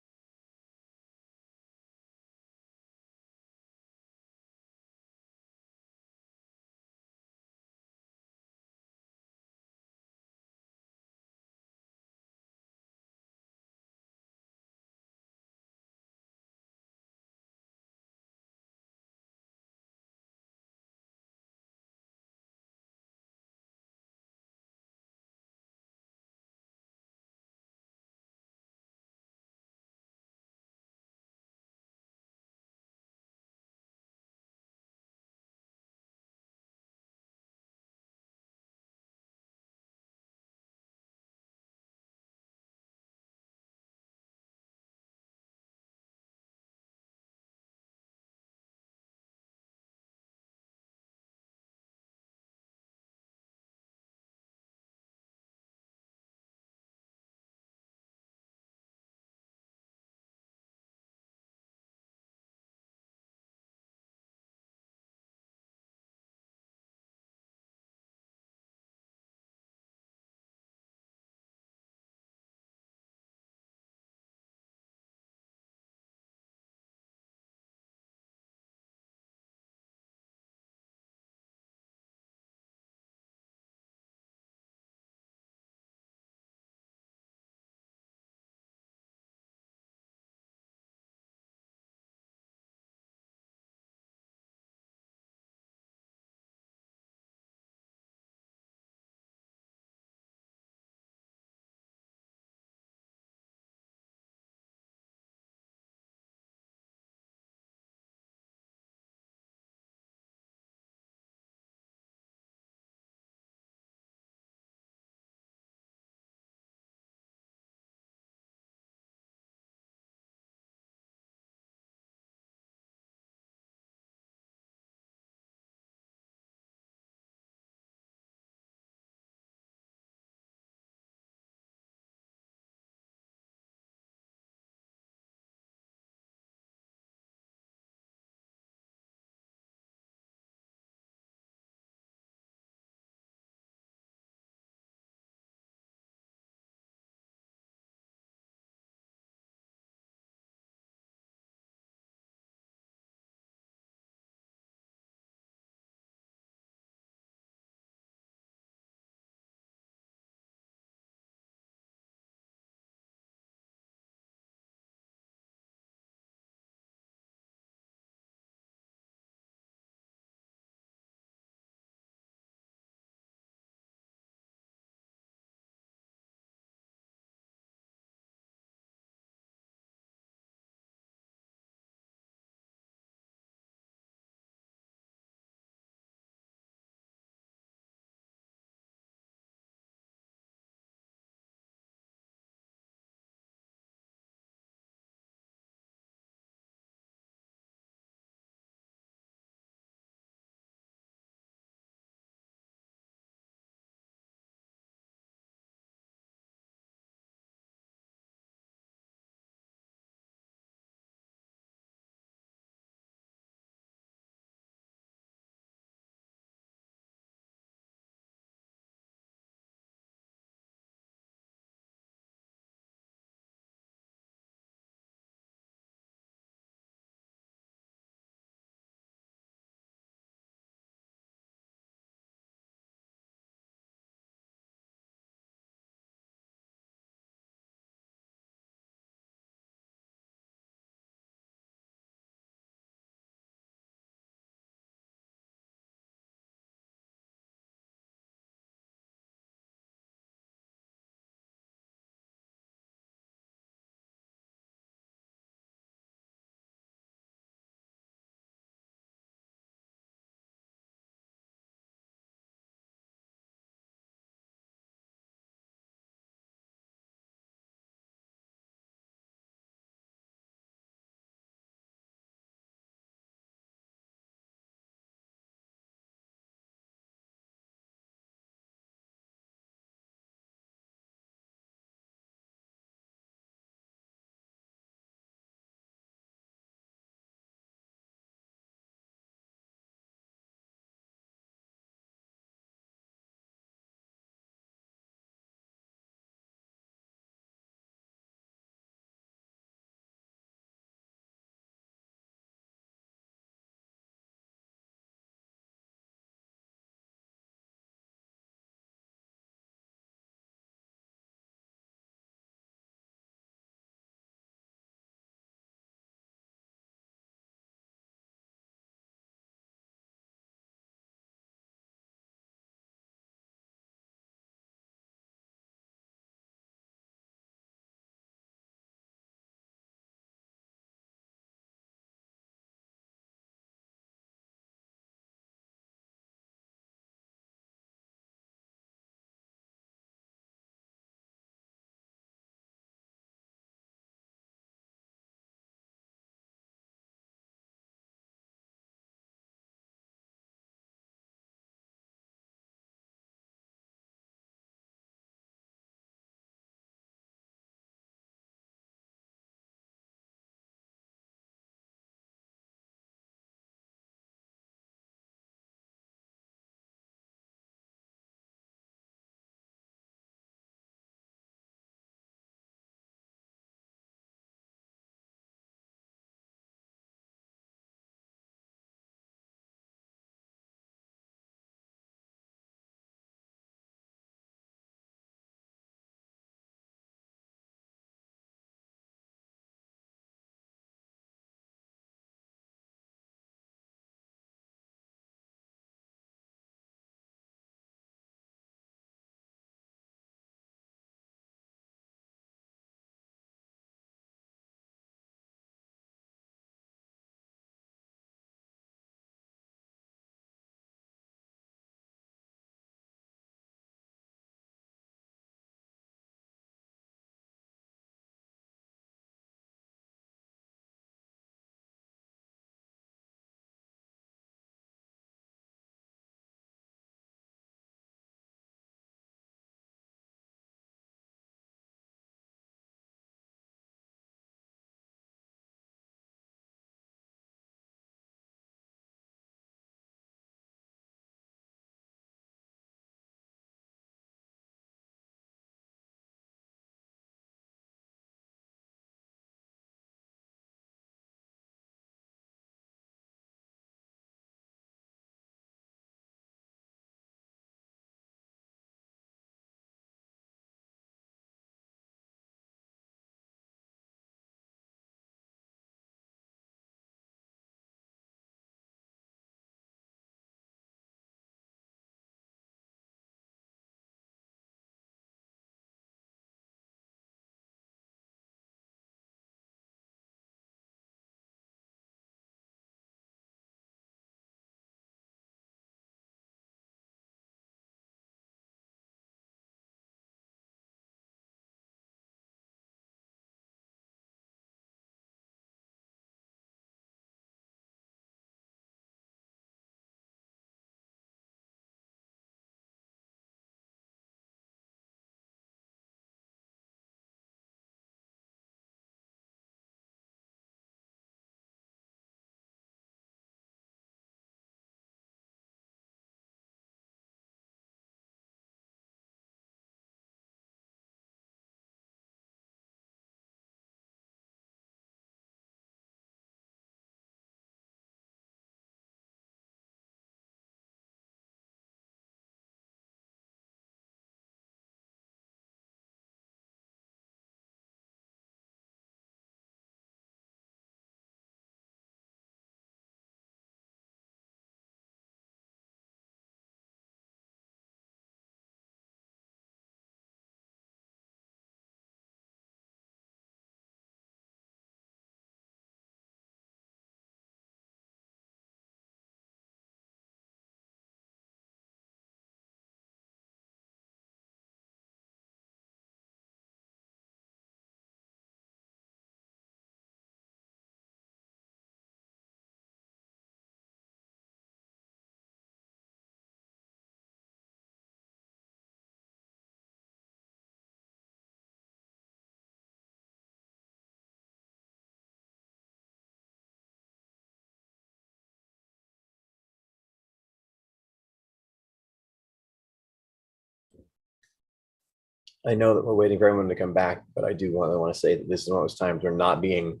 I know that we're waiting for everyone to come back, but I do want to say that this is one of those times where not being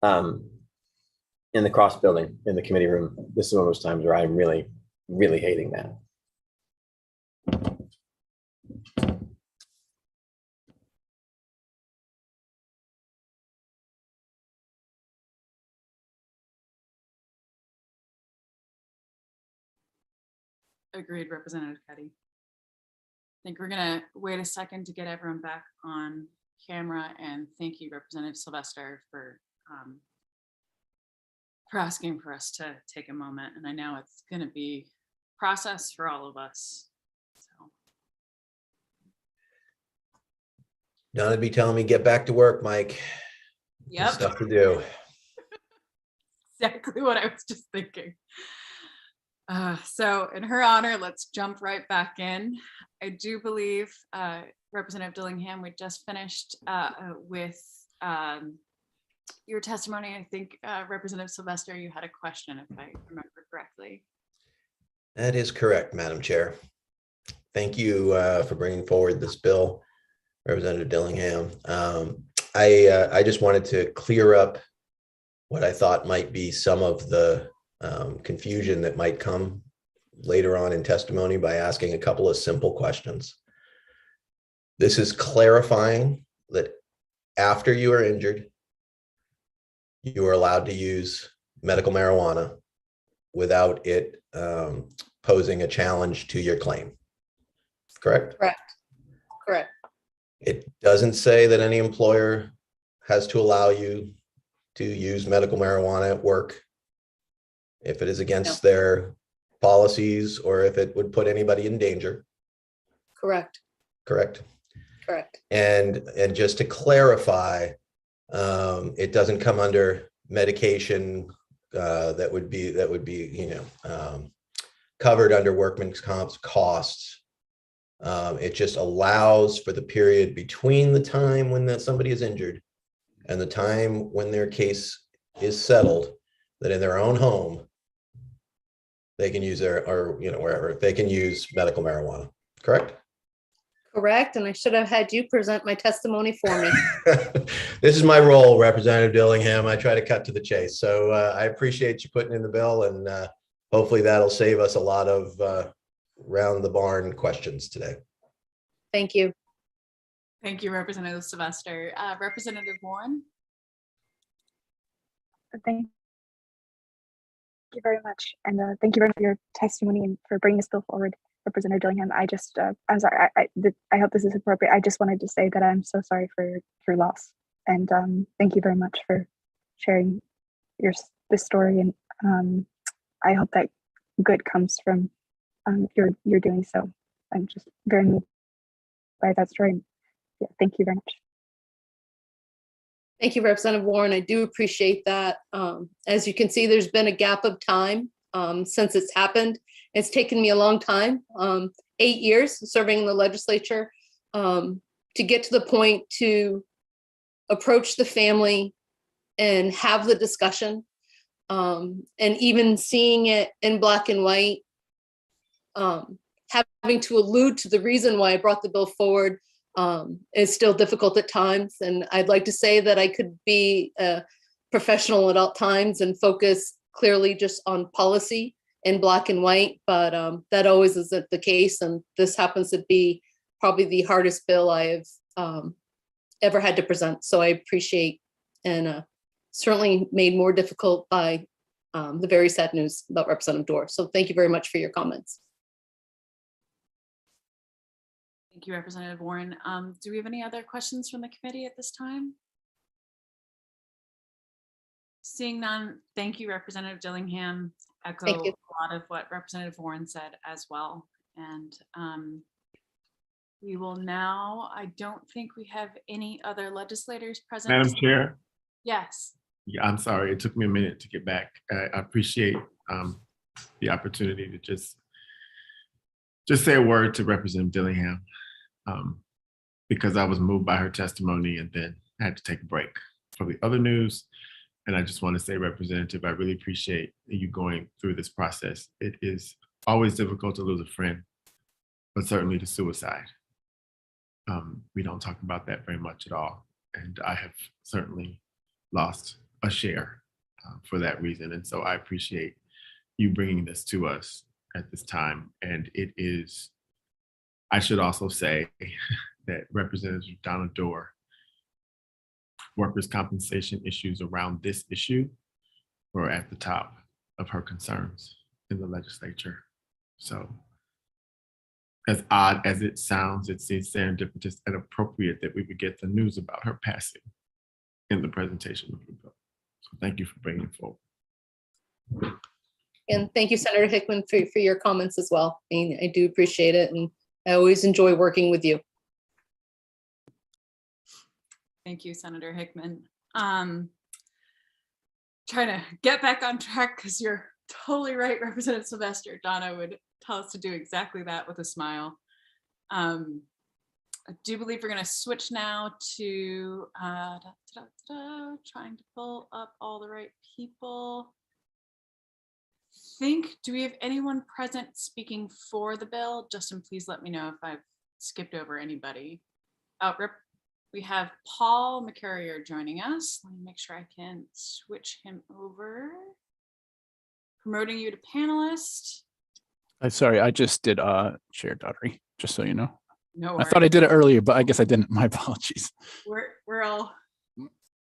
in the cross building in the committee room, this is one of those times where I'm really, really hating that. Agreed, Representative Cuddy. I think we're gonna wait a second to get everyone back on camera, and thank you, Representative Sylvester, for asking for us to take a moment. And I know it's gonna be a process for all of us. So Dona'd be telling me, get back to work, Mike. yep, There's stuff to do. exactly what I was just thinking. So in her honor, let's jump right back in. I do believe Representative Dillingham, we just finished with your testimony. I think Representative Sylvester, you had a question, if I remember correctly. That is correct, Madam Chair. Thank you for bringing forward this bill, Representative Dillingham. I just wanted to clear up what I thought might be some of the confusion that might come later on in testimony by asking a couple of simple questions. This is clarifying that after you are injured, you are allowed to use medical marijuana without it posing a challenge to your claim. Correct? Correct. Correct. It doesn't say that any employer has to allow you to use medical marijuana at work if it is against their policies or if it would put anybody in danger. Correct. Correct. Correct. And just to clarify, it doesn't come under medication that would be covered under workman's comp's costs. It just allows for the period between the time when somebody is injured and the time when their case is settled, that in their own home they can use wherever they can use medical marijuana. Correct? Correct. And I should have had you present my testimony for me. This is my role, Representative Dillingham. I try to cut to the chase. So I appreciate you putting in the bill, and hopefully that'll save us a lot of round the barn questions today. Thank you. Thank you, Representative Sylvester. Representative Warren. Thank you very much. And thank you very much for your testimony and for bringing this bill forward, Representative Dillingham. I'm sorry, I hope this is appropriate. I just wanted to say that I'm so sorry for your loss. And thank you very much for sharing this story. And I hope that good comes from your doing so. I'm just very moved by that story. And, yeah, thank you very much. Thank you, Representative Warren. I do appreciate that. As you can see, there's been a gap of time since it's happened. It's taken me a long time, 8 years serving in the legislature, to get to the point to approach the family and have the discussion, and even seeing it in black and white, having to allude to the reason why I brought the bill forward is still difficult at times. And I'd like to say that I could be a professional at all times and focus clearly just on policy in black and white, but that always isn't the case. And this happens to be probably the hardest bill I have ever had to present. So I appreciate, and certainly made more difficult by the very sad news about Representative Dorr. So thank you very much for your comments. Thank you, Representative Warren. Do we have any other questions from the committee at this time? Seeing none, thank you, Representative Dillingham. Echo a lot of what Representative Warren said as well. And we will now, I don't think we have any other legislators present. Madam Chair? Yes. Yeah, I'm sorry. It took me a minute to get back. I appreciate the opportunity to just say a word to Representative Dillingham, because I was moved by her testimony and then had to take a break for the other news. And I just want to say, Representative, I really appreciate you going through this process. It is always difficult to lose a friend, but certainly to suicide. We don't talk about that very much at all. And I have certainly lost a share for that reason. And so I appreciate you bringing this to us at this time. And it is, I should also say that Representative Donna Dorr, workers' compensation issues around this issue were at the top of her concerns in the legislature. So as odd as it sounds, it seems serendipitous and appropriate that we would get the news about her passing in the presentation of the bill. So thank you for bringing it forward. And thank you, Senator Hickman, for your comments as well. I mean, I do appreciate it, and I always enjoy working with you. Thank you, Senator Hickman. Trying to get back on track because you're totally right, Representative Sylvester. Donna would tell us to do exactly that with a smile. I do believe we're going to switch now to trying to pull up all the right people. Do we have anyone present speaking for the bill? Justin, please let me know if I've skipped over anybody. We have Paul McCarrier joining us. Let me make sure I can switch him over. Promoting you to panelist. Sorry, I just did Chair Daughtry, just so you know. No I thought I did it earlier, but I guess I didn't. My apologies. We're all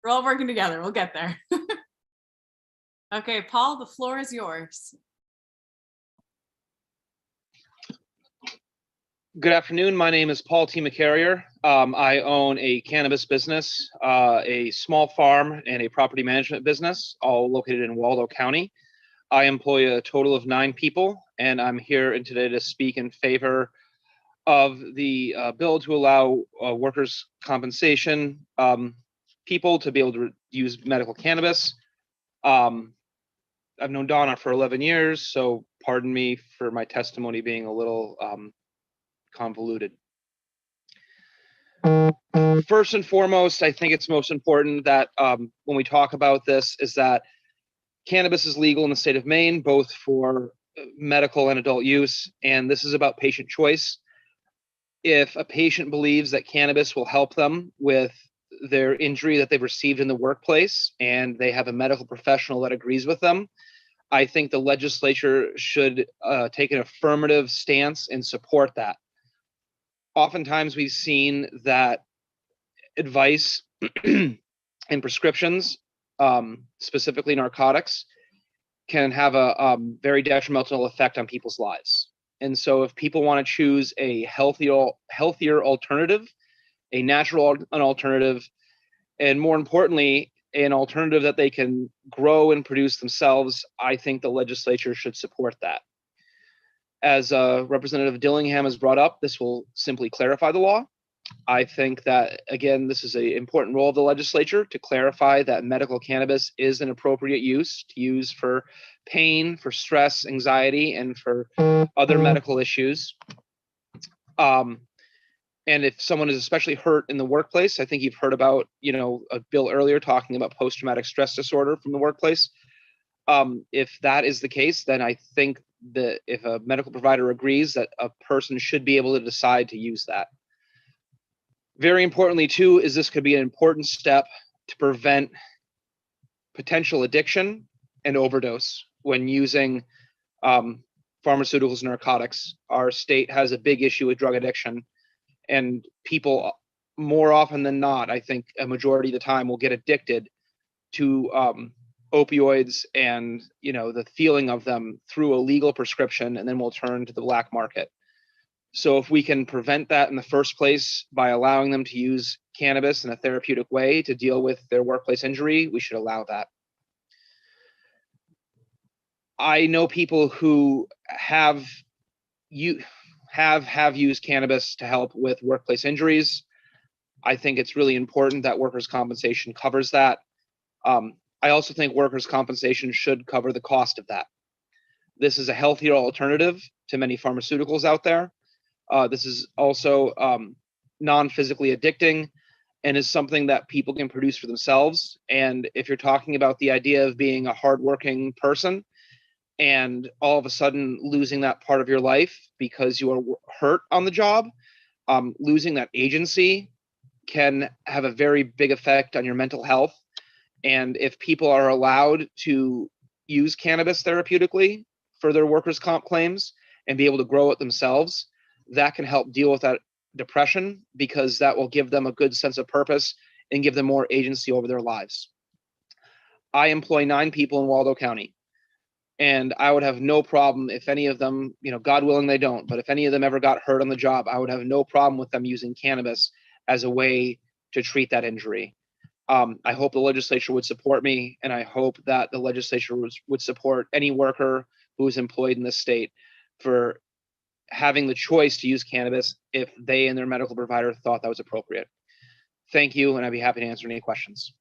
working together. We'll get there. Okay, Paul, the floor is yours. Good afternoon. My name is Paul T. McCarrier. I own a cannabis business, a small farm, and a property management business, all located in Waldo County. I employ a total of 9 people, and I'm here today to speak in favor of the bill to allow workers' compensation people to be able to use medical cannabis. I've known Donna for 11 years, so pardon me for my testimony being a little convoluted. First and foremost, I think it's most important that when we talk about this is that cannabis is legal in the state of Maine, both for medical and adult use, and this is about patient choice. If a patient believes that cannabis will help them with their injury that they've received in the workplace and they have a medical professional that agrees with them, I think the legislature should take an affirmative stance and support that. Oftentimes we've seen that advice and prescriptions, specifically narcotics, can have a very detrimental effect on people's lives. And so if people want to choose a healthier alternative, a natural alternative, and more importantly, an alternative that they can grow and produce themselves, I think the legislature should support that. As Representative Dillingham has brought up, this will simply clarify the law. I think that, again, this is an important role of the legislature to clarify that medical cannabis is an appropriate use to use for pain, for stress, anxiety, and for other medical issues. And if someone is especially hurt in the workplace, I think you've heard about, a bill earlier talking about post-traumatic stress disorder from the workplace. If that is the case, then I think that if a medical provider agrees that a person should be able to decide to use that. Very importantly, too, is this could be an important step to prevent potential addiction and overdose when using pharmaceuticals and narcotics. Our state has a big issue with drug addiction, and people more often than not, I think a majority of the time, will get addicted to opioids and the feeling of them through a legal prescription, and then will turn to the black market. So if we can prevent that in the first place by allowing them to use cannabis in a therapeutic way to deal with their workplace injury, we should allow that. I know people who have used cannabis to help with workplace injuries. I think it's really important that workers' compensation covers that. I also think workers' compensation should cover the cost of that. This is a healthier alternative to many pharmaceuticals out there. This is also non-physically addicting and is something that people can produce for themselves. And if you're talking about the idea of being a hardworking person and all of a sudden losing that part of your life because you are hurt on the job, losing that agency can have a very big effect on your mental health. And if people are allowed to use cannabis therapeutically for their workers' comp claims and be able to grow it themselves, that can help deal with that depression, because that will give them a good sense of purpose and give them more agency over their lives. I employ 9 people in Waldo County, and I would have no problem if any of them, God willing they don't, but if any of them ever got hurt on the job, I would have no problem with them using cannabis as a way to treat that injury. I hope the legislature would support me, and I hope that the legislature would support any worker who is employed in this state for having the choice to use cannabis if they and their medical provider thought that was appropriate. Thank you, and I'd be happy to answer any questions.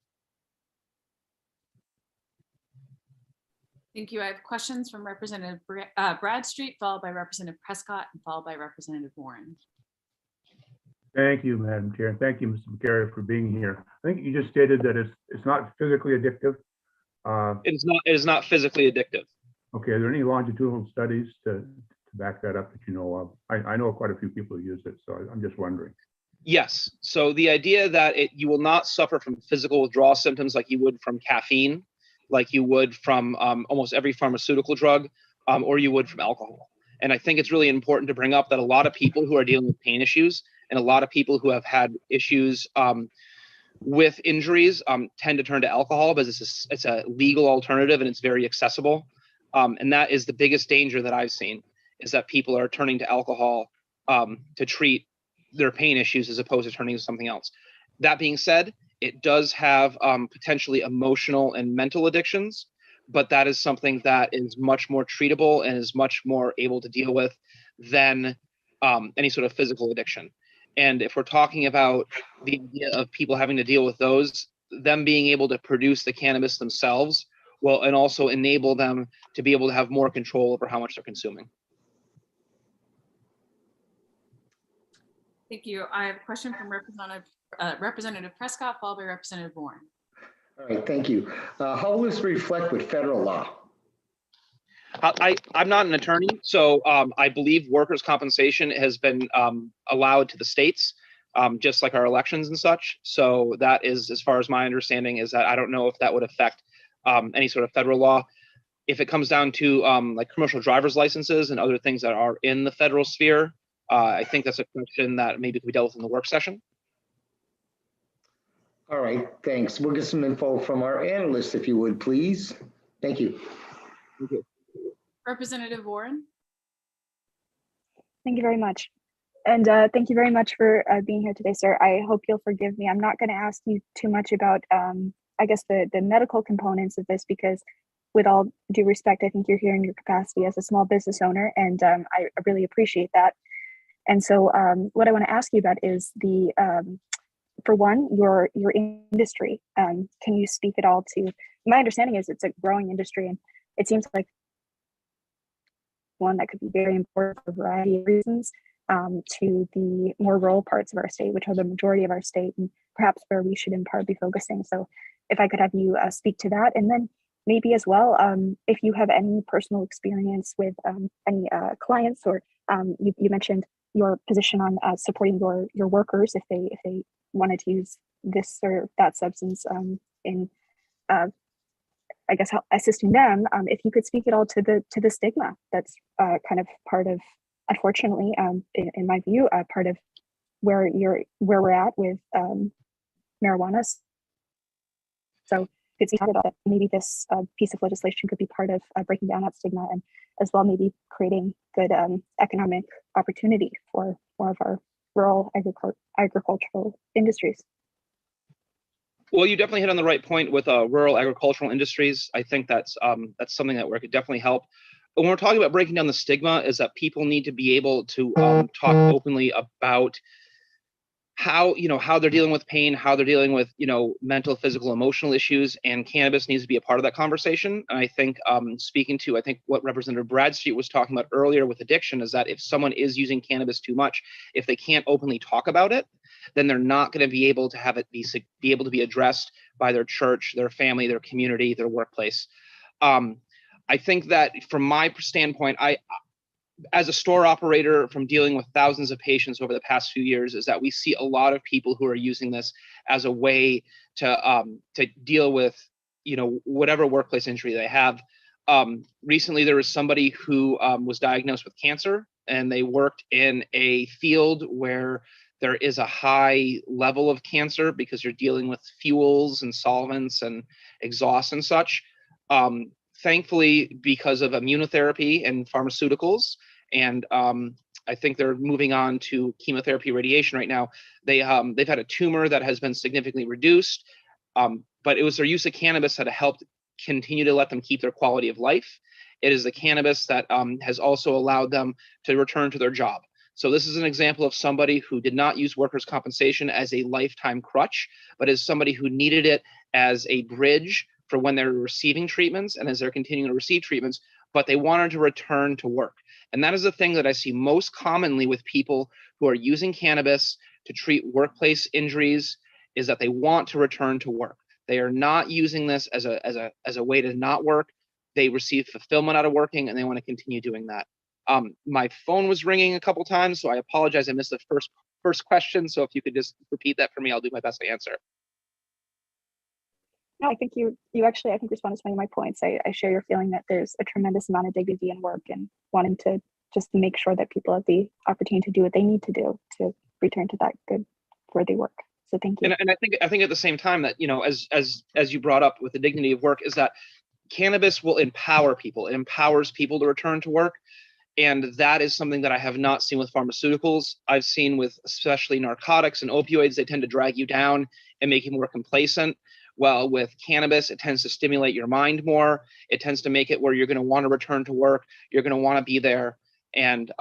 Thank you. I have questions from Representative Bradstreet, followed by Representative Prescott, and followed by Representative Warren. Thank you, Madam Chair. And thank you, Mr. McCary, for being here. I think you just stated that it's not physically addictive. It is not physically addictive. Okay, are there any longitudinal studies to back that up that you know of? I know quite a few people who use it, so I'm just wondering. Yes. So the idea that you will not suffer from physical withdrawal symptoms like you would from caffeine, like you would from almost every pharmaceutical drug, or you would from alcohol. And I think it's really important to bring up that a lot of people who are dealing with pain issues and a lot of people who have had issues with injuries tend to turn to alcohol because it's a legal alternative and it's very accessible. And that is the biggest danger that I've seen, is that people are turning to alcohol to treat their pain issues as opposed to turning to something else. That being said, it does have potentially emotional and mental addictions, but that is something that is much more treatable and is much more able to deal with than any sort of physical addiction. And if we're talking about the idea of people having to deal with those, them being able to produce the cannabis themselves will, and also enable them to be able to have more control over how much they're consuming. Thank you. I have a question from Representative Prescott, followed by Representative Warren. All right, thank you. How will this reflect with federal law? I'm not an attorney, so I believe workers' compensation has been allowed to the states, just like our elections and such. So that is, as far as my understanding, is that I don't know if that would affect any sort of federal law. If it comes down to like commercial driver's licenses and other things that are in the federal sphere, I think that's a question that maybe could be dealt with in the work session. All right, thanks. We'll get some info from our analysts, if you would, please. Thank you. Thank you. Representative Warren. Thank you very much. And thank you very much for being here today, sir. I hope you'll forgive me. I'm not going to ask you too much about, I guess, the medical components of this, because with all due respect, I think you're here in your capacity as a small business owner, and I really appreciate that. And so what I want to ask you about is the, for one, your industry. Can you speak at all to, my understanding is it's a growing industry, and it seems like one that could be very important for a variety of reasons to the more rural parts of our state, which are the majority of our state, and perhaps where we should in part be focusing. So if I could have you speak to that, and then maybe as well, if you have any personal experience with any clients, or you mentioned your position on supporting your workers if they wanted to use this or that substance in I guess assisting them. If you could speak at all to the stigma that's kind of part of, unfortunately, in my view, part of where we're at with marijuana. So could see that maybe this piece of legislation could be part of breaking down that stigma, and as well maybe creating good economic opportunity for more of our rural agricultural industries. Well, you definitely hit on the right point with rural agricultural industries. I think that's something that could definitely help. But when we're talking about breaking down the stigma, is that people need to be able to talk openly about how they're dealing with pain, how they're dealing with mental, physical, emotional issues, and cannabis needs to be a part of that conversation. And I think speaking to what Representative Bradstreet was talking about earlier with addiction, is that if someone is using cannabis too much, if they can't openly talk about it, then they're not going to be able to have it be able to be addressed by their church, their family, their community, their workplace. I think that from my standpoint, as a store operator from dealing with thousands of patients over the past few years is that we see a lot of people who are using this as a way to deal with, whatever workplace injury they have. Recently, there was somebody who was diagnosed with cancer, and they worked in a field where there is a high level of cancer because you're dealing with fuels and solvents and exhaust and such. Thankfully, because of immunotherapy and pharmaceuticals, and I think they're moving on to chemotherapy radiation right now, they've had a tumor that has been significantly reduced, but it was their use of cannabis that helped continue to let them keep their quality of life. It is the cannabis that has also allowed them to return to their job. So this is an example of somebody who did not use workers' compensation as a lifetime crutch, but as somebody who needed it as a bridge for when they're receiving treatments and as they're continuing to receive treatments, but they wanted to return to work. And that is the thing that I see most commonly with people who are using cannabis to treat workplace injuries, is that they want to return to work. They are not using this as a way to not work. They receive fulfillment out of working, and they want to continue doing that. My phone was ringing a couple times, so I apologize. I missed the first question. So if you could just repeat that for me, I'll do my best to answer. No, I think you actually, I think, responded to many of my points. I share your feeling that there's a tremendous amount of dignity in work and wanting to just make sure that people have the opportunity to do what they need to do to return to that good, worthy work. So thank you. And I think at the same time that, as you brought up with the dignity of work, is that cannabis will empower people. It empowers people to return to work. And that is something that I have not seen with pharmaceuticals. I've seen with especially narcotics and opioids, they tend to drag you down and make you more complacent. Well, with cannabis, it tends to stimulate your mind more. It tends to make it where you're going to want to return to work. You're going to want to be there. And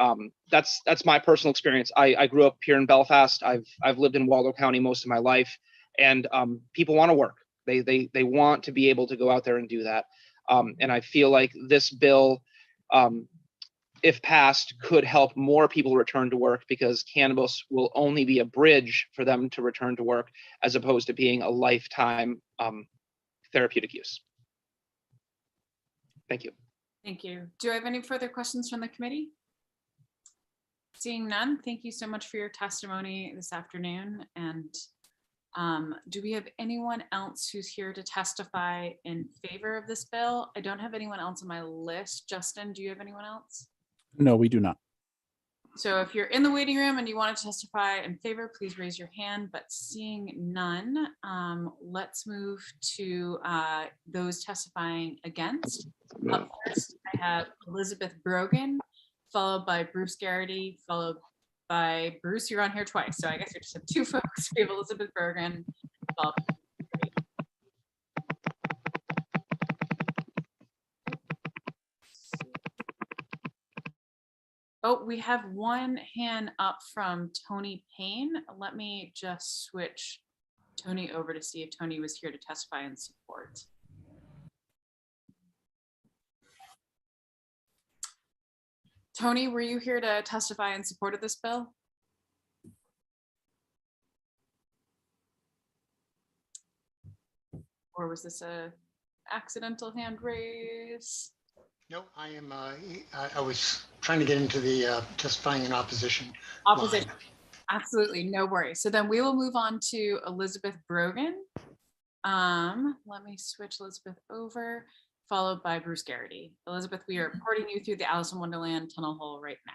that's my personal experience. I grew up here in Belfast. I've lived in Waldo County most of my life, and people want to work. They want to be able to go out there and do that. And I feel like this bill, if passed, could help more people return to work, because cannabis will only be a bridge for them to return to work, as opposed to being a lifetime therapeutic use. Thank you. Thank you. Do I have any further questions from the committee? Seeing none, thank you so much for your testimony this afternoon. And do we have anyone else who's here to testify in favor of this bill? I don't have anyone else on my list. Justin, do you have anyone else? No, we do not. So if you're in the waiting room and you want to testify in favor, please raise your hand, but seeing none, let's move to those testifying against. Up first, I have Elizabeth Brogan, followed by Bruce Garrity, followed by Bruce. You're on here twice, so I guess we just have two folks. We have Elizabeth Brogan, followed by oh, we have one hand up from Tony Payne. Let me just switch Tony over to see if Tony was here to testify in support. Tony, were you here to testify in support of this bill? Or was this a accidental hand raise? No, I am. I was trying to get into the testifying in opposition. Opposition. line. Absolutely, no worries. So then we will move on to Elizabeth Brogan. Let me switch Elizabeth over, followed by Bruce Garrity. Elizabeth, we are porting you through the Alice in Wonderland tunnel hole right now.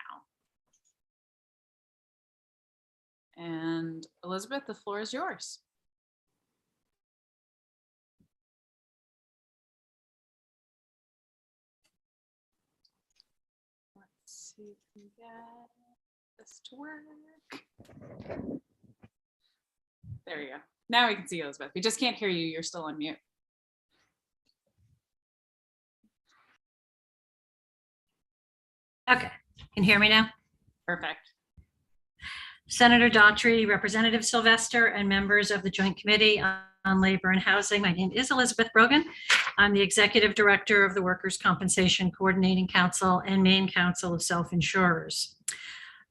And Elizabeth, the floor is yours. Let's see if we get this to work. There you go. Now we can see you, Elizabeth. We just can't hear you. You're still on mute. Okay, can you hear me now? Perfect. Senator Daughtry, Representative Sylvester, and members of the Joint Committee on Labor and Housing. My name is Elizabeth Brogan. I'm the Executive Director of the Workers' Compensation Coordinating Council and Maine Council of Self-Insurers.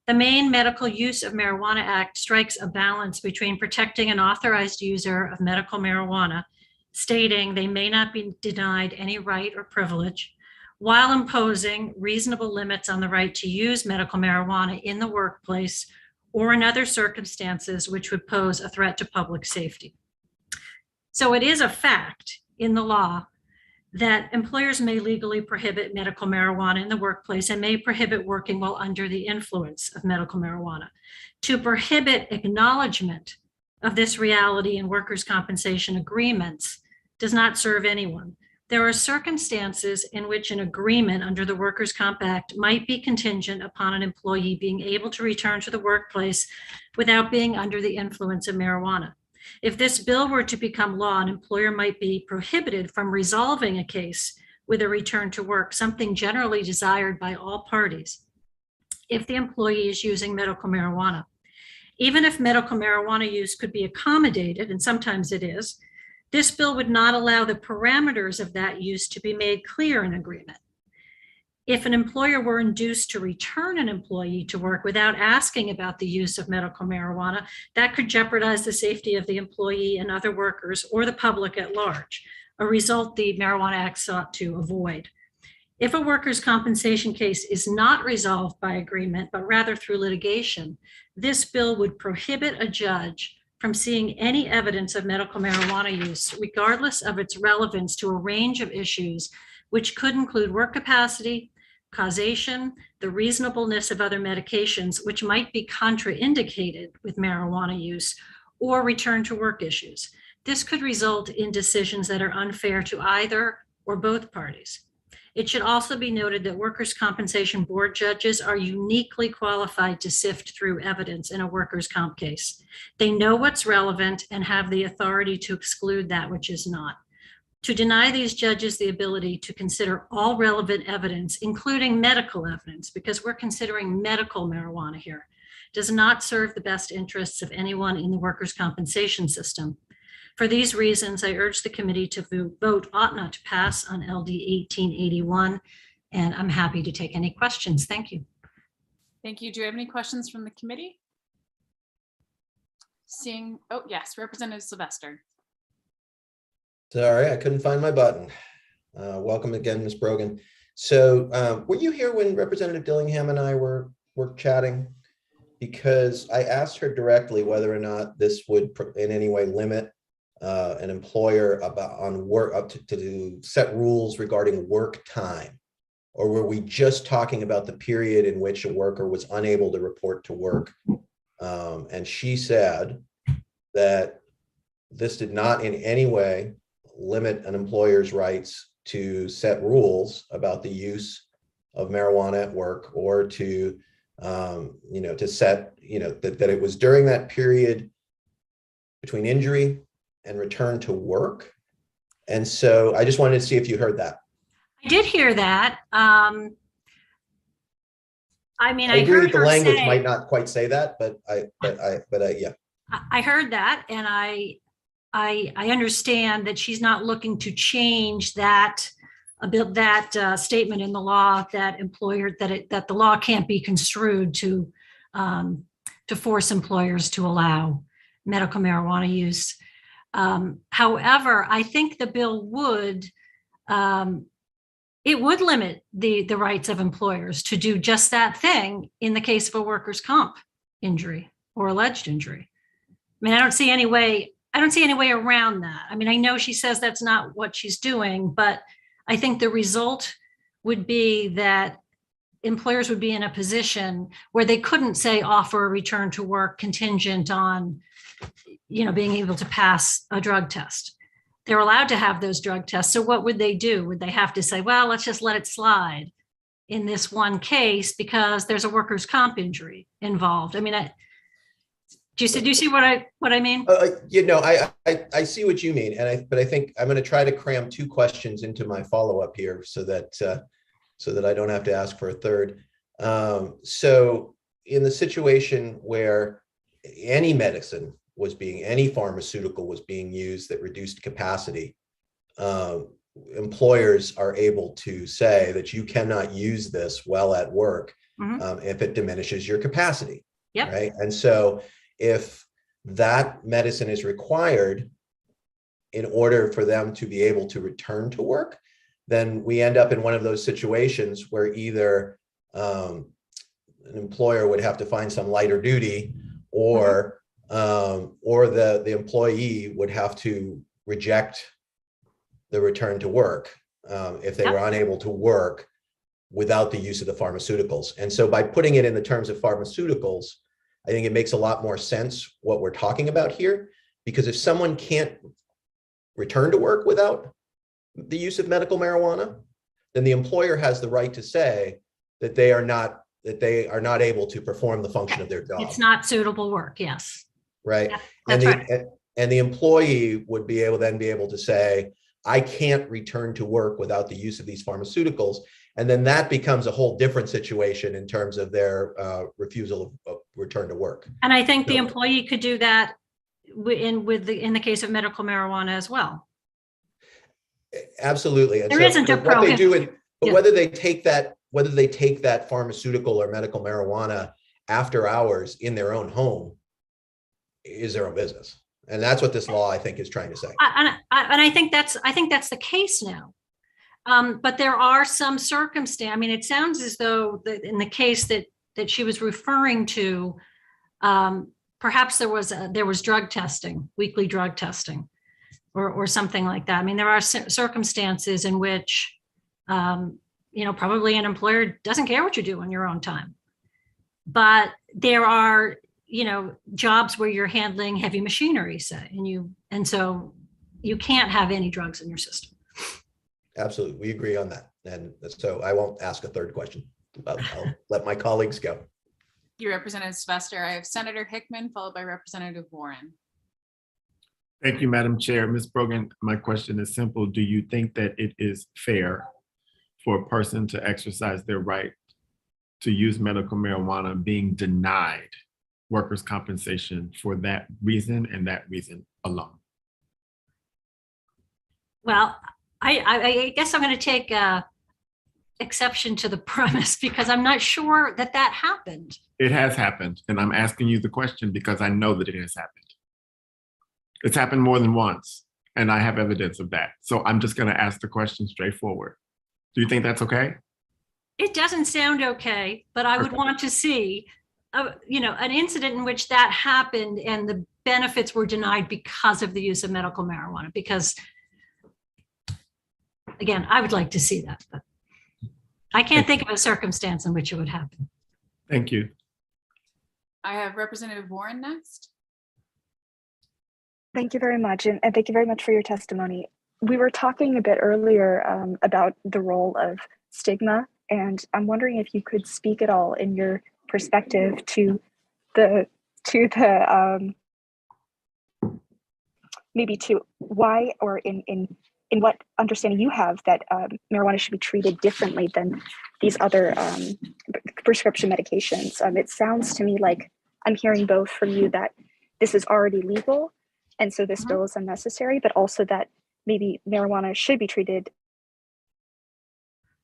The Maine Medical Use of Marijuana Act strikes a balance between protecting an authorized user of medical marijuana, stating they may not be denied any right or privilege, while imposing reasonable limits on the right to use medical marijuana in the workplace or in other circumstances which would pose a threat to public safety. So it is a fact in the law that employers may legally prohibit medical marijuana in the workplace and may prohibit working while under the influence of medical marijuana. To prohibit acknowledgement of this reality in workers' compensation agreements does not serve anyone. There are circumstances in which an agreement under the Workers' Comp Act might be contingent upon an employee being able to return to the workplace without being under the influence of marijuana. If this bill were to become law, an employer might be prohibited from resolving a case with a return to work, something generally desired by all parties, if the employee is using medical marijuana. Even if medical marijuana use could be accommodated, and sometimes it is, this bill would not allow the parameters of that use to be made clear in agreement. If an employer were induced to return an employee to work without asking about the use of medical marijuana, that could jeopardize the safety of the employee and other workers or the public at large, a result the Marijuana Act sought to avoid. If a workers' compensation case is not resolved by agreement, but rather through litigation, this bill would prohibit a judge from seeing any evidence of medical marijuana use, regardless of its relevance to a range of issues, which could include work capacity, causation, the reasonableness of other medications, which might be contraindicated with marijuana use, or return to work issues. This could result in decisions that are unfair to either or both parties. It should also be noted that workers' compensation board judges are uniquely qualified to sift through evidence in a workers' comp case. They know what's relevant and have the authority to exclude that which is not. To deny these judges the ability to consider all relevant evidence, including medical evidence, because we're considering medical marijuana here, does not serve the best interests of anyone in the workers' compensation system. For these reasons, I urge the committee to vote ought not to pass on LD 1881, and I'm happy to take any questions. Thank you. Thank you. Do you have any questions from the committee? Seeing, oh yes, Representative Sylvester. Sorry, I couldn't find my button. Welcome again, Ms. Brogan. So were you here when Representative Dillingham and I were chatting? Because I asked her directly whether or not this would in any way limit an employer about on work up to set rules regarding work time, or were we just talking about the period in which a worker was unable to report to work? And she said that this did not in any way limit an employer's rights to set rules about the use of marijuana at work, or to to set that it was during that period between injury and return to work. And so I just wanted to see if you heard that. I did hear that. I mean, I agree heard that the her language say, might not quite say that, but yeah. I heard that, and I understand that she's not looking to change that statement in the law, that that the law can't be construed to force employers to allow medical marijuana use. However, I think the bill would limit the rights of employers to do just that thing in the case of a workers' comp injury or alleged injury. I mean, I don't see any way around that. I mean, I know she says that's not what she's doing, but I think the result would be that employers would be in a position where they couldn't say offer a return to work contingent on, being able to pass a drug test. They're allowed to have those drug tests. So what would they do? Would they have to say, well, let's just let it slide in this one case because there's a workers' comp injury involved? I mean, do you see what I mean? I see what you mean, but I think I'm going to try to cram two questions into my follow-up here so that I don't have to ask for a third. So in the situation where any pharmaceutical was being used that reduced capacity, employers are able to say that you cannot use this while at work if it diminishes your capacity. Yep. Right. And so if that medicine is required in order for them to be able to return to work, then we end up in one of those situations where either an employer would have to find some lighter duty, or the employee would have to reject the return to work if they were unable to work without the use of the pharmaceuticals. And so by putting it in the terms of pharmaceuticals, I think it makes a lot more sense what we're talking about here, because if someone can't return to work without the use of medical marijuana, then the employer has the right to say that they are not able to perform the function of their job. It's not suitable work. Yes. Right. That's right. And the employee would be able to say, I can't return to work without the use of these pharmaceuticals. And then that becomes a whole different situation in terms of their refusal of return to work. And I think the employee could do that in the case of medical marijuana as well. Absolutely. And there isn't a what they do, but whether they take that pharmaceutical or medical marijuana after hours in their own home is their own business. And that's what this law, I think, is trying to say. And I think that's the case now. But there are some circumstances. I mean, it sounds as though in the case that she was referring to, perhaps there was drug testing, weekly drug testing, or something like that. I mean, there are circumstances in which, probably an employer doesn't care what you do on your own time. But there are, jobs where you're handling heavy machinery, say, and so you can't have any drugs in your system. Absolutely. We agree on that. And so I won't ask a third question, but I'll let my colleagues go. Thank you, Representative Sylvester. I have Senator Hickman, followed by Representative Warren. Thank you, Madam Chair. Ms. Brogan, my question is simple. Do you think that it is fair for a person to exercise their right to use medical marijuana being denied workers' compensation for that reason and that reason alone? Well, I guess I'm going to take exception to the premise because I'm not sure that happened. It has happened, and I'm asking you the question because I know that it has happened. It's happened more than once, and I have evidence of that. So I'm just going to ask the question straightforward. Do you think that's okay? It doesn't sound okay, but I would want to see, an incident in which that happened and the benefits were denied because of the use of medical marijuana. Because, again, I would like to see that, but I can't think of a circumstance in which it would happen. Thank you. I have Representative Warren next. Thank you very much. And thank you very much for your testimony. We were talking a bit earlier about the role of stigma, and I'm wondering if you could speak at all in your perspective to maybe to why, or in what understanding you have that marijuana should be treated differently than these other prescription medications. It sounds to me like I'm hearing both from you that this is already legal, and so this bill is unnecessary, but also that maybe marijuana should be treated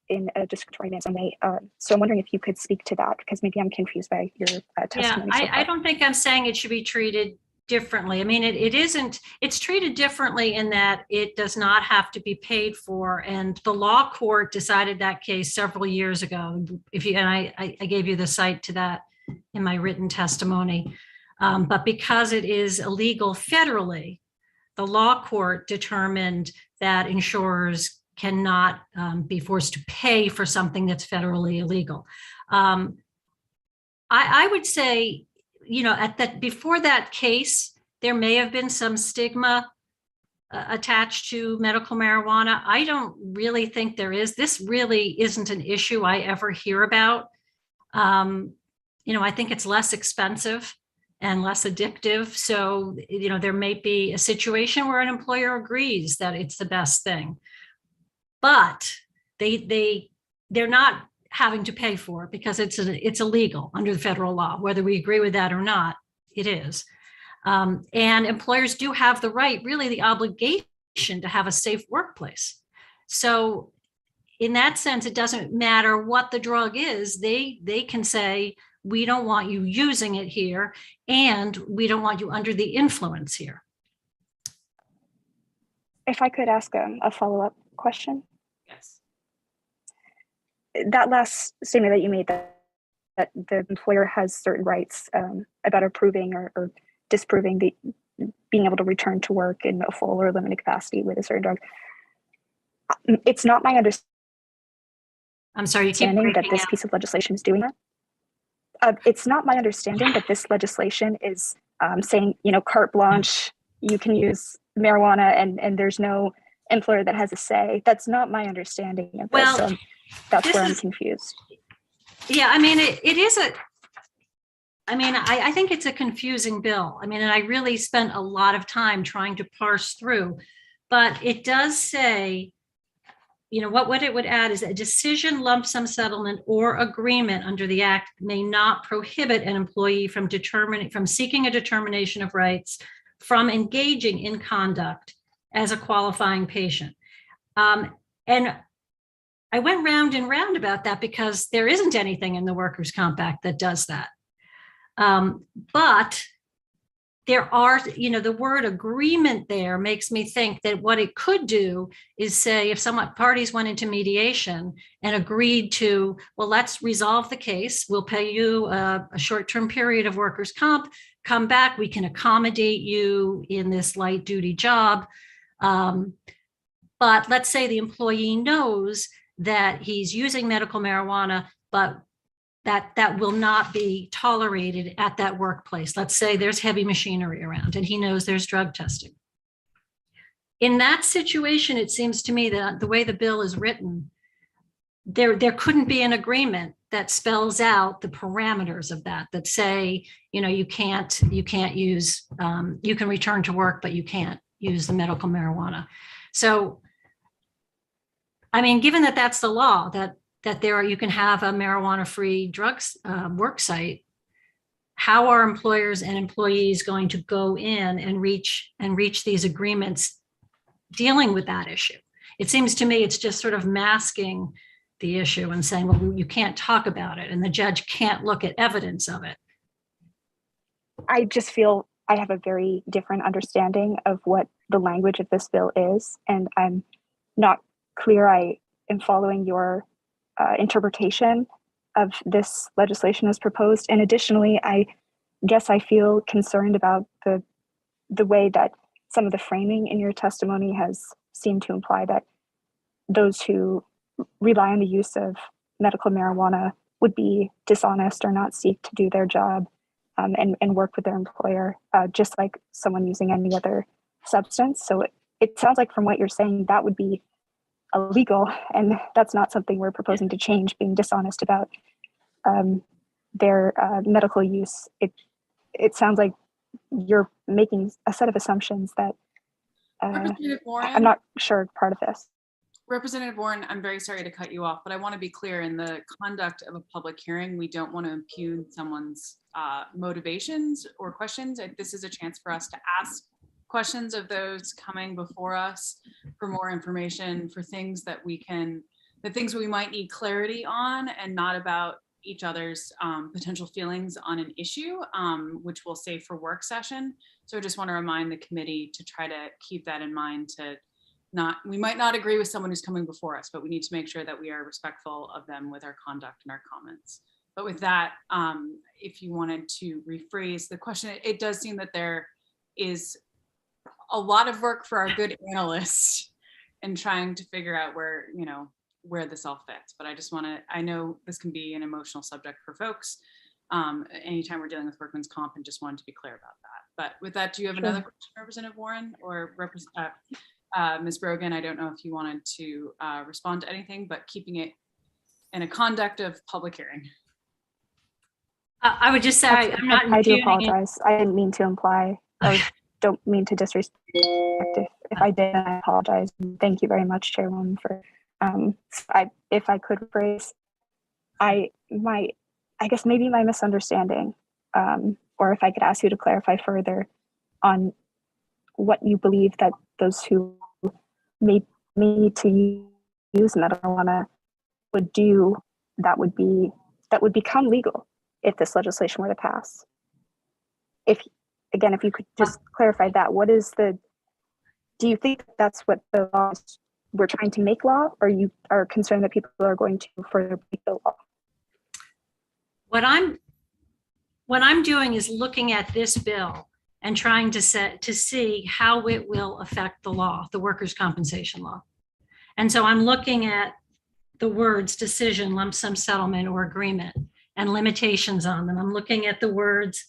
in a discriminatory manner some way. So I'm wondering if you could speak to that, because maybe I'm confused by your testimony. Yeah, I don't think I'm saying it should be treated differently. I mean, it's treated differently in that it does not have to be paid for. And the law court decided that case several years ago. I gave you the cite to that in my written testimony. But because it is illegal federally, the law court determined that insurers cannot be forced to pay for something that's federally illegal. I would say, before that case, there may have been some stigma attached to medical marijuana. I don't really think there is. This really isn't an issue I ever hear about. I think it's less expensive and less addictive. So, there may be a situation where an employer agrees that it's the best thing, but they're not having to pay for it because it's illegal under the federal law. Whether we agree with that or not, it is. And employers do have the right, really the obligation, to have a safe workplace. So in that sense, it doesn't matter what the drug is. They can say, we don't want you using it here, and we don't want you under the influence here. If I could ask a follow-up question. Yes. That last statement that you made, that the employer has certain rights about approving or disproving the being able to return to work in a full or limited capacity with a certain drug. It's not my understanding. I'm sorry, you keep that breaking this up. piece of legislation is doing that. It's not my understanding that this legislation is saying, carte blanche, you can use marijuana and there's no employer that has a say. That's not my understanding of this. Well, So that's this where I'm is- confused. Yeah, I mean, it is I think it's a confusing bill. I mean, and I really spent a lot of time trying to parse through, but it does say, what it would add is a decision, lump sum settlement, or agreement under the act may not prohibit an employee from seeking a determination of rights, from engaging in conduct as a qualifying patient. And I went round and round about that because there isn't anything in the Workers' Comp Act that does that. But there are, the word agreement there makes me think that what it could do is say, if parties went into mediation and agreed to, well, let's resolve the case, we'll pay you a short-term period of workers' comp, come back, we can accommodate you in this light duty job. But let's say the employee knows that he's using medical marijuana, but that will not be tolerated at that workplace. Let's say there's heavy machinery around and he knows there's drug testing. In that situation, it seems to me that the way the bill is written, there couldn't be an agreement that spells out the parameters of that say, you can't use, you can return to work, but you can't use the medical marijuana. So, I mean, given that that's the law, that you can have a marijuana-free drugs work site, how are employers and employees going to go in and reach these agreements dealing with that issue? It seems to me it's just sort of masking the issue and saying, well, you can't talk about it and the judge can't look at evidence of it. I just feel I have a very different understanding of what the language of this bill is, and I'm not clear I am following your interpretation of this legislation as proposed. And additionally, I guess I feel concerned about the way that some of the framing in your testimony has seemed to imply that those who rely on the use of medical marijuana would be dishonest or not seek to do their job and work with their employer, just like someone using any other substance. So it sounds like from what you're saying, that would be illegal, and that's not something we're proposing to change, being dishonest about their medical use. It sounds like you're making a set of assumptions that Representative Warren, I'm not sure part of this. Representative Warren, I'm very sorry to cut you off, but I want to be clear in the conduct of a public hearing. We don't want to impugn someone's motivations or questions. This is a chance for us to ask questions of those coming before us for more information, for things that we might need clarity on, and not about each other's potential feelings on an issue, which we'll save for work session. So I just want to remind the committee to try to keep that in mind. We might not agree with someone who's coming before us, but we need to make sure that we are respectful of them with our conduct and our comments. But with that, if you wanted to rephrase the question, it does seem that there is a lot of work for our good analysts in trying to figure out where this all fits. But I just I know this can be an emotional subject for folks anytime we're dealing with workman's comp, and just wanted to be clear about that. But with that, do you have another question, Representative Warren or Ms. Brogan? I don't know if you wanted to respond to anything, but keeping it in a conduct of public hearing. I would just say I'm not. I do apologize. I didn't mean to imply. Or don't mean to disrespect. If I did, I apologize. Thank you very much, Chairwoman, for. If I could phrase, I guess maybe my misunderstanding, or if I could ask you to clarify further on what you believe that those who may need to use marijuana would do that would become legal if this legislation were to pass. If you could just clarify that, do you think that's what the law is we're trying to make law, or you are concerned that people are going to further break the law? What I'm doing is looking at this bill and trying to see how it will affect the law, the workers' compensation law. And so I'm looking at the words decision, lump sum settlement, or agreement, and limitations on them. I'm looking at the words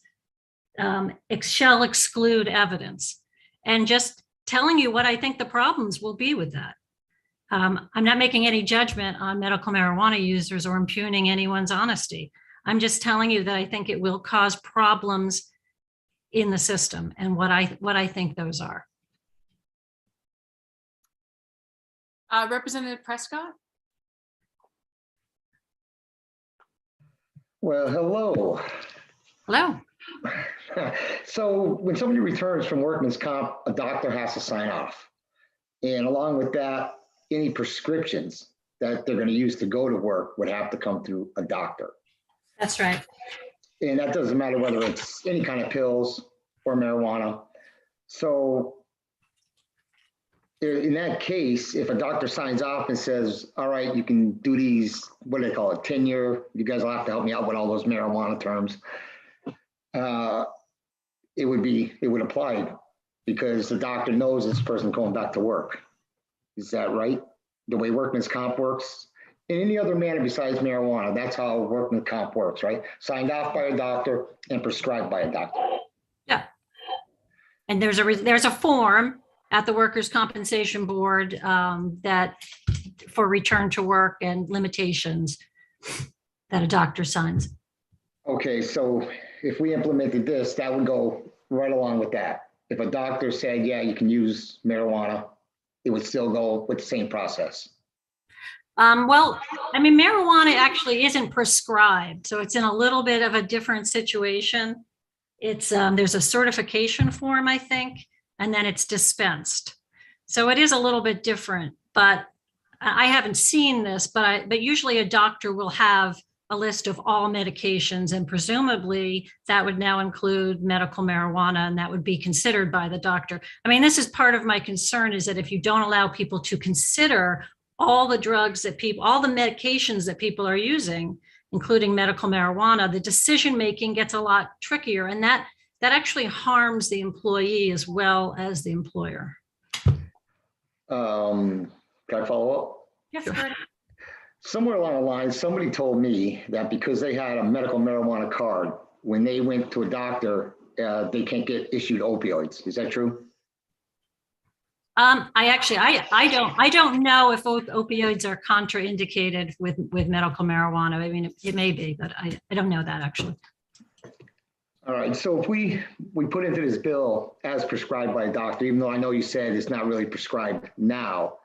shall exclude evidence, and just telling you what I think the problems will be with that. I'm not making any judgment on medical marijuana users or impugning anyone's honesty. I'm just telling you that I think it will cause problems in the system and what I think those are. Representative Prescott? Well, hello. Hello. So when somebody returns from workman's comp, a doctor has to sign off. And along with that, any prescriptions that they're going to use to go to work would have to come through a doctor. That's right. And that doesn't matter whether it's any kind of pills or marijuana. So in that case, if a doctor signs off and says, all right, you can do these, what do they call it, tenure, you guys will have to help me out with all those marijuana terms. It would apply because the doctor knows this person going back to work. Is that right? The way workman's comp works? In any other manner besides marijuana, that's how workman's comp works, right? Signed off by a doctor and prescribed by a doctor. Yeah. And there's a form at the Workers' Compensation Board that for return to work and limitations that a doctor signs. Okay, so if we implemented this, that would go right along with that. If a doctor said, yeah, you can use marijuana, it would still go with the same process. Well, I mean, marijuana actually isn't prescribed, so it's in a little bit of a different situation. It's there's a certification form, I think, and then it's dispensed. So it is a little bit different, but I haven't seen this, but usually a doctor will have a list of all medications, and presumably that would now include medical marijuana, and that would be considered by the doctor. I mean, this is part of my concern, is that if you don't allow people to consider all the drugs that all the medications that people are using, including medical marijuana, the decision-making gets a lot trickier, and that actually harms the employee as well as the employer. Can I follow up? Yes, Somewhere along the line, somebody told me that because they had a medical marijuana card, when they went to a doctor, they can't get issued opioids. Is that true? I don't know if opioids are contraindicated with medical marijuana. I mean, it may be, but I don't know that actually. All right, so if we put into this bill as prescribed by a doctor, even though I know you said it's not really prescribed now,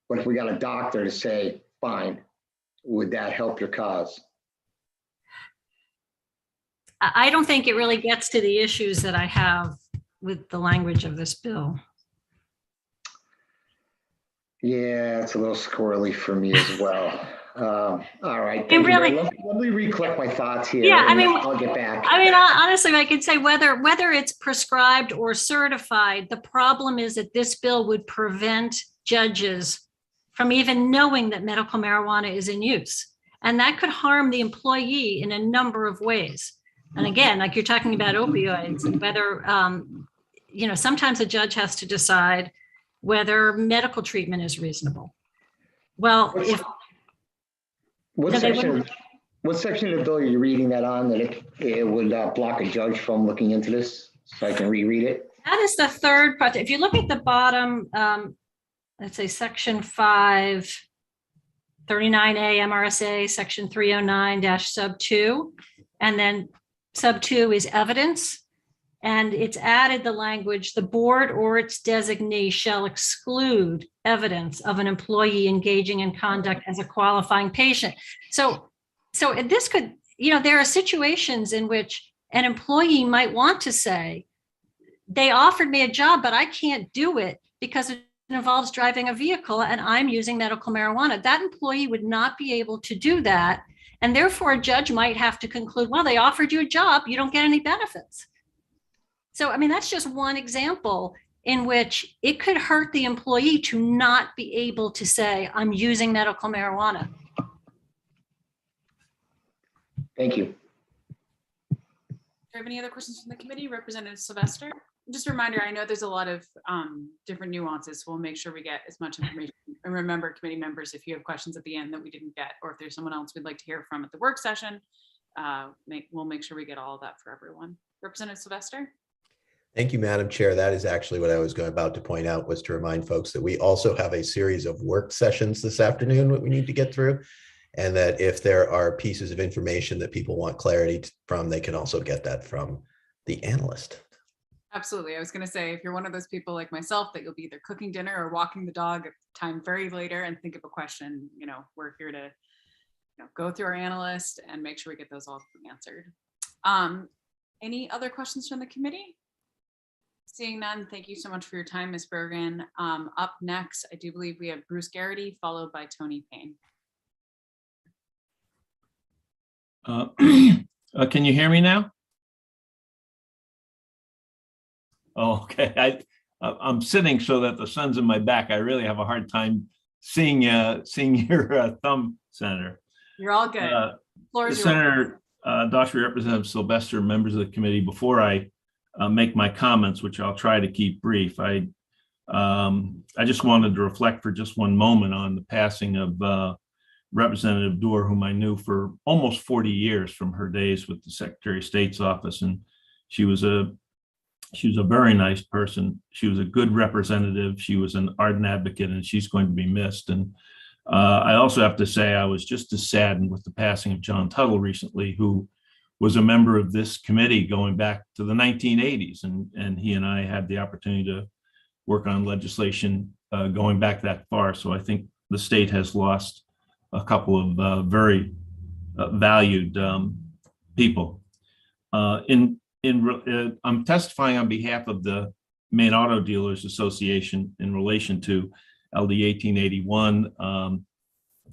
but if we got a doctor to say, fine, would that help your cause? I don't think it really gets to the issues that I have with the language of this bill. Yeah, it's a little squirrely for me as well. All right. And really, let me recollect my thoughts here. Yeah, I mean, I'll get back. I mean, honestly, I could say whether it's prescribed or certified, the problem is that this bill would prevent judges from even knowing that medical marijuana is in use. And that could harm the employee in a number of ways. And again, like you're talking about opioids, and whether, sometimes a judge has to decide whether medical treatment is reasonable. Well, what section of the bill are you reading that on, that it would block a judge from looking into this, so I can reread it? That is the third part. If you look at the bottom, let's say section 5, 39A MRSA, section 309-sub 2, and then sub 2 is evidence. And it's added the language, the board or its designee shall exclude evidence of an employee engaging in conduct as a qualifying patient. So this could, there are situations in which an employee might want to say, they offered me a job, but I can't do it because it involves driving a vehicle and I'm using medical marijuana. That employee would not be able to do that. And therefore a judge might have to conclude, well, they offered you a job, you don't get any benefits. So, I mean, that's just one example. in which it could hurt the employee to not be able to say, I'm using medical marijuana. Thank you. Do you have any other questions from the committee? Representative Sylvester? Just a reminder, I know there's a lot of different nuances. We'll make sure we get as much information. And remember, committee members, if you have questions at the end that we didn't get, or if there's someone else we'd like to hear from at the work session, we'll make sure we get all of that for everyone. Representative Sylvester? Thank you, Madam Chair. That is actually what I was about to point out, was to remind folks that we also have a series of work sessions this afternoon that we need to get through. And that if there are pieces of information that people want clarity from, they can also get that from the analyst. Absolutely. I was going to say, if you're one of those people like myself that you'll be either cooking dinner or walking the dog at time very later and think of a question, we're here to go through our analyst and make sure we get those all answered. Any other questions from the committee? Seeing none, thank you so much for your time, Ms. Bergen. Up next, I do believe we have Bruce Garrity, followed by Tony Payne. Can you hear me now? Oh, okay. I'm sitting so that the sun's in my back. I really have a hard time seeing your thumb, Senator. You're all good. Senator Daughtry, Representative Sylvester, members of the committee, before I make my comments, which I'll try to keep brief, I just wanted to reflect for just one moment on the passing of Representative Dorr, whom I knew for almost 40 years from her days with the Secretary of State's office. And she was a very nice person. She was a good representative. She was an ardent advocate, and she's going to be missed. And I also have to say, I was just as saddened with the passing of John Tuttle recently, who was a member of this committee going back to the 1980s. And he and I had the opportunity to work on legislation going back that far. So I think the state has lost a couple of very valued people. I'm testifying on behalf of the Maine Auto Dealers Association in relation to LD 1881.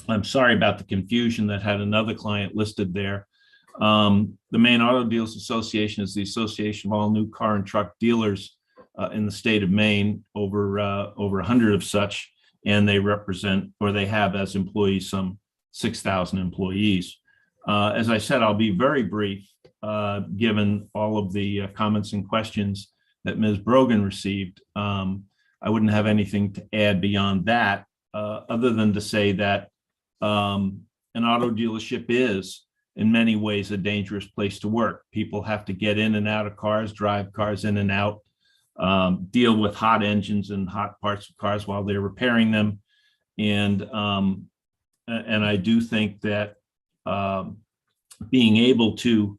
I'm sorry about the confusion that had another client listed there. The Maine Auto Dealers Association is the association of all new car and truck dealers in the state of Maine, over 100 of such. And they represent, or they have as employees, some 6,000 employees. As I said, I'll be very brief, given all of the comments and questions that Ms. Brogan received. I wouldn't have anything to add beyond that, other than to say that an auto dealership is, in many ways, a dangerous place to work. People have to get in and out of cars, drive cars in and out, deal with hot engines and hot parts of cars while they're repairing them. And I do think that being able to,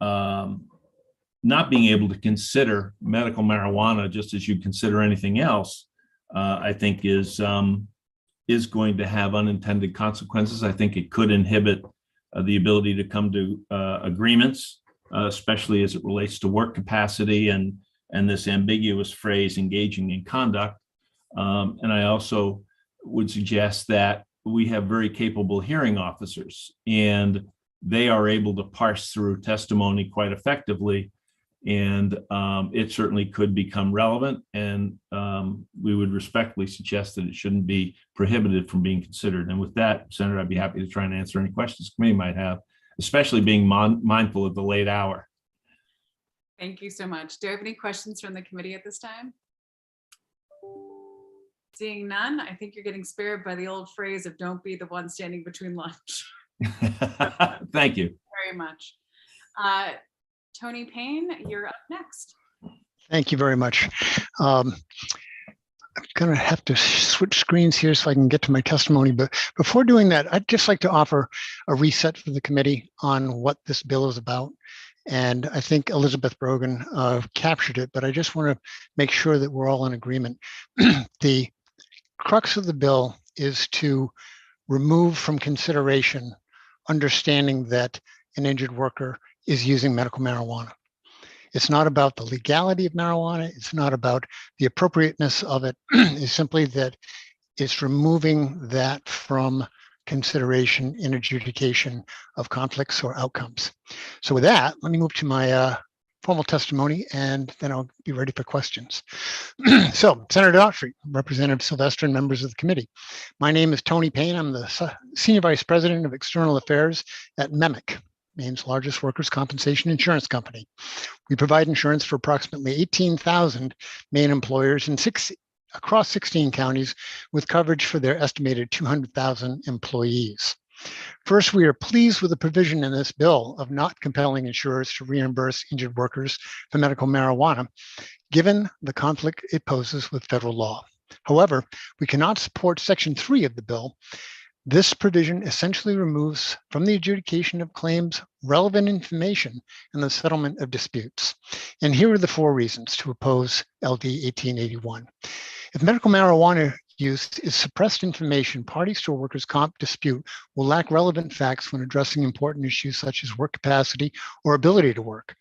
not being able to consider medical marijuana just as you consider anything else, I think is going to have unintended consequences. I think it could inhibit the ability to come to agreements, especially as it relates to work capacity and this ambiguous phrase, engaging in conduct. And I also would suggest that we have very capable hearing officers, and they are able to parse through testimony quite effectively. And it certainly could become relevant, and we would respectfully suggest that it shouldn't be prohibited from being considered. And with that, Senator, I'd be happy to try and answer any questions the committee might have, especially being mindful of the late hour. Thank you so much. Do you have any questions from the committee at this time? Seeing none, I think you're getting spared by the old phrase of don't be the one standing between lunch. Thank you very much. Tony Payne, you're up next. Thank you very much. I'm going to have to switch screens here so I can get to my testimony. But before doing that, I'd just like to offer a reset for the committee on what this bill is about. And I think Elizabeth Brogan captured it, but I just want to make sure that we're all in agreement. The crux of the bill is to remove from consideration understanding that an injured worker is using medical marijuana. It's not about the legality of marijuana. It's not about the appropriateness of it. It's simply that it's removing that from consideration in adjudication of conflicts or outcomes. So with that, let me move to my formal testimony, and then I'll be ready for questions. So, Senator Daughtry, Representative Sylvester, and members of the committee. My name is Tony Payne. I'm the Senior Vice President of External Affairs at MEMIC, Maine's largest workers' compensation insurance company. We provide insurance for approximately 18,000 Maine employers in across 16 counties, with coverage for their estimated 200,000 employees. First, we are pleased with the provision in this bill of not compelling insurers to reimburse injured workers for medical marijuana, given the conflict it poses with federal law. However, we cannot support Section 3 of the bill. This provision essentially removes from the adjudication of claims relevant information in the settlement of disputes. And here are the 4 reasons to oppose LD 1881. If medical marijuana use is suppressed information, parties to a workers' comp dispute will lack relevant facts when addressing important issues such as work capacity or ability to work.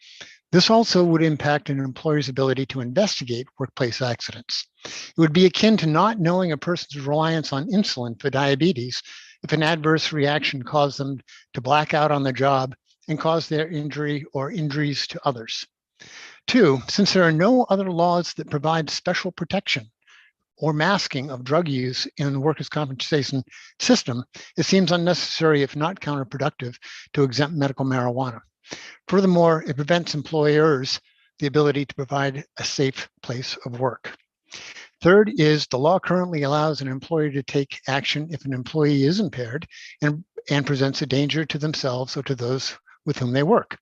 This also would impact an employer's ability to investigate workplace accidents. It would be akin to not knowing a person's reliance on insulin for diabetes if an adverse reaction caused them to black out on the job and cause their injury or injuries to others. 2, since there are no other laws that provide special protection or masking of drug use in the workers' compensation system, it seems unnecessary, if not counterproductive, to exempt medical marijuana. Furthermore, it prevents employers the ability to provide a safe place of work. Third is the law currently allows an employer to take action if an employee is impaired and presents a danger to themselves or to those with whom they work.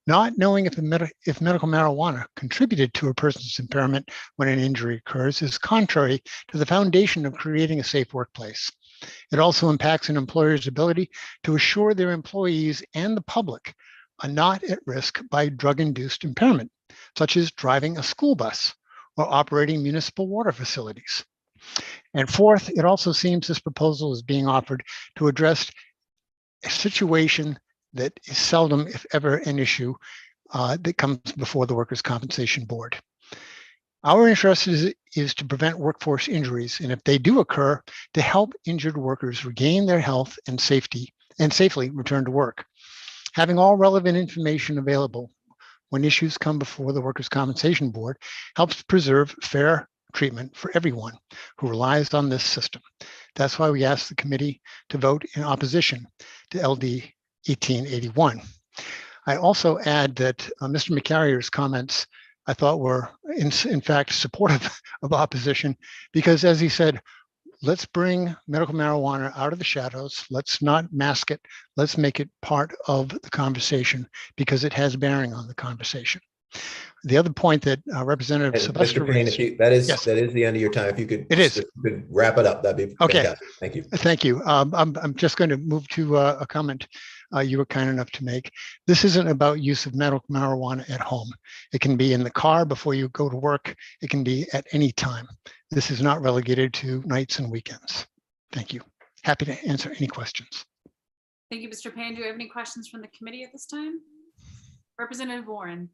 Not knowing if medical marijuana contributed to a person's impairment when an injury occurs is contrary to the foundation of creating a safe workplace. It also impacts an employer's ability to assure their employees and the public are not at risk by drug-induced impairment, such as driving a school bus or operating municipal water facilities. And fourth, it also seems this proposal is being offered to address a situation that is seldom, if ever, an issue that comes before the Workers' Compensation Board. Our interest is to prevent workforce injuries, and if they do occur, to help injured workers regain their health and safety and safely return to work. Having all relevant information available when issues come before the Workers' Compensation Board helps preserve fair treatment for everyone who relies on this system. That's why we asked the committee to vote in opposition to LD 1881. I also add that Mr. McCarrier's comments I thought were in fact supportive of opposition, because as he said, let's bring medical marijuana out of the shadows. Let's not mask it. Let's make it part of the conversation because it has bearing on the conversation. The other point that Representative Sylvester Mr. Payne, raised, that is yes, that is the end of your time. If you could, it is. if you could wrap it up, that'd be okay. fantastic. Thank you. Thank you. I'm just going to move to a comment you were kind enough to make. This isn't about use of medical marijuana at home. It can be in the car before you go to work. It can be at any time. This is not relegated to nights and weekends. Thank you. Happy to answer any questions. Thank you, Mr. Payne. Do you have any questions from the committee at this time? Representative Warren.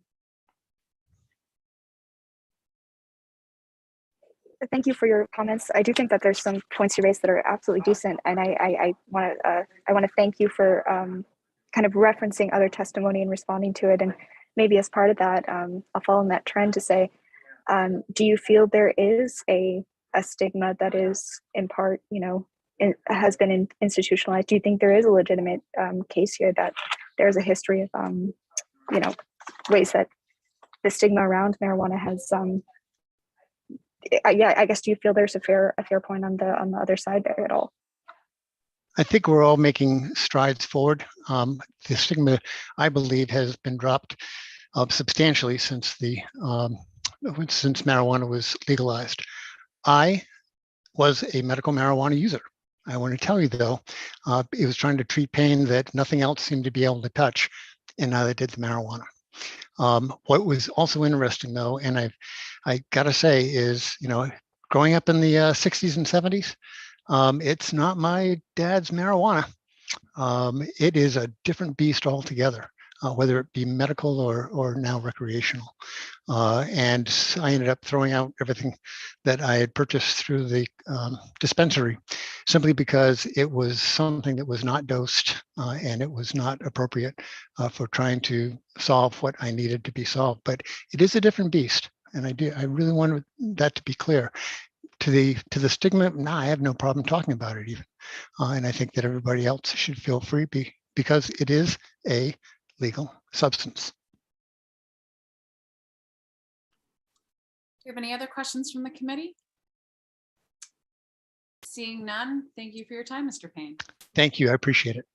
Thank you for your comments. I do think that there's some points you raised that are absolutely decent, and I want to thank you for kind of referencing other testimony and responding to it. And maybe as part of that, I'll follow in that trend to say, do you feel there is a stigma that is in part, has been institutionalized? Do you think there is a legitimate case here that there's a history of, ways that the stigma around marijuana has yeah, I guess, do you feel there's a fair point on the other side there at all? I think we're all making strides forward. The stigma, I believe, has been dropped substantially since marijuana was legalized. I was a medical marijuana user. I want to tell you though, it was trying to treat pain that nothing else seemed to be able to touch, and neither did the marijuana. What was also interesting though, and I gotta say is, growing up in the 60s and 70s, it's not my dad's marijuana. It is a different beast altogether, whether it be medical or now recreational. And I ended up throwing out everything that I had purchased through the dispensary, simply because it was something that was not dosed and it was not appropriate for trying to solve what I needed to be solved. But it is a different beast, and I really wanted that to be clear. To the stigma, I have no problem talking about it even, and I think that everybody else should feel free because it is a legal substance. Do you have any other questions from the committee? Seeing none, thank you for your time, Mr. Payne. Thank you. I appreciate it.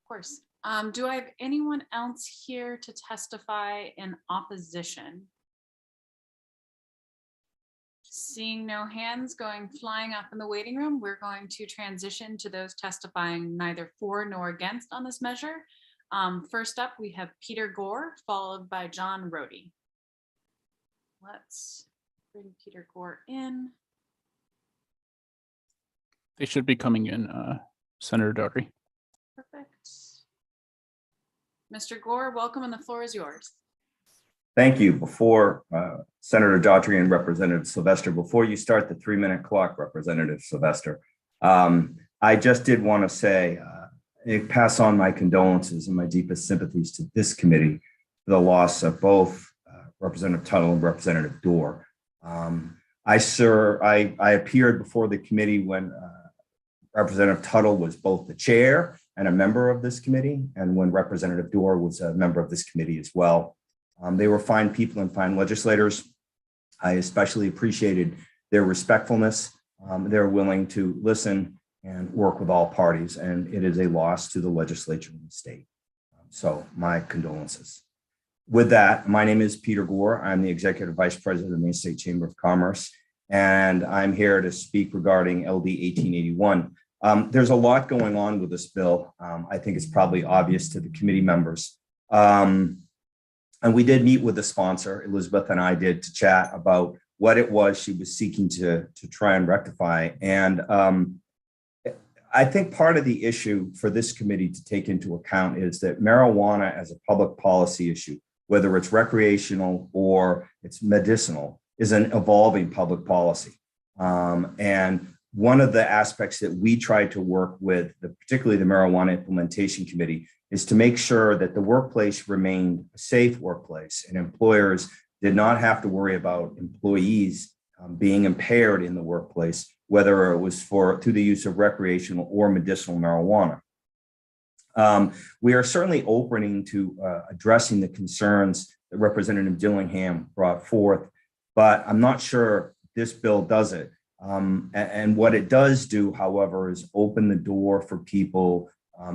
Of course. Do I have anyone else here to testify in opposition? Seeing no hands going flying up in the waiting room, we're going to transition to those testifying neither for nor against on this measure. First up, we have Peter Gore, followed by John Rohde. Let's bring Peter Gore in. They should be coming in, Senator Daughtry. Perfect. Mr. Gore, welcome, and the floor is yours. Thank you. Before Senator Daughtry and Representative Sylvester, before you start the 3-minute clock, Representative Sylvester, I just did want to say, pass on my condolences and my deepest sympathies to this committee for the loss of both Representative Tuttle and Representative Dorr. I appeared before the committee when Representative Tuttle was both the chair and a member of this committee, and when Representative Dorr was a member of this committee as well. They were fine people and fine legislators. I especially appreciated their respectfulness. They're willing to listen and work with all parties, and it is a loss to the legislature in the state. So my condolences. With that, my name is Peter Gore. I'm the Executive Vice President of the Maine State Chamber of Commerce, and I'm here to speak regarding LD 1881. There's a lot going on with this bill. I think it's probably obvious to the committee members. And we did meet with the sponsor, Elizabeth and I did, to chat about what it was she was seeking to try and rectify. And I think part of the issue for this committee to take into account is that marijuana as a public policy issue, whether it's recreational or it's medicinal, is an evolving public policy. And one of the aspects that we tried to work with, particularly the Marijuana Implementation Committee, is to make sure that the workplace remained a safe workplace and employers did not have to worry about employees being impaired in the workplace, whether it was through the use of recreational or medicinal marijuana. We are certainly opening to addressing the concerns that Representative Dillingham brought forth, but I'm not sure this bill does it. And what it does do, however, is open the door for people,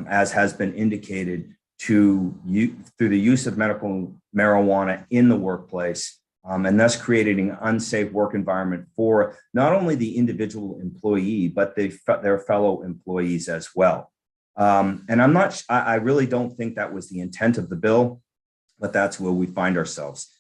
as has been indicated, through the use of medical marijuana in the workplace, and thus creating an unsafe work environment for not only the individual employee, but their fellow employees as well. And I really don't think that was the intent of the bill, but that's where we find ourselves.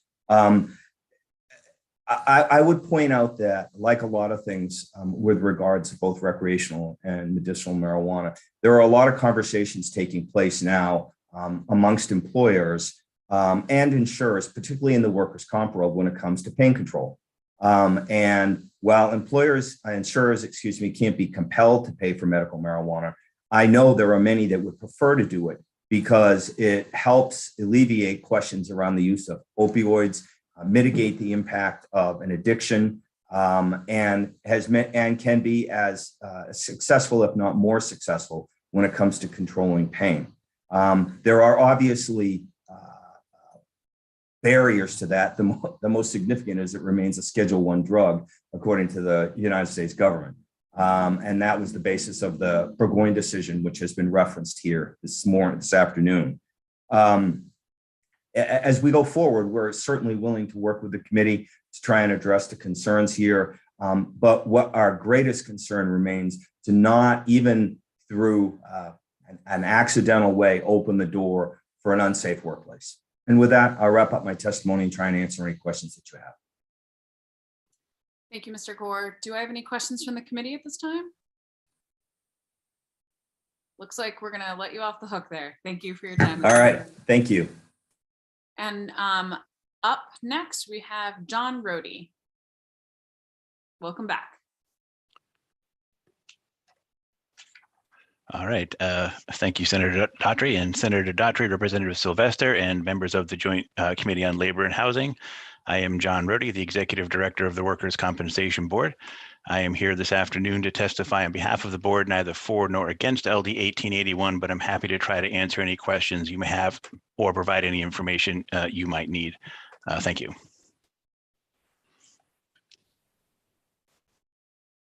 I would point out that, like a lot of things with regards to both recreational and medicinal marijuana, there are a lot of conversations taking place now amongst employers and insurers, particularly in the workers' comp world, when it comes to pain control. And while insurers, can't be compelled to pay for medical marijuana, I know there are many that would prefer to do it because it helps alleviate questions around the use of opioids, mitigate the impact of an addiction, and can be as successful, if not more successful, when it comes to controlling pain. There are obviously barriers to that. The most significant is it remains a Schedule I drug, according to the United States government. And that was the basis of the Burgoyne decision, which has been referenced here this afternoon. As we go forward, we're certainly willing to work with the committee to try and address the concerns here. But what our greatest concern remains to not even through an accidental way open the door for an unsafe workplace. And with that, I'll wrap up my testimony and try and answer any questions that you have. Thank you, Mr. Gore. Do I have any questions from the committee at this time? Looks like we're going to let you off the hook there. Thank you for your time. All right. Thank you. And Up next, we have John Rohde. Welcome back. All right. Thank you, Senator Daughtry, and Senator Daughtry, Representative Sylvester, and members of the Joint Committee on Labor and Housing. I am John Rohde, the Executive Director of the Workers' Compensation Board. I am here this afternoon to testify on behalf of the board, neither for nor against LD 1881, but I'm happy to try to answer any questions you may have or provide any information you might need. Thank you.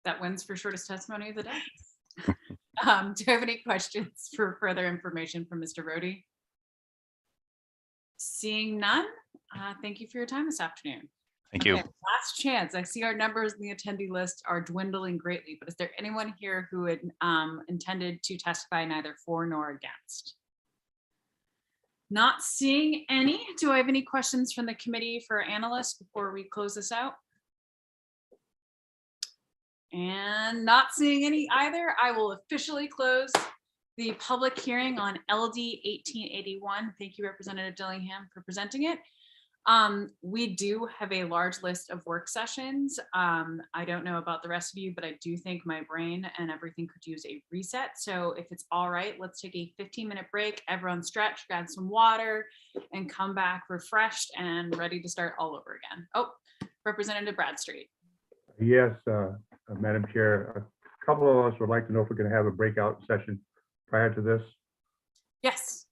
That wins for shortest testimony of the day. Do you have any questions for further information from Mr. Rohde? Seeing none, thank you for your time this afternoon. Thank you. Last chance. I see our numbers in the attendee list are dwindling greatly, but is there anyone here who had intended to testify neither for nor against? Not seeing any. Do I have any questions from the committee for analysts before we close this out? And not seeing any either, I will officially close the public hearing on LD 1881. Thank you, Representative Dillingham, for presenting it. We do have a large list of work sessions. I don't know about the rest of you, but I do think my brain and everything could use a reset. So if it's all right, let's take a 15-minute break. Everyone stretch, grab some water, and come back refreshed and ready to start all over again. Oh, Representative Bradstreet. Yes, Madam Chair, a couple of us would like to know if we're going to have a breakout session prior to this. Yes.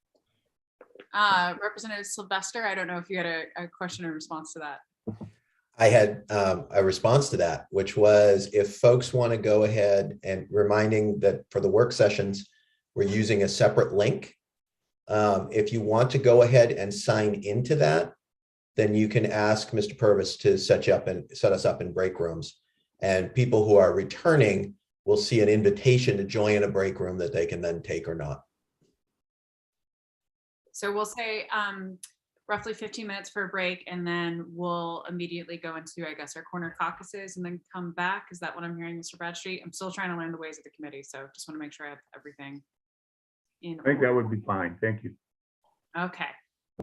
Representative Sylvester, I don't know if you had a question in response to that. I had a response to that, which was if folks want to go ahead and reminding that for the work sessions, we're using a separate link. If you want to go ahead and sign into that, then you can ask Mr. Purvis to set us up in break rooms. And people who are returning will see an invitation to join a break room that they can then take or not. So we'll say roughly 15 minutes for a break, and then we'll immediately go into, I guess, our corner caucuses and then come back. Is that what I'm hearing, Mr. Bradstreet? I'm still trying to learn the ways of the committee, so just want to make sure I have everything in I think that would be fine. Thank you. Okay.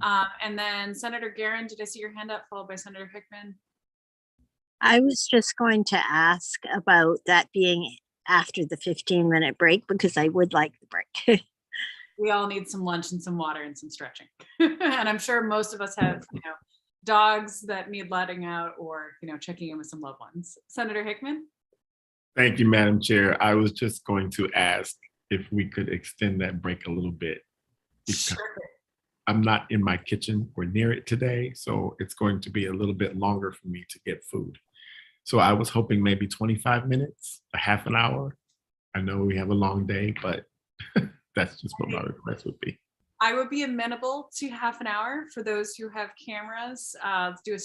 And then Senator Guerin, did I see your hand up, followed by Senator Hickman? I was just going to ask about that being after the 15-minute break, because I would like the break. We all need some lunch and some water and some stretching. And I'm sure most of us have, dogs that need letting out or, checking in with some loved ones. Senator Hickman? Thank you, Madam Chair. I was just going to ask if we could extend that break a little bit. Sure. I'm not in my kitchen or near it today, so it's going to be a little bit longer for me to get food. So I was hoping maybe 25 minutes, a half an hour. I know we have a long day, but that's just what my request would be. I would be amenable to half an hour. For those who have cameras, let's do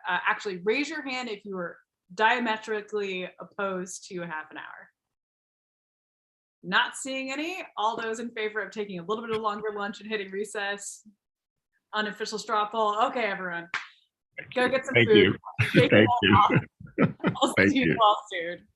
actually raise your hand if you were diametrically opposed to a half an hour. Not seeing any. All those in favor of taking a little bit of longer lunch and hitting recess. Unofficial straw poll. Okay, everyone. Go get some food. Thank you. Thank you. I'll see you all soon.